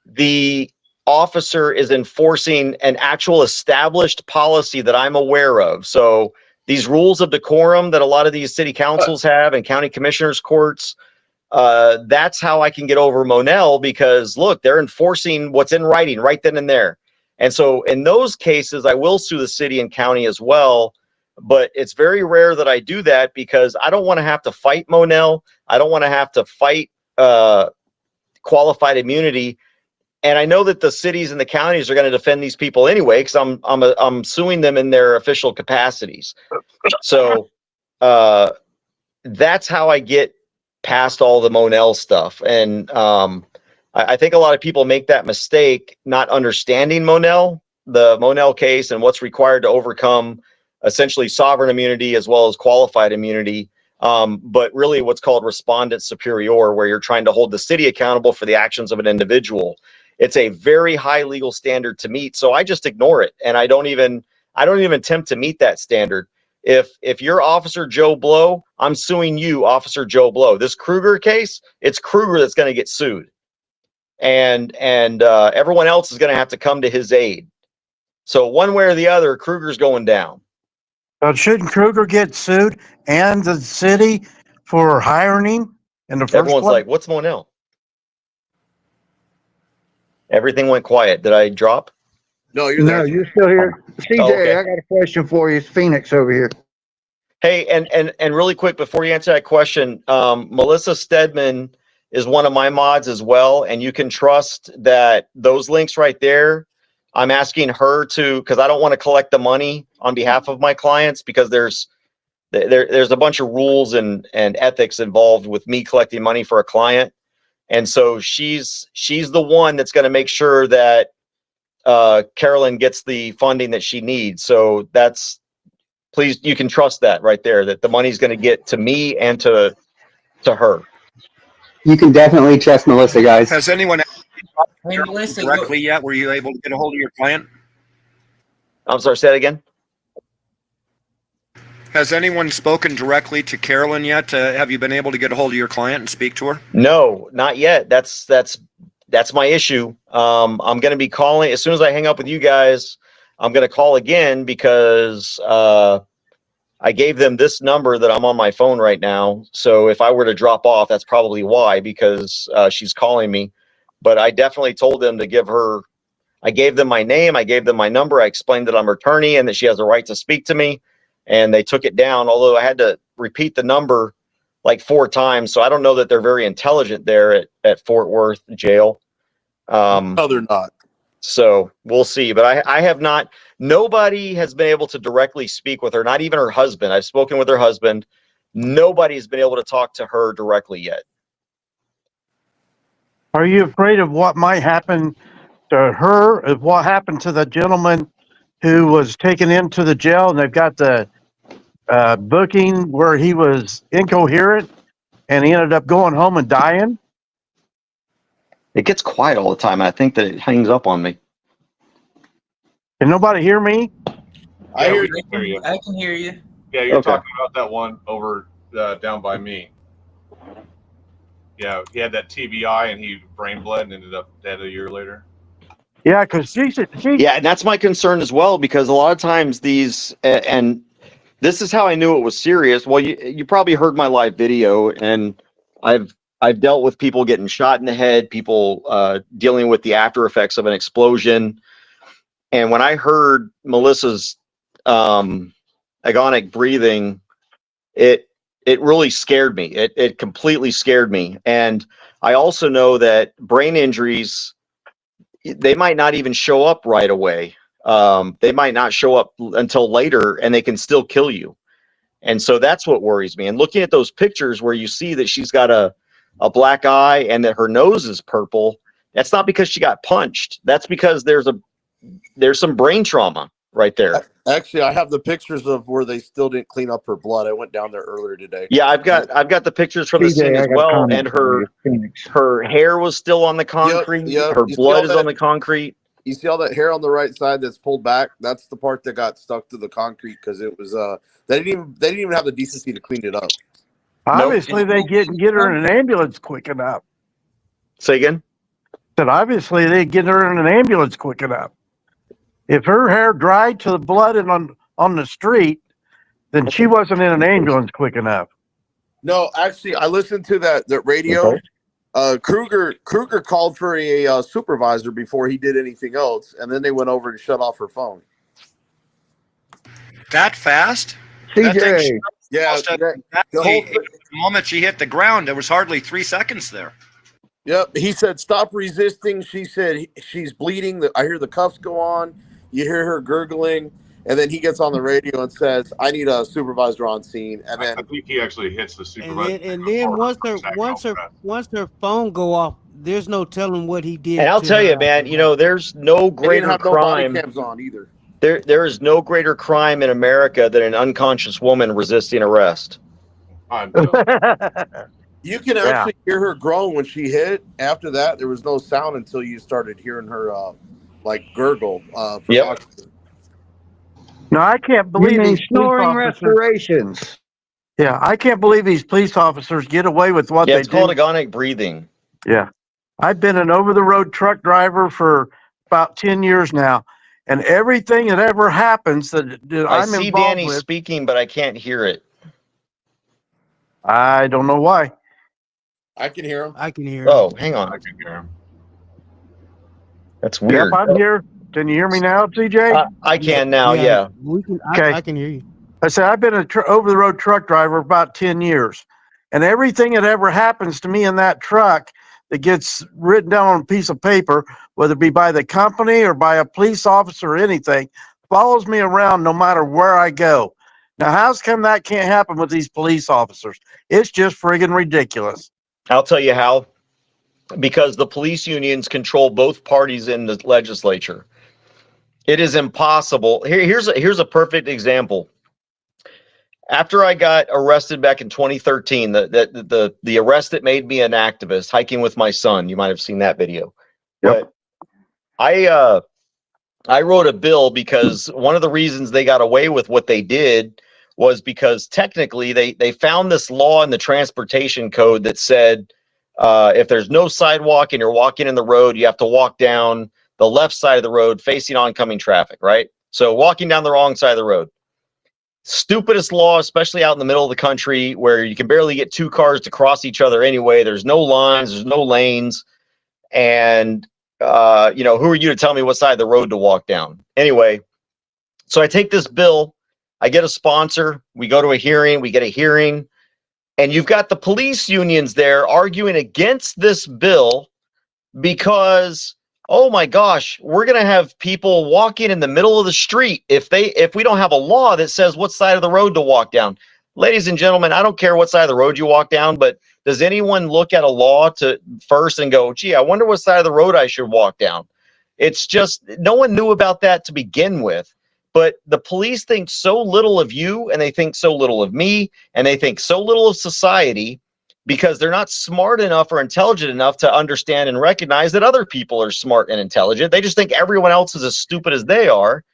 the officer is enforcing an actual established policy that I'm aware of. So these rules of decorum that a lot of these city councils have and county commissioners courts, that's how I can get over Monell, because look, they're enforcing what's in writing right then and there. And so in those cases, I will sue the city and county as well, but it's very rare that I do that because I don't want to have to fight Monell. I don't want to have to fight qualified immunity. And I know that the cities and the counties are going to defend these people anyway, because I'm suing them in their official capacities. So that's how I get past all the Monell stuff. And I think a lot of people make that mistake, not understanding the Monell case and what's required to overcome essentially sovereign immunity as well as qualified immunity. But really what's called respondent superior, where you're trying to hold the city accountable for the actions of an individual. It's a very high legal standard to meet. So I just ignore it. And I don't even attempt to meet that standard. If you're Officer Joe Blow, I'm suing you, Officer Joe Blow. This Kruger case, it's Kruger that's going to get sued. And everyone else is going to have to come to his aid. So one way or the other, Kruger's going down. But shouldn't Kruger get sued and the city for hiring in the first Everyone's place? like, what's Monell? Everything went quiet. Did I drop? No, you're still here. CJ, okay. I got a question for you. It's Phoenix over here. Hey, and really quick before you answer that question, Melissa Stedman is one of my mods as well, and you can trust that those links right there, I'm asking her to, because I don't want to collect the money on behalf of my clients, because there's a bunch of rules and ethics involved with me collecting money for a client. And so she's the one that's going to make sure that Carolyn gets the funding that she needs. So please, you can trust that right there, that the money's going to get to me and to her. You can definitely trust Melissa, guys. Has anyone Hey, Melissa, directly yet? Were you able to get a hold of your client? I'm sorry, say that again. Has anyone spoken directly to Carolyn yet? Have you been able to get a hold of your client and speak to her? No, not yet. That's my issue. I'm going to be calling as soon as I hang up with you guys. I'm going to call again because I gave them this number that I'm on my phone right now. So if I were to drop off, that's probably why, because she's calling me. But I definitely told them to give her. I gave them my name. I gave them my number. I explained that I'm her attorney and that she has a right to speak to me. And they took it down, although I had to repeat the number like 4 times. So I don't know that they're very intelligent there at Fort Worth jail. No, they're not. So we'll see. But I have not, nobody has been able to directly speak with her, not even her husband. I've spoken with her husband. Nobody's been able to talk to her directly yet. Are you afraid of what might happen to her, of what happened to the gentleman who was taken into the jail, and they've got the booking where he was incoherent and he ended up going home and dying? It gets quiet all the time. I think that it hangs up on me. Can nobody hear me? I hear you. I can hear you. Yeah, you're Okay. talking about that one over down by me. Yeah, he had that TBI and he brain bled and ended up dead a year later. Yeah, because yeah, and that's my concern as well, because a lot of times these, and this is how I knew it was serious. Well, you probably heard my live video, and I've dealt with people getting shot in the head, people dealing with the after effects of an explosion. And when I heard Melissa's agonic breathing, it it really scared me. It completely scared me. And I also know that brain injuries, they might not even show up right away. They might not show up until later, and they can still kill you. And so that's what worries me. And looking at those pictures where you see that she's got a black eye and that her nose is purple, that's not because she got punched. That's because there's some brain trauma right there. Actually, I have the pictures of where they still didn't clean up her blood. I went down there earlier today. Yeah, I've got the pictures from the scene as well, and her hair was still on the concrete. Yep. Her You see blood all is that- on the concrete. You see all that hair on the right side that's pulled back? That's the part that got stuck to the concrete because it was they didn't even have the decency to clean it up. Obviously, they get her in an ambulance quick enough. Say again? Said obviously they get her in an ambulance quick enough. If her hair dried to the blood and on the street, then she wasn't in an ambulance quick enough. No, actually, I listened to that radio. Okay. Kruger called for a supervisor before he did anything else, and then they went over and shut off her phone. That fast? CJ. That thing Yeah, the moment she hit the ground, there was hardly 3 seconds there. Yep. He said, "Stop resisting." She said, "She's bleeding. I hear the cuffs go on. You hear her gurgling." And then he gets on the radio and says, "I need a supervisor on scene." And then I think he actually hits the supervisor. And then once her phone go off, there's no telling what he did. And I'll to tell her. you, man, there's no they didn't greater have no body crime. cams on either. There is no greater crime in America than an unconscious woman resisting arrest. You can actually hear her groan when she hit. After that, there was no sound until you started hearing her like gurgle. Yep. No, I can't believe these snoring police officers- respirations. Yeah, I can't believe these police officers get away with what Yeah, they it's called do. agonic breathing. Yeah. I've been an over-the-road truck driver for about 10 years now, and everything that ever happens that I I'm see involved Danny with, speaking, but I can't hear it. I don't know why. I can hear him. I can hear him. Oh, hang on. I can hear him. That's weird. Yep, I'm here. Can you hear me now, CJ? I can now, yeah. Okay. I can hear you. I said I've been an over-the-road truck driver about 10 years, and everything that ever happens to me in that truck that gets written down on a piece of paper, whether it be by the company or by a police officer or anything, follows me around no matter where I go. Now, how's come that can't happen with these police officers? It's just friggin' ridiculous. I'll tell you how. Because the police unions control both parties in the legislature. It is impossible. Here's a perfect example. After I got arrested back in 2013, the arrest that made me an activist, hiking with my son, you might have seen that video. Yep. But I wrote a bill because one of the reasons they got away with what they did was because technically they found this law in the transportation code that said if there's no sidewalk and you're walking in the road, you have to walk down the left side of the road facing oncoming traffic, right? So walking down the wrong side of the road. Stupidest law, especially out in the middle of the country where you can barely get two cars to cross each other anyway. There's no lines, there's no lanes. And, who are you to tell me what side of the road to walk down? Anyway, so I take this bill, I get a sponsor, we go to a hearing, we get a hearing, and you've got the police unions there arguing against this bill because, oh my gosh, we're going to have people walking in the middle of the street if we don't have a law that says what side of the road to walk down. Ladies and gentlemen, I don't care what side of the road you walk down, but does anyone look at a law first and go, gee, I wonder what side of the road I should walk down? It's just, no one knew about that to begin with. But the police think so little of you, and they think so little of me, and they think so little of society because they're not smart enough or intelligent enough to understand and recognize that other people are smart and intelligent. They just think everyone else is as stupid as they are.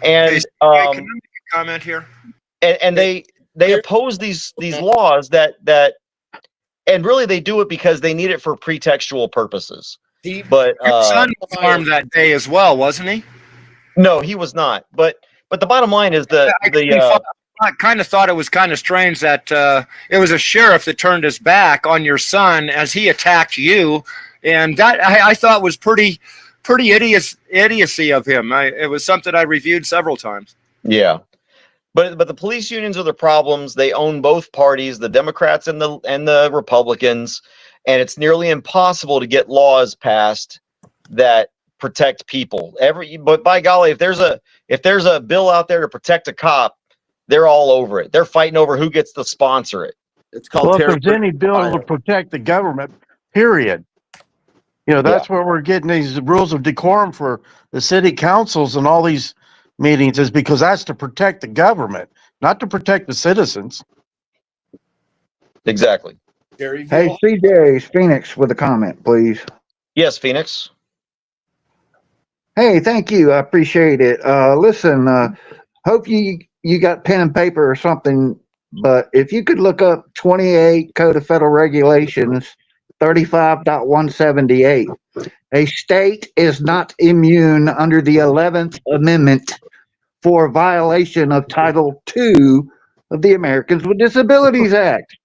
And Can I make a comment here? And they oppose these laws that and really they do it because they need it for pretextual purposes. But your son was armed that day as well, wasn't he? No, he was not. But the bottom line is I kind of thought it was kind of strange that it was a sheriff that turned his back on your son as he attacked you, and that I thought was pretty idiocy of him. It was something I reviewed several times. Yeah. But the police unions are the problems. They own both parties, the Democrats and the Republicans, and it's nearly impossible to get laws passed that protect people. But by golly, if there's a bill out there to protect a cop, they're all over it. They're fighting over who gets to sponsor it. It's called. Well, if there's any bill to protect the government, period. You know, that's where we're getting these rules of decorum for the city councils and all these meetings, is because that's to protect the government, not to protect the citizens. Exactly. Hey, CJ, Phoenix with a comment, please. Yes, Phoenix. Hey, thank you. I appreciate it. Listen, hope you got pen and paper or something, but if you could look up 28 Code of Federal Regulations 35.178. A state is not immune under the 11th Amendment for violation of Title II of the Americans with Disabilities Act.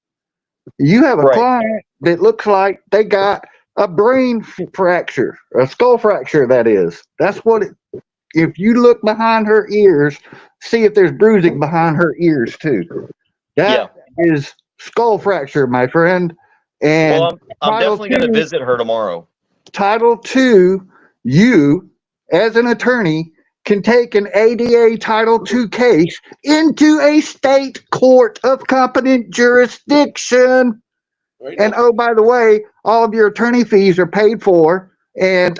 You have a client that looks like they got a brain fracture, a skull fracture, that is. That's what if you look behind her ears, see if there's bruising behind her ears too. That is skull fracture, my friend. And well, I'm definitely going to visit her tomorrow. Title II, you, as an attorney, can take an ADA Title II case into a state court of competent jurisdiction. And oh, by the way, all of your attorney fees are paid for, and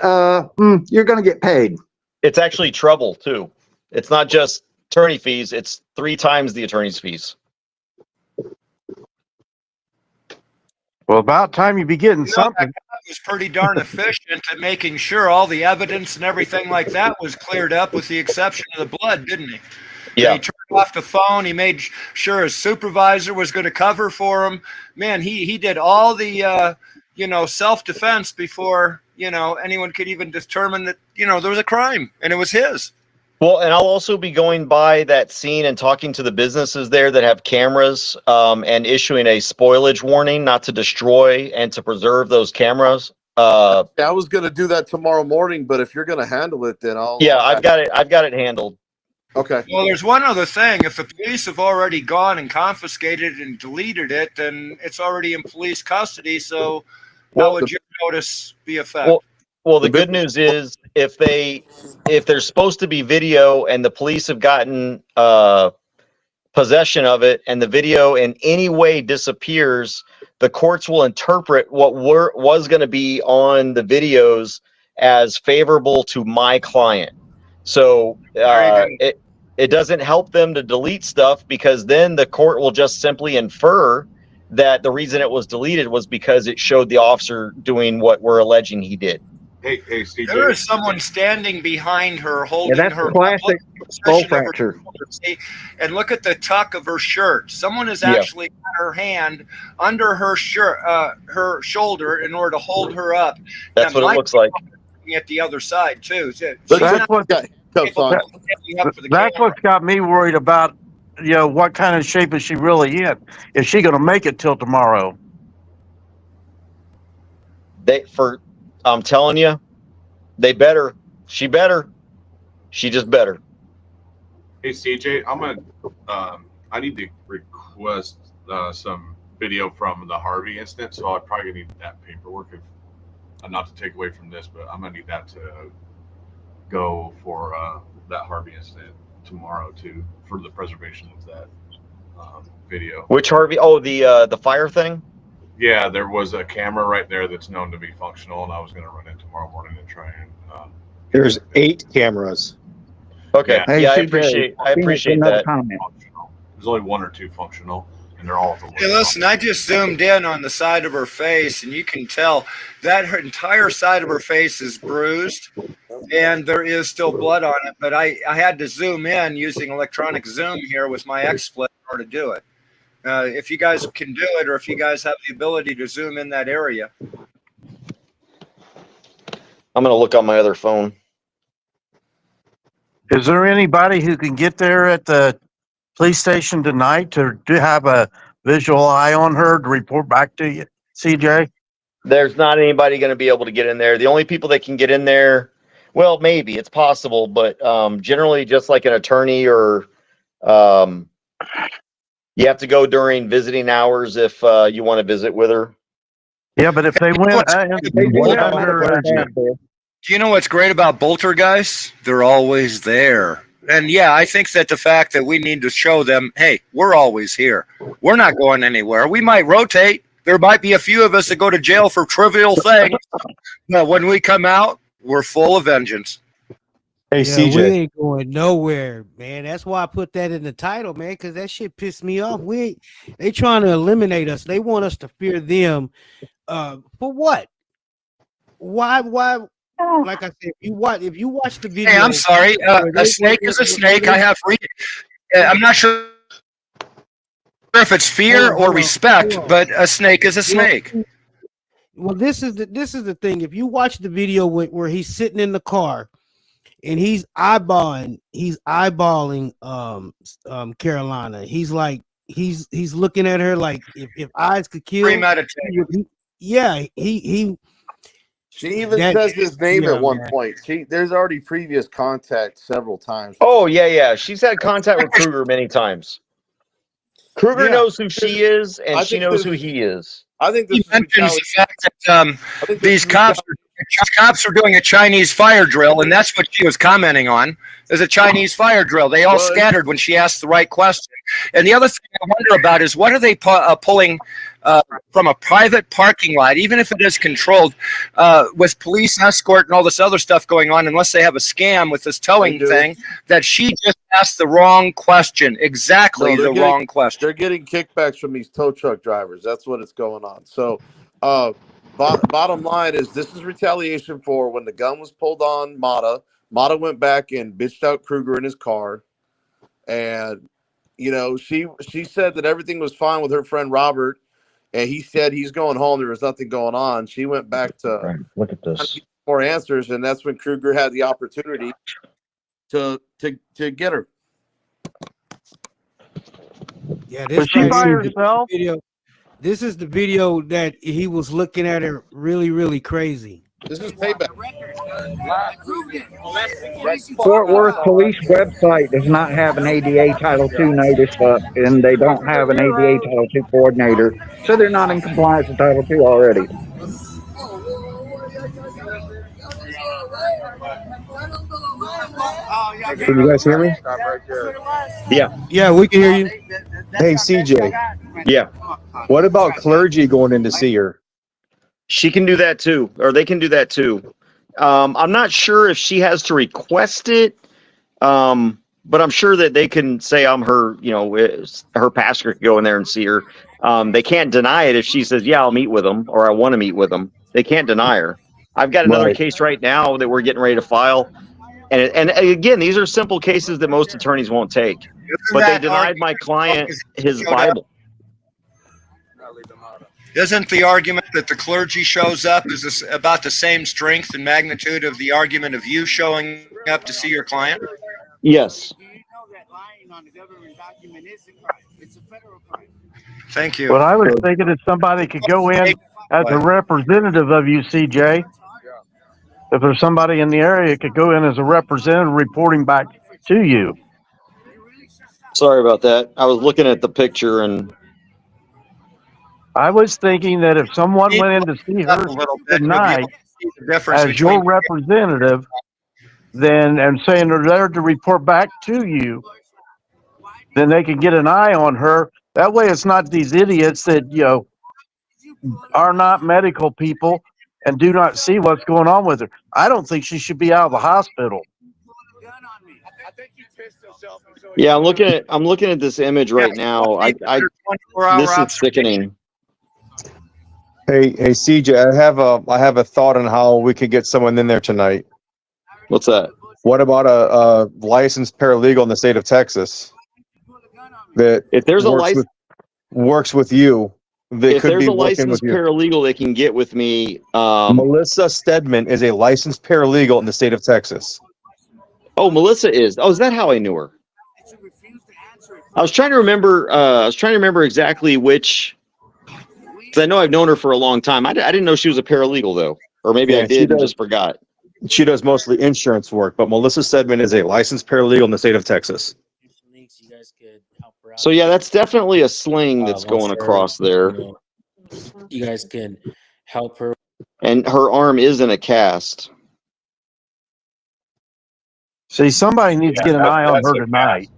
you're going to get paid. It's actually treble, too. It's not just attorney fees. It's 3 times the attorney's fees. Well, about time you be getting something. That guy was pretty darn efficient at making sure all the evidence and everything like that was cleared up, with the exception of the blood, didn't he? Yeah. He turned off the phone. He made sure his supervisor was going to cover for him. Man, he did all the self-defense before anyone could even determine that there was a crime, and it was his. Well, and I'll also be going by that scene and talking to the businesses there that have cameras, and issuing a spoilage warning not to destroy and to preserve those cameras. I was going to do that tomorrow morning, but if you're going to handle it, then I'll. Yeah, I've got it handled. Okay. Well, there's one other thing. If the police have already gone and confiscated and deleted it, then it's already in police custody. So how would your notice be affected? Well, the good news is if there's supposed to be video and the police have gotten possession of it, and the video in any way disappears, the courts will interpret what was going to be on the videos as favorable to my client. So it doesn't help them to delete stuff, because then the court will just simply infer that the reason it was deleted was because it showed the officer doing what we're alleging he did. Hey, CJ. There is someone standing behind her, holding that's her classic skull fracture. And look at the tuck of her shirt. Someone has actually got her hand under her shirt, her shoulder, in order to hold her up. That's what it looks like. At the other side too. That's what's got me worried about. What kind of shape is she really in? Is she going to make it till tomorrow? I'm telling you, they better. She better. She just better. Hey, CJ, I need to request some video from the Harvey incident, so I probably need that paperwork. Not to take away from this, but I'm gonna need that to go for that Harvey incident tomorrow too, for the preservation of that video. Which Harvey? Oh, the fire thing. Yeah, there was a camera right there that's known to be functional, and I was going to run in tomorrow morning and try and. There's 8 cameras. Okay. Yeah, I appreciate that. There's only 1 or 2 functional, and they're all. Hey, listen, I just zoomed in on the side of her face, and you can tell that her entire side of her face is bruised, and there is still blood on it. But I had to zoom in using electronic zoom here with my XSplit in order to do it. If you guys can do it, or if you guys have the ability to zoom in that area. I'm going to look on my other phone. Is there anybody who can get there at the police station tonight to have a visual eye on her to report back to you, CJ? There's not anybody going to be able to get in there. The only people that can get in there, well, maybe it's possible, but generally just like an attorney or You have to go during visiting hours if you want to visit with her. Yeah, but if they went, Do you know what's great about Bolter guys? They're always there. And yeah, I think that the fact that we need to show them, hey, we're always here. We're not going anywhere. We might rotate. There might be a few of us that go to jail for trivial things. But when we come out, we're full of vengeance. Hey, Yeah, CJ. we ain't going nowhere, man. That's why I put that in the title, man, because that shit pissed me off. They trying to eliminate us. They want us to fear them. For what? Why? Like I said, if you watch the video. Hey, I'm sorry. A snake is a snake. I have I'm not sure if it's fear or respect, but a snake is a snake. Well, this is the thing. If you watch the video where he's sitting in the car and he's eyeballing Carolina, he's like he's looking at her like if eyes could kill. Premeditated. Yeah, he. She even says his name at one point. There's already previous contact several times. Oh, yeah. She's had contact with Kruger many times. Kruger knows who she is, and she knows who he is. I think this mentions the fact that these cops are doing a Chinese fire drill, and that's what she was commenting on. There's a Chinese fire drill. They all scattered when she asked the right question. And the other thing I wonder about is what are they pulling from a private parking lot, even if it is controlled, with police escort and all this other stuff going on, unless they have a scam with this towing thing, that she just asked the wrong question, exactly the wrong question. They're getting kickbacks from these tow truck drivers. That's what is going on. So bottom line is this is retaliation for when the gun was pulled on Mata. Mata went back and bitched out Kruger in his car. And, you know, she said that everything was fine with her friend Robert. And he said he's going home. There was nothing going on. She went back to look at this. More answers, and that's when Kruger had the opportunity to get her. Yeah, Was she by herself? This is the video that he was looking at her really, really crazy. This is payback. Fort Worth Police website does not have an ADA Title II notice up, and they don't have an ADA Title II coordinator, so they're not in compliance with Title II already. Can you guys hear me? Yeah, we can hear you. Hey, CJ. Yeah. What about clergy going in to see her? She can do that too, or they can do that too. I'm not sure if she has to request it, but I'm sure that they can say I'm her, her pastor can go in there and see her. They can't deny it if she says, yeah, I'll meet with them, or I want to meet with them. They can't deny her. I've got another case right now that we're getting ready to file. And again, these are simple cases that most attorneys won't take. But they denied my client his Bible. Isn't the argument that the clergy shows up is about the same strength and magnitude of the argument of you showing up to see your client? Yes. Thank you. What I was thinking is somebody could go in as a representative of you, CJ. If there's somebody in the area, could go in as a representative reporting back to you. Sorry about that. I was looking at the picture and I was thinking that if someone went in to see her tonight as your representative, then and saying they're there to report back to you, then they could get an eye on her. That way, it's not these idiots that are not medical people and do not see what's going on with her. I don't think she should be out of the hospital. yeah, I'm looking at this image right now. This is sickening. Hey, CJ, I have a thought on how we could get someone in there tonight. What's that? What about a licensed paralegal in the state of Texas that if there's works with you? That if could there's be a licensed paralegal they can get with me. Melissa Stedman is a licensed paralegal in the state of Texas. Oh, Melissa is. Oh, is that how I knew her? I was trying to remember exactly which. Because I know I've known her for a long time. I didn't know she was a paralegal though, or maybe I did and just forgot. She does mostly insurance work, but Melissa Stedman is a licensed paralegal in the state of Texas. guys could help her out. So yeah, that's definitely a sling that's going across there. You guys can help her. And her arm is in a cast. See, somebody needs to get an eye on her tonight.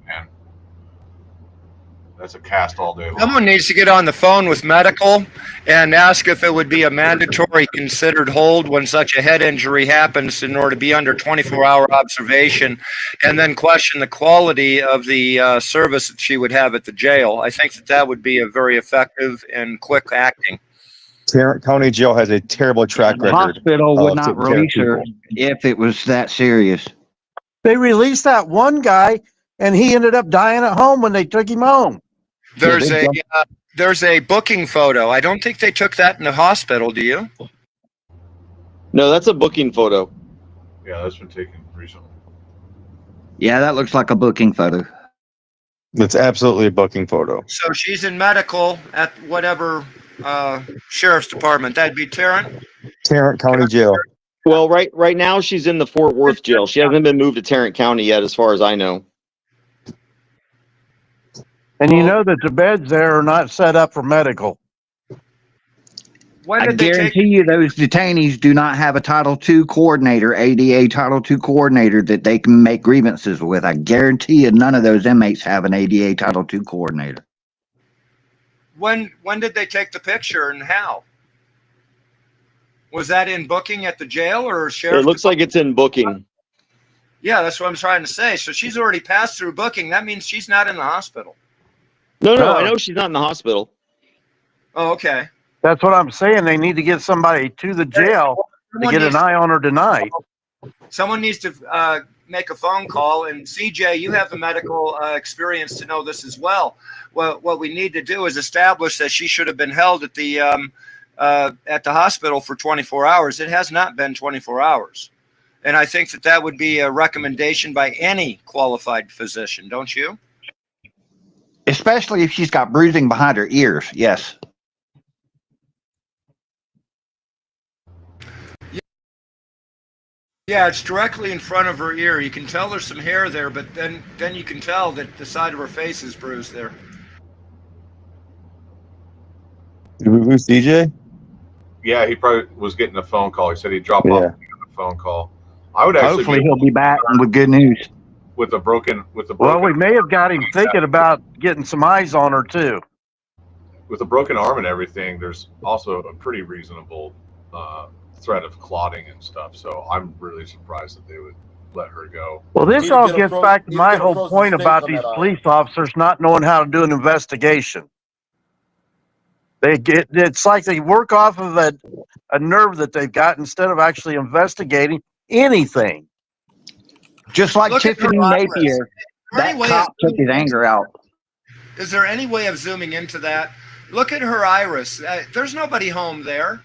That's a cast all day long. Someone needs to get on the phone with medical and ask if it would be a mandatory considered hold when such a head injury happens in order to be under 24-hour observation, and then question the quality of the service that she would have at the jail. I think that that would be a very effective and quick acting. Tarrant County Jail has a terrible track The record. hospital would of not taking care of release her people. if it was that serious. They released that one guy, and he ended up dying at home when they took him home. There's a booking photo. I don't think they took that in the hospital. Do you? No, that's a booking photo. Yeah, that's been taken recently. Yeah, that looks like a booking photo. That's absolutely a booking photo. So she's in medical at whatever sheriff's department. That'd be Tarrant. Tarrant County Jail. Well, right now she's in the Fort Worth jail. She hasn't been moved to Tarrant County yet, as far as I know. And you know that the beds there are not set up for medical. I guarantee you those detainees do not have a Title II coordinator, ADA Title II coordinator that they can make grievances with. I guarantee you none of those inmates have an ADA Title II coordinator. When did they take the picture and how? Was that in booking at the jail or sheriff? It looks like it's in booking. Yeah, that's what I'm trying to say. So she's already passed through booking. That means she's not in the hospital. No, I know she's not in the hospital. Oh, okay. That's what I'm saying. They need to get somebody to the jail to get an eye on her tonight. Someone needs to make a phone call. And CJ, you have the medical experience to know this as well. Well, what we need to do is establish that she should have been held at the hospital for 24 hours. It has not been 24 hours. And I think that that would be a recommendation by any qualified physician, don't you? Especially if she's got bruising behind her ears, yes. Yeah, it's directly in front of her ear. You can tell there's some hair there, but then you can tell that the side of her face is bruised there. Who's DJ? Yeah, he probably was getting a phone call. He said he'd drop off and get a phone call. I would actually Hopefully he'll be back with good news. with a broken Well, we may have got him thinking about getting some eyes on her too. with a broken arm and everything. There's also a pretty reasonable threat of clotting and stuff. So I'm really surprised that they would let her go. Well, this all gets back to my whole point about these police officers not knowing how to do an investigation. It's like they work off of a nerve that they've got instead of actually investigating anything. Just like Tiffany Napier, that cop took his anger out. Is there any way of zooming into that? Look at her iris. There's nobody home there.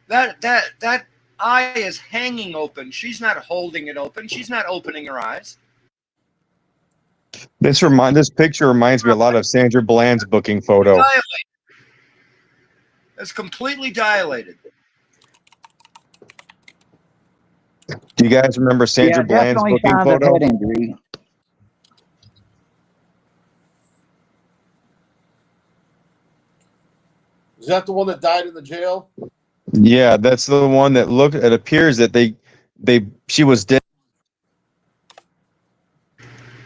That eye is hanging open. She's not holding it open. She's not opening her eyes. This picture reminds me a lot of Sandra Bland's booking photo. It's completely dilated. Do you guys remember Sandra Bland's booking photo? Head injury. Is that the one that died in the jail? Yeah, that's the one that it appears that she was dead.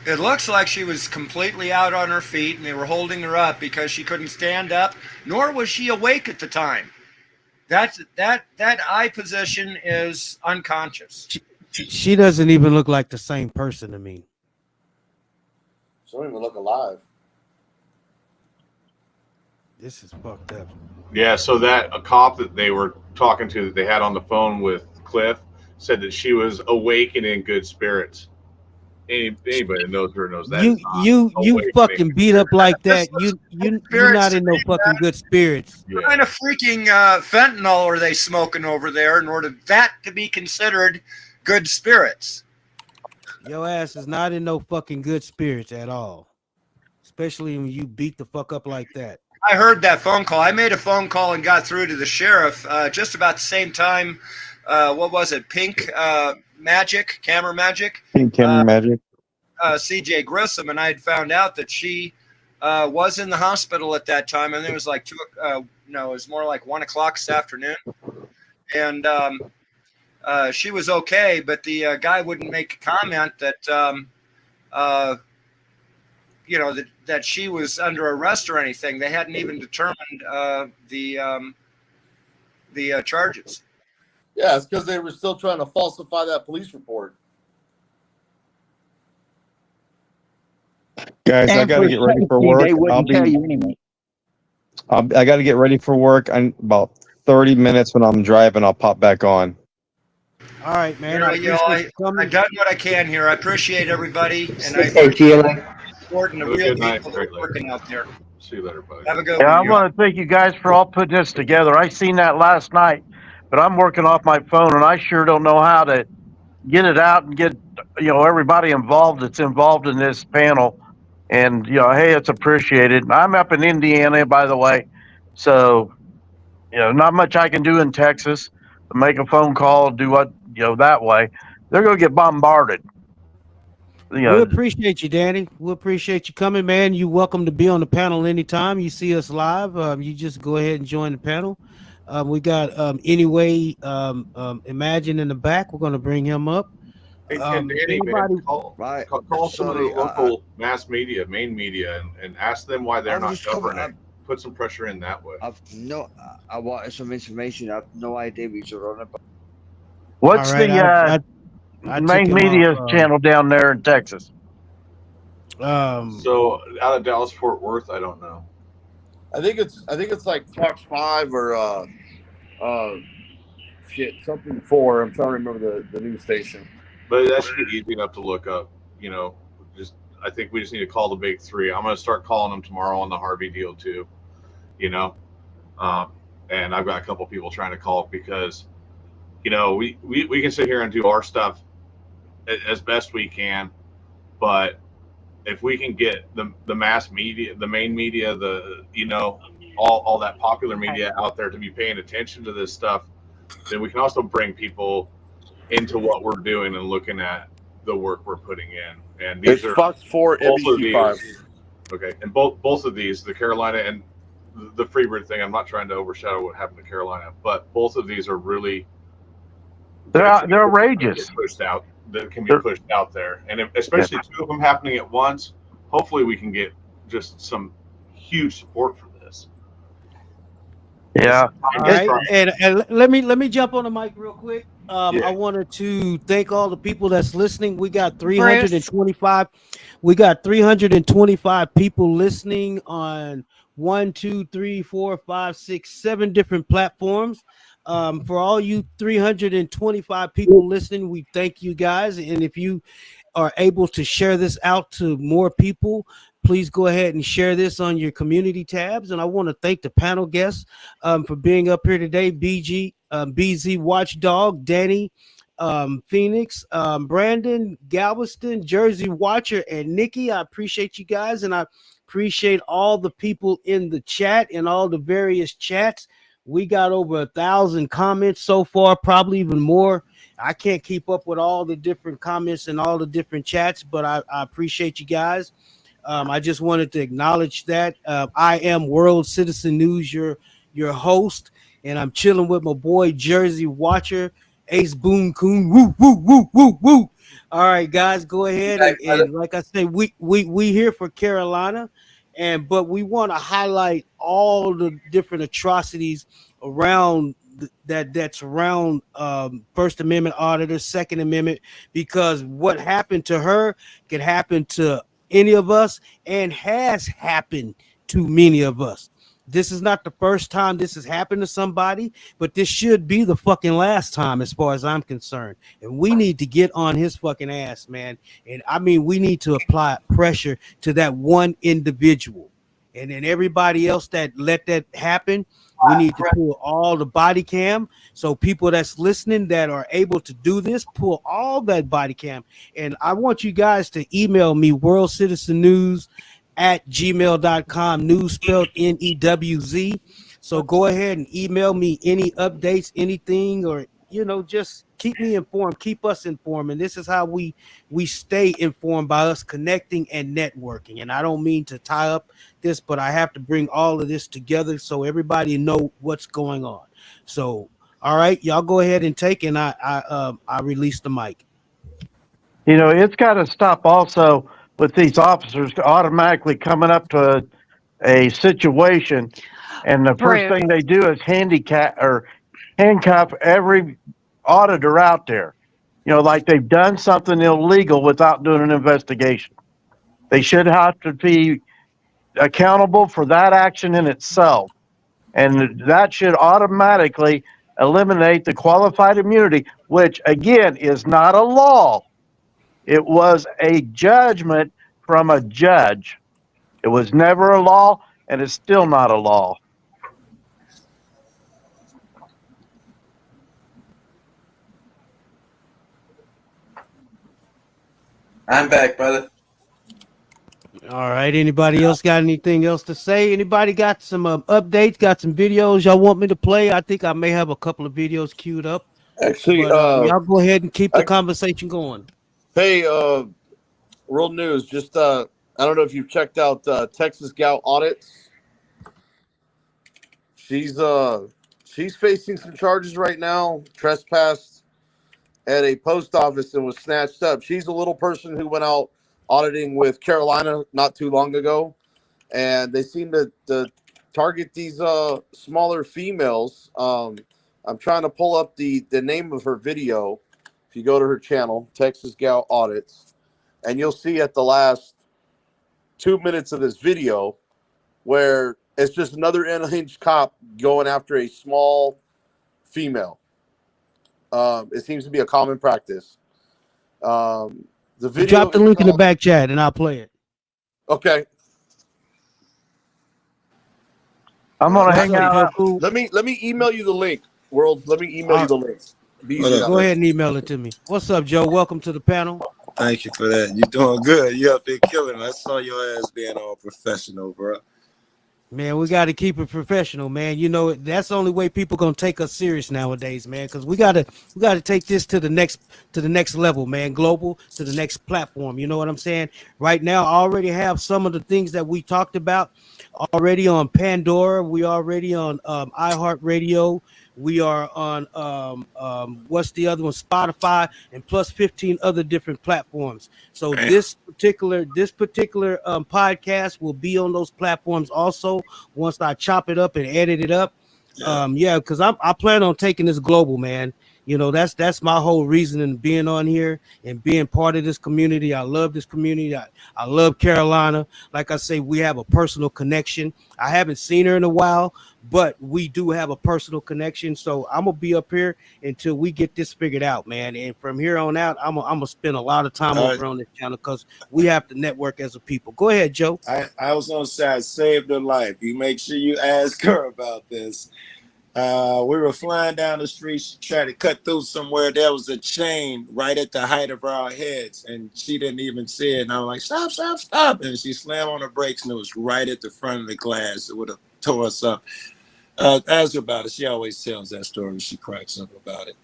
It looks like she was completely out on her feet and they were holding her up because she couldn't stand up, nor was she awake at the time. That eye position is unconscious. She doesn't even look like the same person to me. She don't even look alive. This is fucked up. Yeah, so a cop that they were talking to that they had on the phone with Cliff said that she was awake and in good spirits. Anybody that knows her knows that. You fucking beat up like that. You're not in no fucking good spirits. What kind of freaking fentanyl are they smoking over there in order that to be considered good spirits? Your ass is not in no fucking good spirits at all. Especially when you beat the fuck up like that. I heard that phone call. I made a phone call and got through to the sheriff just about the same time. What was it? Pink Magic? Camera Magic? Pink Camera Magic. CJ Grissom, and I had found out that she was in the hospital at that time, and it was like it was more like 1 o'clock this afternoon, and she was okay, but the guy wouldn't make a comment that that she was under arrest or anything. They hadn't even determined the charges. Yeah, it's because they were still trying to falsify that police report. Guys, I got to get ready for work. I got to get ready for work. In about 30 minutes when I'm driving, I'll pop back on. All right, man. I've done what I can here. I appreciate everybody, and I supporting the real people that are working out there. See you later, buddy. Have a good Yeah, I one. want to thank you guys for all putting this together. I seen that last night, but I'm working off my phone, and I sure don't know how to get it out and get everybody involved that's involved in this panel. And hey, it's appreciated. I'm up in Indiana, by the way, so not much I can do in Texas. Make a phone call, do what that way. They're gonna get bombarded. We appreciate you, Danny. We appreciate you coming, man. You're welcome to be on the panel anytime you see us live. You just go ahead and join the panel. We got Imagine in the back. We're going to bring him up. Hey, and Danny, man, call some of the local mass media, main media, and ask them why they're not covering it. Put some pressure in that way. I wanted some information. I have no idea what you're on about. What's the main media channel down there in Texas? So out of Dallas Fort Worth, I don't know. I think it's like Fox 5 or something 4. I'm trying to remember the news station. But that should be easy enough to look up. I think we just need to call the big three. I'm going to start calling them tomorrow on the Harvey deal too. And I've got a couple people trying to call because, we can sit here and do our stuff as best we can, but if we can get the mass media, the main media, all that popular media out there to be paying attention to this stuff, then we can also bring people into what we're doing and looking at the work we're putting in. And these are Fox 4, both of NBC 5. these. Okay, and both of these, the Carolina and the Freebird thing, I'm not trying to overshadow what happened to Carolina, but both of these are really they're outrageous. That can be pushed out there, and especially two of them happening at once. Hopefully, we can get just some huge support for this. Yeah. All right. And let me jump on the mic real quick. I wanted to thank all the people that's listening. We got 325. We got 325 people listening on 1, 2, 3, 4, 5, 6, 7 different platforms. For all you 325 people listening, we thank you guys. And if you are able to share this out to more people, please go ahead and share this on your community tabs. And I want to thank the panel guests for being up here today. BZ Watchdog, Danny, Phoenix, Brandon, Galveston, Jersey Watcher, and Nikki. I appreciate you guys, and I appreciate all the people in the chat and all the various chats. We got over 1,000 comments so far, probably even more. I can't keep up with all the different comments and all the different chats, but I appreciate you guys. I just wanted to acknowledge that. I am World Citizen News, your host, and I'm chilling with my boy Jersey Watcher, Ace Boone Coon. Woo, woo, woo, woo, woo. All right, guys, go ahead. And like I said, we here for Carolina. But we want to highlight all the different atrocities around that's around First Amendment auditors, Second Amendment, because what happened to her could happen to any of us and has happened to many of us. This is not the first time this has happened to somebody, but this should be the fucking last time as far as I'm concerned. And we need to get on his fucking ass, man. And I mean, we need to apply pressure to that one individual. And then everybody else that let that happen, we need to pull all the body cam. So people that's listening that are able to do this, pull all that body cam. And I want you guys to email me, worldcitizennews@gmail.com, news spelled NEWZ. So go ahead and email me any updates, anything, or just keep me informed, keep us informed, and this is how we stay informed, by us connecting and networking. And I don't mean to tie up this, but I have to bring all of this together so everybody know what's going on. So, all right, y'all go ahead and take, and I release the mic. You know, it's got to stop also with these officers automatically coming up to a situation, and the first thing they do is handcuff every auditor out there. You know, like they've done something illegal without doing an investigation. They should have to be accountable for that action in itself. And that should automatically eliminate the qualified immunity, which again is not a law. It was a judgment from a judge. It was never a law, and it's still not a law. I'm back, brother. All right. Anybody else got anything else to say? Anybody got some updates? Got some videos y'all want me to play? I think I may have a couple of videos queued up. Actually, but, y'all go ahead and keep the conversation going. Hey, World News. Just I don't know if you've checked out Texas Gal Audits. She's facing some charges right now. Trespassed at a post office and was snatched up. She's a little person who went out auditing with Carolina not too long ago, and they seem to target these smaller females. I'm trying to pull up the name of her video. If you go to her channel, Texas Gal Audits, and you'll see at the last 2 minutes of this video where it's just another unhinged cop going after a small female. It seems to be a common practice. The video. Drop the link in the back chat and I'll play it. Okay. I'm gonna hang out. Let me email you the link, World. Let me email you the link. Go ahead and email it to me. What's up, Joe? Welcome to the panel. Thank you for that. You're doing good. You up there killing it. I saw your ass being all professional, bro. Man, we got to keep it professional, man. You know, that's the only way people gonna take us serious nowadays, man. Because we gotta take this to the next level, man. Global, to the next platform. You know what I'm saying? Right now, I already have some of the things that we talked about already on Pandora. We already on iHeartRadio. We are on what's the other one? Spotify, and plus 15 other different platforms. So this particular podcast will be on those platforms also once I chop it up and edit it up. Yeah, because I plan on taking this global, man. You know, that's my whole reason in being on here and being part of this community. I love this community. I love Carolina. Like I say, we have a personal connection. I haven't seen her in a while, but we do have a personal connection. So I'm gonna be up here until we get this figured out, man. And from here on out, I'm gonna spend a lot of time over on this channel because we have to network as a people. Go ahead, Joe. I was gonna say I saved her life. You make sure you ask her about this. We were flying down the street. She tried to cut through somewhere. There was a chain right at the height of our heads, and she didn't even see it. And I was like, stop, stop, stop. And she slammed on the brakes, and it was right at the front of the glass. It would have tore us up. Ask her about it. She always tells that story. She cracks up about it.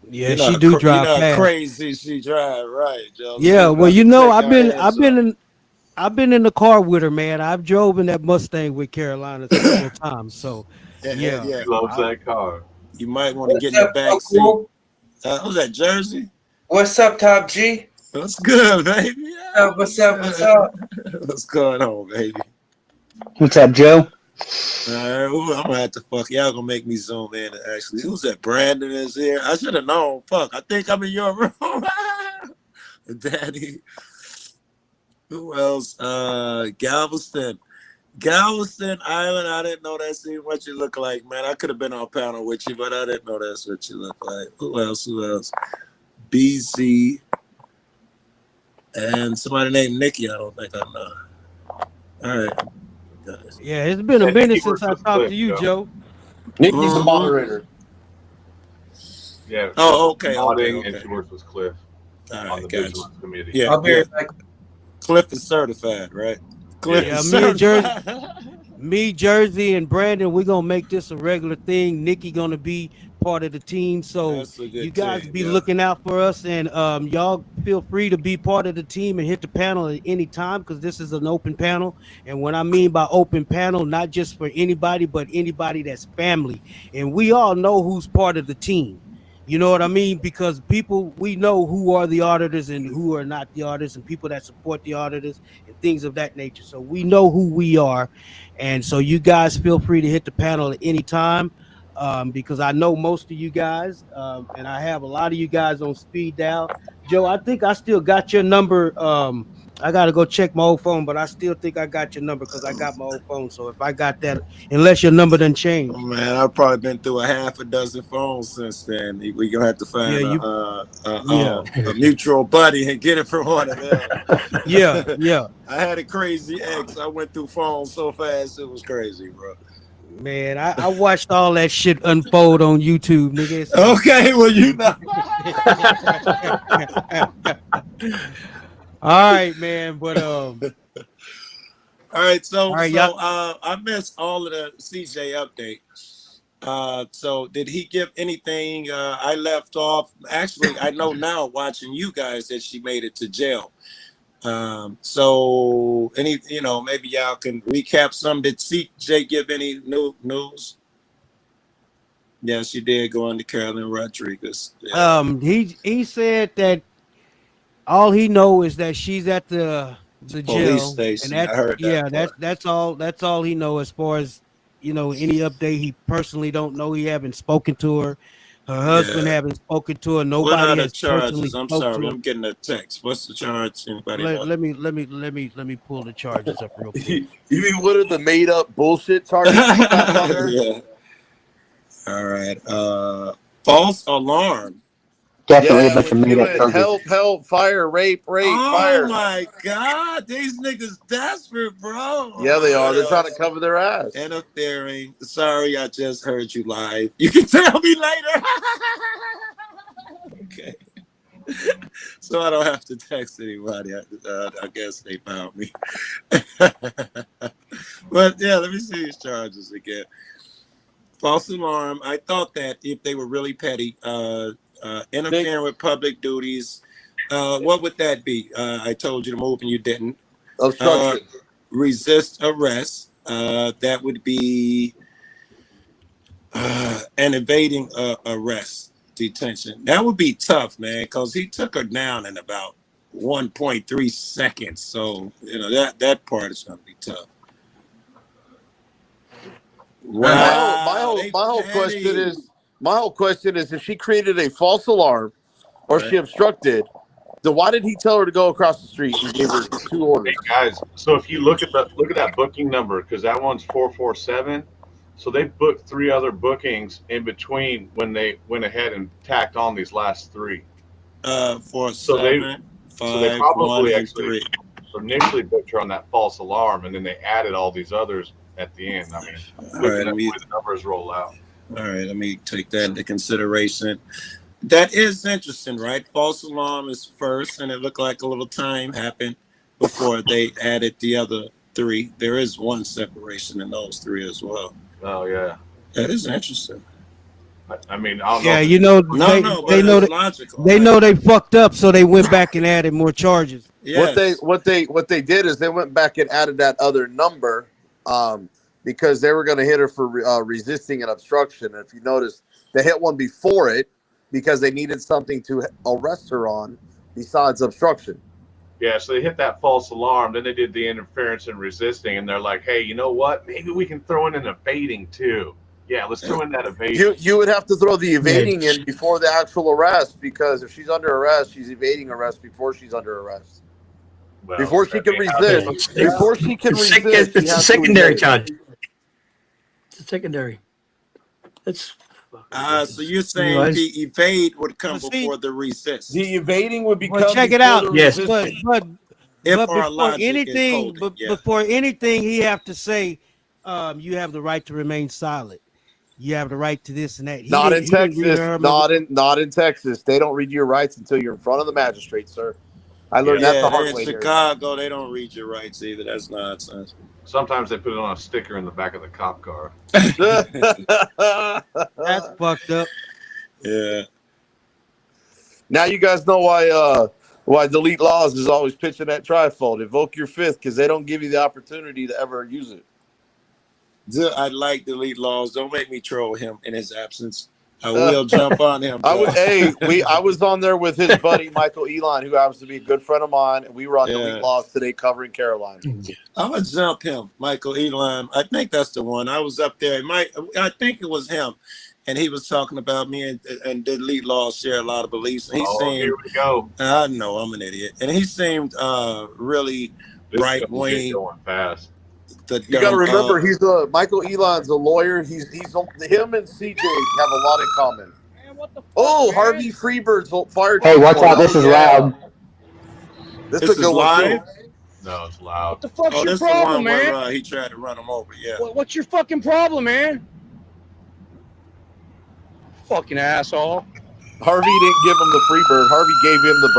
Yeah, she do drive fast. Crazy she drive, right, Joe? Yeah, well, you know, I've been in the car with her, man. I've drove in that Mustang with Carolina several times. So yeah. He loves that car. You might want to get in the back seat. Who's that, Jersey? What's up, Top G? What's good, baby? What's up? What's up? What's going on, baby? What's up, Joe? I'm gonna have to fuck y'all. Gonna make me zoom in. Actually, who's that? Brandon is here. I should have known. Fuck, I think I'm in your room. Daddy. Who else? Galveston Island. I didn't know that's even what you look like, man. I could have been on panel with you, but I didn't know that's what you look like. Who else? BC. And somebody named Nikki. I don't think I know. All right. Yeah, it's been a minute since I talked to you, Joe. Nikki's the moderator. Yeah. Oh, okay. And she works with Cliff All on right, the gotcha. Vigilance Committee. Yeah, I'll be right back. Cliff is certified, right? Cliff Yeah, is me, Jersey, and Brandon, we're gonna make this a regular thing. Nikki gonna be part of the team. So That's a good you guys team, be yeah. looking out for us, and y'all feel free to be part of the team and hit the panel at any time, because this is an open panel. And what I mean by open panel, not just for anybody, but anybody that's family. And we all know who's part of the team. You know what I mean? Because people, we know who are the auditors and who are not the auditors, and people that support the auditors and things of that nature. So we know who we are. And so you guys feel free to hit the panel at any time, because I know most of you guys, and I have a lot of you guys on speed dial. Joe, I think I still got your number. I got to go check my old phone, but I still think I got your number because I got my old phone. So if I got that, unless your number done changed. Oh, man, I've probably been through a half a dozen phones since then. We're going to have to find a mutual buddy and get it from one of them. Yeah. I had a crazy ex. I went through phones so fast, it was crazy, bro. Man, I watched all that shit unfold on YouTube, nigga. Okay, well, you know. All right, man, but all right, so y'all. I missed all of the CJ update. So did he give anything? I left off. Actually, I know now watching you guys that she made it to jail. So maybe y'all can recap some. Did CJ give any news? Yeah, she did go on to Carolyn Rodriguez. Yeah. He said that all he know is that she's at the jail, police station. and I heard that. that's all he know as far as any update. He personally don't know. He haven't spoken to her. Her husband haven't spoken to her. Nobody what are the has personally charges? I'm spoke to sorry, her. I'm getting a text. What's the charge? Anybody know? Let me pull the charges up real quick. You mean what are the made up bullshit charges? Yeah. All right. False alarm. Definitely a bunch of made up charges. Help, fire, rape, Oh fire. my God, these niggas desperate, bro. Yeah, they are. They're trying to cover their ass. Interfering. Sorry, I just heard you live. You can tell me later. Okay. So I don't have to text anybody. I guess they found me. But yeah, let me see these charges again. False alarm. I thought that if they were really petty, interfering with public duties, what would that be? I told you to move and you didn't. Obstruction. Resist arrest. That would be an evading arrest, detention. That would be tough, man, because he took her down in about 1.3 seconds. So that part is going to be tough. Wow. My whole question is if she created a false alarm or she obstructed, then why did he tell her to go across the street and gave her 2 orders? Hey guys, so if you look at that booking number, because that one's 447, so they booked 3 other bookings in between when they went ahead and tacked on these last 3. 447, 5, they probably 1, and actually 3. initially booked her on that false alarm, and then they added all these others at the end. I mean, All right, the way the numbers roll out. All right, let me take that into consideration. That is interesting, right? False alarm is first, and it looked like a little time happened before they added the other 3. There is one separation in those 3 as well. Oh yeah, that is interesting. I mean, I don't know. They know they know they fucked up, so they went back and added more charges. Yes. What they did is they went back and added that other number because they were going to hit her for resisting and obstruction. And if you notice, they hit one before it because they needed something to arrest her on besides obstruction. Yeah, so they hit that false alarm, then they did the interference and resisting, and they're like, hey, you know what? Maybe we can throw in an evading too. Yeah, let's throw in that evading. You would have to throw the evading in before the actual arrest, because if she's under arrest, she's evading arrest before she's under arrest. Well, before she can resist. Before she can resist. It's a secondary charge. It's a secondary. That's. So you're saying the evade would come before the resist? The evading would become. Well, check it out. Yes, but before anything, he have to say, you have the right to remain silent. You have the right to this and that. Not in Texas. Not in Texas. They don't read your rights until you're in front of the magistrate, sir. I learned that the hard way. In Chicago, they don't read your rights either. That's nonsense. Sometimes they put it on a sticker in the back of the cop car. That's fucked up. Yeah. Now you guys know why Delete Laws is always pitching that trifold. Invoke your fifth, because they don't give you the opportunity to ever use it. I like Delete Laws. Don't make me troll him in his absence. I will jump on him. Bro. I was on there with his buddy Michael Elon, who happens to be a good friend of mine, and we were on Delete Laws today covering Carolina. I'm gonna jump him, Michael Elon. I think that's the one. I was up there. I think it was him, and he was talking about me and Delete Laws share a lot of beliefs. And he seemed, here we go. I know I'm an idiot, and he seemed really right wing. Going fast. You got to remember, Michael Elon's a lawyer. He's him and CJ have a lot in common. Oh, Harvey Freebird's fired. Hey, watch out! This is loud. This is live. No, it's loud. What the fuck's your this problem, the one man? Where, he tried to run him over. Yeah. What's your fucking problem, man? Fucking asshole. Harvey didn't give him the Freebird. Harvey gave him the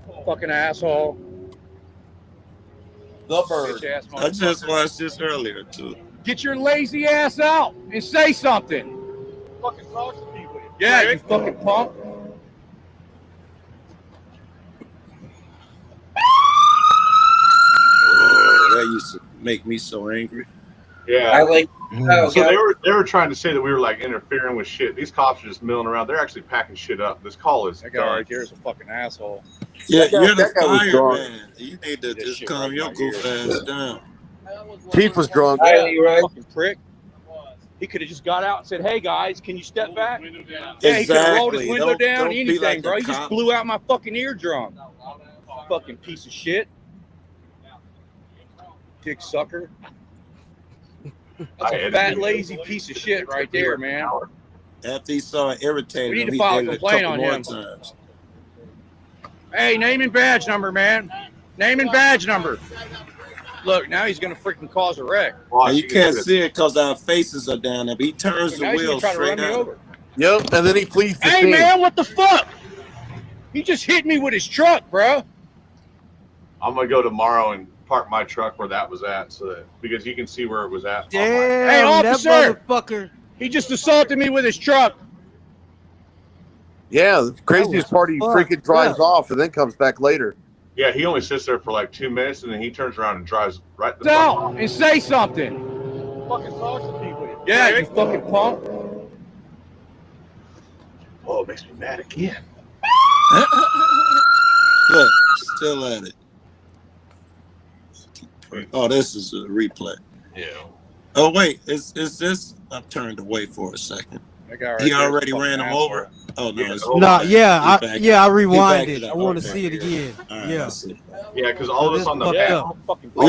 bird. Fucking asshole. The bird. I just watched this earlier too. Get your lazy ass out and say something. Fucking talk to me with it. Yeah, you fucking punk. Oh, that used to make me so angry. Yeah, I like. So they were trying to say that we were like interfering with shit. These cops are just milling around. They're actually packing shit up. This call is that guy right there is a fucking asshole. Yeah, you're the that guy was drunk. fireman. You need to just calm your goof ass down. Chief was drunk. Fucking prick. He could have just got out and said, "Hey guys, can you step back?" Yeah, he could have rolled his window down. Don't be Anything, like bro. a He just cop. blew out my fucking eardrum. Fucking piece of shit. Dick sucker. That's a fat, lazy piece of shit right there, man. After he saw it irritated We need him, to he file a did it complaint couple on more him. times. Hey, name and badge number, man. Name and badge number. Look, now he's gonna freaking cause a wreck. Now, you can't see it because our faces are down there, but he turns the Now he's gonna wheel try to straight run me out. over. Yep, and then he flees the Hey, scene. man, what the fuck? He just hit me with his truck, bro. I'm gonna go tomorrow and park my truck where that was at, so that because you can see where it was at. Damn, Hey, officer. that motherfucker. He just assaulted me with his truck. Yeah, the craziest part, he freaking drives off and then comes back later. Yeah, he only sits there for like 2 minutes, and then he turns around and drives right the Out fuck off. and say something. Fucking talk to me with it. Yeah, you fucking punk. Oh, it makes me mad again. Look, still at it. Oh, this is a replay. Yeah. Oh wait, is this? I'm turned away for a second. That guy right He there is already fucking ran him asshole. over. Oh no, it's No, yeah, I backed rewinded. it up. I want to Okay. see it again. All right, Yeah. I see. Yeah, because all of us on the fucked back. up.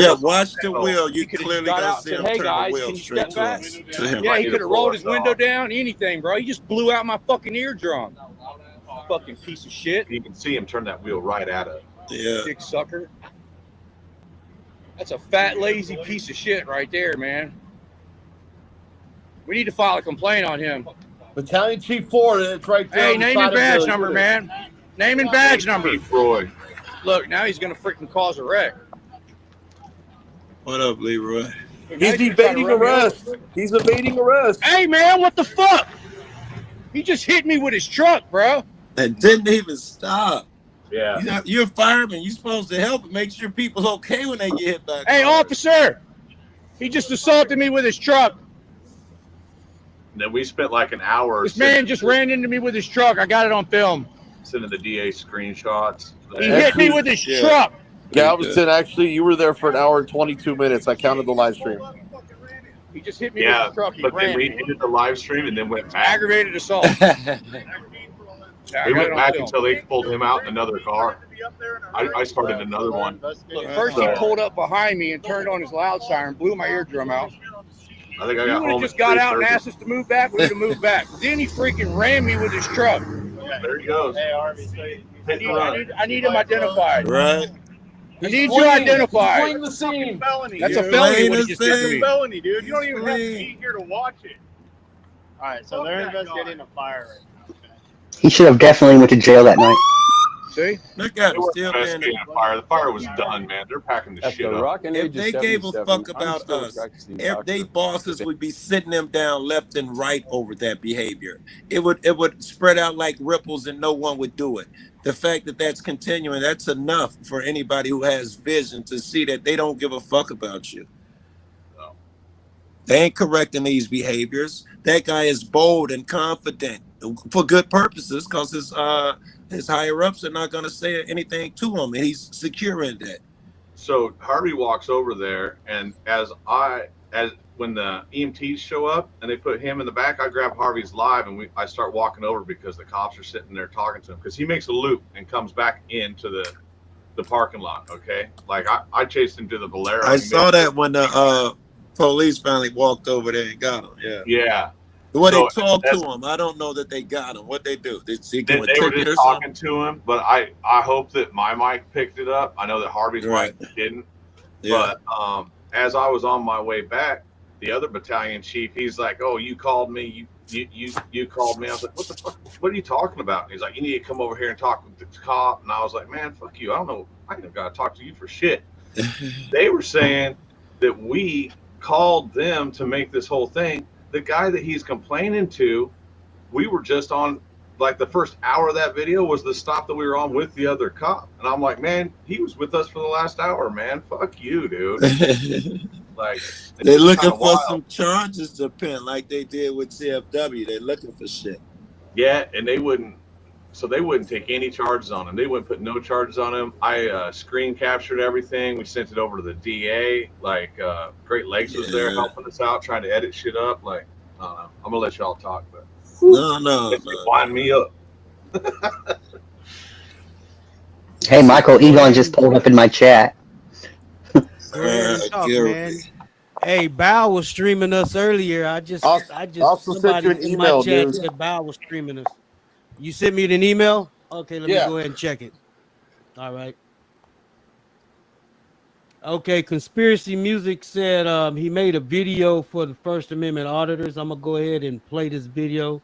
Yeah, watch the wheel. You could've clearly got gonna out see and him said, "Hey turn guys, the wheel can you straight step to back?" us. To him. Yeah, he could have rolled his window down, anything, bro. He just blew out my fucking eardrum. Fucking piece of shit. You can see him turn that wheel right at it. Yeah. Dick sucker. That's a fat, lazy piece of shit right there, man. We need to file a complaint on him. Battalion Chief 4, it's right there. Hey, on the name side and of badge the number, unit. man. Name and badge number. Roy. Look, now he's gonna freaking cause a wreck. What up, Leroy? He's evading arrest. He's evading arrest. Hey, man, what the fuck? He just hit me with his truck, bro. And didn't even stop. Yeah. You're a fireman. You're supposed to help and make sure people's okay when they get hit by a Hey, car. officer. He just assaulted me with his truck. And then we spent like an hour. This man just ran into me with his truck. I got it on film. Sending the DA screenshots. He hit me with his truck. Galveston, actually, you were there for an hour and 22 minutes. I counted the live stream. He just hit me Yeah, with his truck. He but then ran. we ended the live stream and then went back. Aggravated assault. We went back until they pulled him out in another car. I started another one. Look, first he pulled up behind me and turned on his loud siren, blew my eardrum out. I think I He got would have home just at got out and 3:30. asked us to move back. We would have moved back. Then he freaking ran me with his truck. There he goes. I need him identified. Right. I need you identified. Fleeing the scene. That's a felony what he just did to me. Felony, dude. You don't even have to be here to watch it. All right, so they're investigating a fire right now. He should have definitely went to jail that night. See? Look at They them weren't still being. investigating a fire. The fire was done, man. They're packing the shit up. If they gave a fuck about us, they bosses would be sitting them down left and right over that behavior. It would spread out like ripples and no one would do it. The fact that that's continuing, that's enough for anybody who has vision to see that they don't give a fuck about you. They ain't correcting these behaviors. That guy is bold and confident for good purposes, because his higher ups are not going to say anything to him, and he's secure in that. So Harvey walks over there, and as when the EMTs show up and they put him in the back, I grab Harvey's live and I start walking over because the cops are sitting there talking to him, because he makes a loop and comes back into the parking lot. Okay, like I chased him to the Bolero. I saw that when the police finally walked over there and got him. Yeah. Well, they talked to him. I don't know that they got him. What they do? They were just talking to him, but I hope that my mic picked it up. I know that Harvey's mic didn't. Yeah. But as I was on my way back, the other battalion chief, he's like, "Oh, you called me. You called me." I was like, "What the fuck? What are you talking about?" And he's like, "You need to come over here and talk with the cop." And I was like, "Man, fuck you. I don't know. I ain't got to talk to you for shit." They were saying that we called them to make this whole thing. The guy that he's complaining to, we were just on, like, the first hour of that video was the stop that we were on with the other cop. And I'm like, man, he was with us for the last hour, man. Fuck you, dude. Like, they're looking for some charges to pin, like they did with CFW. They're looking for shit. Yeah, and they wouldn't take any charges on him. They wouldn't put no charges on him. I screen captured everything. We sent it over to the DA. Like, Great Lakes was there helping us out, trying to edit shit up. Like, I don't know. I'm gonna let y'all talk, but no. Wind me up. Hey, Michael, Elon just pulled up in my chat. Man. Hey, Bow was streaming us earlier. I just also sent you an email, in my chat dude. said Bow was streaming us. You sent me an email? Okay, let me go ahead and check it. All right. Okay, Conspiracy Music said he made a video for the First Amendment auditors. I'm gonna go ahead and play this video.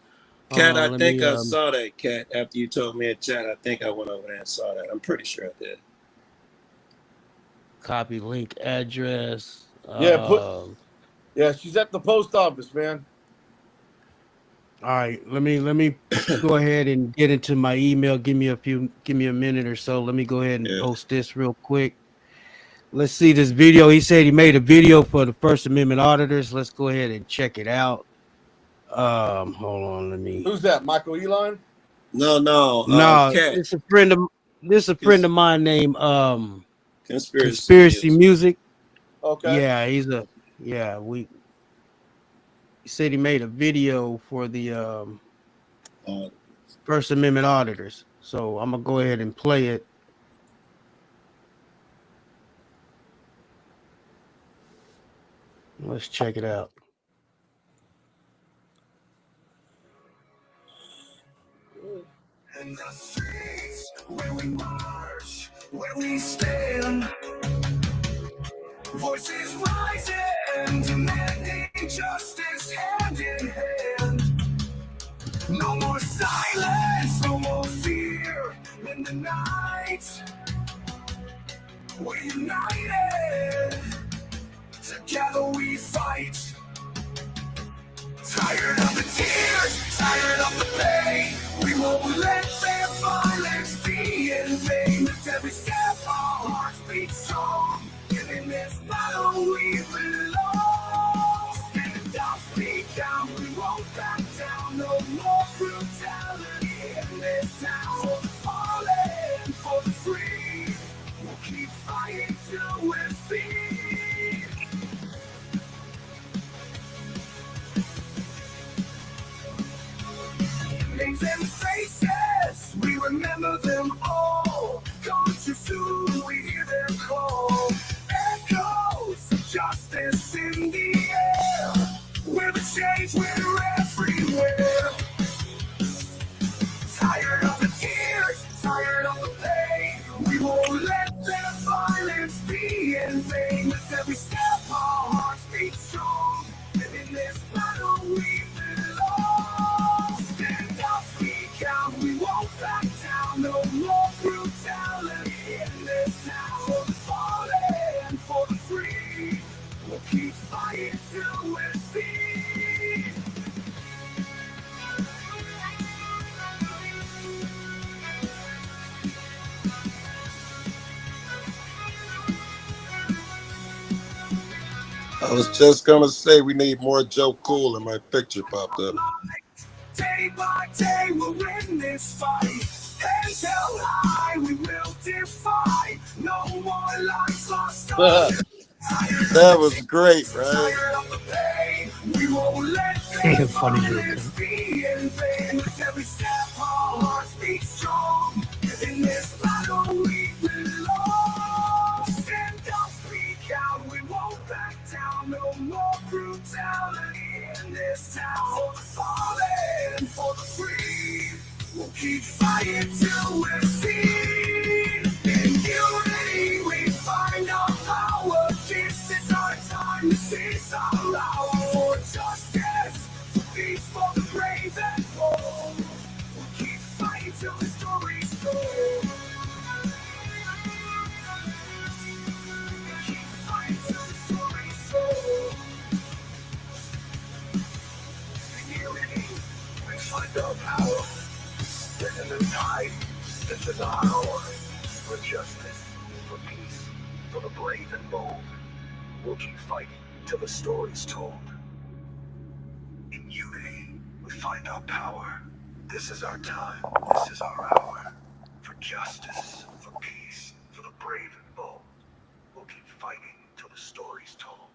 Cat, I think I saw that, Cat. After you told me in chat, I think I went over there and saw that. I'm pretty sure I did. Copy link address. Yeah, she's at the post office, man. All right, let me go ahead and get into my email. Give me a minute or so. Let me go ahead and post this real quick. Let's see this video. He said he made a video for the First Amendment auditors. Let's go ahead and check it out. Hold on, let me. Who's that? Michael Elon? No. Cat. It's a friend of mine named Conspiracy Music. Okay. Yeah, he said he made a video for the First Amendment auditors. So I'm gonna go ahead and play it. Let's check it out. In the streets where we march, where we stand, voices rising, demanding justice hand in hand. No more silence, no more fear in the night. We're united, together we fight. Tired of the tears, tired of the pain. We won't let their violence be in vain. With every step our hearts beat strong. In this battle we belong. Stand up, speak down, we won't back down. No more brutality in this town. For the fallen, for the free, we'll keep fighting till we're free. Names and faces I was just gonna say we need more Joe Cool, and my picture popped up. Day by day we'll win this fight. Hands held high, we will defy. No more lives lost. That was great, right? We won't let Funny violence be in vain. With every step our hearts beat strong. In this battle we belong. Stand up, speak out, we won't back down. No more brutality in this town. For the fallen, for the free, we'll keep fighting till we're seen. In unity we find our power. This is our time, this is our hour. For justice, for peace, for the brave and bold. We'll keep fighting till the story's told. Keep fighting till the story's told. In unity, we find our power. This is the time, this is our hour. For justice, for peace, for the brave and bold. We'll keep fighting till the story's told. In unity, we find our power. This is our time, this is our hour. For justice, for peace, for the brave and bold. We'll keep fighting till the story's told.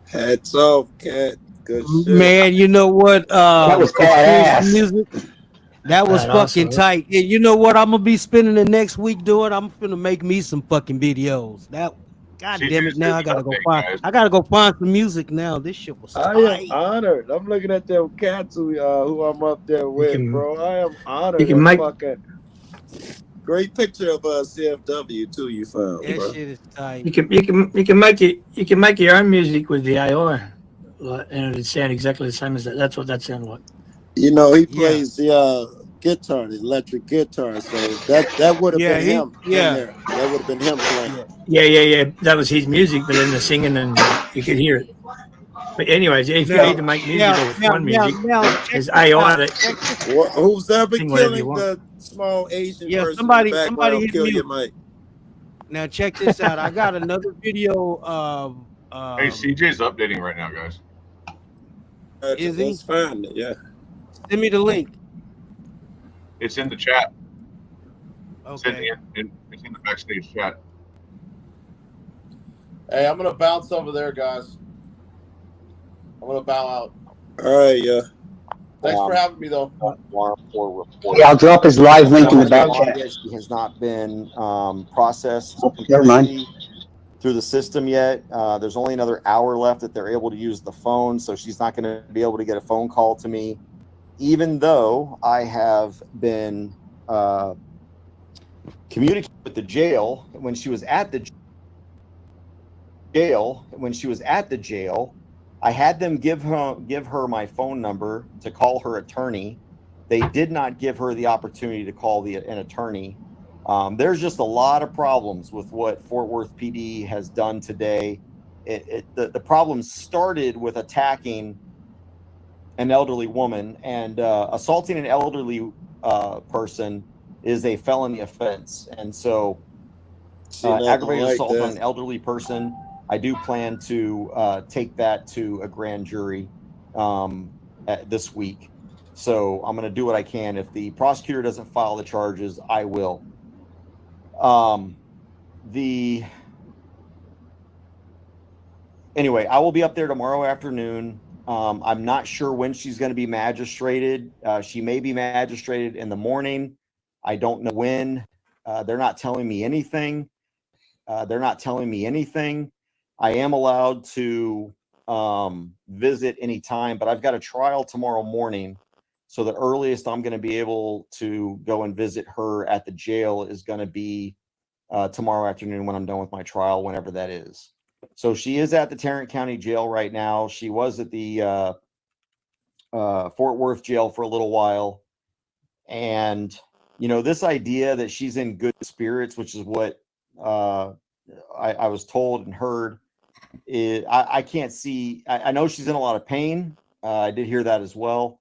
Hats off, Cat. Good shit. Man, you know what? That was badass. Music. That was fucking tight. And you know what I'm gonna be spending the next week doing? I'm gonna make me some fucking videos. That God damn it! Now I gotta go find. I gotta go find some music now. This shit was I tight. am honored. I'm looking at them cats who I'm up there with, bro. I am honored. You can make- Fucking great picture of CFW too. You found, That bro. shit is tight. You can make your own music with the IR, and it'd sound exactly the same as that. That's what that sounded like. You know, he plays the guitar, the electric guitar. So that would have been him. in there. That would have been him playing. Yeah. That was his music, but then the singing and you could hear it. But anyways, if you need to make music with one music, it's IR that. Who's ever Sing whatever you killing want. the small Asian person somebody in the background, hit kill me. your mic. Now check this out. I got another video of. Hey, CJ's updating right now, guys. Is he? Let's find it. Yeah. Send me the link. It's in the chat. Okay. It's in the backstage chat. Hey, I'm gonna bounce over there, guys. I'm gonna bow out. All right, yeah. Thanks for having me, though. Yeah, I'll drop his live link in the back chat. She has not been processed Never mind. through the system yet. There's only another hour left that they're able to use the phone, so she's not going to be able to get a phone call to me, even though I have been communicating with the jail when she was at the jail. I had them give her my phone number to call her attorney. They did not give her the opportunity to call an attorney. There's just a lot of problems with what Fort Worth PD has done today. The problem started with attacking an elderly woman, and assaulting an elderly person is a felony offense. And so aggravated assault on an elderly person, I do plan to take that to a grand jury this week. So I'm going to do what I can. If the prosecutor doesn't file the charges, I will. Anyway, I will be up there tomorrow afternoon. I'm not sure when she's going to be magistrated. She may be magistrated in the morning. I don't know when. They're not telling me anything. I am allowed to visit anytime, but I've got a trial tomorrow morning. So the earliest I'm going to be able to go and visit her at the jail is going to be tomorrow afternoon when I'm done with my trial, whenever that is. So she is at the Tarrant County Jail right now. She was at the Fort Worth jail for a little while. And, you know, this idea that she's in good spirits, which is what I was told and heard, I can't see. I know she's in a lot of pain. I did hear that as well.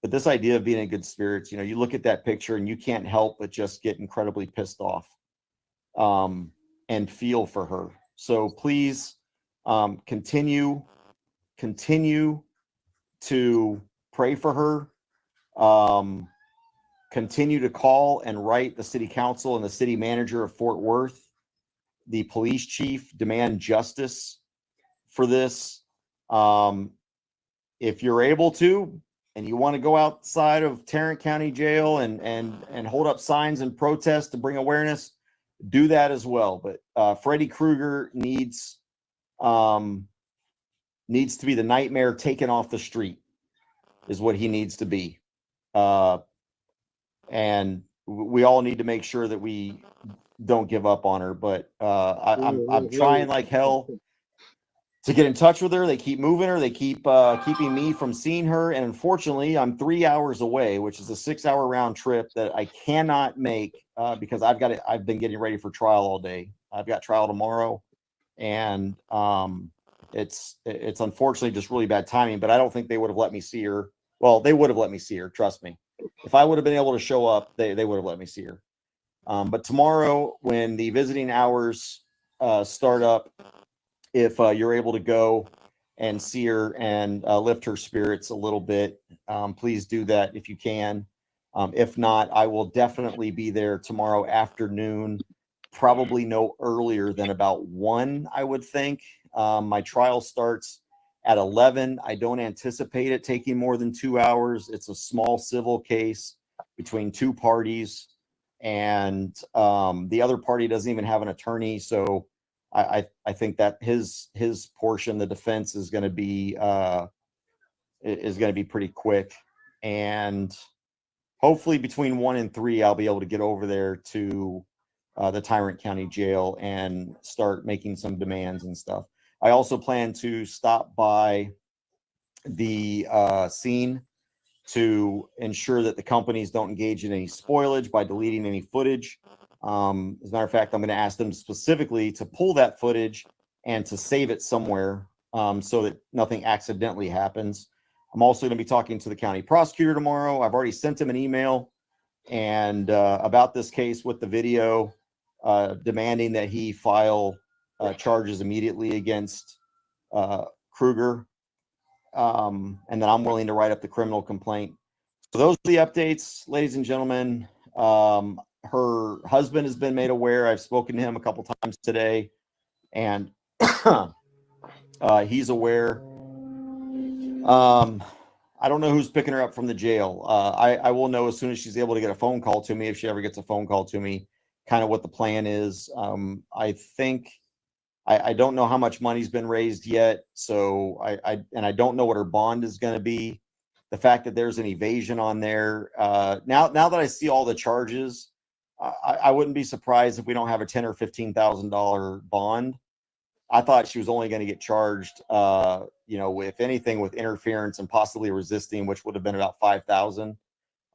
But this idea of being in good spirits, you know, you look at that picture and you can't help but just get incredibly pissed off and feel for her. So please Continue to pray for her. Continue to call and write the city council and the city manager of Fort Worth, the police chief, demand justice for this. If you're able to, and you want to go outside of Tarrant County Jail and hold up signs and protest to bring awareness, do that as well. But Freddy Krueger needs to be the nightmare taken off the street, is what he needs to be. And we all need to make sure that we don't give up on her. But I'm trying like hell to get in touch with her. They keep moving her. They keep keeping me from seeing her. And unfortunately, I'm 3 hours away, which is a 6-hour round trip that I cannot make because I've been getting ready for trial all day. I've got trial tomorrow, and it's unfortunately just really bad timing. But I don't think they would have let me see her. Well, they would have let me see her. Trust me. If I would have been able to show up, they would have let me see her. But tomorrow, when the visiting hours start up, if you're able to go and see her and lift her spirits a little bit, please do that if you can. If not, I will definitely be there tomorrow afternoon, probably no earlier than about 1, I would think. My trial starts at 11. I don't anticipate it taking more than 2 hours. It's a small civil case between two parties, and the other party doesn't even have an attorney. So I think that his portion, the defense, is going to be pretty quick, and hopefully between 1 and 3, I'll be able to get over there to the Tarrant County Jail and start making some demands and stuff. I also plan to stop by the scene to ensure that the companies don't engage in any spoilage by deleting any footage. As a matter of fact, I'm going to ask them specifically to pull that footage and to save it somewhere so that nothing accidentally happens. I'm also going to be talking to the county prosecutor tomorrow. I've already sent him an email and about this case with the video, demanding that he file charges immediately against Krueger, and then I'm willing to write up the criminal complaint. So those are the updates, ladies and gentlemen. Her husband has been made aware. I've spoken to him a couple times today, and he's aware. I don't know who's picking her up from the jail. I will know as soon as she's able to get a phone call to me, if she ever gets a phone call to me, kind of what the plan is. I think I don't know how much money's been raised yet, so I don't know what her bond is going to be. The fact that there's an evasion on there, now that I see all the charges, I wouldn't be surprised if we don't have a $10,000 or $15,000 bond. I thought she was only going to get charged, if anything, with interference and possibly resisting, which would have been about $5,000,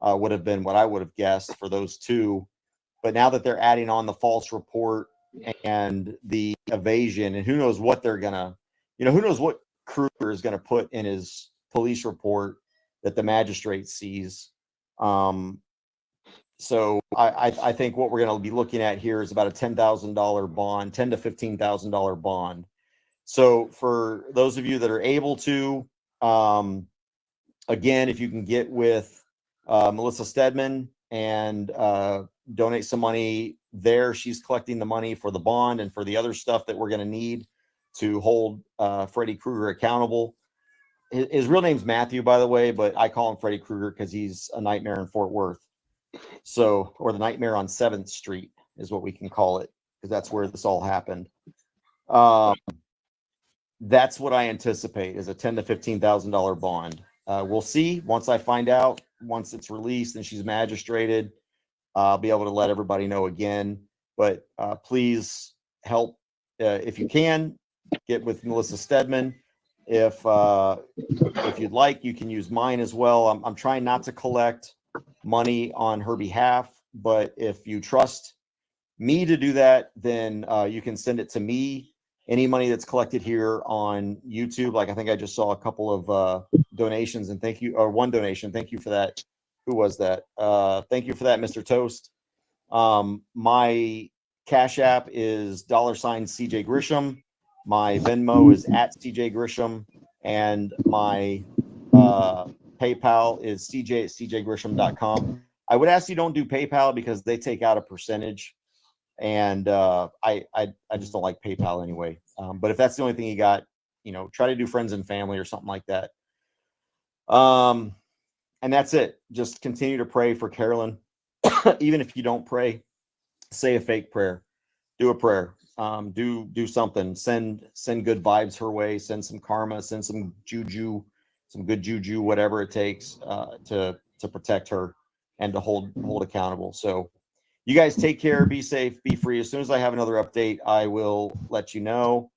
would have been what I would have guessed for those two. But now that they're adding on the false report and the evasion, and who knows what they're gonna, who knows what Krueger is gonna put in his police report that the magistrate sees. So I think what we're going to be looking at here is about a $10,000 bond, $10,000 to $15,000 bond. So for those of you that are able to, again, if you can get with Melissa Stedman and donate some money there, she's collecting the money for the bond and for the other stuff that we're going to need to hold Freddy Krueger accountable. His real name's Matthew, by the way, but I call him Freddy Krueger because he's a nightmare in Fort Worth. So, or the nightmare on 7th Street is what we can call it, because that's where this all happened. That's what I anticipate is a $10,000 to $15,000 bond. We'll see once I find out, once it's released and she's magistrated, I'll be able to let everybody know again. But please help if you can get with Melissa Stedman. If you'd like, you can use mine as well. I'm trying not to collect money on her behalf, but if you trust me to do that, then you can send it to me. Any money that's collected here on YouTube, like I think I just saw a couple of donations, and thank you, or one donation. Thank you for that. Who was that? Thank you for that, Mr. Toast. My Cash App is $CJ Grisham. My Venmo is at CJ Grisham, and my PayPal is cj@cjgrisham.com. I would ask you don't do PayPal because they take out a percentage, and I just don't like PayPal anyway. But if that's the only thing you got, try to do friends and family or something like that. And that's it. Just continue to pray for Carolyn. Even if you don't pray, say a fake prayer, do a prayer, do something, send good vibes her way, send some karma, send some juju, some good juju, whatever it takes to protect her and to hold accountable. So you guys take care, be safe, be free. As soon as I have another update, I will let you know.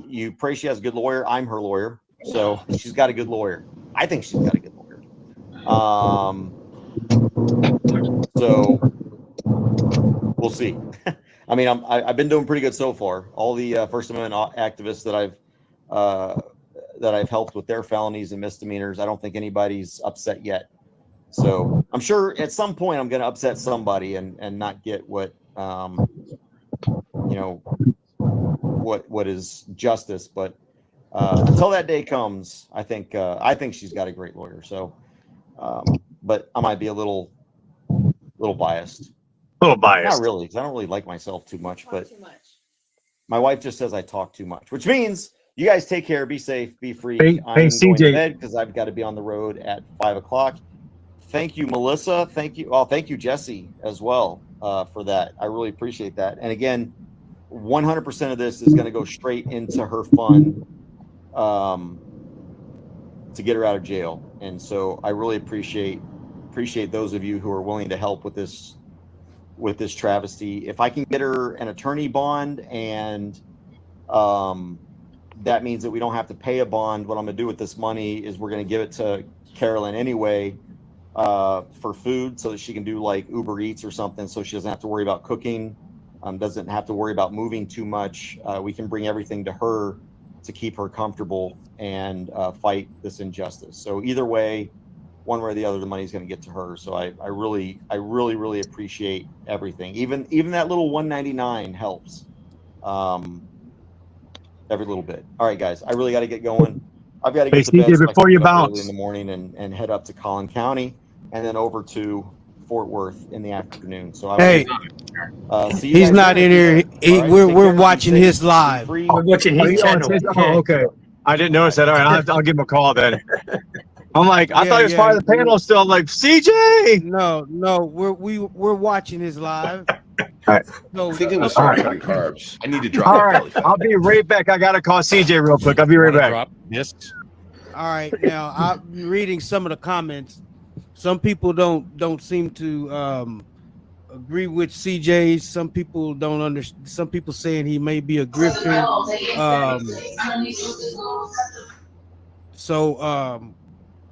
You pray she has a good lawyer. I'm her lawyer, so she's got a good lawyer. I think she's got a good lawyer. So we'll see. I mean, I've been doing pretty good so far. All the First Amendment activists that I've helped with their felonies and misdemeanors, I don't think anybody's upset yet. So I'm sure at some point I'm going to upset somebody and not get what what is justice. But until that day comes, I think she's got a great lawyer. So, but I might be a little biased. Not really, because I don't really like myself too much. But my wife just says I talk too much, which means you guys take care, be safe, be free. I'm going to bed because I've got to be on the road at 5 o'clock. Thank you, Melissa. Thank you. Oh, thank you, Jesse, as well, for that. I really appreciate that. And again, 100% of this is going to go straight into her fund to get her out of jail. And so I really appreciate those of you who are willing to help with this travesty. If I can get her an attorney bond, and that means that we don't have to pay a bond, what I'm going to do with this money is we're going to give it to Carolyn anyway, for food, so that she can do like Uber Eats or something, so she doesn't have to worry about cooking, doesn't have to worry about moving too much. We can bring everything to her to keep her comfortable and fight this injustice. So either way, one way or the other, the money's going to get to her. So I really appreciate everything. Even that little $1.99 helps. Every little bit. All right, guys, I really got to get going. I've got to get to bed before you bounce early in the morning and head up to Collin County and then over to Fort Worth in the afternoon. So Hey, see you he's guys not then. in here. All right, We're watching his live. free. We're watching his channel. Oh, okay. I didn't notice that. All right, I'll give him a call then. I'm like, I thought he was part of the panel still. I'm like, CJ. No, we're watching his live. All right. No, I think it was cutting carbs. I need to drop. All right, I'll be right back. I gotta call CJ real quick. I'll be right back. All right, now I'm reading some of the comments. Some people don't seem to agree with CJ. Some people don't understand. Some people saying he may be a grifter.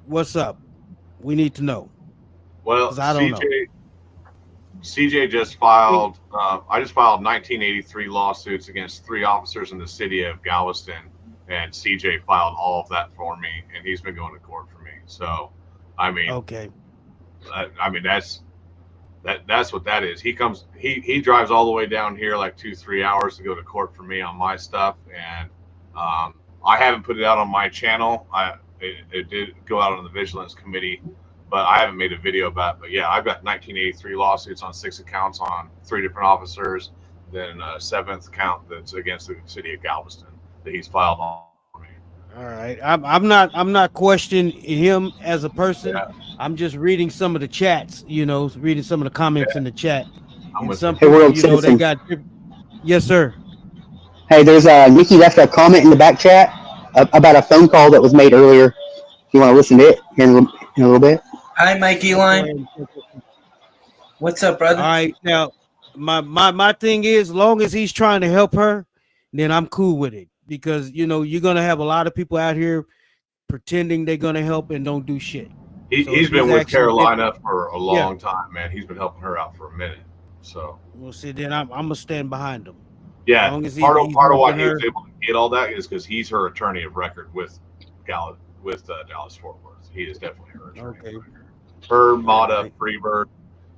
What's up? We need to know. Well, I don't know. CJ just filed. I just filed 1983 lawsuits against 3 officers in the city of Galveston, and CJ filed all of that for me, and he's been going to court for me. So, I mean, okay. I mean that's what that is. He drives all the way down here like 2-3 hours to go to court for me on my stuff, and I haven't put it out on my channel. It did go out on the Vigilance Committee, but I haven't made a video about it. But yeah, I've got 1983 lawsuits on 6 accounts on 3 different officers, then a 7th count that's against the city of Galveston that he's filed on me. All right, I'm not questioning him as a person. Yeah. I'm just reading some of the chats, reading some of the comments in the chat. And some people, they got. Yes, sir. Hey, there's Nikki left a comment in the back chat about a phone call that was made earlier. If you want to listen to it here in a little bit. Hi, Mikey Line. What's up, brother? All right, now my thing is, as long as he's trying to help her, then I'm cool with it, because you're gonna have a lot of people out here pretending they're gonna help and don't do shit. He's been with Carolina for a long time, man. He's been helping her out for a minute. So we'll see. Then I'm gonna stand behind him. Yeah, part of why he was able to get all that is because he's her attorney of record with Dallas Fort Worth. He is definitely her attorney. Okay. Her, Mata, Freebird,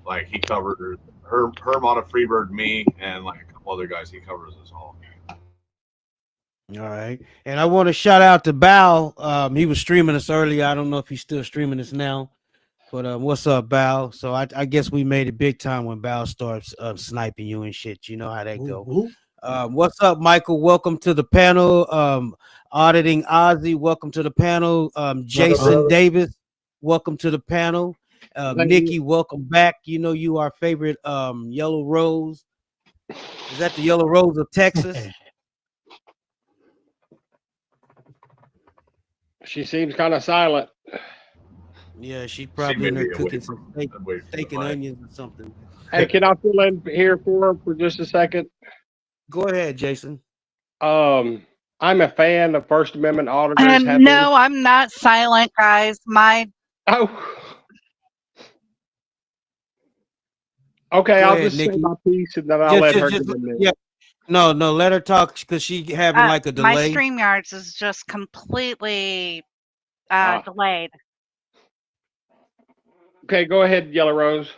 like he covered her Mata, Freebird, me, and like a couple other guys. He covers us all. All right. And I want to shout out to Bao. He was streaming us earlier. I don't know if he's still streaming us now. But what's up, Bao? So I guess we made it big time when Bao starts sniping you and shit. You know how that go. What's up, Michael? Welcome to the panel. Auditing Ozzy, welcome to the panel. Jason Davis, welcome to the panel. Nikki, welcome back. You know you our favorite Yellow Rose. Is that the Yellow Rose of Texas? She seems kind of silent. Yeah, she's probably in there cooking some steak and onions or something. Hey, can I fill in here for her for just a second? Go ahead, Jason. I'm a fan of First Amendment auditors. And no, I'm not silent, guys. Okay, Go I'll ahead, just say Nikki. my piece and then I'll let her give a minute. Yeah. No, let her talk because she having like a my delay. StreamYards is just completely delayed. Okay, go ahead, Yellow Rose.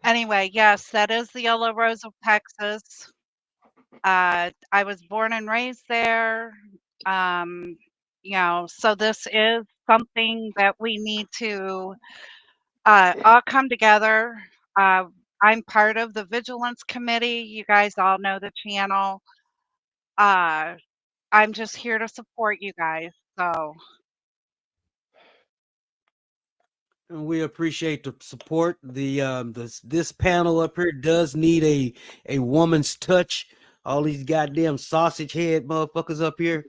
Anyway, yes, that is the Yellow Rose of Texas. I was born and raised there. You know, so this is something that we need to all come together. I'm part of the Vigilance Committee. You guys all know the channel. I'm just here to support you guys. So And we appreciate the support. This panel up here does need a woman's touch. All these goddamn sausage head motherfuckers up here,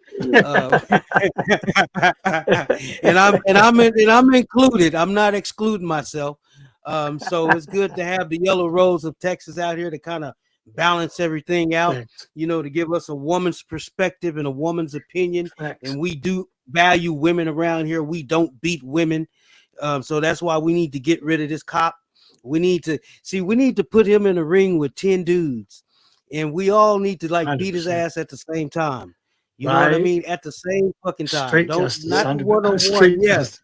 and I'm included. I'm not excluding myself. So it's good to have the Yellow Rose of Texas out here to kind of balance everything out. You know, to give us a woman's perspective and a woman's opinion. And we do value women around here. We don't beat women. So that's why we need to get rid of this cop. We need to put him in a ring with 10 dudes. And we all need to like 100%. Beat his ass at the same time. You know what I mean? At the same fucking time. Straight Don't justice, not one-on-one. Yes.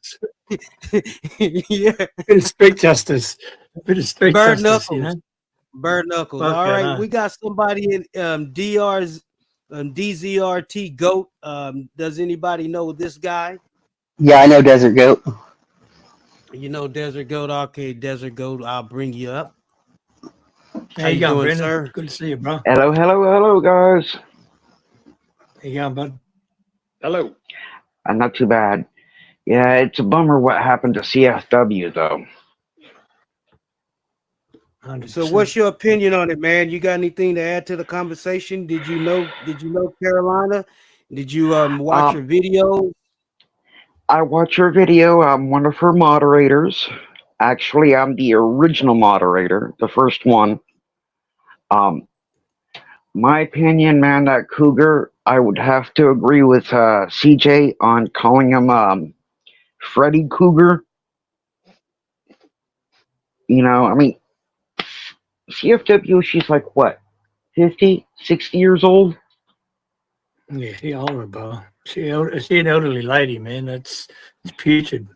Yeah. Bit of straight justice. Bit of straight Bird justice. knuckles. You know? Bird knuckles. Fuck all yeah, right. huh? We got somebody in DR's DZRT Goat. Does anybody know this guy? Yeah, I know Desert Goat. You know Desert Goat. Okay, Desert Goat. I'll bring you up. How you going, Brendan? sir? Good to see you, bro. Hello, guys. How you going, bud? Hello. Not too bad. Yeah, it's a bummer what happened to CFW, though. 100%. So what's your opinion on it, man? You got anything to add to the conversation? Did you know Carolina? Did you watch her video? I watch her video. I'm one of her moderators. Actually, I'm the original moderator, the first one. My opinion, man, that cougar, I would have to agree with CJ on calling him Freddy Cougar. You know, I mean, CFW, she's like, what, 50, 60 years old? Yeah, she older, bro. She an elderly lady, man. It's putrid.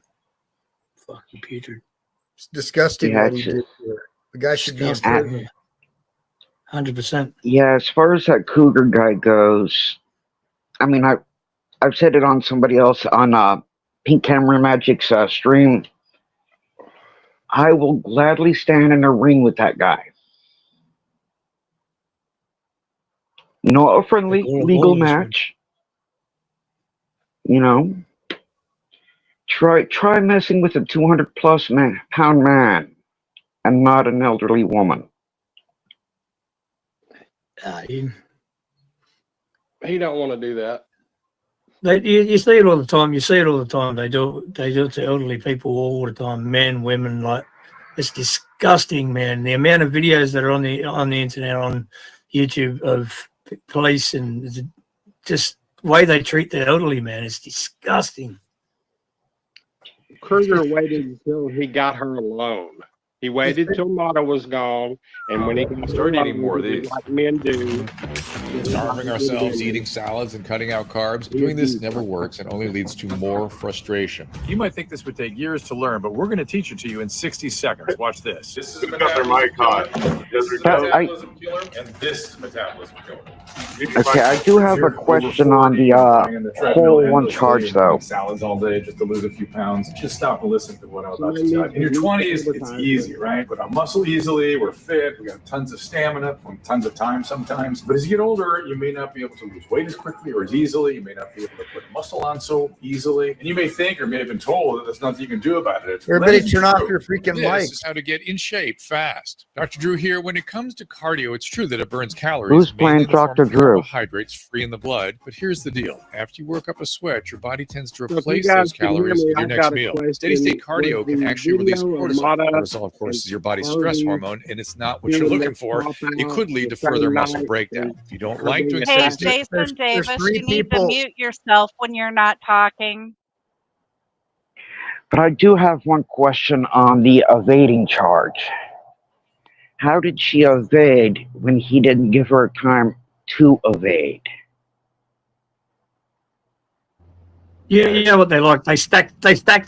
Fucking putrid. It's disgusting Yeah, what he did to her. The guy should be in prison. 100%. Yeah, as far as that cougar guy goes, I mean, I've said it on somebody else on Pink Camera Magic's stream. I will gladly stand in a ring with that guy. Not a friendly, legal match. You know, try messing with a 200+ pound man and not an elderly woman. He don't want to do that. You see it all the time. You see it all the time. They do it to elderly people all the time. Men, women, like it's disgusting, man. The amount of videos that are on the internet, on YouTube of police and just the way they treat the elderly, man, is disgusting. Kruger waited until he got her alone. He waited till Mata was gone, and when he got Start eating more of these. like men do, Starving ourselves, eating salads, and cutting out carbs. Doing this never works and only leads to more frustration. You might think this would take years to learn, but we're going to teach it to you in 60 seconds. Watch this. This is got their mic on. metabolism killer, and this is metabolism killer. Okay, I do have a question on the whole one charge though. Salads all day just to lose a few pounds. Just stop and listen to what I'm about to tell you. In your 20s, it's easy, right? Put on muscle easily. We're fit. We got tons of stamina from tons of time sometimes. But as you get older, you may not be able to lose weight as quickly or as easily. You may not be able to put muscle on so easily. And you may think or may have been told that there's nothing you can do about it. Everybody turn off your freaking This mics. is how to get in shape fast. Dr. Drew here. When it comes to cardio, it's true that it burns calories. Who's mainly playing in the form Dr. of Drew? Carbohydrates free in the blood. But here's the deal. After you work up a sweat, your body tends to replace those calories with your next meal. Steady state cardio can actually release cortisol. Cortisol, of course, is your body's stress hormone, and it's not what you're looking for. It could lead to further muscle breakdown. If you don't like doing Hey, steady state, Jason Davis, three you need to people- mute yourself when you're not talking. But I do have one question on the evading charge. How did she evade when he didn't give her time to evade? Yeah, you know what they like. They stack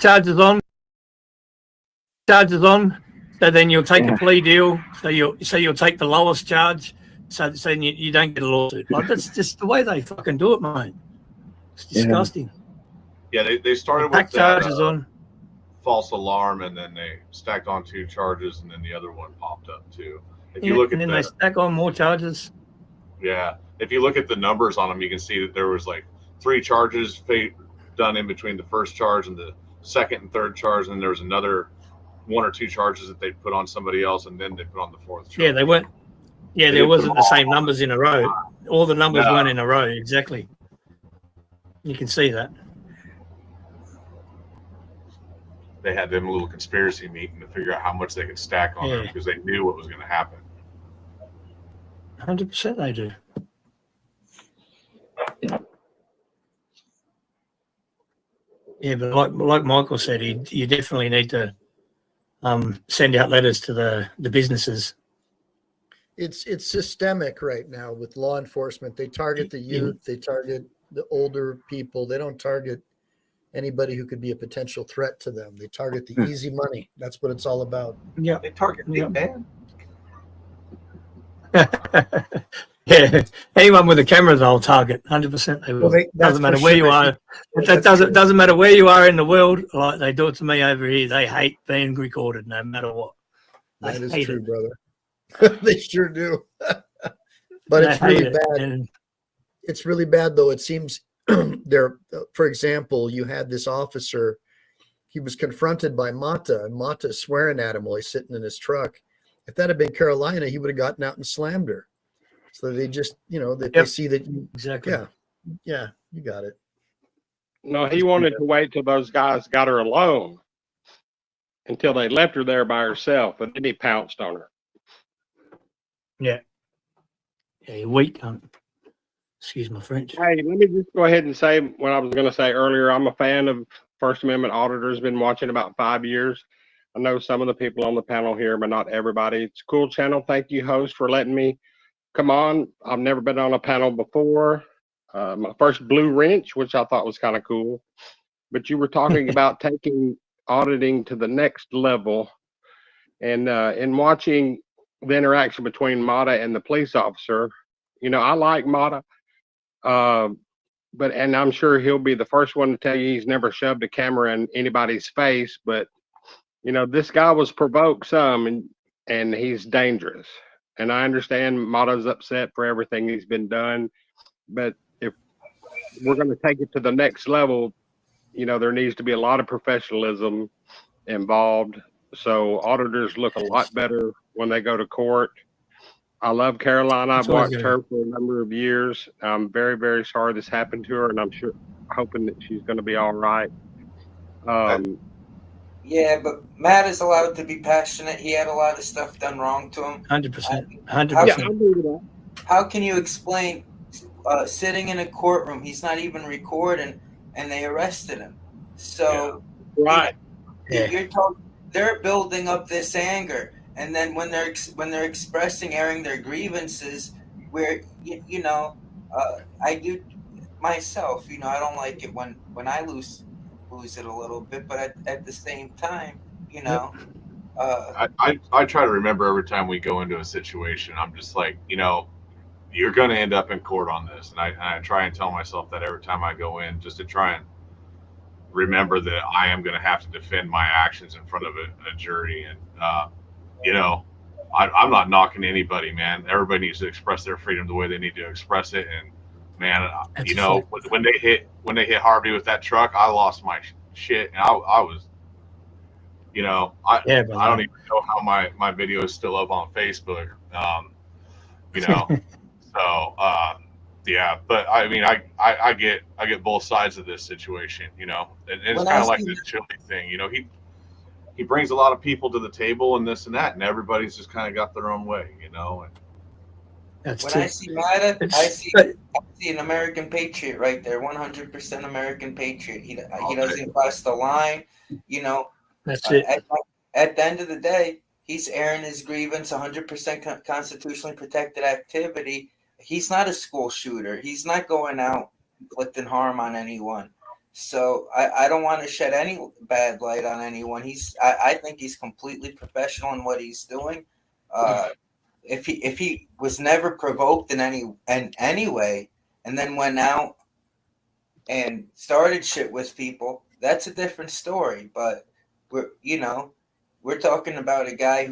charges on. So then you'll take a plea deal. So you'll take the lowest charge. So then you don't get a lawsuit. Like that's just the way they fucking do it, mate. It's disgusting. Yeah, they started Stack with that, charges on. false alarm, and then they stacked on 2 charges, and then the other one popped up too. If Yeah, you look and at then they stack on more charges. if you look at the numbers on them, you can see that there was like 3 charges done in between the first charge and the second and third charge, and there was another 1 or 2 charges that they put on somebody else, and then they put on the 4th charge. Yeah, they weren't. Yeah, there wasn't the same numbers in a row. All the numbers No. weren't in a row. Exactly. You can see that. They had them a little conspiracy meeting to figure out how much they could stack on them Yeah. because they knew what was going to happen. 100% they do. Yeah, but like Michael said, you definitely need to send out letters to the businesses. It's systemic right now with law enforcement. They target the youth. They target the older people. They don't target anybody who could be a potential threat to them. They target the easy money. That's what it's all about. Yeah, they target big man. Yeah, anyone with a camera, they'll target. 100% they will. Well, Doesn't matter where you are. That doesn't matter where you are in the world. Like they do it to me over here. They hate being recorded, no matter what. They That is hate true, it. brother. They sure do. But it's They really hate it. bad. And It's really bad, though. It seems there. For example, you had this officer. He was confronted by Mata, and Mata swearing at him while he's sitting in his truck. If that had been Carolina, he would have gotten out and slammed her. So they just, they see that. Exactly. Yeah, you got it. No, he wanted to wait till those guys got her alone until they left her there by herself, and then he pounced on her. yeah, you weak cunt. Excuse my French. Hey, let me just go ahead and say what I was going to say earlier. I'm a fan of First Amendment auditors. Been watching about 5 years. I know some of the people on the panel here, but not everybody. It's a cool channel. Thank you, host, for letting me come on. I've never been on a panel before. My first blue wrench, which I thought was kind of cool. But you were talking about taking auditing to the next level. And in watching the interaction between Mata and the police officer, I like Mata. And I'm sure he'll be the first one to tell you he's never shoved a camera in anybody's face. But, this guy was provoked some, and he's dangerous. And I understand Mata's upset for everything he's been done. But if we're going to take it to the next level, there needs to be a lot of professionalism involved. So auditors look a lot better when they go to court. I love Carolina. I've watched her for a number of years. I'm very, very sorry this happened to her, and I'm hoping that she's going to be all right. Yeah, but Matt is allowed to be passionate. He had a lot of stuff done wrong to him. 100%. How 100%. How can you explain sitting in a courtroom? He's not even recording, and they arrested him. So right, you're talking. they're building up this anger, and then when they're airing their grievances, where I do myself, I don't like it when I lose it a little bit, but at the same time, I try to remember every time we go into a situation, I'm just like, you're going to end up in court on this. And I try and tell myself that every time I go in, just to try and remember that I am going to have to defend my actions in front of a jury. And, I'm not knocking anybody, man. Everybody needs to express their freedom the way they need to express it. And man, when they hit Harvey with that truck, I lost my shit. And I was, I don't even know how my video is still up on Facebook. So yeah, but I mean, I get both sides of this situation, and it's kind of like the chili thing, he brings a lot of people to the table and this and that, and everybody's just kind of got their own way, And when I see Mata, I see an American patriot right there, 100% American patriot. He doesn't cross the line, That's it. At the end of the day, he's airing his grievance, 100% constitutionally protected activity. He's not a school shooter. He's not going out inflicting harm on anyone. So I don't want to shed any bad light on anyone. I think he's completely professional in what he's doing. If he was never provoked in any way, and then went out and started shit with people, that's a different story. But we're talking about a guy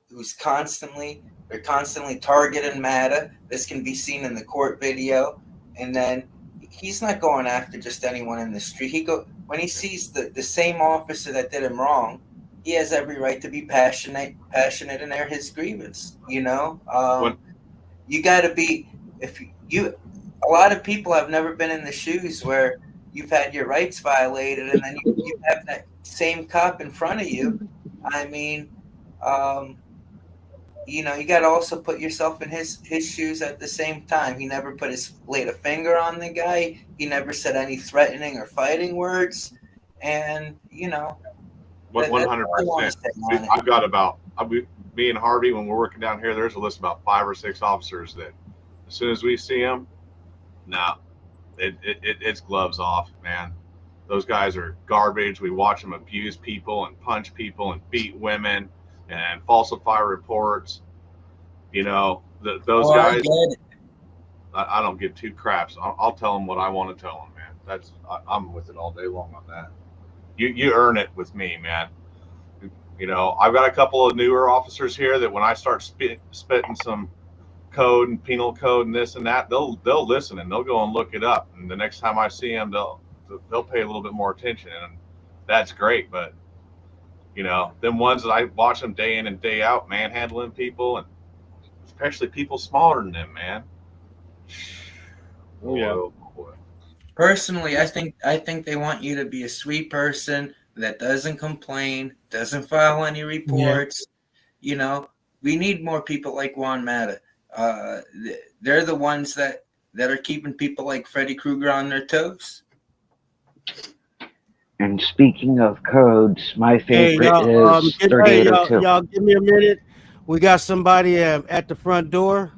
who's constantly targeting Mata. This can be seen in the court video, and then he's not going after just anyone in the street. When he sees the same officer that did him wrong, he has every right to be passionate and air his grievance. You got to be. A lot of people have never been in the shoes where you've had your rights violated, and then you have that same cop in front of you. I mean, you got to also put yourself in his shoes at the same time. He never laid a finger on the guy. He never said any threatening or fighting words. And, 100%. I've got me and Harvey, when we're working down here, there's a list of about 5 or 6 officers that as soon as we see them, it's gloves off, man. Those guys are garbage. We watch them abuse people and punch people and beat women and falsify reports. Those guys, I don't give 2 craps. I'll tell them what I want to tell them, man. I'm with it all day long on that. You earn it with me, man. I've got a couple of newer officers here that when I start spitting some code and penal code and this and that, they'll listen and they'll go and look it up. And the next time I see them, they'll pay a little bit more attention, and that's great. But them ones that I watch them day in and day out, manhandling people, and especially people smaller than them, man. Whoa. Personally, I think they want you to be a sweet person that doesn't complain, doesn't file any reports. We need more people like Juan Mata. They're the ones that are keeping people like Freddy Krueger on their toes. And speaking of codes, my favorite is 3802. Y'all give me a minute. We got somebody at the front door.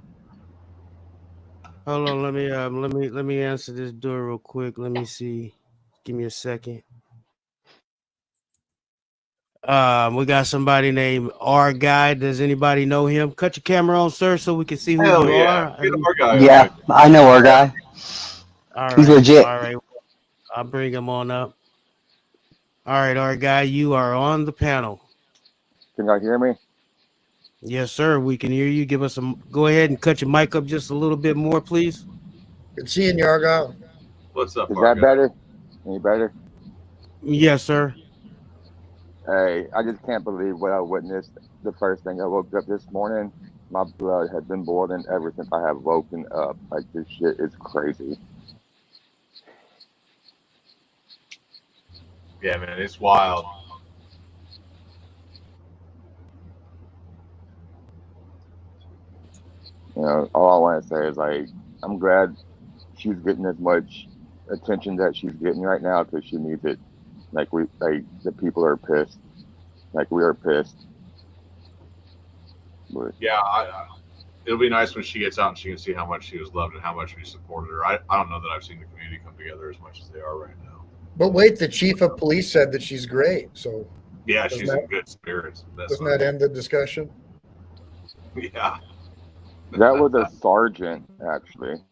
Hold on, let me answer this door real quick. Let me see. Give me a second. We got somebody named R Guy. Does anybody know him? Cut your camera on, sir, so we can see who you are. Yeah, I know our guy. All right, he's legit. All right, I'll bring him on up. All right, R Guy, you are on the panel. Can y'all hear me? Yes, sir. We can hear you. Give us some. Go ahead and cut your mic up just a little bit more, please. Good seeing you, Argyle. What's up? Is that better? Any better? Yes, sir. Hey, I just can't believe what I witnessed. The first thing I woke up this morning, my blood has been boiling ever since I have woken up. Like, this shit is crazy. Yeah, man, it's wild. All I want to say is, like, I'm glad she's getting as much attention that she's getting right now because she needs it. Like, the people are pissed. Like, we were pissed. But Yeah, it'll be nice when she gets out and she can see how much she was loved and how much we supported her. I don't know that I've seen the community come together as much as they are right now. But wait, the chief of police said that she's great. So Yeah, doesn't she's that, in good spirits. doesn't that end the discussion? Yeah. that was a sergeant, actually.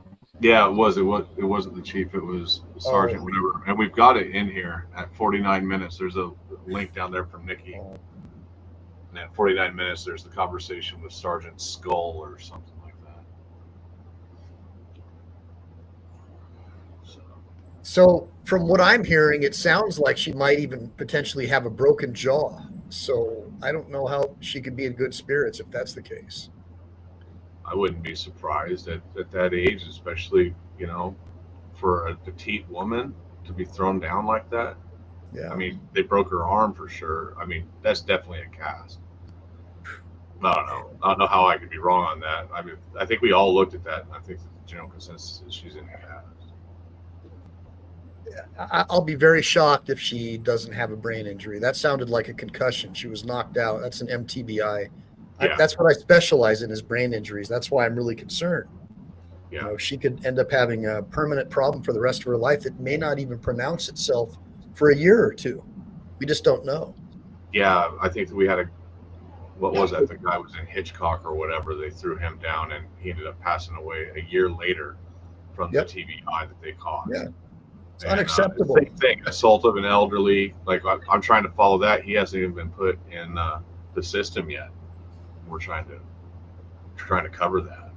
Yeah, it was. It wasn't the chief. It was Sergeant, whatever. And we've got it in here at 49 minutes. There's a link down there from Nikki. And at 49 minutes, there's the conversation with Sergeant Skull or something like that. So from what I'm hearing, it sounds like she might even potentially have a broken jaw. So I don't know how she could be in good spirits if that's the case. I wouldn't be surprised at that age, especially, for a petite woman to be thrown down like that. Yeah. I mean, they broke her arm for sure. I mean, that's definitely a cast. I don't know how I could be wrong on that. I mean, I think we all looked at that, and I think the general consensus is she's in a cast. I'll be very shocked if she doesn't have a brain injury. That sounded like a concussion. She was knocked out. That's an MTBI. Yeah. That's what I specialize in, is brain injuries. That's why I'm really concerned. Yeah. She could end up having a permanent problem for the rest of her life that may not even pronounce itself for a year or two. We just don't know. Yeah, I think that we had what was that? The guy was in Hitchcock or whatever. They threw him down, and he ended up passing away a year later from the TBI that they caught. Yeah. It's And, unacceptable. Same thing, assault of an elderly. Like, I'm trying to follow that. He hasn't even been put in the system yet. We're trying to cover that.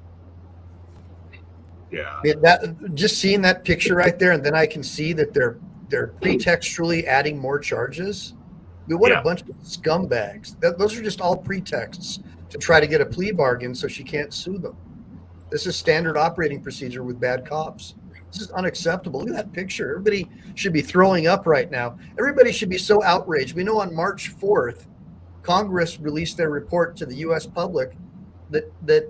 Yeah. That, just seeing that picture right there, and then I can see that they're pretextually adding more charges. I mean, what a bunch of scumbags. Those are just all pretexts to try to get a plea bargain so she can't sue them. This is standard operating procedure with bad cops. This is unacceptable. Look at that picture. Everybody should be throwing up right now. Everybody should be so outraged. We know on March 4th, Congress released their report to the U.S. public that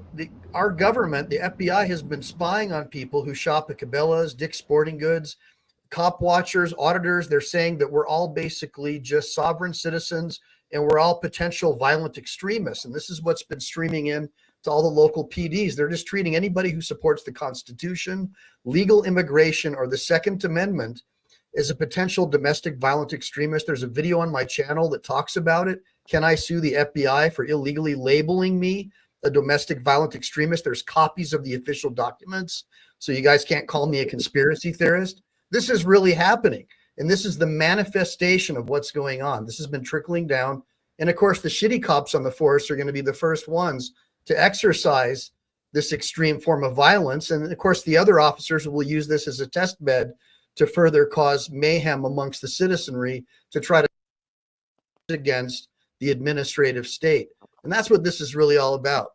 our government, the FBI, has been spying on people who shop at Cabela's, Dick's Sporting Goods, cop watchers, auditors. They're saying that we're all basically just sovereign citizens and we're all potential violent extremists. And this is what's been streaming in to all the local PDs. They're just treating anybody who supports the Constitution, legal immigration, or the Second Amendment as a potential domestic violent extremist. There's a video on my channel that talks about it. Can I sue the FBI for illegally labeling me a domestic violent extremist? There's copies of the official documents, so you guys can't call me a conspiracy theorist. This is really happening, and this is the manifestation of what's going on. This has been trickling down, and of course, the shitty cops on the force are going to be the first ones to exercise this extreme form of violence, and of course, the other officers will use this as a test bed to further cause mayhem amongst the citizenry to try to against the administrative state. And that's what this is really all about.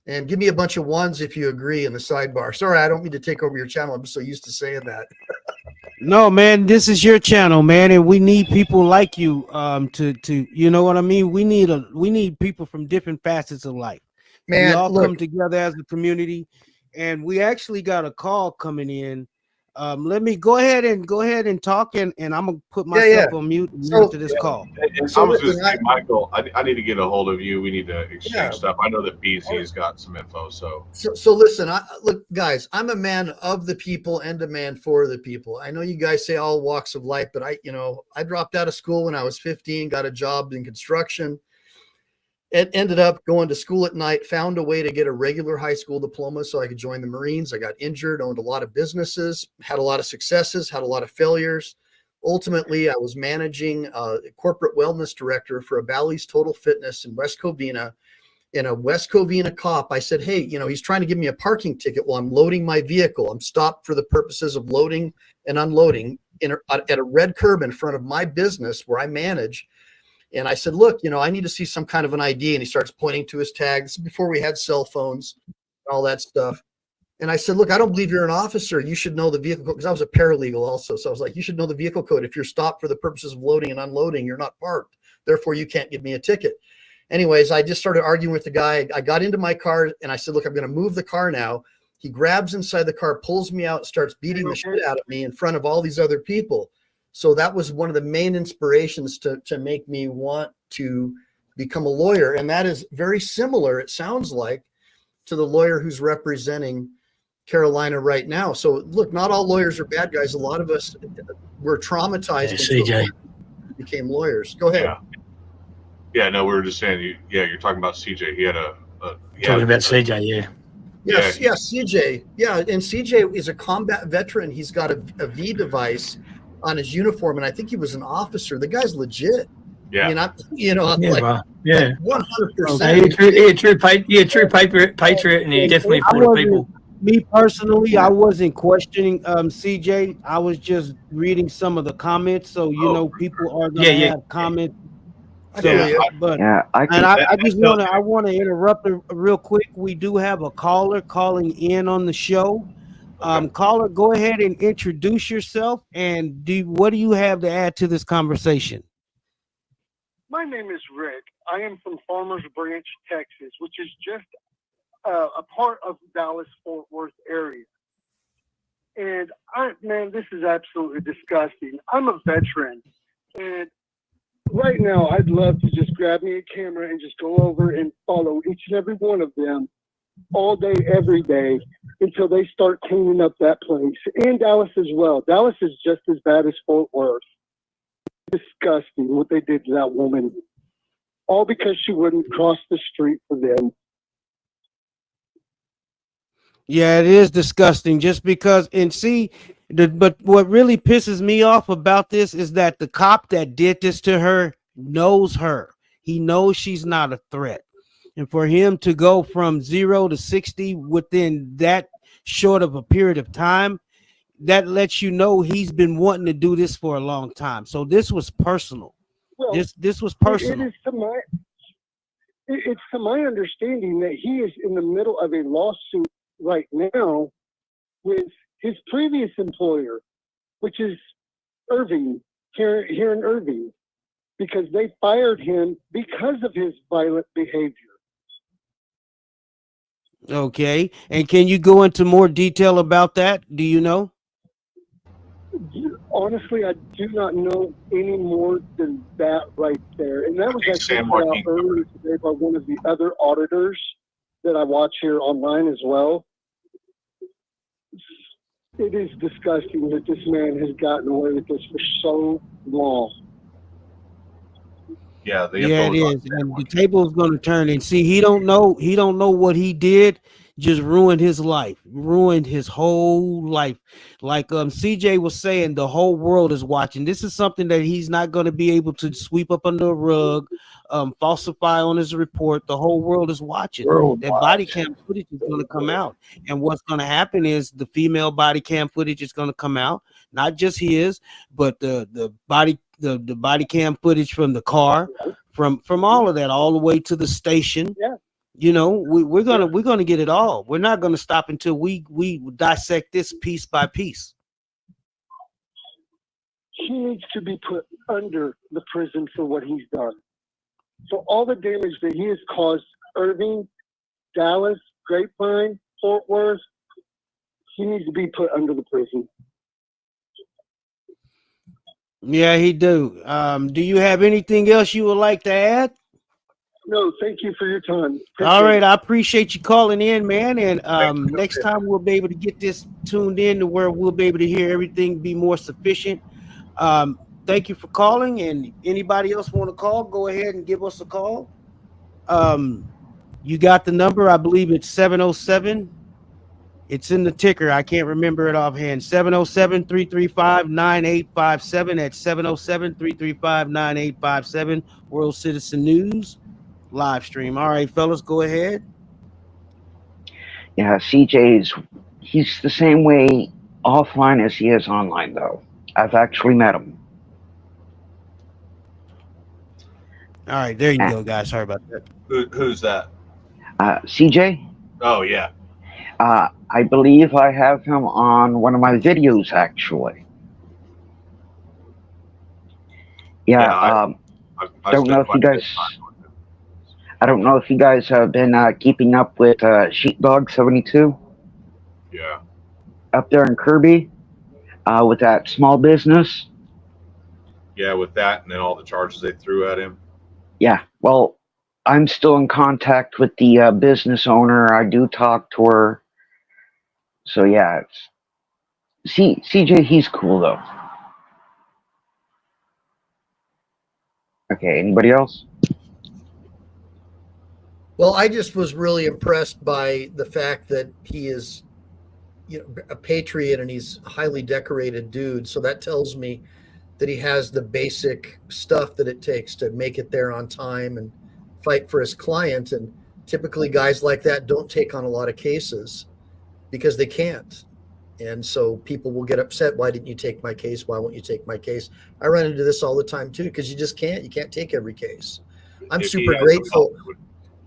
And give me a bunch of ones if you agree in the sidebar. Sorry, I don't mean to take over your channel. I'm so used to saying that. No, man, this is your channel, man, and we need people like you to you know what I mean? We need people from different facets of life. Man, we all look, come together as a community, and we actually got a call coming in. Let me go ahead and talk, and I'm gonna put myself on mute and listen to this call. And I was going to say, Michael, I need to get a hold of you. We need to exchange stuff. I know that BZ's got some info. So listen, look, guys, I'm a man of the people and a man for the people. I know you guys say all walks of life, but I dropped out of school when I was 15, got a job in construction. It ended up going to school at night, found a way to get a regular high school diploma so I could join the Marines. I got injured, owned a lot of businesses, had a lot of successes, had a lot of failures. Ultimately, I was managing a corporate wellness director for a Bally's Total Fitness in West Covina. In a West Covina cop, I said, hey, he's trying to give me a parking ticket while I'm loading my vehicle. I'm stopped for the purposes of loading and unloading at a red curb in front of my business where I manage. And I said, look, I need to see some kind of an ID. And he starts pointing to his tag. This is before we had cell phones and all that stuff. And I said, look, I don't believe you're an officer. You should know the vehicle code, because I was a paralegal also. So I was like, you should know the vehicle code. If you're stopped for the purposes of loading and unloading, you're not parked. Therefore, you can't give me a ticket. Anyways, I just started arguing with the guy. I got into my car and I said, look, I'm going to move the car now. He grabs inside the car, pulls me out, starts beating the shit out of me in front of all these other people. So that was one of the main inspirations to make me want to become a lawyer. And that is very similar, it sounds like, to the lawyer who's representing Carolina right now. So look, not all lawyers are bad guys. A lot of us were traumatized until CJ. we became lawyers. Go ahead. Yeah, no, we were just saying. You're talking about CJ. He had Talking about CJ, yeah. Yes, CJ. Yeah, and CJ is a combat veteran. He's got a V device on his uniform, and I think he was an officer. The guy's legit. Yeah. I mean, I'm Yeah, like, well, yeah. 100%. He a true patriot, and he definitely I for the wasn't- people. Me personally, I wasn't questioning CJ. I was just reading some of the comments. So people are gonna have comments. So, I just want to interrupt real quick. We do have a caller calling in on the show. Caller, go ahead and introduce yourself, and what do you have to add to this conversation? My name is Rick. I am from Farmers Branch, Texas, which is just a part of Dallas-Fort Worth area. And this is absolutely disgusting. I'm a veteran, and right now I'd love to just grab me a camera and just go over and follow each and every one of them all day, every day, until they start cleaning up that place. And Dallas as well. Dallas is just as bad as Fort Worth. Disgusting what they did to that woman. All because she wouldn't cross the street for them. Yeah, it is disgusting just because, but what really pisses me off about this is that the cop that did this to her knows her. He knows she's not a threat. And for him to go from 0 to 60 within that short of a period of time, that lets you know he's been wanting to do this for a long time. So this was personal. Well, this was personal. It's to my understanding that he is in the middle of a lawsuit right now with his previous employer, which is Irving, here in Irving, because they fired him because of his violent behavior. Okay. And can you go into more detail about that? Do you know? Honestly, I do not know any more than that right there. And that was actually put out earlier today by one of the other auditors that I watch here online as well. It is disgusting that this man has gotten away with this for so long. Yeah, it is. And the table is going to turn. And see, he don't know what he did. Just ruined his life, ruined his whole life. Like CJ was saying, the whole world is watching. This is something that he's not going to be able to sweep up under a rug, falsify on his report. The whole world is watching. That body cam footage is going to come out. And what's going to happen is the female body cam footage is going to come out. Not just his, but the body cam footage from the car, from all of that, all the way to the station. Yeah. We're gonna get it all. We're not gonna stop until we dissect this piece by piece. He needs to be put under the prison for what he's done. So all the damage that he has caused Irving, Dallas, Grapevine, Fort Worth, he needs to be put under the prison. Yeah, he do. Do you have anything else you would like to add? No, thank you for your time. All right, I appreciate you calling in, man. And next time we'll be able to get this tuned in to where we'll be able to hear everything be more sufficient. Thank you for calling. And anybody else want to call, go ahead and give us a call. You got the number. I believe it's 707. It's in the ticker. I can't remember it offhand. 707-335-9857. That's 707-335-9857. World Citizen News live stream. All right, fellas, go ahead. Yeah, he's the same way offline as he is online, though. I've actually met him. All right, there you go, guys. Sorry about that. Who's that? CJ? Oh, yeah. I believe I have him on one of my videos, actually. Yeah, I don't know if you guys... I don't know if you guys have been keeping up with Sheepdog 72. Yeah. Up there in Kirby, with that small business. Yeah, with that and then all the charges they threw at him. Yeah, well, I'm still in contact with the business owner. I do talk to her. So yeah, CJ, he's cool though. Okay, anybody else? Well, I just was really impressed by the fact that he is, a patriot and he's a highly decorated dude. So that tells me that he has the basic stuff that it takes to make it there on time and fight for his client. And typically guys like that don't take on a lot of cases because they can't. And so people will get upset. Why didn't you take my case? Why won't you take my case? I run into this all the time too, because you just can't. You can't take every case. I'm super grateful.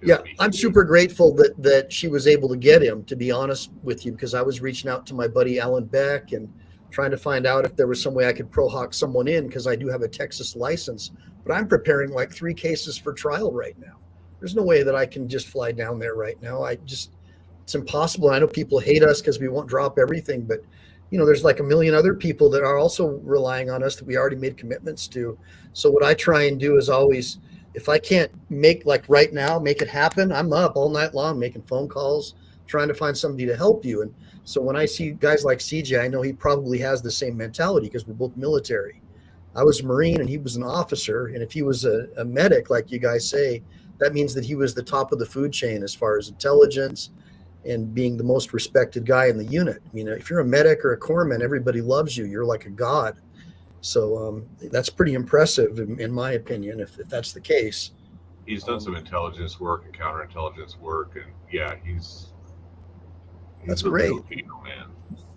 Yeah, I'm super grateful that she was able to get him, to be honest with you, because I was reaching out to my buddy Alan Beck and trying to find out if there was some way I could pro hoc someone in, because I do have a Texas license, but I'm preparing like 3 cases for trial right now. There's no way that I can just fly down there right now. It's impossible. I know people hate us because we won't drop everything, but there's like a million other people that are also relying on us that we already made commitments to. So what I try and do is always, if I can't make, like right now, make it happen, I'm up all night long making phone calls, trying to find somebody to help you. And so when I see guys like CJ, I know he probably has the same mentality because we're both military. I was a Marine and he was an officer. And if he was a medic, like you guys say, that means that he was the top of the food chain as far as intelligence and being the most respected guy in the unit. If you're a medic or a corpsman, everybody loves you. You're like a god. So that's pretty impressive in my opinion, if that's the case. He's done some intelligence work and counterintelligence work, and yeah, he's that's a great. Filipino man.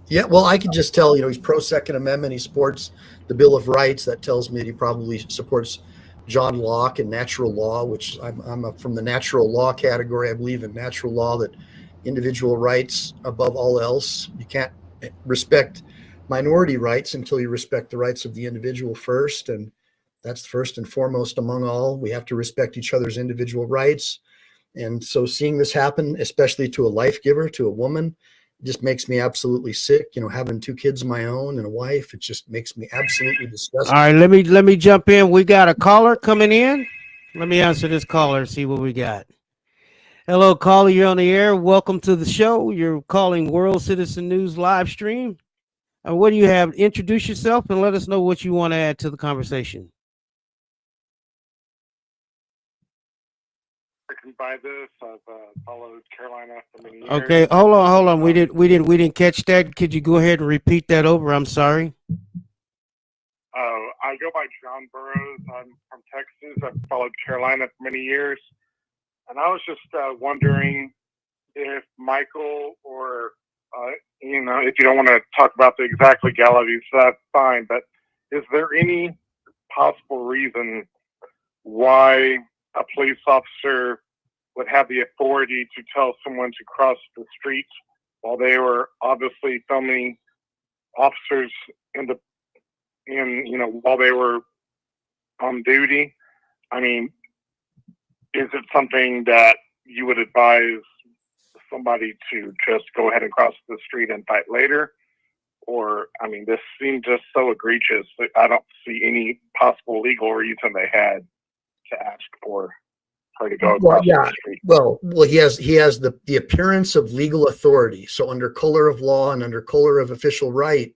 Yeah, well, I can just tell, he's pro Second Amendment. He supports the Bill of Rights. That tells me that he probably supports John Locke and natural law, which I'm from the natural law category. I believe in natural law, that individual rights above all else. You can't respect minority rights until you respect the rights of the individual first. And that's first and foremost among all. We have to respect each other's individual rights. And so seeing this happen, especially to a life giver, to a woman, just makes me absolutely sick. Having 2 kids of my own and a wife, it just makes me absolutely disgusted. All right, let me jump in. We got a caller coming in. Let me answer this caller, see what we got. Hello, caller. You're on the air. Welcome to the show. You're calling World Citizen News live stream. What do you have? Introduce yourself and let us know what you want to add to the conversation. I can buy this. I've followed Carolina for many years. Okay, hold on. We didn't catch that. Could you go ahead and repeat that over? I'm sorry. I go by John Burroughs. I'm from Texas. I've followed Carolina for many years. And I was just wondering if Michael or, if you don't want to talk about the exact legalities, that's fine. But is there any possible reason why a police officer would have the authority to tell someone to cross the street while they were obviously filming officers while they were on duty? I mean, is it something that you would advise somebody to just go ahead and cross the street and fight later? Or, this seemed just so egregious that I don't see any possible legal reason they had to ask for her to go across the street. Well, he has the appearance of legal authority. So under color of law and under color of official right,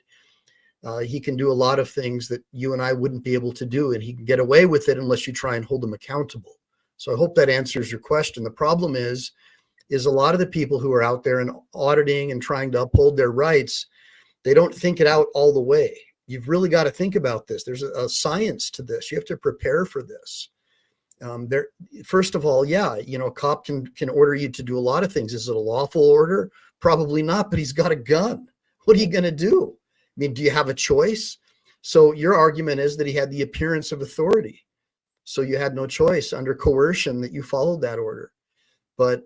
he can do a lot of things that you and I wouldn't be able to do, and he can get away with it unless you try and hold him accountable. So I hope that answers your question. The problem is a lot of the people who are out there and auditing and trying to uphold their rights, they don't think it out all the way. You've really got to think about this. There's a science to this. You have to prepare for this. First of all, a cop can order you to do a lot of things. Is it a lawful order? Probably not, but he's got a gun. What are you going to do? Do you have a choice? So your argument is that he had the appearance of authority. So you had no choice under coercion that you followed that order. But,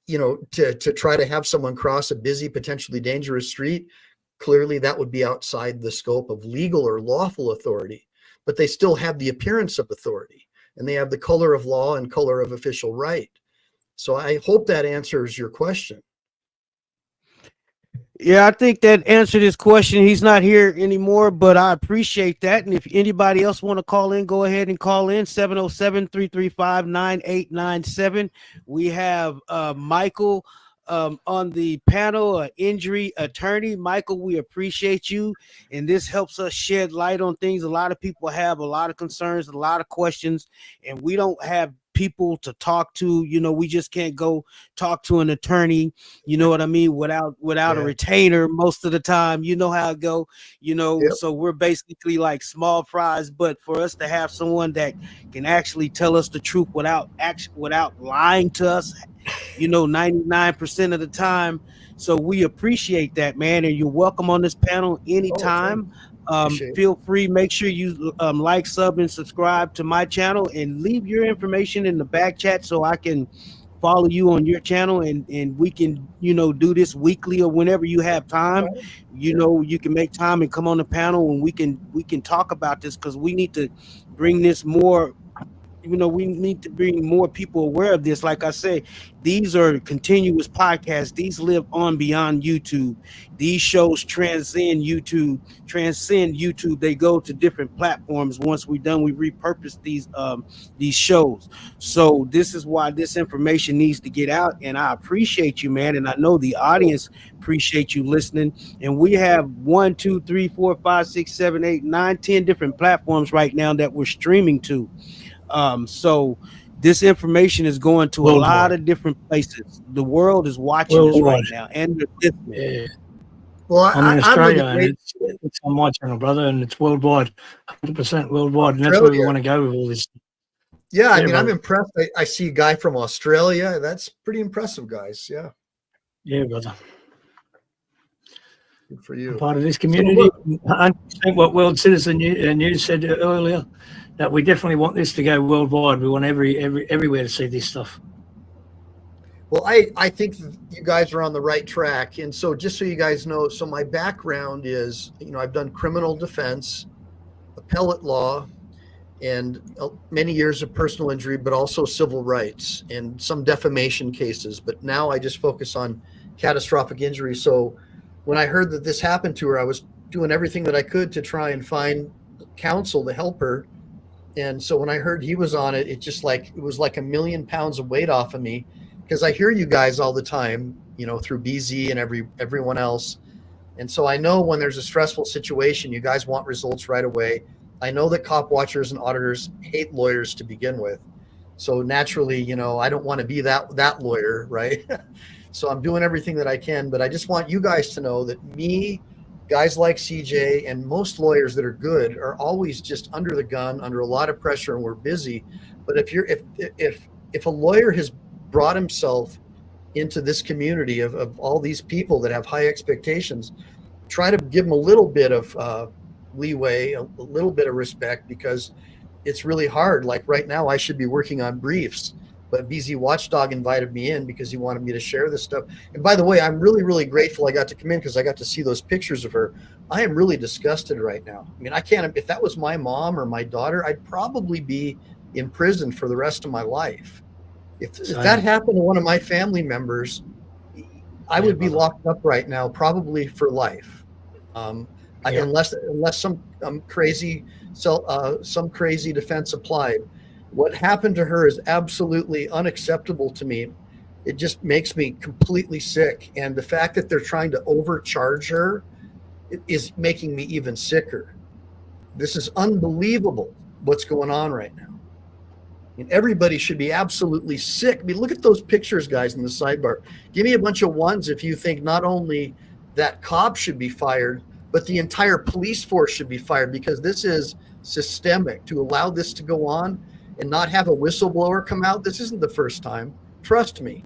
to try to have someone cross a busy, potentially dangerous street, clearly that would be outside the scope of legal or lawful authority. But they still have the appearance of authority, and they have the color of law and color of official right. So I hope that answers your question. Yeah, I think that answered his question. He's not here anymore, but I appreciate that. And if anybody else want to call in, go ahead and call in 707-335-9897. We have Michael on the panel, an injury attorney. Michael, we appreciate you, and this helps us shed light on things. A lot of people have a lot of concerns, a lot of questions, and we don't have people to talk to. You know, we just can't go talk to an attorney, you know what I mean, without a retainer most of the time. You know how it go, you know. So we're basically like small fries, but for us to have someone that can actually tell us the truth without lying to us, you know, 99% of the time. So we appreciate that, man, and you're welcome on this panel anytime. Feel free, make sure you like, sub, and subscribe to my channel, and leave your information in the back chat so I can follow you on your channel, and we can, you know, do this weekly or whenever you have time. You know, you can make time and come on the panel, and we can talk about this, because we need to bring this more. You know, we need to bring more people aware of this. Like I said, these are continuous podcasts. These live on beyond YouTube. These shows transcend YouTube. They go to different platforms. Once we're done, we repurpose these shows. So this is why this information needs to get out. And I appreciate you, man. And I know the audience appreciate you listening. And we have 1, 2, 3, 4, 5, 6, 7, 8, 9, 10 different platforms right now that we're streaming to. So this information is going to a lot of different places. The world is watching this right now, and they're listening. Yeah. Well, I'm in Australia, and it's on my channel, brother, and it's worldwide, 100% worldwide, and that's where we want to go with all this. Yeah, I mean, I'm impressed. I see a guy from Australia. That's pretty impressive, guys. Yeah. Yeah, brother. Good for you. I'm part of this community. I think what World Citizen News said earlier, that we definitely want this to go worldwide. We want everywhere to see this stuff. Well, I think you guys are on the right track. And so just so you guys know, so my background is, you know, I've done criminal defense, appellate law, and many years of personal injury, but also civil rights and some defamation cases. But now I just focus on catastrophic injury. So when I heard that this happened to her, I was doing everything that I could to try and find counsel to help her. And so when I heard he was on it, it was like 1,000,000 pounds of weight off of me, because I hear you guys all the time, you know, through BZ and everyone else. And so I know when there's a stressful situation, you guys want results right away. I know that cop watchers and auditors hate lawyers to begin with. So naturally, you know, I don't want to be that lawyer, right? So I'm doing everything that I can, but I just want you guys to know that me, guys like CJ, and most lawyers that are good are always just under the gun, under a lot of pressure, and we're busy. But if a lawyer has brought himself into this community of all these people that have high expectations, try to give them a little bit of leeway, a little bit of respect, because it's really hard. Like right now, I should be working on briefs, but BZ Watchdog invited me in because he wanted me to share this stuff. And by the way, I'm really, really grateful I got to come in, because I got to see those pictures of her. I am really disgusted right now. I mean, I can't, if that was my mom or my daughter, I'd probably be in prison for the rest of my life. If that happened to one of my family members, I would be locked up right now, probably for life. Unless some crazy defense applied. What happened to her is absolutely unacceptable to me. It just makes me completely sick. And the fact that they're trying to overcharge her is making me even sicker. This is unbelievable what's going on right now. And everybody should be absolutely sick. I mean, look at those pictures, guys, in the sidebar. Give me a bunch of ones if you think not only that cop should be fired, but the entire police force should be fired, because this is systemic. To allow this to go on and not have a whistleblower come out, this isn't the first time. Trust me.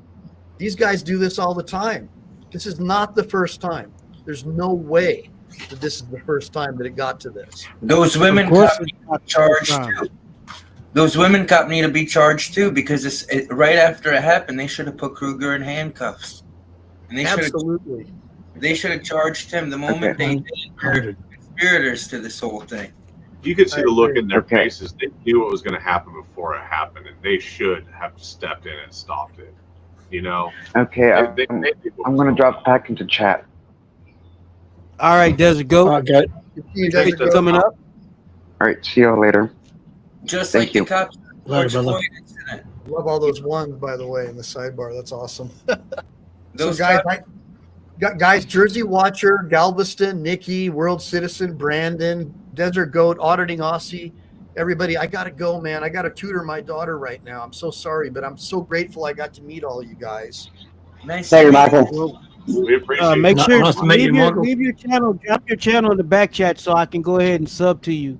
These guys do this all the time. This is not the first time. There's no way that this is the first time that it got to this. Those women cop need to be charged too. Those women cop need to be charged too, because right after it happened, they should have put Kruger in handcuffs. And they should have charged him the moment they did. They're conspirators to this whole thing. You could see the look in their faces. They knew what was going to happen before it happened, and they should have stepped in and stopped it. You know. Okay, I'm going to drop back into chat. All right, Desert Goat. Okay. Thanks for coming up. All right, see y'all later. Just Thank like you. the cops. Later, George brother. Floyd incident. Love all those ones, by the way, in the sidebar. That's awesome. Those so, guys, cops- guys, Jersey Watcher, Galveston, Nikki, World Citizen, Brandon, Desert Goat, Auditing Aussie, everybody, I got to go, man. I got to tutor my daughter right now. I'm so sorry, but I'm so grateful I got to meet all you guys. Nice Later, Michael. We appreciate Make sure Nice to meet you, Michael. leave your channel, drop your channel in the back chat so I can go ahead and sub to you.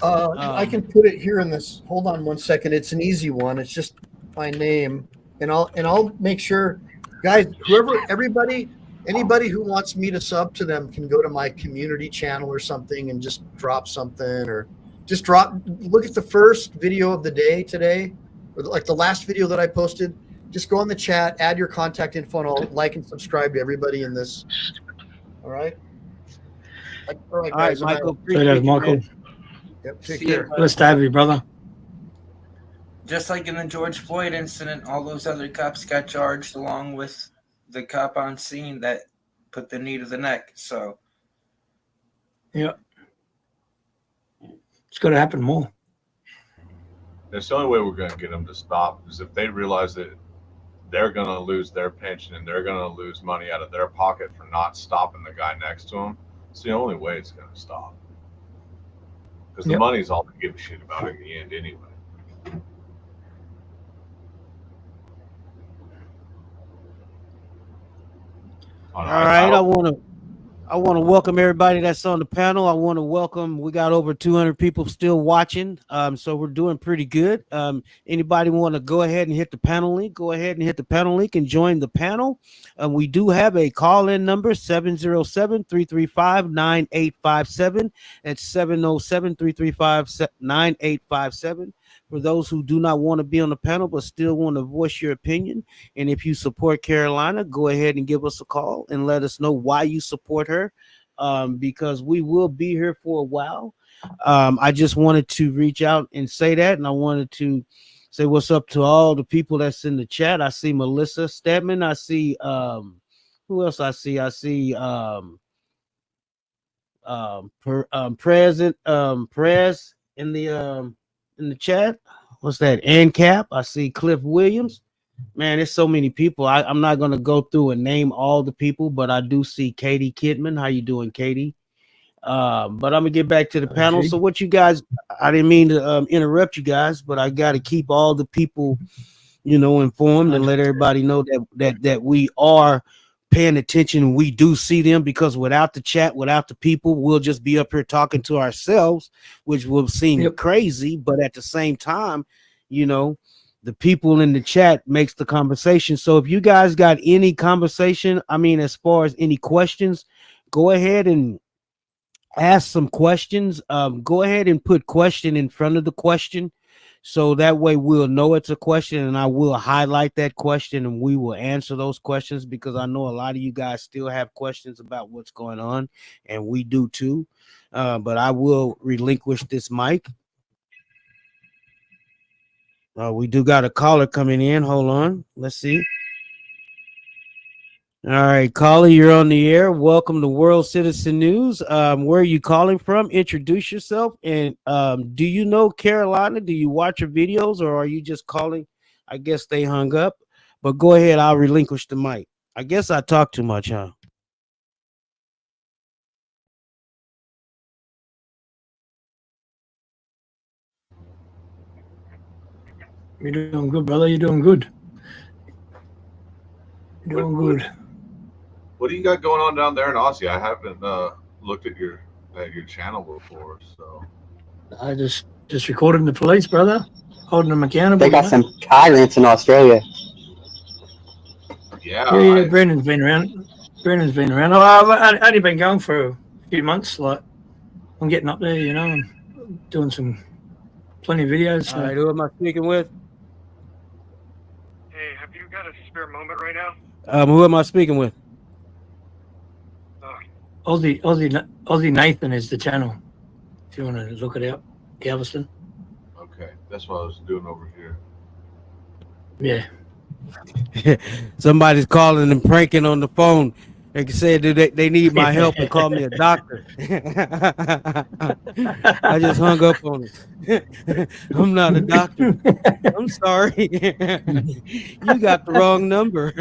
I can put it here in this. Hold on one second. It's an easy one. It's just my name, and I'll make sure, guys. Anybody who wants me to sub to them can go to my community channel or something and just drop something, or just look at the first video of the day today, or like the last video that I posted. Just go in the chat, add your contact info, and I'll like and subscribe to everybody in this. All right. All right, guys. Michael. Appreciate Michael. Yep, take See ya, care. brother. Let's have you, brother. Just like in the George Floyd incident, all those other cops got charged along with the cop on scene that put the knee to the neck. So Yeah. It's going to happen more. That's the only way we're going to get them to stop is if they realize that they're going to lose their pension and they're going to lose money out of their pocket for not stopping the guy next to them. It's the only way it's going to stop. Because the money's all they give a shit about in the end anyway. All right, I want to welcome everybody that's on the panel. I want to welcome. We got over 200 people still watching, so we're doing pretty good. Anybody want to go ahead and hit the panel link? Go ahead and hit the panel link and join the panel. We do have a call-in number 707-335-9857. That's 707-335-9857. For those who do not want to be on the panel but still want to voice your opinion, and if you support Carolina, go ahead and give us a call and let us know why you support her, because we will be here for a while. I just wanted to reach out and say that, and I wanted to say what's up to all the people that's in the chat. I see Melissa Stedman. I see who else I see? I see Perez in the chat. What's that? ANCAP. I see Cliff Williams. Man, there's so many people. I'm not going to go through and name all the people, but I do see Katie Kidman. How you doing, Katie? But I'm going to get back to the panel. So what you guys, I didn't mean to interrupt you guys, but I got to keep all the people, informed and let everybody know that we are paying attention. We do see them, because without the chat, without the people, we'll just be up here talking to ourselves, which will seem crazy. But at the same time, the people in the chat makes the conversation. So if you guys got any conversation, as far as any questions, go ahead and ask some questions. Go ahead and put question in front of the question. So that way we'll know it's a question, and I will highlight that question and we will answer those questions, because I know a lot of you guys still have questions about what's going on, and we do too. But I will relinquish this mic. We do got a caller coming in. Hold on. Let's see. All right, caller, you're on the air. Welcome to World Citizen News. Where are you calling from? Introduce yourself. And do you know Carolina? Do you watch her videos, or are you just calling? I guess they hung up. But go ahead. I'll relinquish the mic. I guess I talk too much, huh? You're doing good, brother. You're doing good. You're doing good. What do you got going on down there in Aussie? I haven't looked at your channel before, so. I just recording the police, brother. Holding them accountable. They got some tyrants in Australia. Yeah. Brandon's been around. Oh, I've only been going for a few months. Like, I'm getting up there, and doing plenty of videos. So. All right, who am I speaking with? Hey, have you got a spare moment right now? Who am I speaking with? Aussie Nathan is the channel. If you want to look it up, Galveston. Okay, that's what I was doing over here. Yeah. Somebody's calling and pranking on the phone. They said they need my help and call me a doctor. I just hung up on it. I'm not a doctor. I'm sorry. You got the wrong number.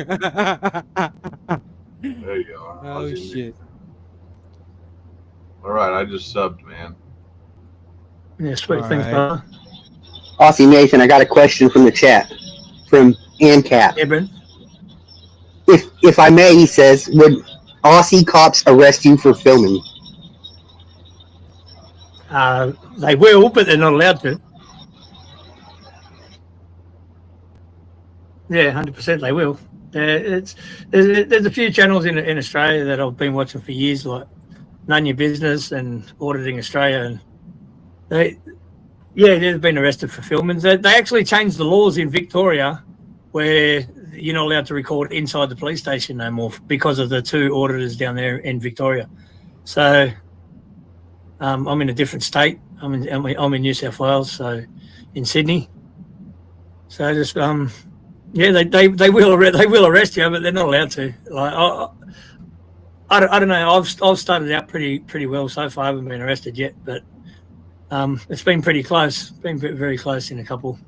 There you are. Oh shit. All right, I just subbed, man. Yeah, sweet. All Thanks, right. brother. Aussie Nathan, I got a question from the chat from ANCAP. Yeah, Ben. If I may, he says, would Aussie cops arrest you for filming? They will, but they're not allowed to. Yeah, 100% they will. There's a few channels in Australia that I've been watching for years, like None Your Business and Auditing Australia, and they've been arrested for filming. They actually changed the laws in Victoria where you're not allowed to record inside the police station no more because of the two auditors down there in Victoria. So I'm in a different state. I'm in New South Wales, so in Sydney. So just they will arrest you, but they're not allowed to. Like I don't know. I've started out pretty well so far. I haven't been arrested yet, but it's been pretty close. Been very close in a couple.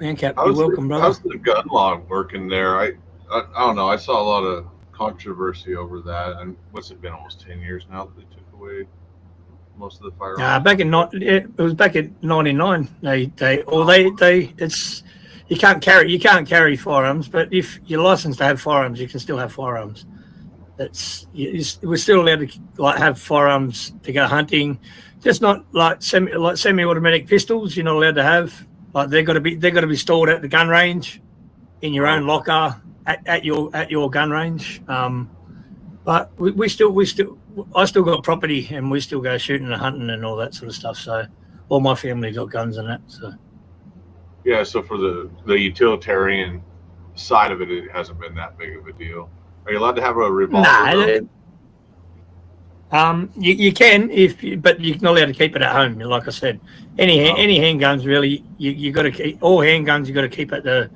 Mancap, you're welcome, brother. How's the gun law working there? I don't know. I saw a lot of controversy over that. And what's it been, almost 10 years now that they took away most of the firearms? It was back in '99. You can't carry firearms, but if you're licensed to have firearms, you can still have firearms. We're still allowed to have firearms to go hunting, just not like semi-automatic pistols. You're not allowed to have. Like they've got to be stored at the gun range, in your own locker at your gun range. But I still got property, and we still go shooting and hunting and all that sort of stuff. So all my family got guns and that. So yeah. So for the utilitarian side of it, it hasn't been that big of a deal. Are you allowed to have a revolver? You can but you're not allowed to keep it at home. Like I said, any handguns really, you got to keep all handguns. You got to keep at the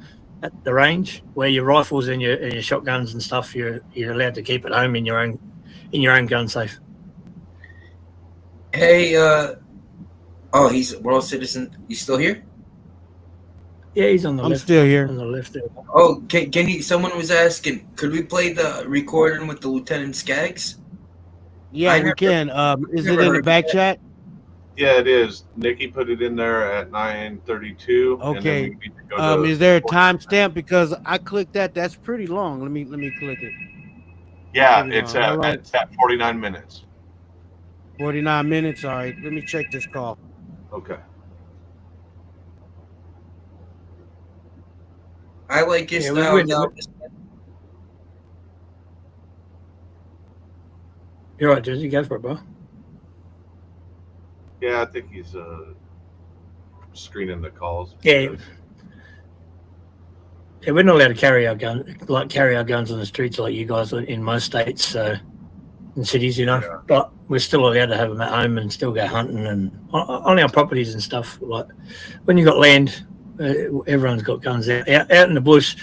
range, where your rifles and your shotguns and stuff you're allowed to keep at home in your own gun safe. Hey, he's a world citizen. You still here? Yeah, he's on the left. I'm still here. On the left there. Oh, can you? Someone was asking, could we play the recording with the Lieutenant Skaggs? Yeah, we can. Is it in the back chat? Yeah, it is. Nikki put it in there at 9:32. Okay. Is there a timestamp? Because I clicked that. That's pretty long. Let me click it. Yeah, it's at 49 minutes. 49 minutes. All right. Let me check this call. Okay. I like your style now. You're right, Jesse. Go for it, bro. Yeah, I think he's screening the calls. Yeah. Yeah, we're not allowed to carry our guns on the streets like you guys are in most states, so in cities, Yeah. But we're still allowed to have them at home and still go hunting and on our properties and stuff. Like when you got land, everyone's got guns out in the bush,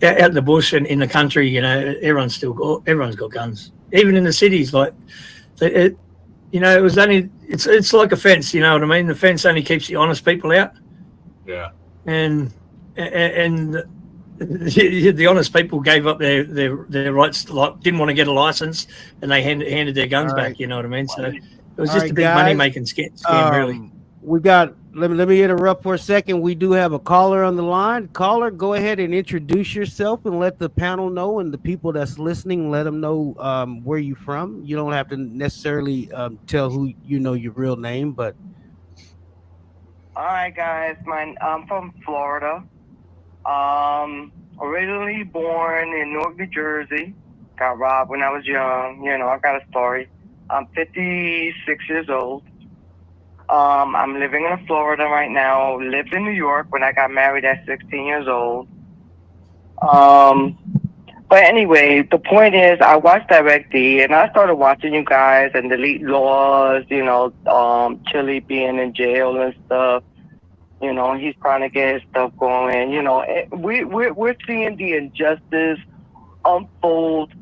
out in the bush and in the country. Everyone's got guns. Even in the cities, like it was only it's like a fence. You know what I mean? The fence only keeps the honest people out. Yeah. And the honest people gave up their rights, like didn't want to get a license, and they handed their guns back. You know what I mean? So it was just a big money making scam, really. We got. Let me interrupt for a second. We do have a caller on the line. Caller, go ahead and introduce yourself and let the panel know and the people that's listening, let them know where you're from. You don't have to necessarily tell who your real name, but. All right, guys. I'm from Florida. Originally born in Newark, New Jersey. Got robbed when I was young. I got a story. I'm 56 years old. I'm living in Florida right now. Lived in New York when I got married at 16 years old. But anyway, the point is, I watched DirectD, and I started watching you guys and delete laws. Chile being in jail and stuff. He's trying to get his stuff going. We're seeing the injustice unfold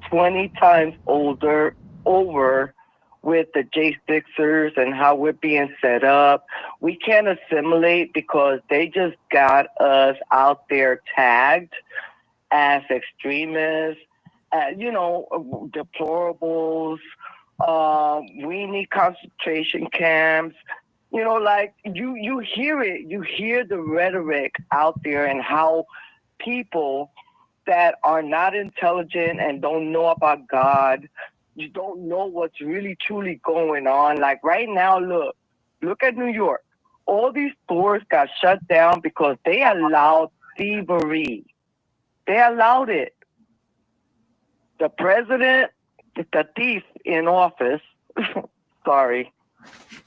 20 times over with the J6ers and how we're being set up. We can't assimilate because they just got us out there tagged as extremists, deplorables. We need concentration camps. You hear it. You hear the rhetoric out there and how people that are not intelligent and don't know about God, you don't know what's really truly going on. Like right now, look at New York. All these stores got shut down because they allowed thievery. They allowed it. The president, the thief in office, sorry,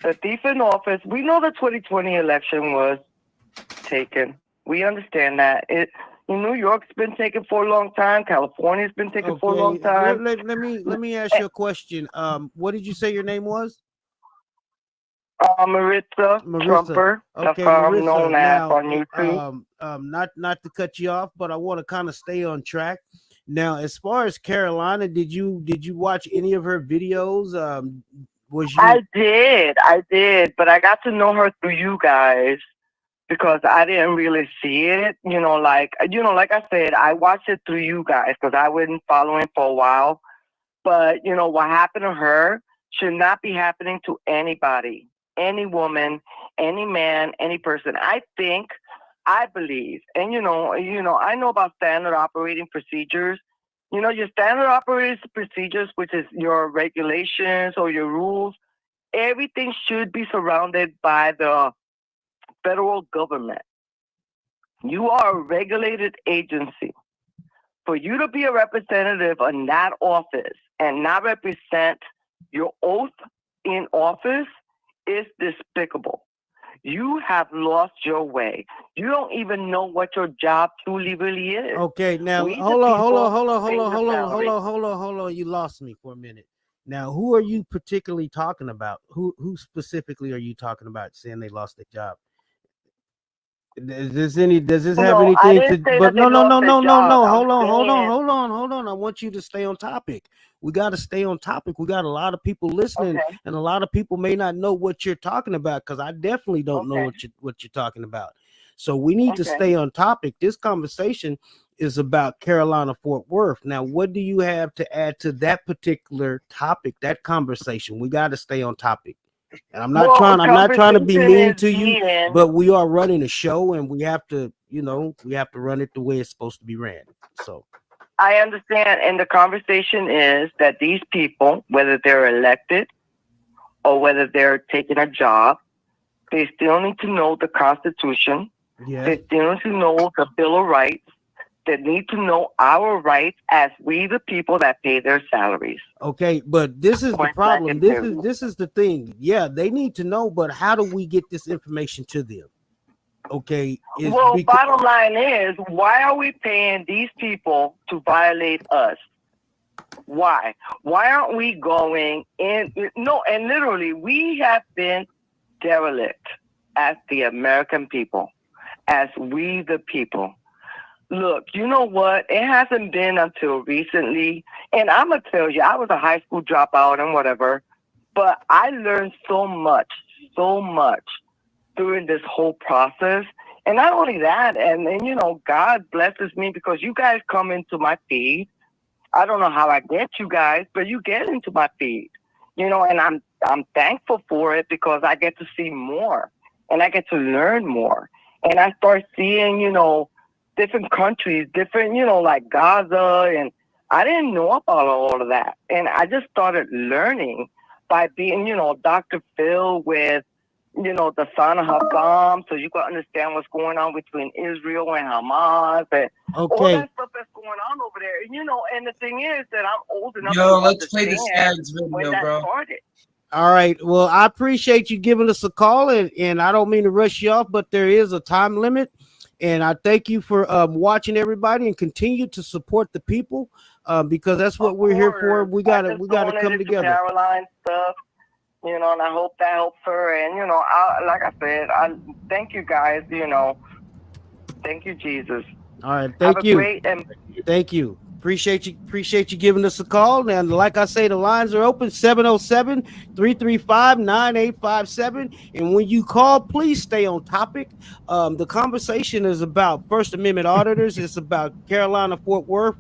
the thief in office, we know the 2020 election was taken. We understand that. New York's been taken for a long time. California's been taken for a long time. Let me ask you a question. What did you say your name was? Marissa Trumper. That's how I'm known as on YouTube. Not to cut you off, but I want to kind of stay on track. Now, as far as Carolina, did you watch any of her videos? I did, but I got to know her through you guys because I didn't really see it. Like I said, I watched it through you guys because I wasn't following for a while. But what happened to her should not be happening to anybody. Any woman, any man, any person. I believe, and I know about standard operating procedures. Your standard operating procedures, which is your regulations or your rules, everything should be surrounded by the federal government. You are a regulated agency. For you to be a representative in that office and not represent your oath in office is despicable. You have lost your way. You don't even know what your job truly really is. Okay, now hold on. You lost me for a minute. Now, who are you particularly talking about? Who specifically are you talking about saying they lost their job? Does this have anything to? But no. Hold on. I want you to stay on topic. We got to stay on topic. We got a lot of people listening, and a lot of people may not know what you're talking about because I definitely don't know what you're talking about. So we need to stay on topic. This conversation is about Carolina, Fort Worth. Now, what do you have to add to that particular topic? That conversation. We got to stay on topic. And I'm not trying to be mean to you, but we are running a show and we have to run it the way it's supposed to be ran. So I understand. And the conversation is that these people, whether they're elected or whether they're taking a job, they still need to know the Constitution. Yeah. They still need to know the Bill of Rights. They need to know our rights as we, the people that pay their salaries. Okay, but this is the problem. This is the thing. Yeah, they need to know, but how do we get this information to them? Okay. Bottom line is, why are we paying these people to violate us? Why? Why aren't we going in? No, and literally, we have been derelict as the American people, as we, the people. Look, you know what? It hasn't been until recently, and I'm going to tell you, I was a high school dropout and whatever, but I learned so much during this whole process. And not only that, and God blesses me because you guys come into my feed. I don't know how I get you guys, but you get into my feed, and I'm thankful for it because I get to see more and I get to learn more. And I start seeing, different countries, different, like Gaza, and I didn't know about all of that. And I just started learning by being, Dr. Phil with, the Sanaha bomb, so you can understand what's going on between Israel and Hamas and all that stuff that's going on over there. And the thing is that I'm old enough to let's play the Skags video, bro. Started. All right. Well, I appreciate you giving us a call, and I don't mean to rush you off, but there is a time limit. And I thank you for watching, everybody, and continue to support the people because that's what we're here for. We gotta come together. Caroline stuff, you know, and I hope that helps her. And you know, like I said, I thank you guys. You know, thank you, Jesus. All right, Have thank a you. great and Thank you. Appreciate you giving us a call. And like I say, the lines are open 707-335-9857. And when you call, please stay on topic. The conversation is about First Amendment auditors. It's about Carolina, Fort Worth.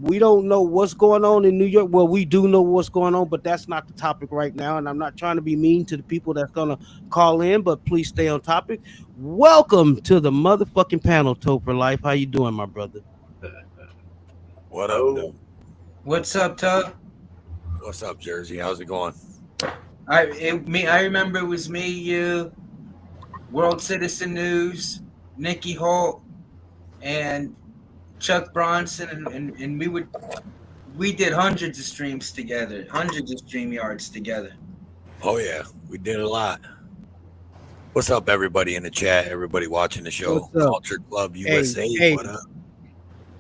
We don't know what's going on in New York. Well, we do know what's going on, but that's not the topic right now. And I'm not trying to be mean to the people that's going to call in, but please stay on topic. Welcome to the motherfucking panel, Toe for Life. How you doing, my brother? What up, dude? What's up, Tug? What's up, Jersey? How's it going? I remember it was me, you, WORLDCITIZENNEWz, Nikki Holt, and Chuck Bronson, and we did hundreds of streams together, hundreds of StreamYards together. Oh yeah, we did a lot. What's up, everybody in the chat? Everybody watching the show? Culture Club USA. Hey, what up?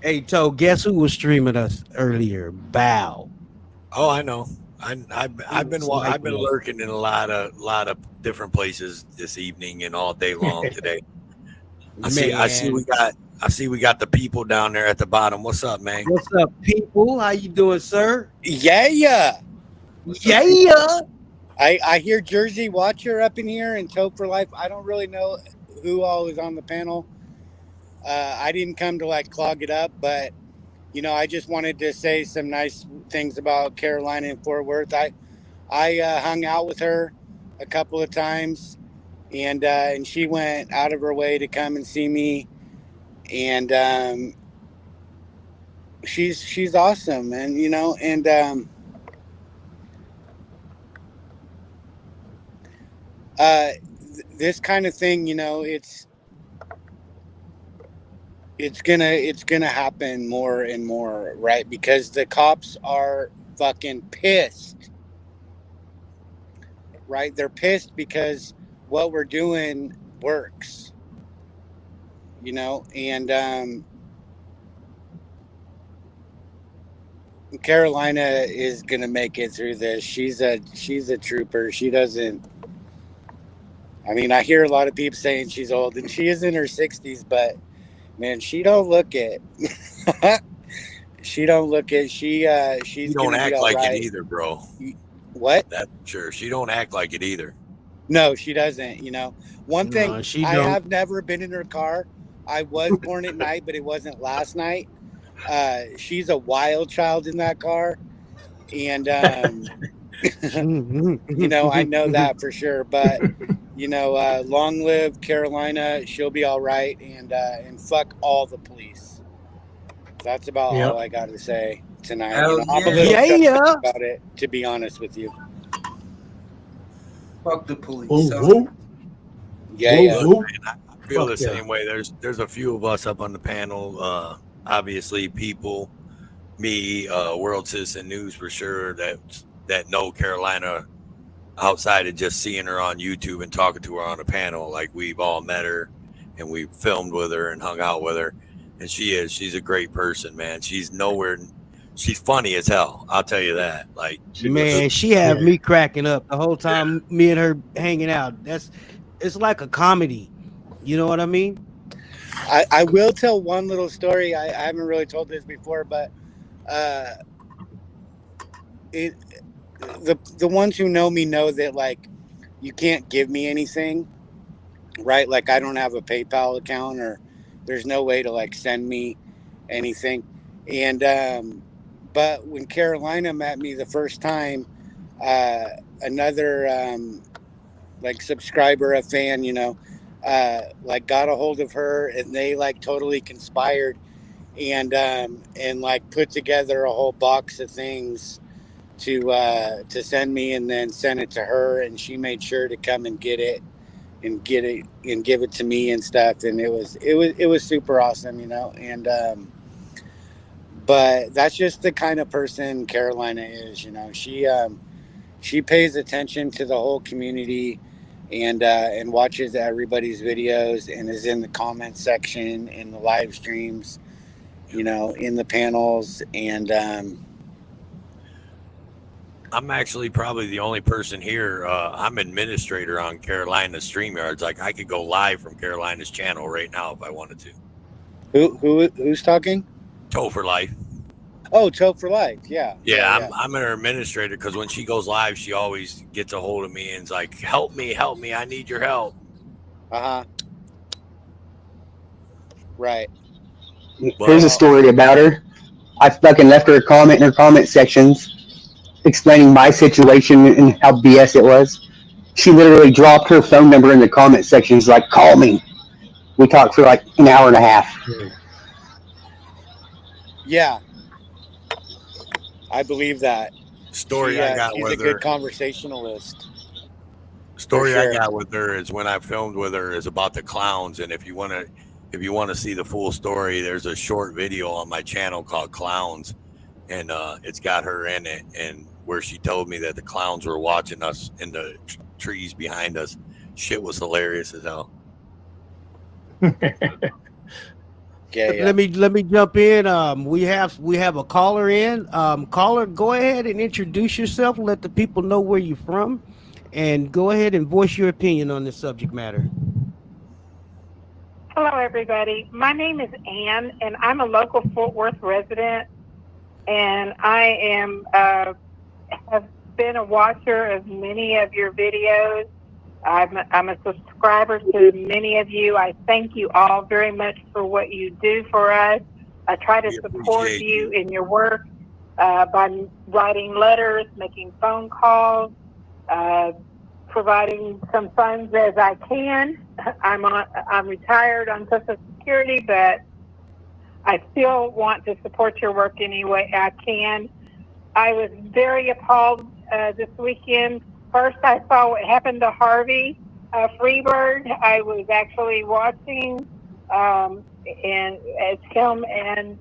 Hey, Toe, guess who was streaming us earlier? Bow. Oh, I know. I've been lurking in a lot of different places this evening and all day long today. I see we got the people down there at the bottom. What's up, man? What's up, people? How you doing, sir? Yeah. I hear Jersey Watcher up in here and Toe for Life. I don't really know who all is on the panel. I didn't come to like clog it up, but you know, I just wanted to say some nice things about Carolina and Fort Worth. I hung out with her a couple of times, and she went out of her way to come and see me, and she's awesome, and you know, and this kind of thing, you know, it's gonna happen more and more, right? Because the cops are fucking pissed, right? They're pissed because what we're doing works, you know, and Carolina is gonna make it through this. She's a trooper. She doesn't. I mean, I hear a lot of people saying she's old, and she is in her 60s, but man, she don't look it. She don't look it. She's don't act like right. it either, bro. What? That's sure. She don't act like it either. No, she doesn't. You know, one thing, I don't. have never been in her car. I was born at night, but it wasn't last night. She's a wild child in that car, and you know, I know that for sure. But you know, long live Carolina. She'll be all right, and fuck all the police. That's about all I got to say tonight. You know, I'm a little about it, to be honest with you. Fuck the police. Yeah. Look, man, I feel the same way. There's a few of us up on the panel. Obviously, people, me, WORLDCITIZENNEWz for sure, that know Carolina outside of just seeing her on YouTube and talking to her on a panel. Like, we've all met her and we filmed with her and hung out with her, and she's a great person, man. She's funny as hell, I'll tell you that. Like, she had me cracking up the whole time. Me and her hanging out. It's like a comedy, you know what I mean? I will tell one little story. I haven't really told this before, but the ones who know me know that, like, you can't give me anything, right? Like, I don't have a PayPal account, or there's no way to like send me anything. And but when Carolina met me the first time, another like subscriber, a fan, you know, like got a hold of her, and they like totally conspired and like put together a whole box of things to send me, and then send it to her, and she made sure to come and get it and give it to me and stuff. And it was super awesome, you know. And but that's just the kind of person Carolina is, you know. She pays attention to the whole community. and watches everybody's videos and is in the comment section, in the live streams, you know, in the panels. And I'm actually probably the only person here. I'm administrator on Carolina's StreamYards. Like I could go live from Carolina's channel right now if I wanted to. Who's talking? Toe for Life. Oh, Toe for Life. Yeah. Yeah, I'm her administrator because when she goes live, she always gets a hold of me and is like, help me, I need your help. Right. Here's a story about her. I fucking left her a comment in her comment sections explaining my situation and how BS it was. She literally dropped her phone number in the comment sections, like, call me. We talked for like an hour and a half. Yeah. I believe that. Story I got she's with a good her. conversationalist. Story For sure. I got with her is when I filmed with her is about the clowns. And if you want to see the full story, there's a short video on my channel called Clowns, and it's got her in it, and where she told me that the clowns were watching us in the trees behind us. Shit was hilarious as hell. Yeah. Let me jump in. We have a caller in. Caller, go ahead and introduce yourself. Let the people know where you're from, and go ahead and voice your opinion on this subject matter. Hello, everybody. My name is Ann, and I'm a local Fort Worth resident, and I am have been a watcher of many of your videos. I'm a subscriber to many of you. I thank you all very much for what you do for us. I try to support you in your work by writing letters, making phone calls, providing some funds as I can. I'm retired on Social Security, but I still want to support your work any way I can. I was very appalled this weekend. First, I saw what happened to Harvey Freebird. I was actually watching, and as him and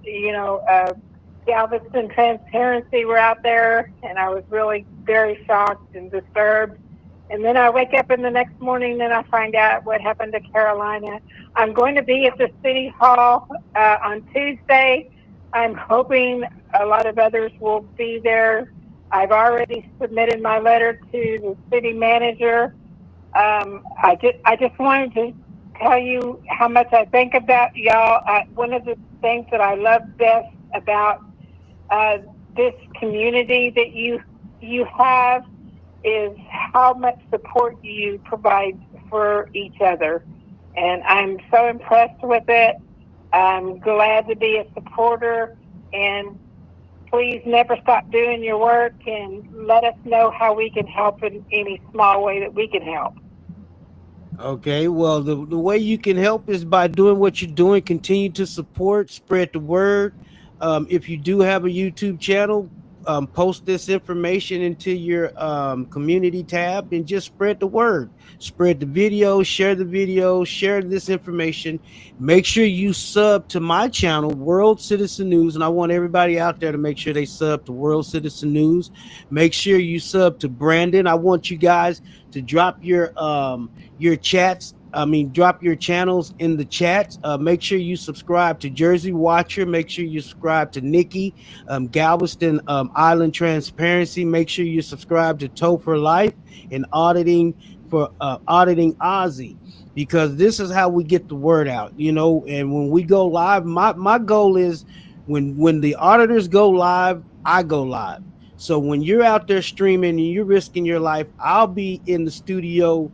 Galveston Transparency were out there, and I was really very shocked and disturbed. And then I wake up in the next morning, and I find out what happened to Carolina. I'm going to be at the City Hall on Tuesday. I'm hoping a lot of others will be there. I've already submitted my letter to the city manager. I just wanted to tell you how much I think about y'all. One of the things that I love best about this community that you have is how much support you provide for each other. And I'm so impressed with it. I'm glad to be a supporter, and please never stop doing your work, and let us know how we can help in any small way that we can help. Okay, well, the way you can help is by doing what you're doing. Continue to support, spread the word. If you do have a YouTube channel, post this information into your community tab and just spread the word. Spread the video, share this information. Make sure you sub to my channel, World Citizen News, and I want everybody out there to make sure they sub to World Citizen News. Make sure you sub to Brandon. I want you guys to drop your chats. Drop your channels in the chat. Make sure you subscribe to Jersey Watcher. Make sure you subscribe to Nikki, Galveston Island Transparency. Make sure you subscribe to Toe for Life and Auditing Ozzy, because this is how we get the word out, and when we go live, my goal is when the auditors go live, I go live. So when you're out there streaming and you're risking your life, I'll be in the studio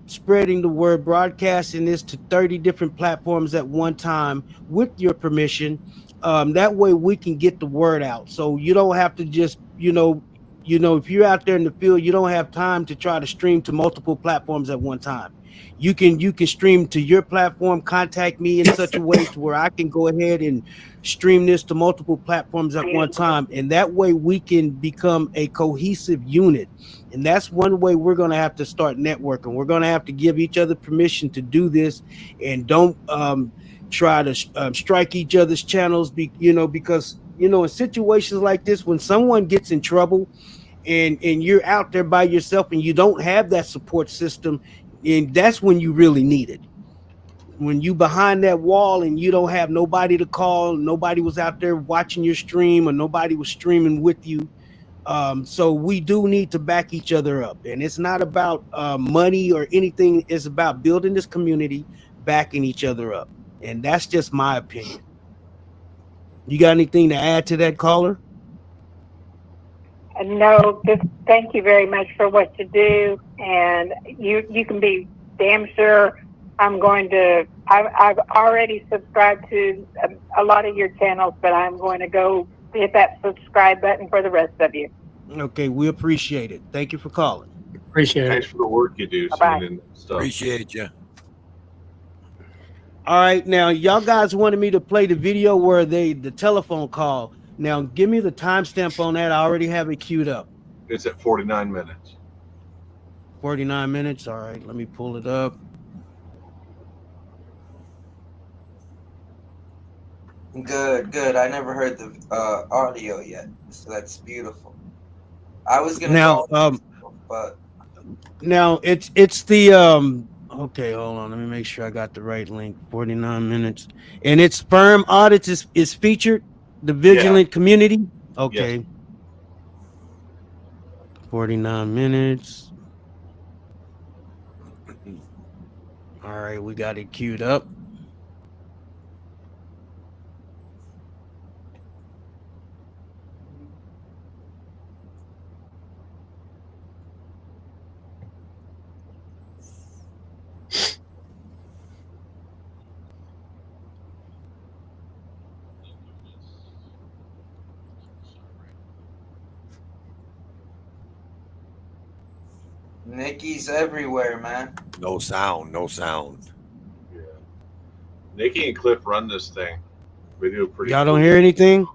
spreading the word, broadcasting this to 30 different platforms at one time with your permission. That way we can get the word out. So you don't have to just, if you're out there in the field, you don't have time to try to stream to multiple platforms at one time. You can stream to your platform, contact me in such a way to where I can go ahead and stream this to multiple platforms at one time. And that way we can become a cohesive unit. And that's one way we're going to have to start networking. We're going to have to give each other permission to do this, and don't try to strike each other's channels, because in situations like this, when someone gets in trouble and you're out there by yourself and you don't have that support system, and that's when you really need it. When you behind that wall and you don't have nobody to call, nobody was out there watching your stream, or nobody was streaming with you. So we do need to back each other up, and it's not about money or anything. It's about building this community, backing each other up, and that's just my opinion. You got anything to add to that, caller? No, just thank you very much for what you do, and you can be damn sure I'm going to. I've already subscribed to a lot of your channels, but I'm going to go hit that subscribe button for the rest of you. Okay, we appreciate it. Thank you for calling. Appreciate Thanks for the work you do. Bye-bye. Sending stuff. Appreciate you. All right, now y'all guys wanted me to play the video where the telephone call. Now give me the timestamp on that. I already have it queued up. It's at 49 minutes. 49 minutes. All right, let me pull it up. Good. I never heard the audio yet, so that's beautiful. I was gonna Now, call, but now it's the okay, hold on, let me make sure I got the right link. 49 minutes, and it's firm audits is featured, the vigilant community. Okay. Yes. 49 minutes. All right, we got it queued up. Nikki's everywhere, man. No sound. Yeah. Nikki and Cliff run this thing. We do a pretty. Y'all don't hear anything?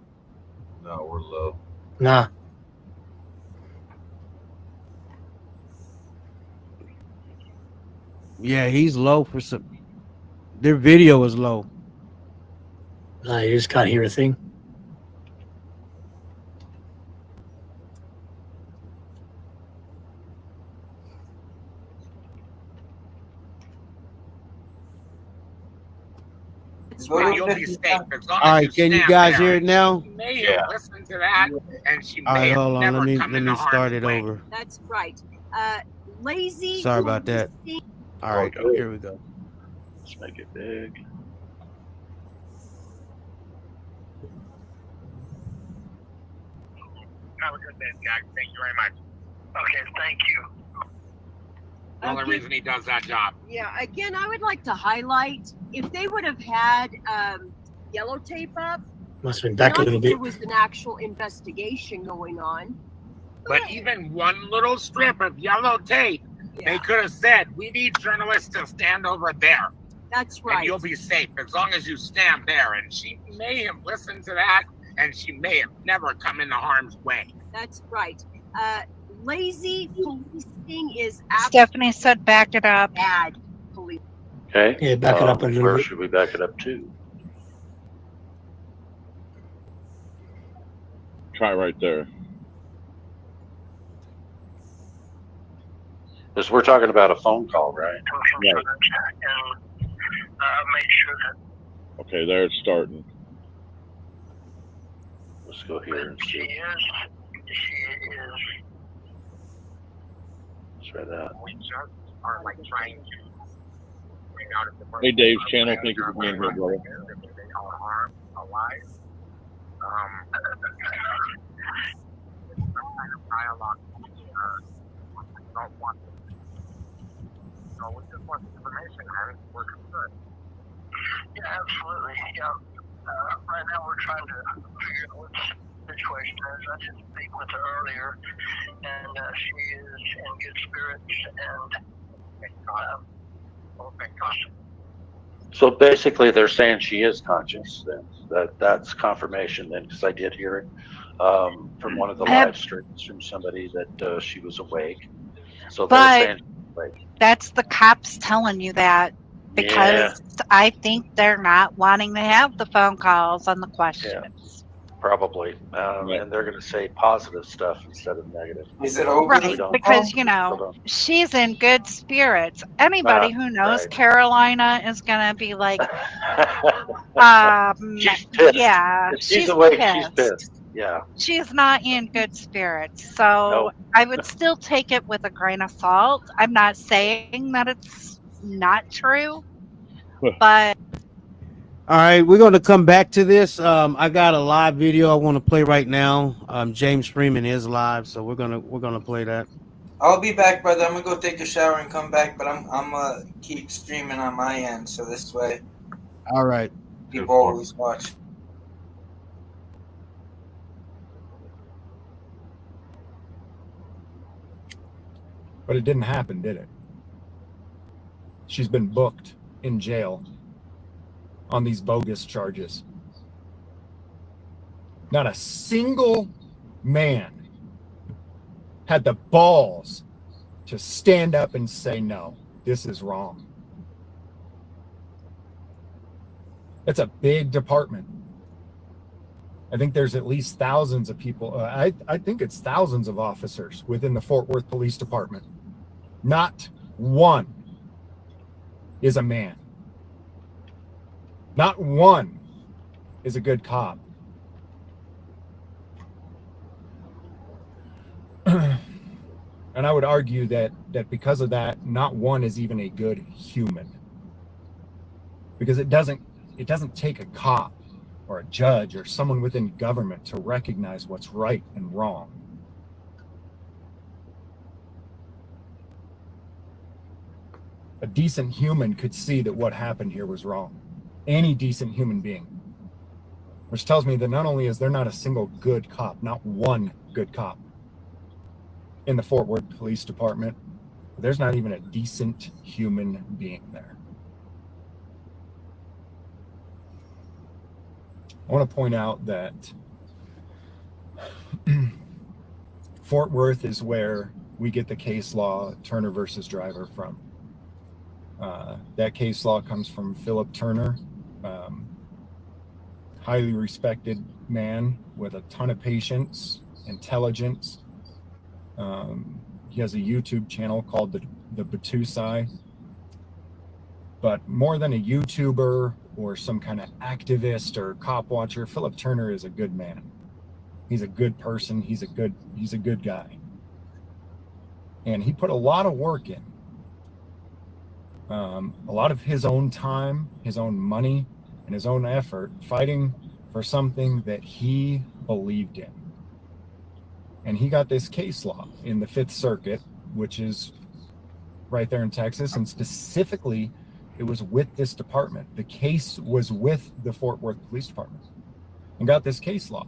No, we're low. Nah. Yeah, he's low for some. Their video is low. Nah, you just can't hear a thing. You'll be safe as long All right, as you can you stand guys there. hear it now? She may have listened to that, and she All may right, have hold on. never Let come me into start harm's it way. over. That's right. Lazy. Sorry about that. All right, here we go. Let's make it big. Have a good day, Jack. Thank you very much. Okay, thank you. The only reason he does that job. Yeah, again, I would like to highlight if they would have had yellow tape up. Must have been back a not little that bit. there was an actual investigation going on. But even one little strip of yellow tape, they could have said, we need journalists to stand over there. That's right. And you'll be safe as long as you stand there. And she may have listened to that, and she may have never come into harm's way. That's right. Lazy policing is Stephanie said back it up. bad police. Okay. Yeah, back it up a little Where bit. should we back it up to? Try right there. Because we're talking about a phone call, right? Right. Make sure that Okay, there it's starting. Let's go here and she see. is. Let's try that. We just are like trying to bring out if the Hey, Dave's channel. Thank you for being here, brother. if they are harmed, alive. Some kind of dialogue. Don't want. So we just want information, man. We're concerned. Yeah, absolutely. Yeah. Right now we're trying to figure out what the situation is. I did speak with her earlier, and she is in good spirits. And thank God. So basically, they're saying she is conscious. Then that's confirmation. Then, because I did hear it from one of the live streams from somebody that she was awake. So they're But saying she's awake. that's the cops telling you that, because I think they're not wanting to have the phone calls and the questions. Probably. And they're going to say positive stuff instead of negative. Is it over? Right, because she's in good spirits. Anybody who knows Carolina is gonna be like, she's pissed. yeah, If she's awake, she's pissed. Yeah. She's not in good spirits. So I would still take it with a grain of salt. I'm not saying that it's not true, but All right, we're going to come back to this. I got a live video I want to play right now. James streaming is live, so we're gonna play that. I'll be back, brother. I'm gonna go take a shower and come back, but I'm gonna keep streaming on my end, so this way All right. people always watch. But it didn't happen, did it? She's been booked in jail on these bogus charges. Not a single man had the balls to stand up and say, no, this is wrong. It's a big department. I think there's at least thousands of people. I think it's thousands of officers within the Fort Worth Police Department. Not one is a man. Not one is a good cop. And I would argue that because of that, not one is even a good human. Because it doesn't take a cop or a judge or someone within government to recognize what's right and wrong. A decent human could see that what happened here was wrong. Any decent human being. Which tells me that not only is there not a single good cop, not one good cop in the Fort Worth Police Department, there's not even a decent human being there. I want to point out that Fort Worth is where we get the case law Turner versus Driver from. That case law comes from Philip Turner, highly respected man with a ton of patience, intelligence. He has a YouTube channel called the Batusai. But more than a YouTuber or some kind of activist or cop watcher, Philip Turner is a good man. He's a good person. He's a good guy. And he put a lot of work in. A lot of his own time, his own money, and his own effort fighting for something that he believed in. And he got this case law in the Fifth Circuit, which is right there in Texas, and specifically it was with this department. The case was with the Fort Worth Police Department, and got this case law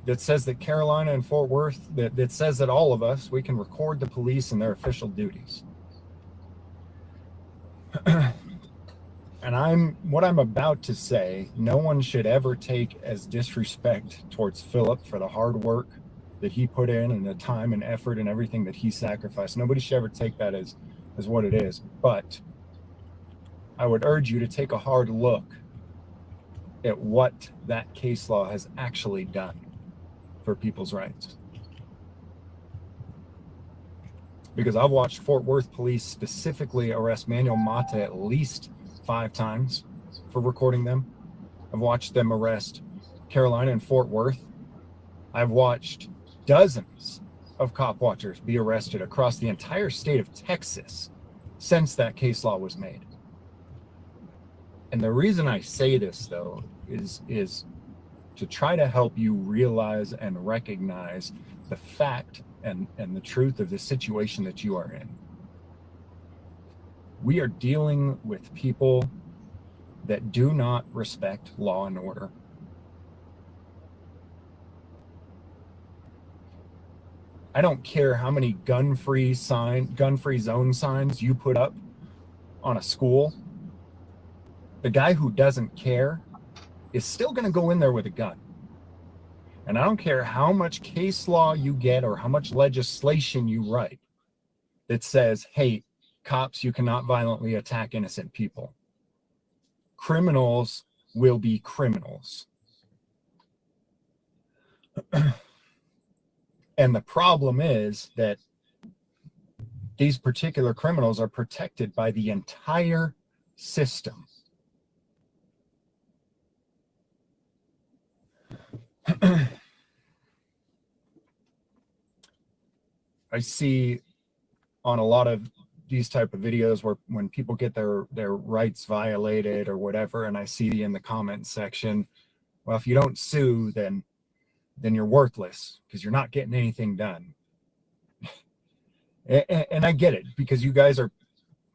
that says that Carolina and Fort Worth, that says that all of us, we can record the police and their official duties. And what I'm about to say, no one should ever take as disrespect towards Philip for the hard work that he put in and the time and effort and everything that he sacrificed. Nobody should ever take that as what it is. But I would urge you to take a hard look at what that case law has actually done for people's rights. Because I've watched Fort Worth police specifically arrest Manuel Mata at least 5 times for recording them. I've watched them arrest Carolina and Fort Worth. I've watched dozens of cop watchers be arrested across the entire state of Texas since that case law was made. And the reason I say this, though, is to try to help you realize and recognize the fact and the truth of the situation that you are in. We are dealing with people that do not respect law and order. I don't care how many gun-free zone signs you put up on a school. The guy who doesn't care is still going to go in there with a gun. And I don't care how much case law you get or how much legislation you write that says, hey, cops, you cannot violently attack innocent people. Criminals will be criminals. And the problem is that these particular criminals are protected by the entire system. I see on a lot of these type of videos where when people get their rights violated or whatever, and I see in the comment section, well, if you don't sue, then you're worthless because you're not getting anything done. And I get it, because you guys are,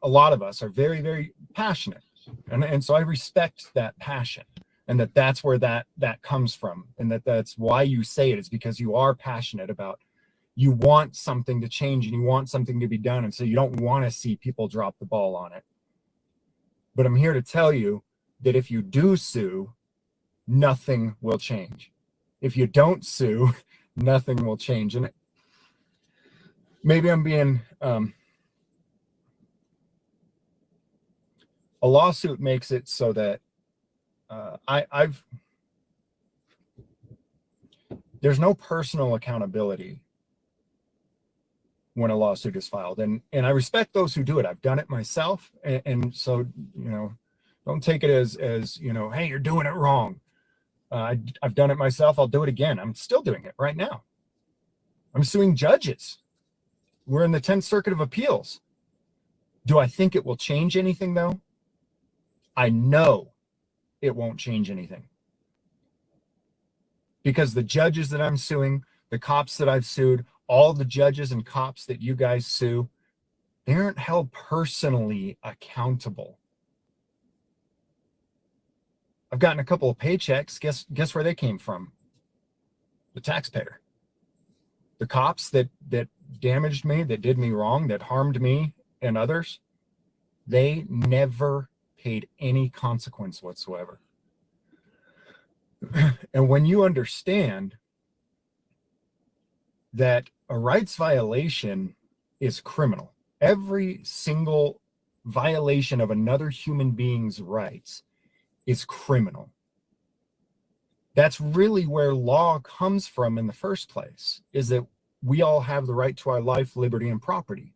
a lot of us are very, very passionate. And so I respect that passion, and that's where that comes from. And that's why you say it, is because you are passionate about, you want something to change and you want something to be done. And so you don't want to see people drop the ball on it. But I'm here to tell you that if you do sue, nothing will change. If you don't sue, nothing will change. And maybe I'm being, a lawsuit makes it so that there's no personal accountability when a lawsuit is filed. And I respect those who do it. I've done it myself. And so, don't take it as, hey, you're doing it wrong. I've done it myself. I'll do it again. I'm still doing it right now. I'm suing judges. We're in the 10th Circuit of Appeals. Do I think it will change anything, though? I know it won't change anything. Because the judges that I'm suing, the cops that I've sued, all the judges and cops that you guys sue, they aren't held personally accountable. I've gotten a couple of paychecks. Guess where they came from? The taxpayer. The cops that damaged me, that did me wrong, that harmed me and others, they never paid any consequence whatsoever. And when you understand that a rights violation is criminal, every single violation of another human being's rights is criminal. That's really where law comes from in the first place, is that we all have the right to our life, liberty, and property.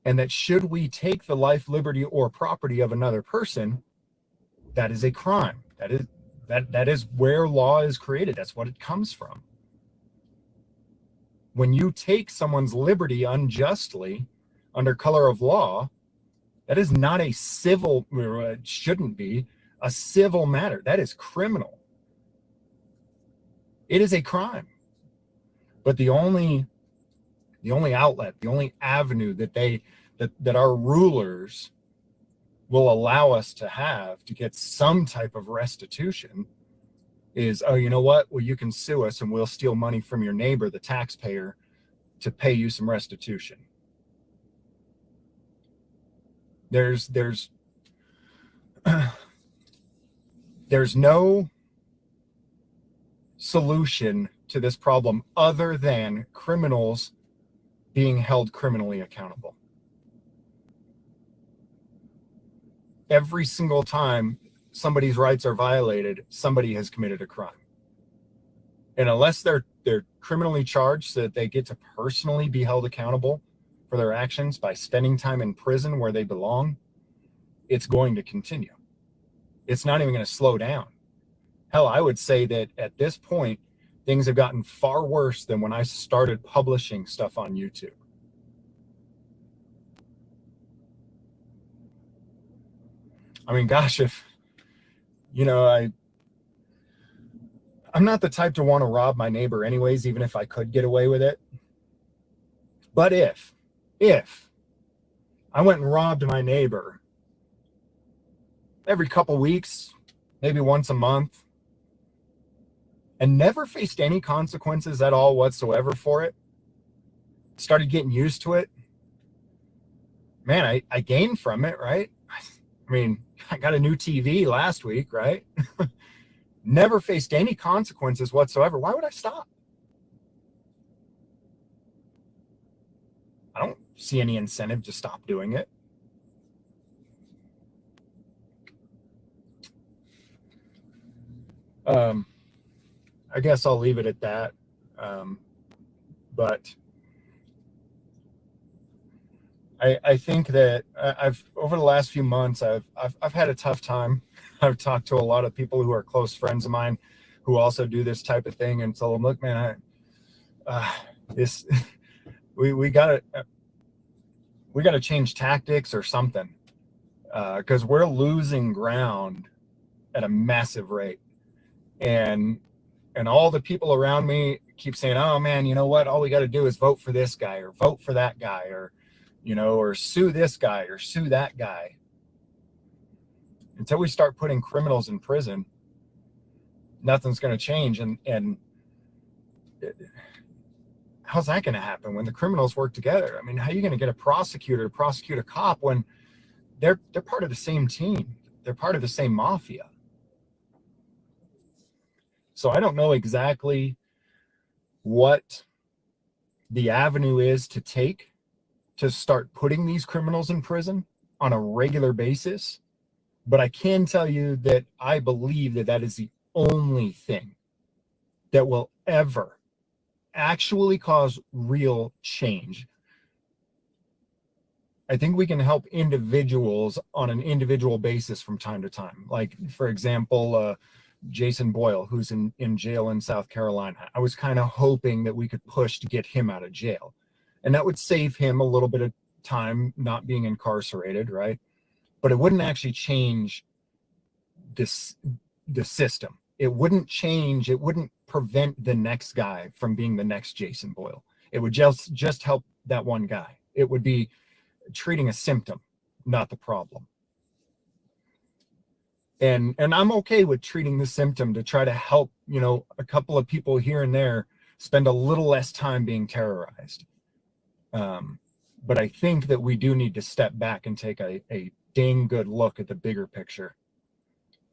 And that should we take the life, liberty, or property of another person, that is a crime. That is where law is created. That's what it comes from. When you take someone's liberty unjustly under color of law, that is not a civil, or it shouldn't be a civil matter. That is criminal. It is a crime. But the only outlet, the only avenue that our rulers will allow us to have to get some type of restitution is, oh, you know what? Well, you can sue us and we'll steal money from your neighbor, the taxpayer, to pay you some restitution. There's no solution to this problem other than criminals being held criminally accountable. Every single time somebody's rights are violated, somebody has committed a crime. And unless they're criminally charged so that they get to personally be held accountable for their actions by spending time in prison where they belong, it's going to continue. It's not even going to slow down. Hell, I would say that at this point, things have gotten far worse than when I started publishing stuff on YouTube. I mean, gosh, if, I'm not the type to want to rob my neighbor anyways, even if I could get away with it. But if I went and robbed my neighbor every couple weeks, maybe once a month, and never faced any consequences at all whatsoever for it, started getting used to it, man, I gained from it, right? I mean, I got a new TV last week, right? Never faced any consequences whatsoever. Why would I stop? I don't see any incentive to stop doing it. I guess I'll leave it at that. But I think that I've over the last few months I've had a tough time. I've talked to a lot of people who are close friends of mine who also do this type of thing, and told them, look, man, we gotta change tactics or something, because we're losing ground at a massive rate, and all the people around me keep saying, oh man, you know what, all we got to do is vote for this guy or vote for that guy, or or sue this guy or sue that guy. Until we start putting criminals in prison, nothing's going to change. And how's that going to happen when the criminals work together? I mean, how are you going to get a prosecutor to prosecute a cop when they're part of the same team? They're part of the same mafia. So I don't know exactly what the avenue is to take to start putting these criminals in prison on a regular basis. But I can tell you that I believe that that is the only thing that will ever actually cause real change. I think we can help individuals on an individual basis from time to time. Like, for example, Jason Boyle, who's in jail in South Carolina. I was kind of hoping that we could push to get him out of jail. And that would save him a little bit of time not being incarcerated, right? But it wouldn't actually change the system. It wouldn't change, it wouldn't prevent the next guy from being the next Jason Boyle. It would just help that one guy. It would be treating a symptom, not the problem. And I'm okay with treating the symptom to try to help, a couple of people here and there spend a little less time being terrorized. But I think that we do need to step back and take a dang good look at the bigger picture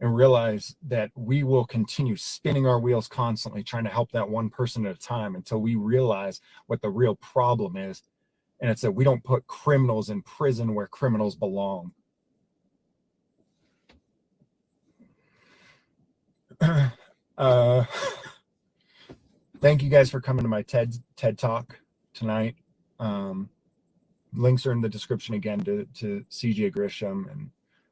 and realize that we will continue spinning our wheels constantly trying to help that one person at a time until we realize what the real problem is. And it's that we don't put criminals in prison where criminals belong. Thank you guys for coming to my TED Talk tonight. Links are in the description again to CJ Grisham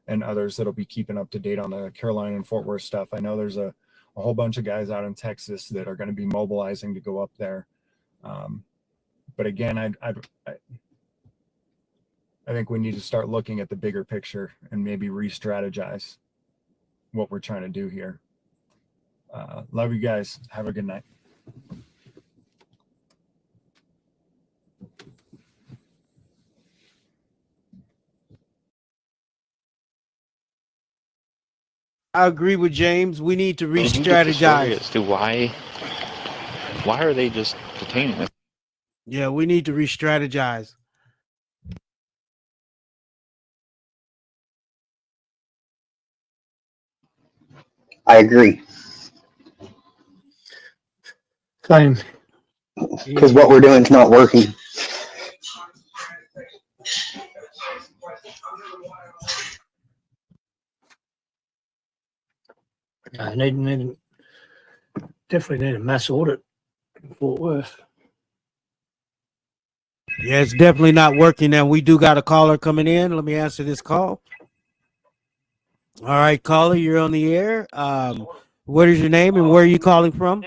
and others that'll be keeping up to date on the Carolina and Fort Worth stuff. I know there's a whole bunch of guys out in Texas that are going to be mobilizing to go up there. But again, I think we need to start looking at the bigger picture and maybe re-strategize what we're trying to do here. Love you guys. Have a good night. I agree with James. We need to re-strategize as to why are they just detaining them? Yeah, we need to re-strategize. I agree. Same. Because what we're doing is not working. I definitely need a mass audit in Fort Worth. Yeah, it's definitely not working now. We do got a caller coming in. Let me answer this call. All right, caller, you're on the air. What is your name and where are you calling from?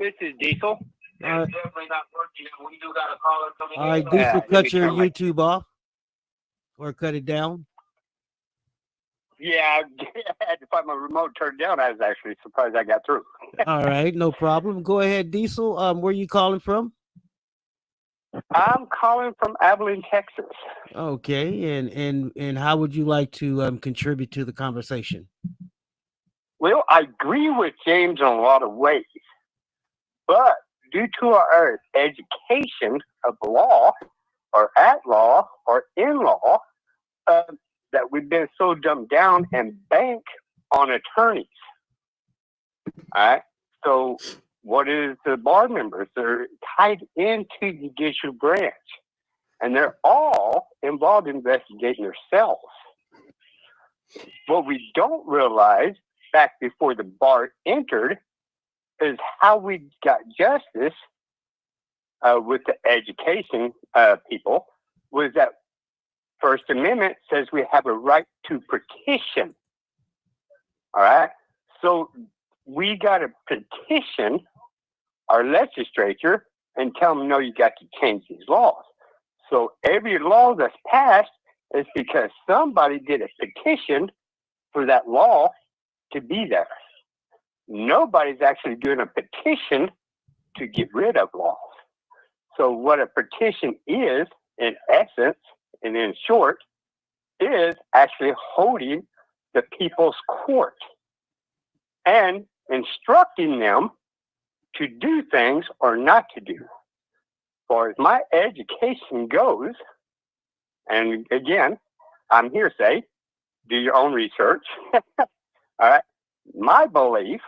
This is Diesel. All right. Definitely not working. We do got a caller coming All right, Diesel, cut your YouTube off or cut it down. Yeah, I had to find my remote turned down. I was actually surprised I got through. All right, no problem. Go ahead, Diesel. Where are you calling from? I'm calling from Abilene, Texas. Okay, and how would you like to contribute to the conversation? Well, I agree with James in a lot of ways, but due to our education of law, or at law, or in law, that we've been so dumbed down and bank on attorneys. All right. So what is the bar members? They're tied into the judicial branch, and they're all involved in investigating themselves. What we don't realize, back before the bar entered, is how we got justice with the education people was that First Amendment says we have a right to petition. All right. So we got to petition our legislature and tell them, no, you got to change these laws. So every law that's passed is because somebody did a petition for that law to be there. Nobody's actually doing a petition to get rid of laws. So what a petition is, in essence, and in short, is actually holding the people's court and instructing them to do things or not to do. As far as my education goes, and again, I'm hearsay, do your own research. All right. My belief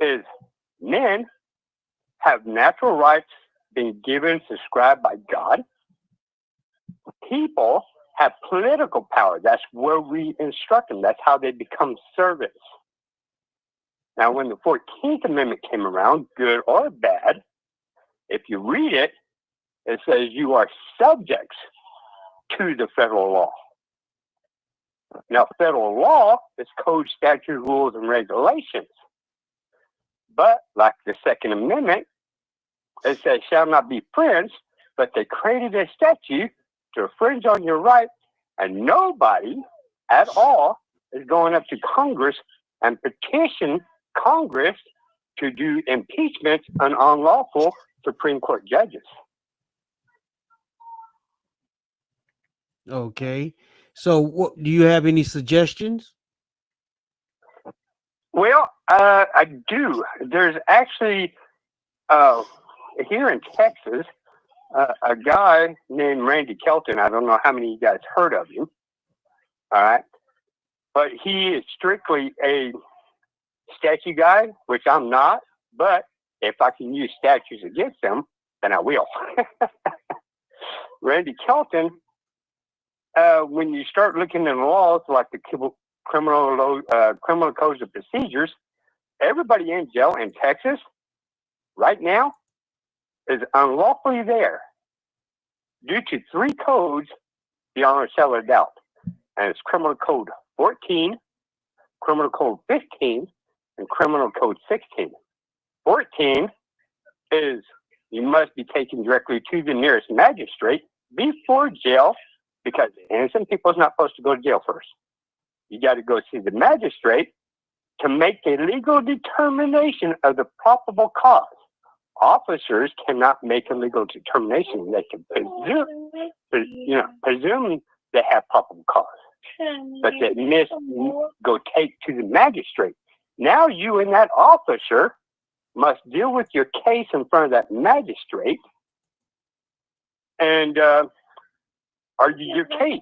is men have natural rights being given, subscribed by God. People have political power. That's where we instruct them. That's how they become servants. Now, when the 14th Amendment came around, good or bad, if you read it, it says you are subjects to the federal law. Now, federal law is code, statute, rules, and regulations. But like the Second Amendment, it says shall not be friends, but they created a statute to infringe on your rights, and nobody at all is going up to Congress and petition Congress to do impeachment on unlawful Supreme Court judges. Okay. So what do you have any suggestions? Well, I do. There's actually here in Texas, a guy named Randy Kelton. I don't know how many of you guys heard of him. All right. But he is strictly a statue guy, which I'm not. But if I can use statutes against them, then I will. Randy Kelton, when you start looking at the laws like the criminal codes of procedures, everybody in jail in Texas right now is unlawfully there due to three codes beyond a shadow of doubt. And it's Criminal Code 14, Criminal Code 15, and Criminal Code 16. 14 is you must be taken directly to the nearest magistrate before jail, because innocent people is not supposed to go to jail first. You got to go see the magistrate to make a legal determination of the probable cause. Officers cannot make a legal determination. They can presume they have probable cause, but they go take to the magistrate. Now you and that officer must deal with your case in front of that magistrate and argue your case.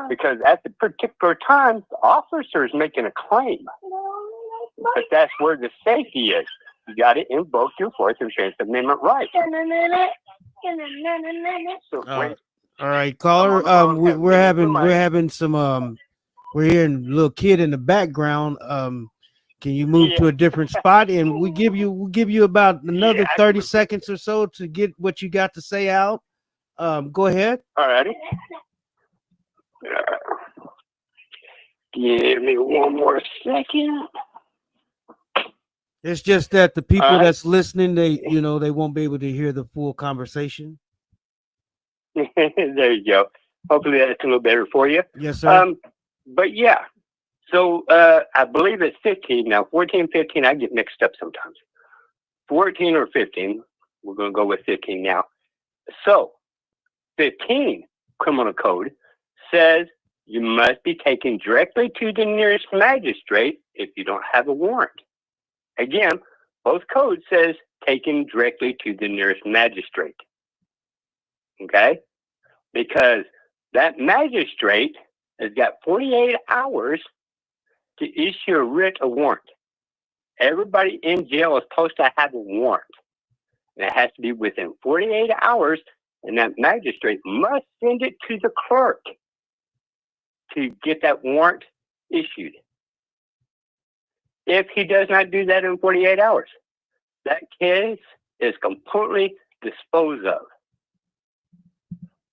Because at the particular time, the officer is making a claim. But that's where the safety is. You got to invoke your Fourth and Fifth Amendment rights. So all right, caller. We're having some. We're hearing a little kid in the background. Can you move to a different spot? And we'll give you about another 30 seconds or so to get what you got to say out. Go ahead. All righty. Give me one more second. It's just that the people that's listening, they won't be able to hear the full conversation. There you go. Hopefully that's a little better for you. Yes, sir. But yeah, so I believe it's 15 now. 14, 15, I get mixed up sometimes. 14 or 15. We're going to go with 15 now. So 15 Criminal Code says you must be taken directly to the nearest magistrate if you don't have a warrant. Again, both codes says taken directly to the nearest magistrate. Okay? Because that magistrate has got 48 hours to issue a writ of warrant. Everybody in jail is supposed to have a warrant. And it has to be within 48 hours, and that magistrate must send it to the clerk to get that warrant issued. if he does not do that in 48 hours. That case is completely disposed of.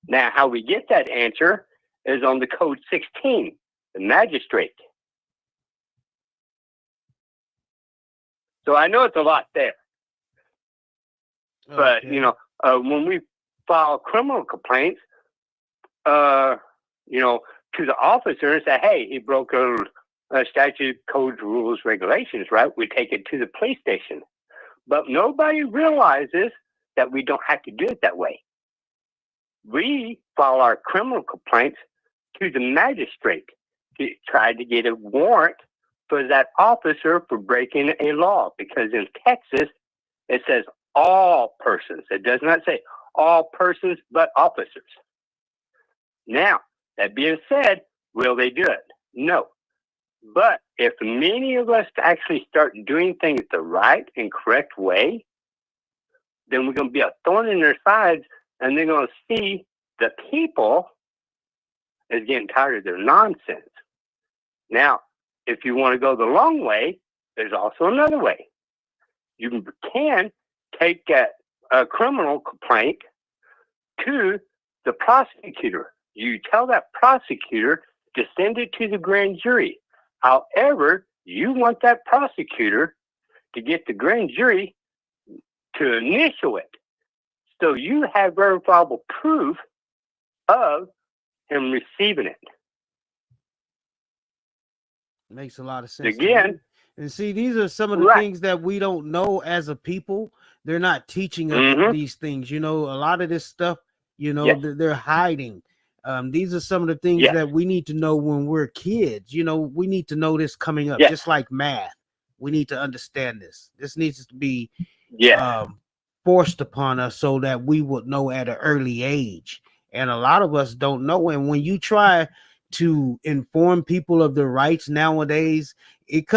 Now, how we get that answer is on the code 16, the magistrate. So I know it's a lot there. But, you know, when we file criminal complaints, you know, to the officer and say, hey, he broke a statute, codes, rules, regulations, right? We take it to the police station. But nobody realizes that we don't have to do it that way. We file our criminal complaints to the magistrate to try to get a warrant for that officer for breaking a law. Because in Texas, it says all persons. It does not say all persons but officers. Now, that being said, will they do it? No. But if many of us actually start doing things the right and correct way, then we're going to be a thorn in their sides, and they're going to see the people is getting tired of their nonsense. Now, if you want to go the long way, there's also another way. You can take a criminal complaint to the prosecutor. You tell that prosecutor to send it to the grand jury. However, you want that prosecutor to get the grand jury to initial it. So you have verifiable proof of him receiving it. Makes a lot of sense. Again, and see, these are some of the things that we don't know as a people. They're not teaching us these things. You know, a lot of this stuff, you know, they're hiding. These are some of the things that we need to know when we're kids. You know, we need to know this coming up, just like math. We need to understand this. This needs to be forced upon us so that we would know at an early age. And a lot of us don't know. And when you try to inform people of their rights nowadays, it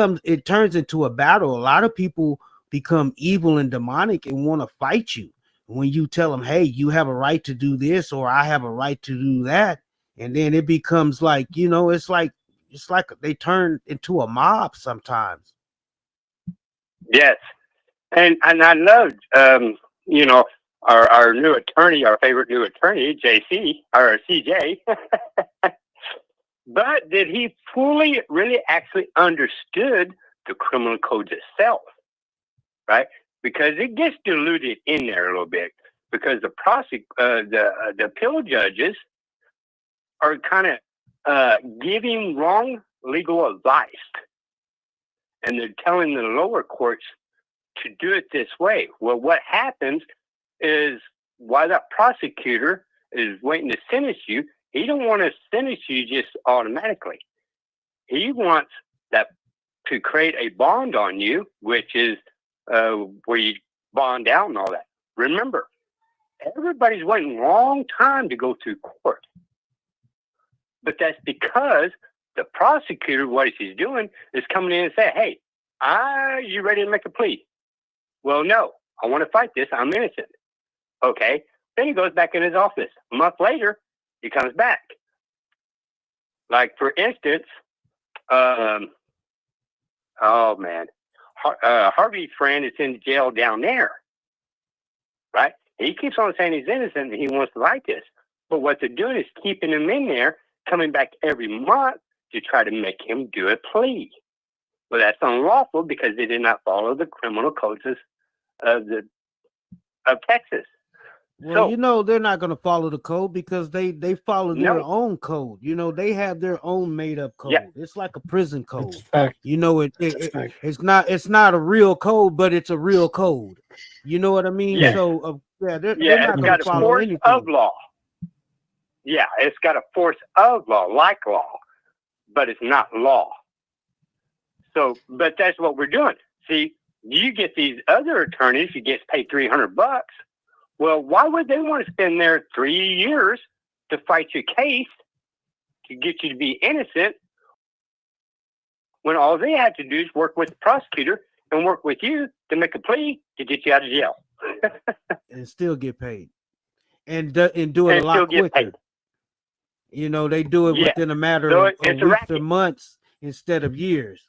turns into a battle. A lot of people become evil and demonic and want to fight you. When you tell them, hey, you have a right to do this, or I have a right to do that, and then it becomes like, you know, it's like they turn into a mob sometimes. Yes. And I love, you know, our new attorney, our favorite new attorney, JC, or CJ. But did he fully, really actually understood the criminal codes itself, right? Because it gets diluted in there a little bit, because the appeal judges are kind of giving wrong legal advice, and they're telling the lower courts to do it this way. Well, what happens is, while that prosecutor is waiting to sentence you, he don't want to sentence you just automatically. He wants that to create a bond on you, which is where you bond out and all that. Remember, everybody's waiting a long time to go through court. But that's because the prosecutor, what he's doing, is coming in and saying, hey, you ready to make a plea? Well, no, I want to fight this. I'm innocent. Okay. Then he goes back in his office. A month later, he comes back. Like, for instance, oh, man. Harvey's friend is in jail down there, right? He keeps on saying he's innocent and he wants to fight this. But what they're doing is keeping him in there, coming back every month to try to make him do a plea. Well, that's unlawful because they did not follow the criminal codes of Texas. Well, so, you know, they're not going to follow the code because they follow their own code. You know, they have their own made up code. Yeah. It's like a prison code. You know, it's not a real code, but it's a real code. You know what I mean? Yeah. So they're not going to follow anything. Of law. Yeah, it's got a force of law, like law, but it's not law. So, but that's what we're doing. See, you get these other attorneys who get paid $300. Well, why would they want to spend their 3 years to fight your case to get you to be innocent when all they have to do is work with the prosecutor and work with you to make a plea to get you out of jail? And still get paid. And do it a lot quicker. You know, they do it within a matter of weeks or months instead of years.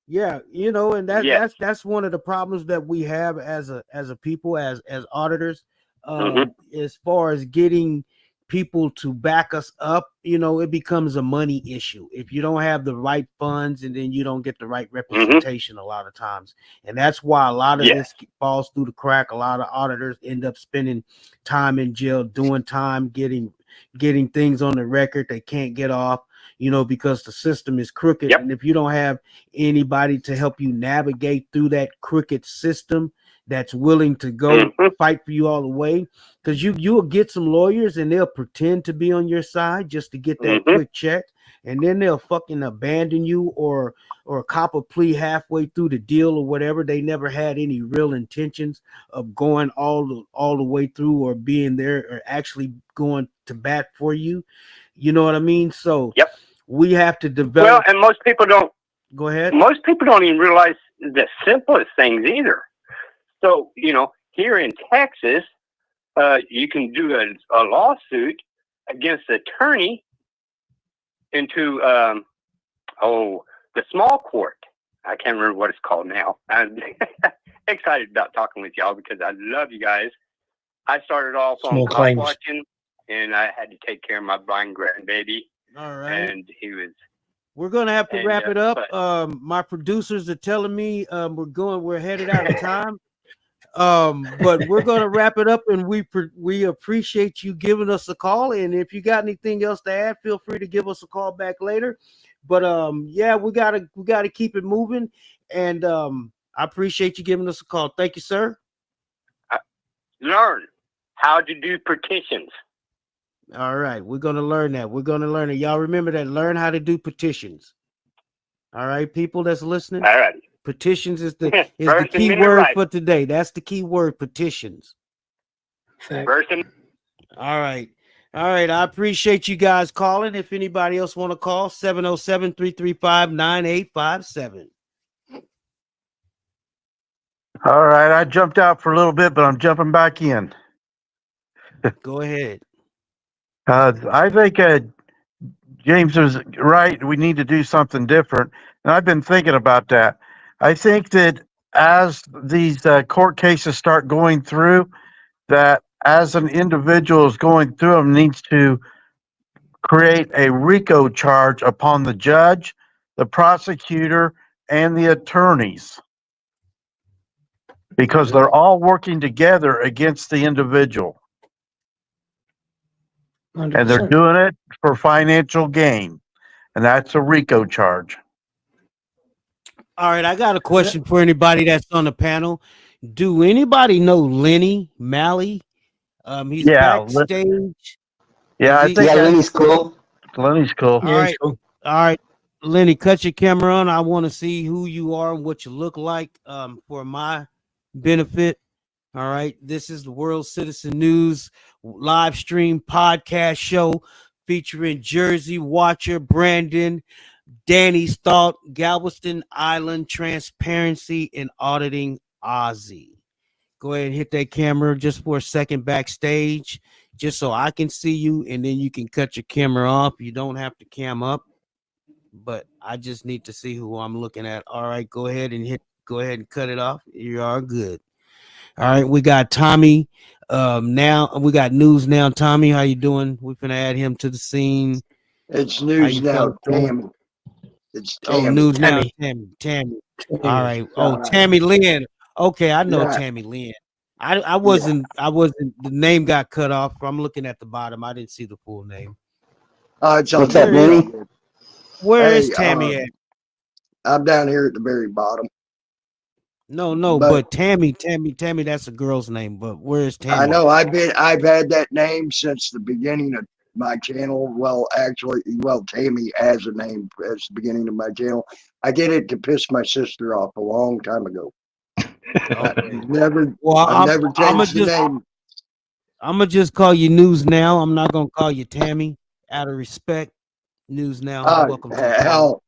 Yeah, you know, and Yes. that's one of the problems that we have as a people, as auditors, Mhm. as far as getting people to back us up. You know, it becomes a money issue if you don't have the right funds, and then you don't get the right representation a lot of times, and that's why a lot of Yes. this falls through the crack. A lot of auditors end up spending time in jail, doing time, getting things on the record they can't get off, you know, because the system is crooked. Yep. And if you don't have anybody to help you navigate through that crooked system that's willing to go Mhm. fight for you all the way, because you'll get some lawyers and they'll pretend to be on your side just to get that Mhm. quick check, and then they'll fucking abandon you or cop a plea halfway through the deal or whatever. They never had any real intentions of going all the way through or being there or actually going to bat for you. You know what I mean? So Yep. we have to Well, develop. and most people don't. Go ahead. Most people don't even realize the simplest things either. So, you know, here in Texas, you can do a lawsuit against the attorney into the small court. I can't remember what it's called now. I'm excited about talking with y'all because I love you guys. I started off on Small cop claims. watching, and I had to take care of my blind grandbaby, All right. and he was. We're gonna have to And, wrap it up. but- My producers are telling me we're headed out of time. But we're gonna wrap it up, and we appreciate you giving us a call. And if you got anything else to add, feel free to give us a call back later. But yeah, we gotta keep it moving. And I appreciate you giving us a call. Thank you, sir. Learn how to do petitions. All right, we're gonna learn that. We're gonna learn it. Y'all remember that. Learn how to do petitions. All right, people that's listening. All right. Petitions is the First key Amendment word right. for today. That's the key word, petitions. First Amendment. All right. All right. I appreciate you guys calling. If anybody else want to call, 707-335-9857. All right, I jumped out for a little bit, but I'm jumping back in. Go ahead. I think James was right. We need to do something different. And I've been thinking about that. I think that as these court cases start going through, that as an individual is going through them, needs to create a RICO charge upon the judge, the prosecutor, and the attorneys, because they're all working together against the individual. 100%. And they're doing it for financial gain. And that's a RICO charge. All right. I got a question for anybody that's on the panel. Do anybody know Lenny Malley? He's backstage. Yeah, I think Lenny's cool. Lenny's cool. All right. All right. Lenny, cut your camera on. I want to see who you are and what you look like for my benefit. All right. This is the World Citizen News live stream podcast show featuring Jersey Watcher, Brandon, Danny's Thought, Galveston Island Transparency, and Auditing Ozzy. Go ahead and hit that camera just for a second backstage, just so I can see you, and then you can cut your camera off. You don't have to cam up, but I just need to see who I'm looking at. All right, go ahead and cut it off. You are good. All right, we got Tommy. Now we got NEWz now. Tommy, how you doing? We're gonna add him to the scene. It's How NEWz you now, fellas doing? Tammy. It's Oh, Tammy. NEWz now, Tammy. All right. Oh, Tammy Lynn. Okay, I know Yeah. Tammy Lynn. I wasn't the name got cut off. I'm looking at the bottom. I didn't see the full name. It's on What's up, the Lenny? bottom. Where Hey, is Tammy at? I'm down here at the very bottom. No, but- but Tammy, that's a girl's name. But where is Tammy? I know I've had that name since the beginning of my channel. Well, actually, Tammy as a name as the beginning of my channel. I did it to piss my sister off a long time ago. I've never changed the name. I'm gonna just call you NEWz now. I'm not gonna call you Tammy out of respect. NEWz now. Welcome to the panel. Hell,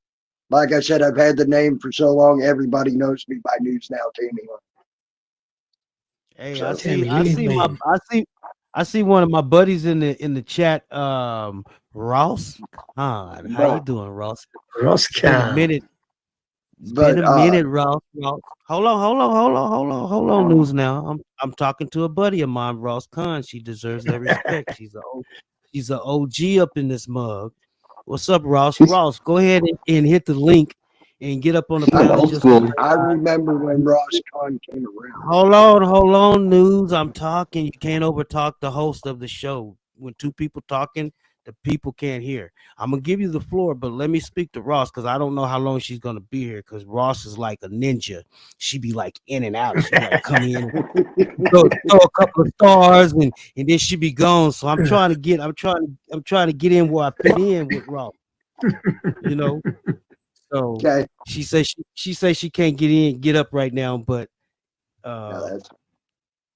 like I said, I've had the name for so long. Everybody knows me by NEWz now, Tammy. Hey, So- I see one of my buddies in the chat. Ross Khan. How you doing, Ross? Ross Been a Khan. minute. It's But been a minute, Ross. Hold on, NEWz now. I'm talking to a buddy of mine, Ross Khan. She deserves that respect. She's an OG up in this mug. What's up, Ross? Ross, go ahead and hit the link and get up on the panel. Just I remember when Ross Khan came around. hold on, NEWz. I'm talking. You can't overtalk the host of the show. When two people talking, the people can't hear. I'm gonna give you the floor, but let me speak to Ross because I don't know how long she's gonna be here. Because Ross is like a ninja. She be like in and out. She like come in, throw a couple of stars, and then she be gone. So I'm trying to get in where I fit in with Ross. You know. So okay. she says she can't get up right now, but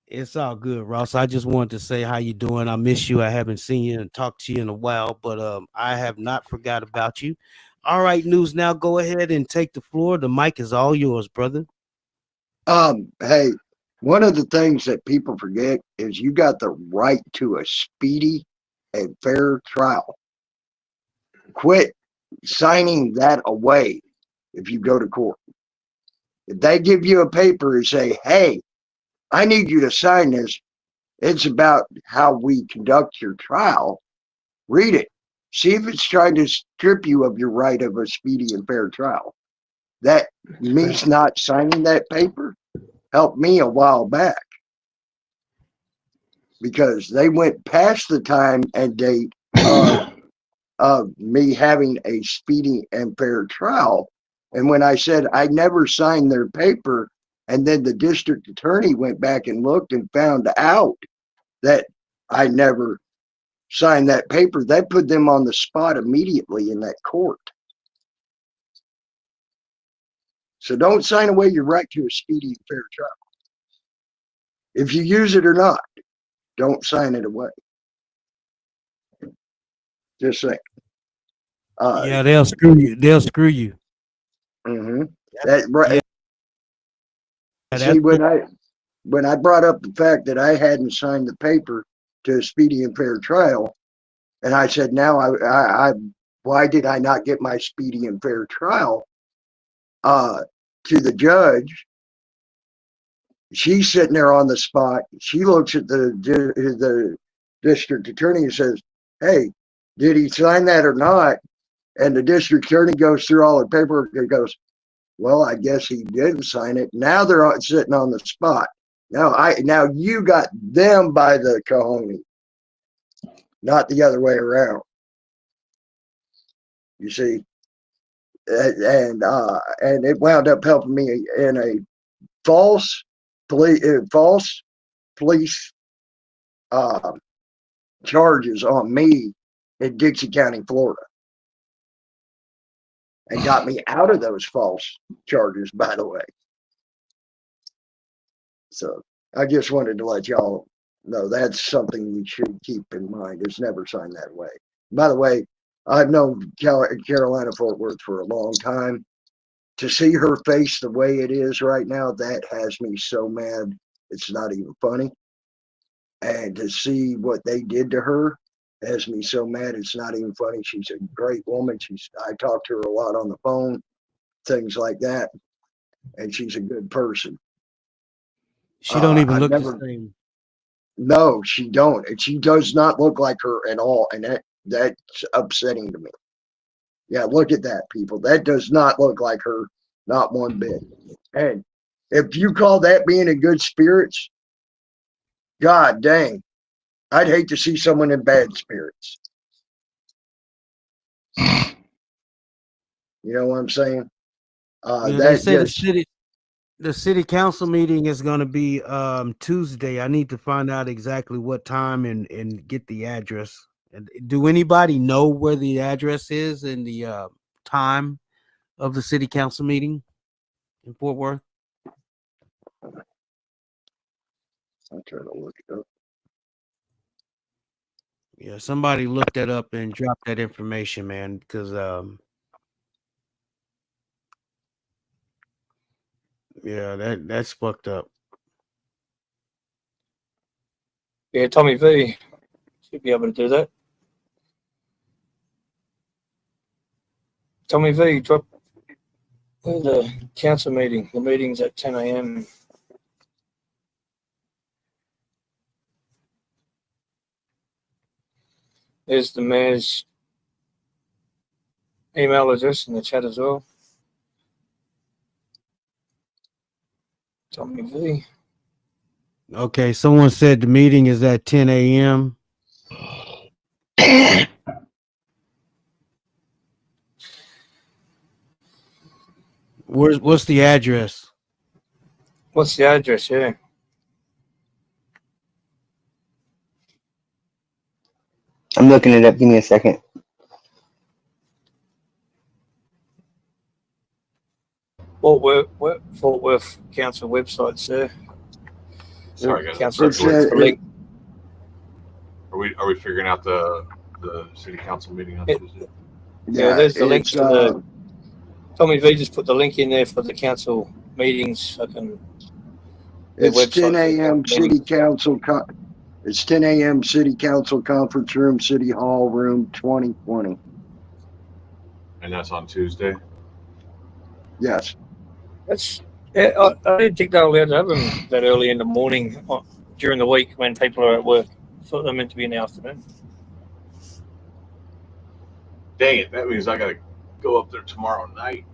it's all good, Ross. I just wanted to say how you doing. I miss you. I haven't seen you and talked to you in a while, but I have not forgot about you. All right, NEWz. Now go ahead and take the floor. The mic is all yours, brother. Hey, one of the things that people forget is you got the right to a speedy and fair trial. Quit signing that away if you go to court. If they give you a paper and say, hey, I need you to sign this, it's about how we conduct your trial. Read it. See if it's trying to strip you of your right of a speedy and fair trial. That means not signing that paper helped me a while back because they went past the time and date of me having a speedy and fair trial. And when I said I never signed their paper, and then the district attorney went back and looked and found out that I never signed that paper, that put them on the spot immediately in that court. So don't sign away your right to a speedy and fair trial. If you use it or not, don't sign it away. Just saying. Yeah, they'll screw you. They'll screw you. Mm-hmm. That right. Yeah, See, when I brought up the fact that I hadn't signed the paper to a speedy and fair trial, and I said, now why did I not get my speedy and fair trial to the judge? She's sitting there on the spot. She looks at the district attorney and says, hey, did he sign that or not? And the district attorney goes through all the paperwork and goes, well, I guess he didn't sign it. Now they're sitting on the spot. Now you got them by the cojones, not the other way around. You see, and it wound up helping me in a false police charges on me in Dixie County, Florida. And got me out of those false charges, by the way. So I just wanted to let y'all know that's something you should keep in mind, is never sign that way. By the way, I've known Carolina Fort Worth for a long time. To see her face the way it is right now, that has me so mad. It's not even funny. And to see what they did to her has me so mad. It's not even funny. She's a great woman. I talk to her a lot on the phone, things like that. And she's a good person. She don't even look the same. No, she don't. And she does not look like her at all. And that's upsetting to me. Yeah, look at that, people. That does not look like her, not one bit. And if you call that being in good spirits, God dang, I'd hate to see someone in bad spirits. You know what I'm saying? They say the city council meeting is going to be Tuesday. I need to find out exactly what time and get the address. Do anybody know where the address is and the time of the city council meeting in Fort Worth? I'm trying to look it up. Yeah, somebody look that up and drop that information, man, because yeah, that's fucked up. Yeah, Tommy V should be able to do that. Tommy V, drop The council meeting. The meeting's at 10 a.m. There's the mayor's email address in the chat as well. Tommy V. Okay, someone said the meeting is at 10 a.m. What's the address? What's the address? Yeah. I'm looking it up. Give me a second. Fort Worth Council website, sir. Sorry, guys. Council Are we figuring out the city council meeting on Tuesday? Yeah, there's the link to the. Tommy V just put the link in there for the council meetings. I can. It's 10 a.m. City Council. It's 10 a.m. City Council Conference Room, City Hall Room 2020. And that's on Tuesday? Yes. That's. Yeah, I didn't think they were allowed to have them that early in the morning during the week when people are at work. I thought they're meant to be in the afternoon. Dang it, that means I gotta go up there tomorrow night.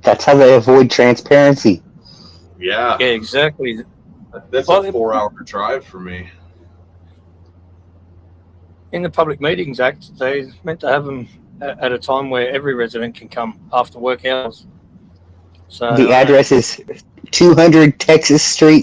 That's how they avoid transparency. Yeah. Yeah, exactly. That's a 4-hour drive for me. In the Public Meetings Act, they meant to have them at a time where every resident can come after work hours. So The address is 200 Texas Street,